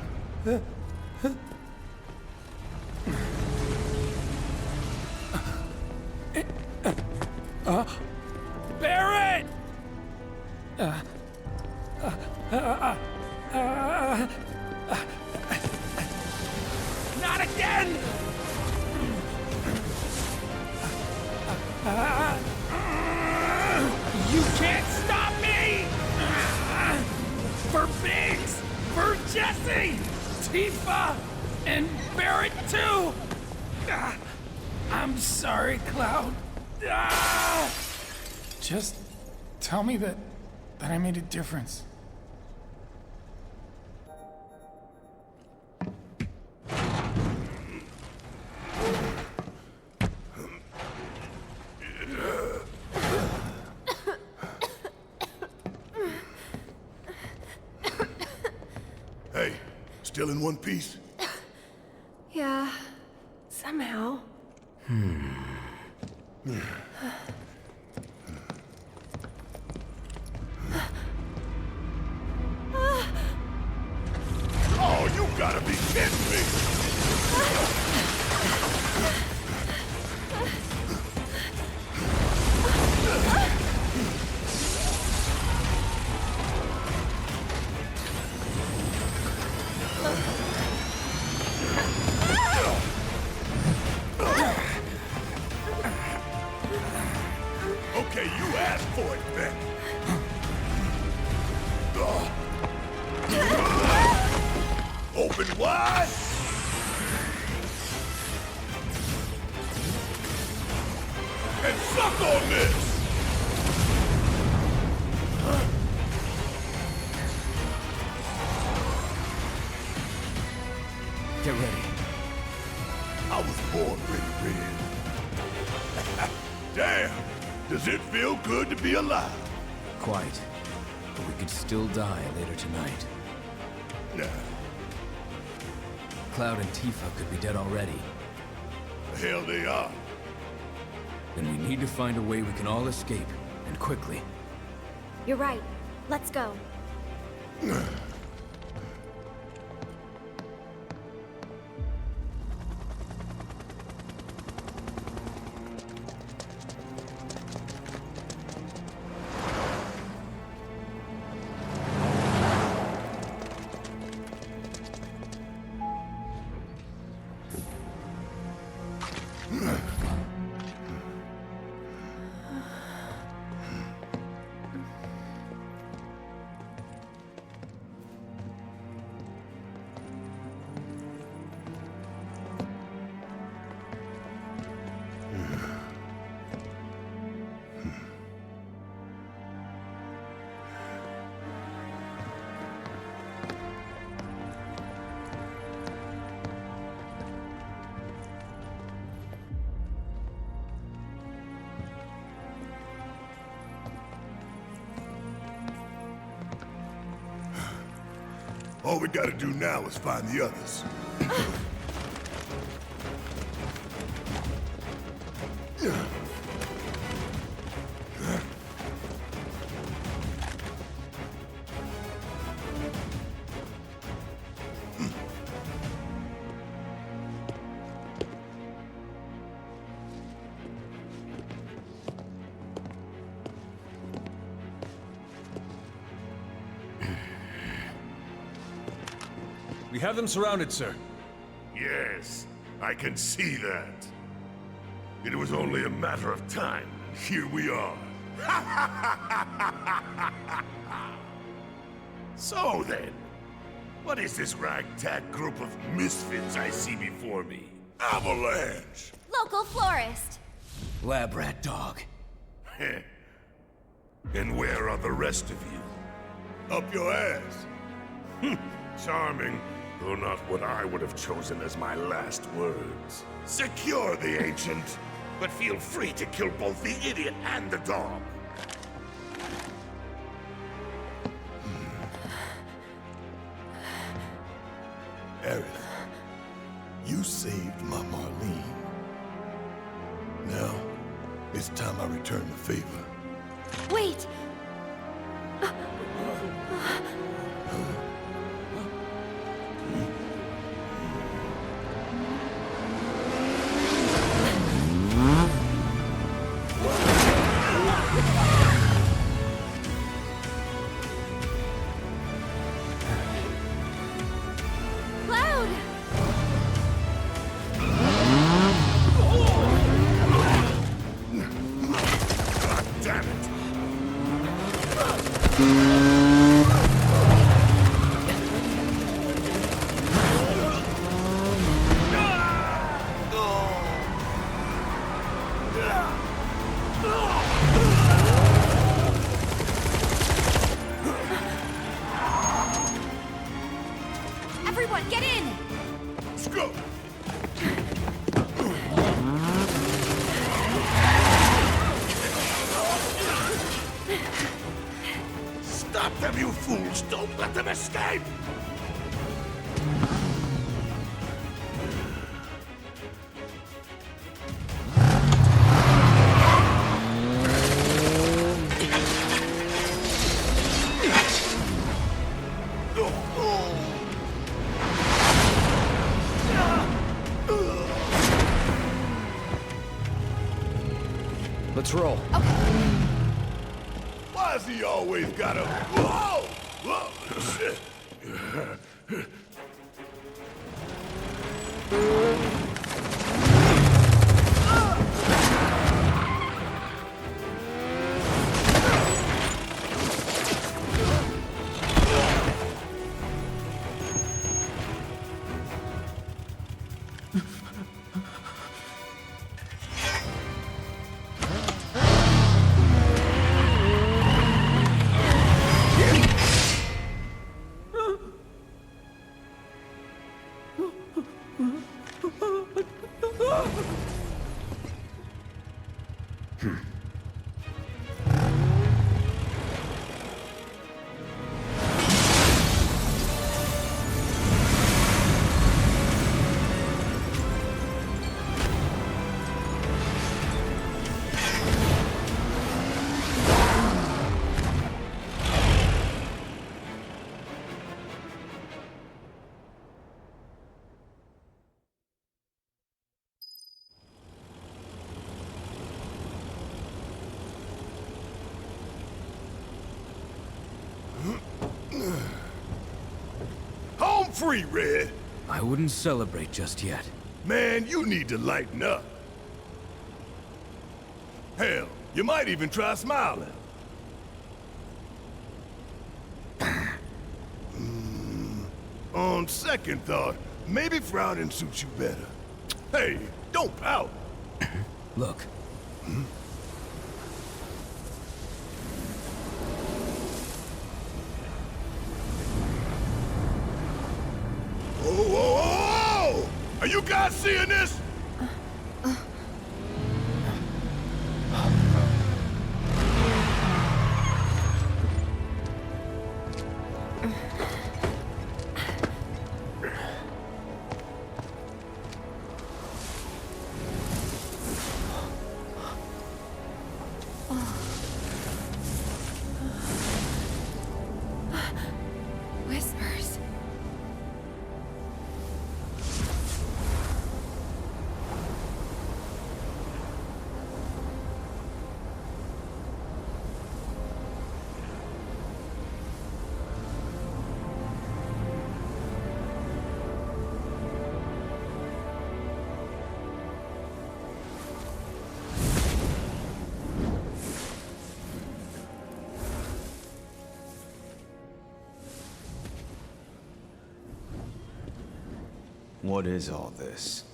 Barrett! Not again! You can't stop me! For Biggs! For Jesse! Tifa! And Barrett too! I'm sorry, Cloud. Just tell me that I made a difference. Hey, still in one piece? Yeah, somehow. Oh, you gotta be kidding me! Okay, you asked for it then. Open wide. And suck on this. Get ready. I was born ready, Red. Damn! Does it feel good to be alive? Quite. But we could still die later tonight. Nah. Cloud and Tifa could be dead already. The hell they are. Then we need to find a way we can all escape, and quickly. You're right. Let's go. All we gotta do now is find the others. We have them surrounded, sir. Yes, I can see that. It was only a matter of time. Here we are. So then, what is this ragtag group of misfits I see before me? Avalanche! Local florist. Lab rat dog. And where are the rest of you? Up your ass. Charming, though not what I would have chosen as my last words. Secure the Ancient, but feel free to kill both the idiot and the dog. Aerith, you saved my Marlene. Now, it's time I return the favor. Wait! Cloud! God damn it! Everyone, get in! Let's go! Stop them, you fools! Don't let them escape! Let's roll. Why has he always got a... Whoa! Whoa! Shit! Home free, Red! I wouldn't celebrate just yet. Man, you need to lighten up. Hell, you might even try smiling. On second thought, maybe frowning suits you better. Hey, don't pout. Look. Whoa, whoa, whoa, whoa! Are you guys seeing this? Whispers. What is all this?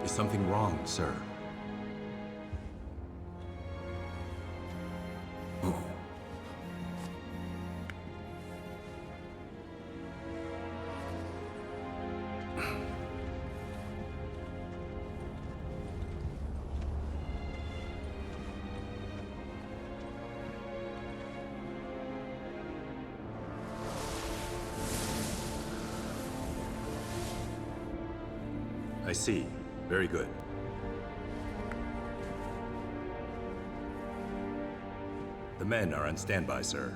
Is something wrong, sir? I see. Very good. The men are on standby, sir.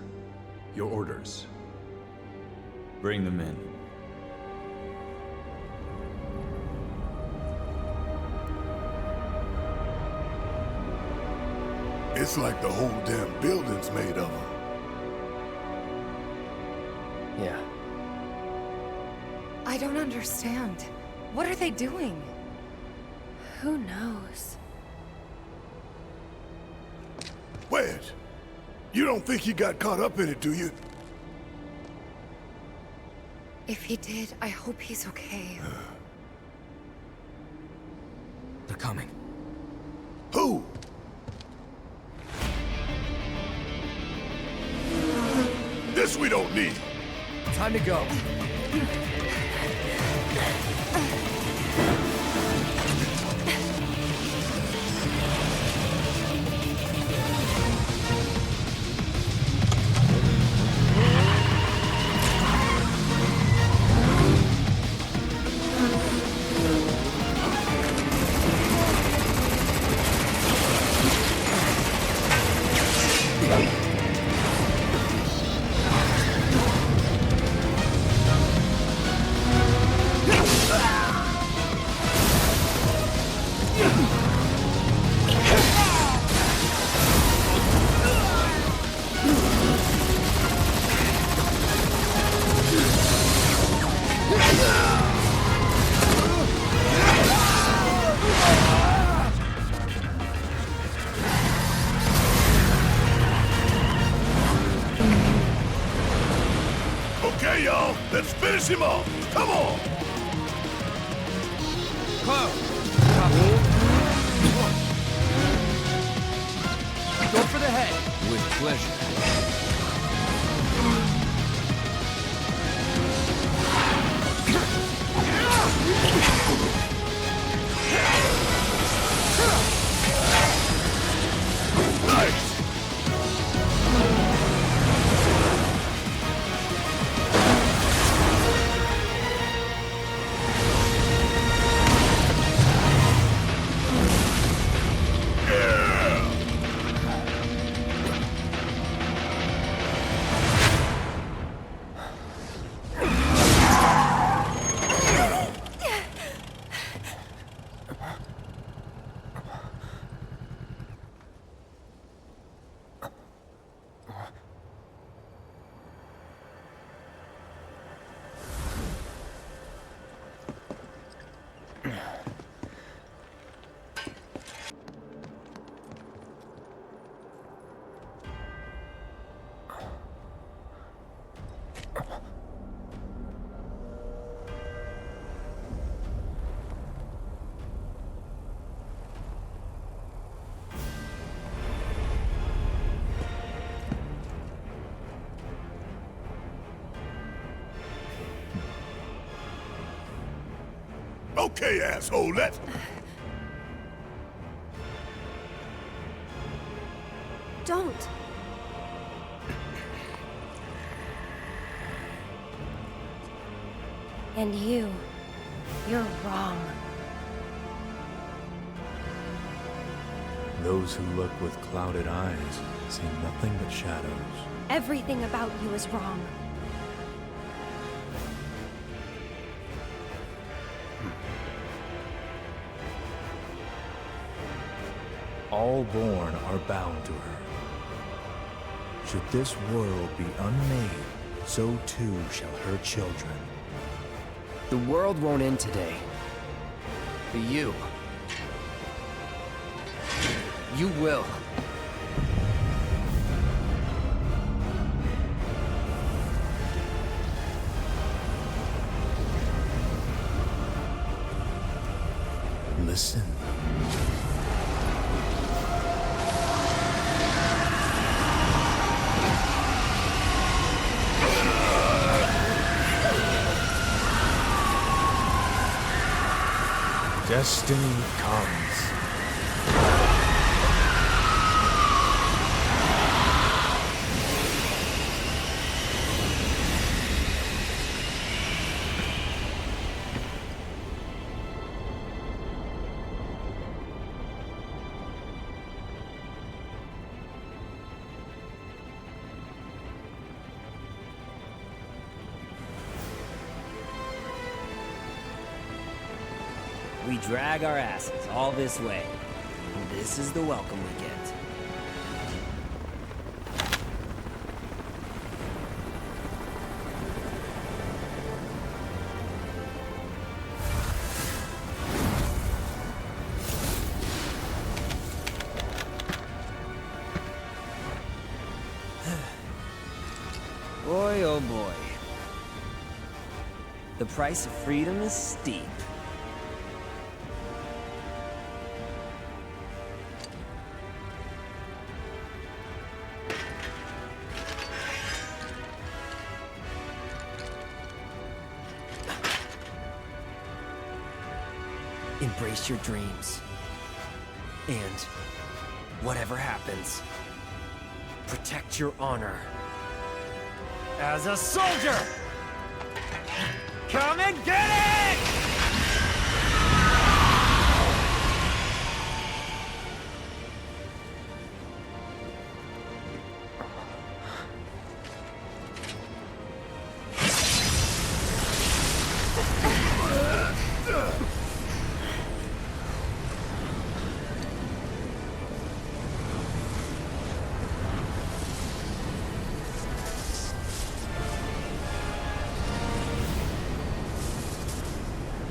Your orders. Bring them in. It's like the whole damn building's made of them. Yeah. I don't understand. What are they doing? Who knows? Wedge, you don't think he got caught up in it, do you? If he did, I hope he's okay. They're coming. Who? This we don't need. Time to go. Okay, y'all, let's finish him off. Come on. Go for the head. With pleasure. Nice. Okay, asshole, let's... Don't. And you're wrong. Those who look with clouded eyes see nothing but shadows. Everything about you is wrong. All born are bound to her. Should this world be unmade, so too shall her children. The world won't end today. But you will. Listen. Destiny comes. We drag our asses all this way. And this is the welcome we get. Boy, oh boy. The price of freedom is steep. Embrace your dreams. And whatever happens, protect your honor. As a soldier! Come and get it!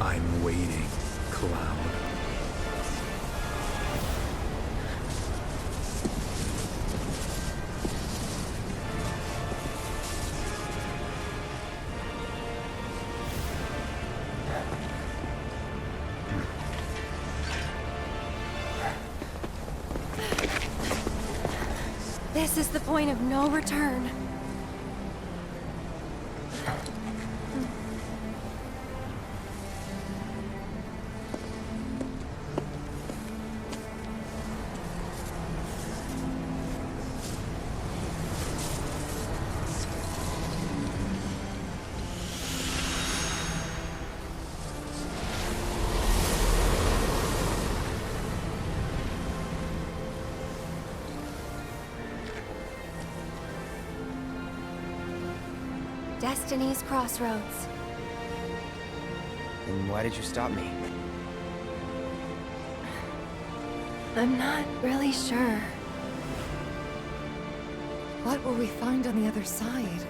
I'm waiting, Cloud. This is the point of no return. Destiny's crossroads. Then why did you stop me? I'm not really sure. What will we find on the other side?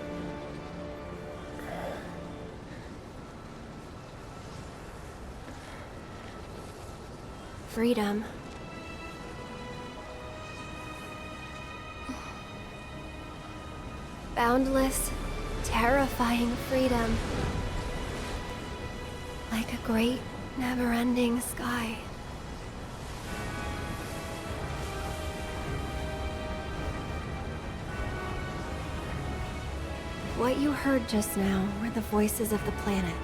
Freedom. Boundless, terrifying freedom. Like a great, never-ending sky. What you heard just now were the voices of the planet.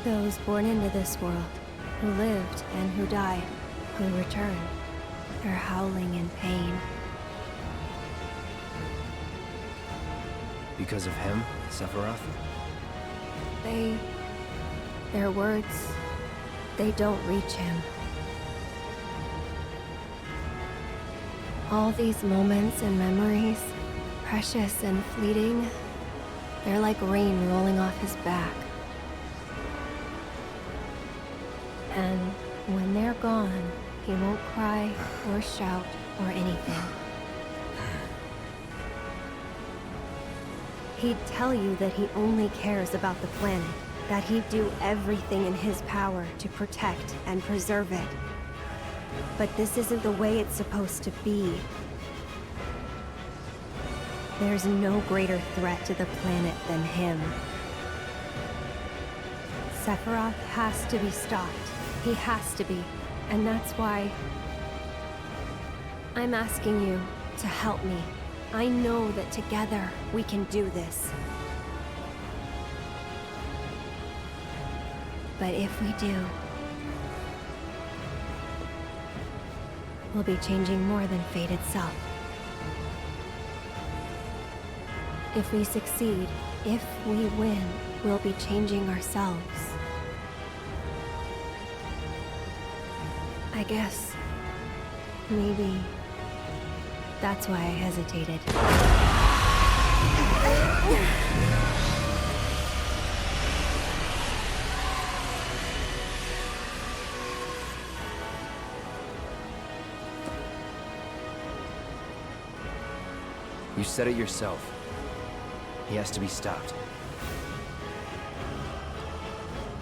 Those born into this world, who lived and who died, who returned. They're howling in pain. Because of him, Sephiroth? Their words, they don't reach him. All these moments and memories, precious and fleeting, they're like rain rolling off his back. And when they're gone, he won't cry or shout or anything. He'd tell you that he only cares about the planet, that he'd do everything in his power to protect and preserve it. But this isn't the way it's supposed to be. There's no greater threat to the planet than him. Sephiroth has to be stopped. He has to be. And that's why I'm asking you to help me. I know that together we can do this. But if we do, we'll be changing more than fate itself. If we succeed, if we win, we'll be changing ourselves. I guess maybe that's why I hesitated. You said it yourself. He has to be stopped.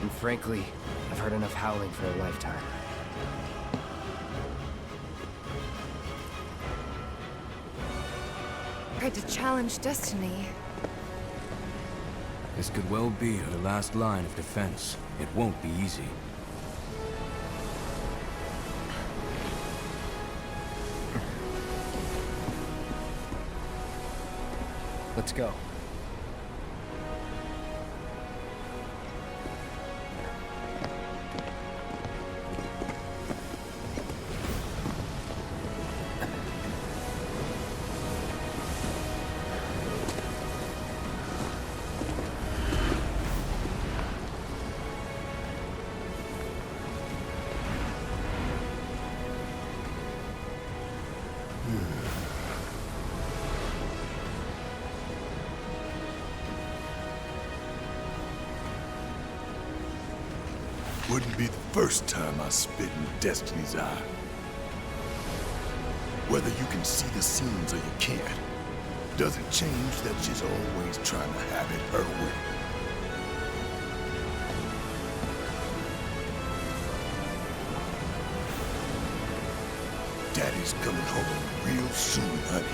And frankly, I've heard enough howling for a lifetime. Tried to challenge destiny. This could well be her last line of defense. It won't be easy. Let's go. Wouldn't be the first time I spit in Destiny's eye. Whether you can see the seams or you can't, doesn't change that she's always trying to have it her way. Daddy's coming home real soon, honey.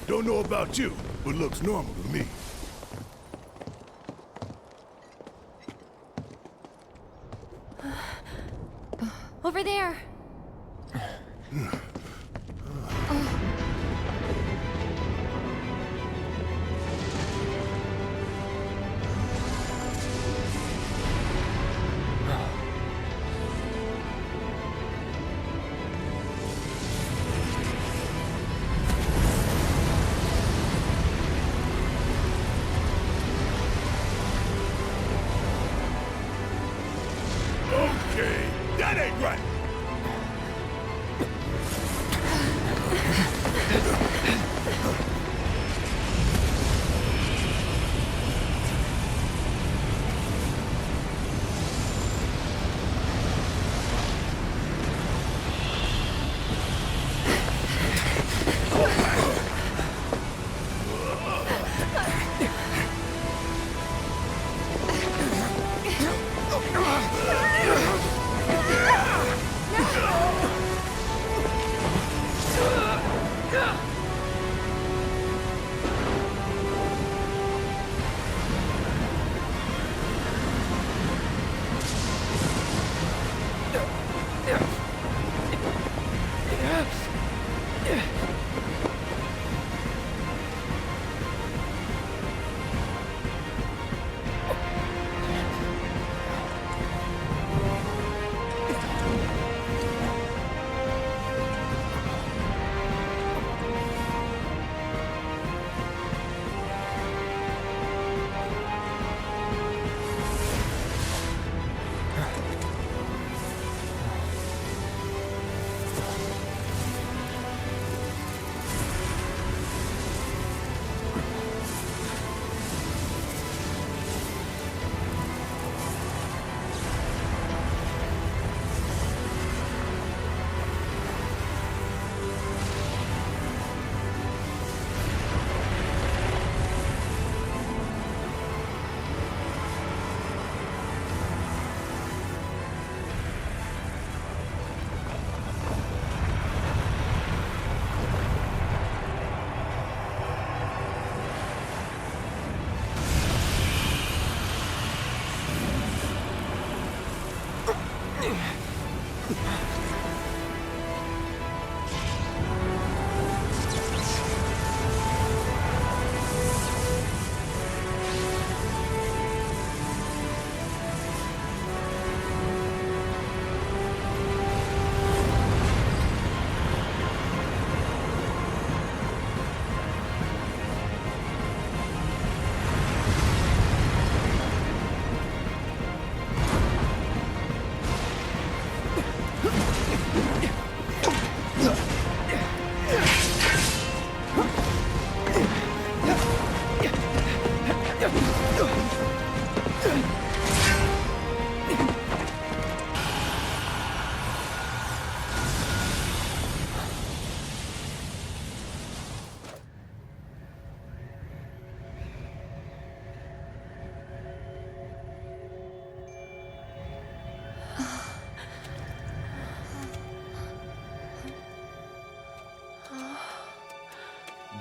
Don't know about you, but looks normal to me. Over there! Okay, that ain't right.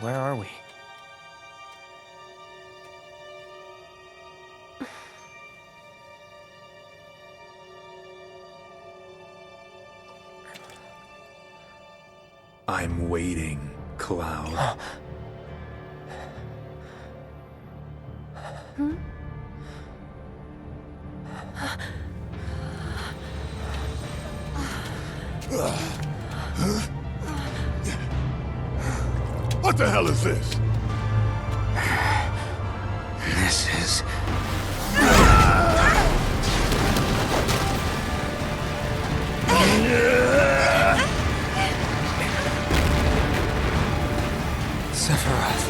Where are we? I'm waiting, Cloud. Hmm? What the hell is this? This is... Sephiroth.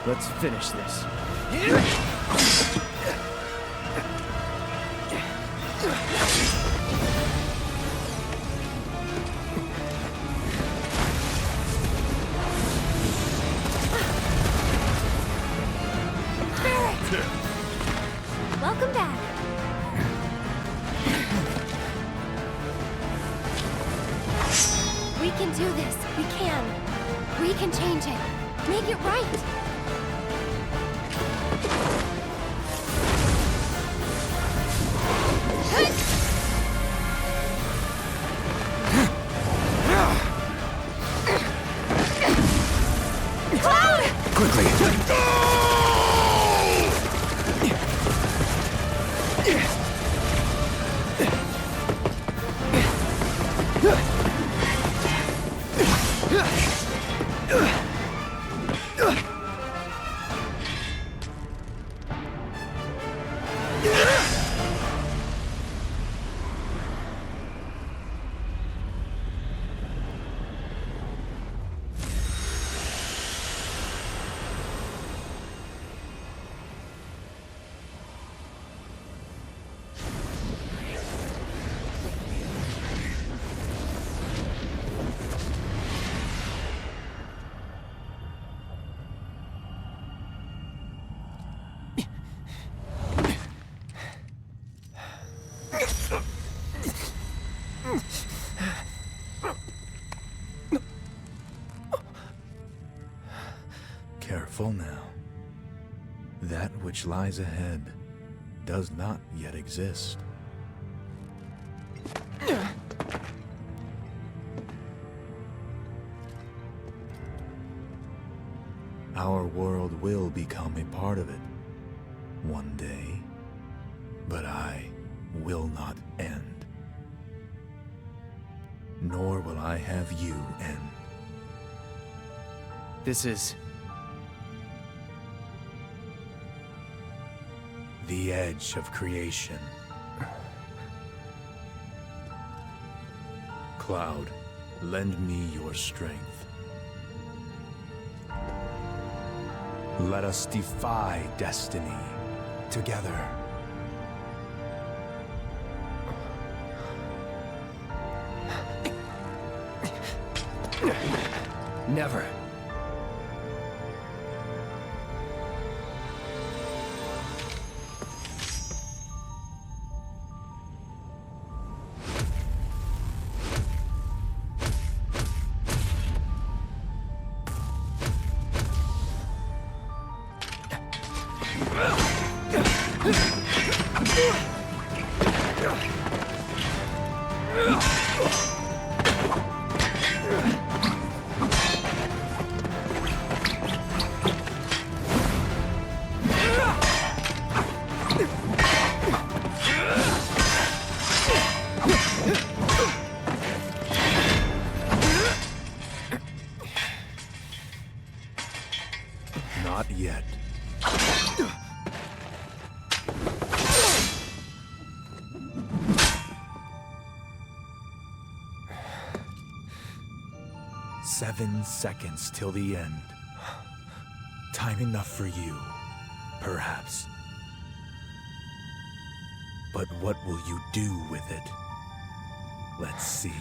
Let's finish this. Welcome back. We can do this. We can. We can change it. Make it right. Cloud! Quickly! That which lies ahead does not yet exist. Our world will become a part of it one day, but I will not end. Nor will I have you end. This is... the edge of creation. Cloud, lend me your strength. Let us defy destiny together. Never. Not yet. Seven seconds till the end. Time enough for you, perhaps. But what will you do with it? Let's see.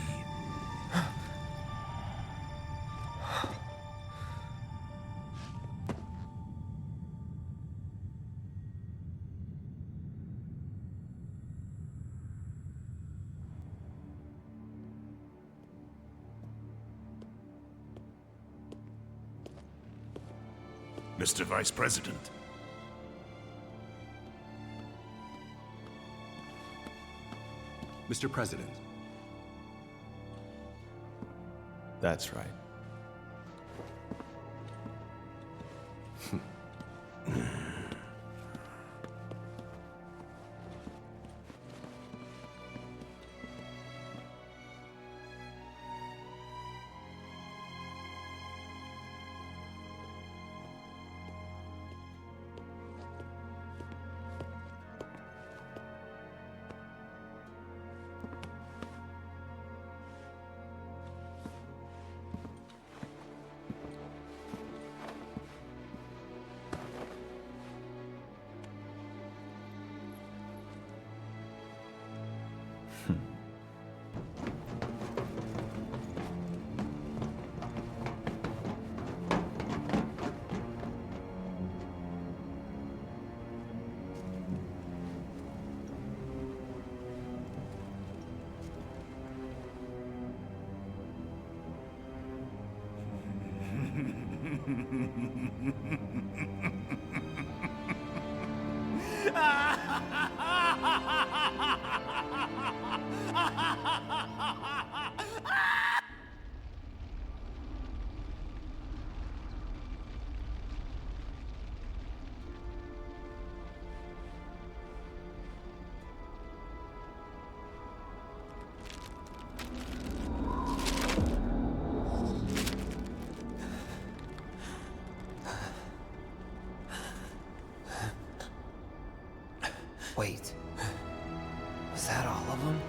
Mr. Vice President. Mr. President. That's right. Wait. Was that all of them?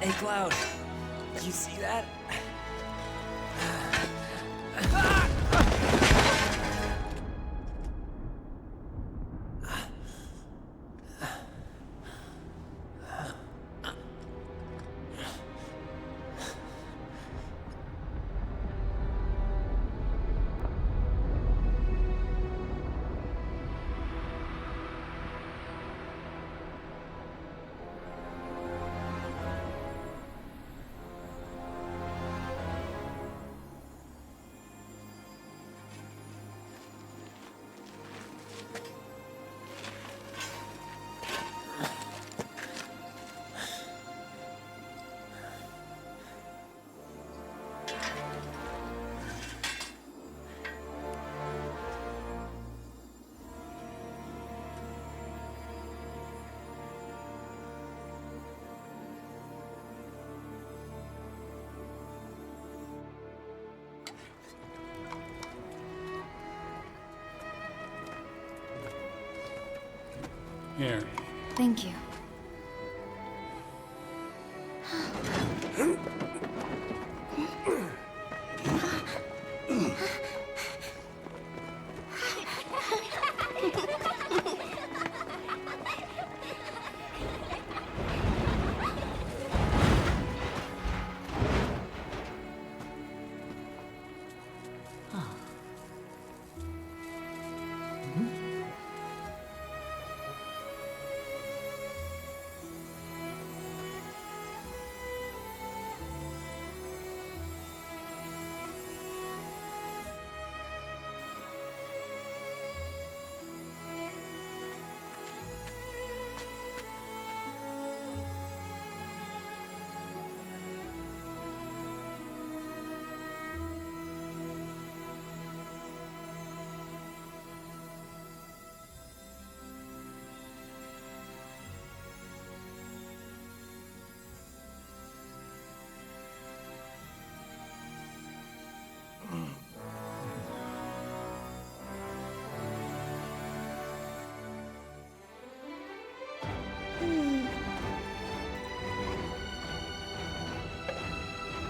Hey, Cloud. You see that? Here. Thank you.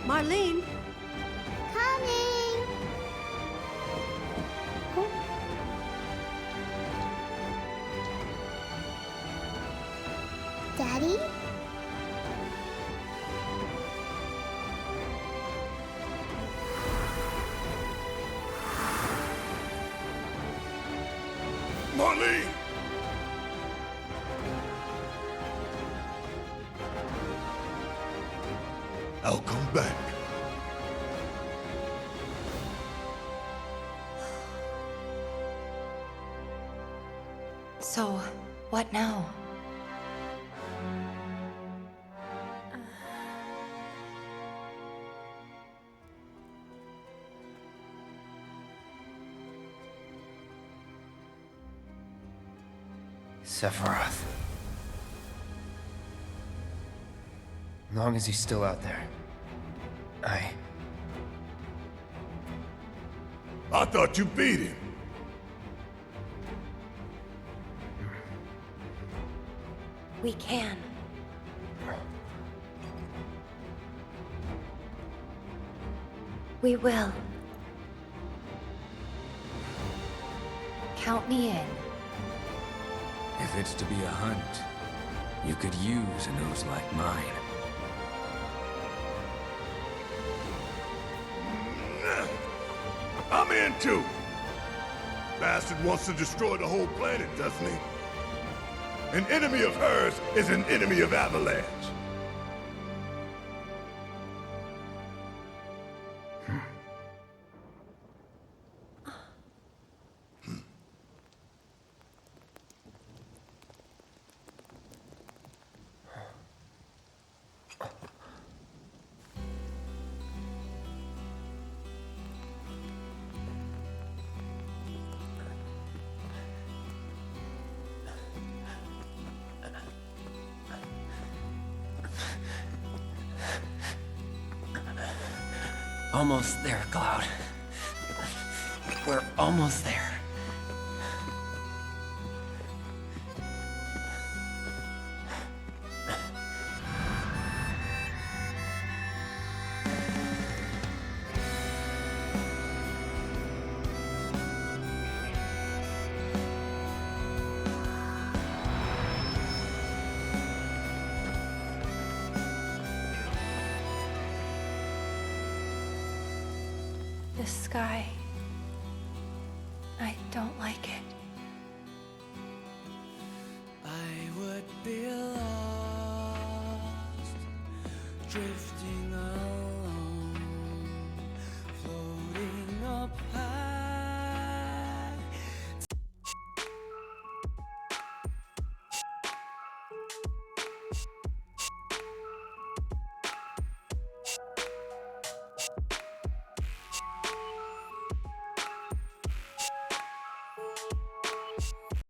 Marlene? Coming! Daddy? Marlene! I'll come back. So, what now? Sephiroth. As long as he's still out there, I thought you beat him. We can. We will. Count me in. If it's to be a hunt, you could use a nose like mine. I'm in too. Bastard wants to destroy the whole planet, doesn't he? An enemy of hers is an enemy of Avalanche. almost there, Cloud. We're almost there. The sky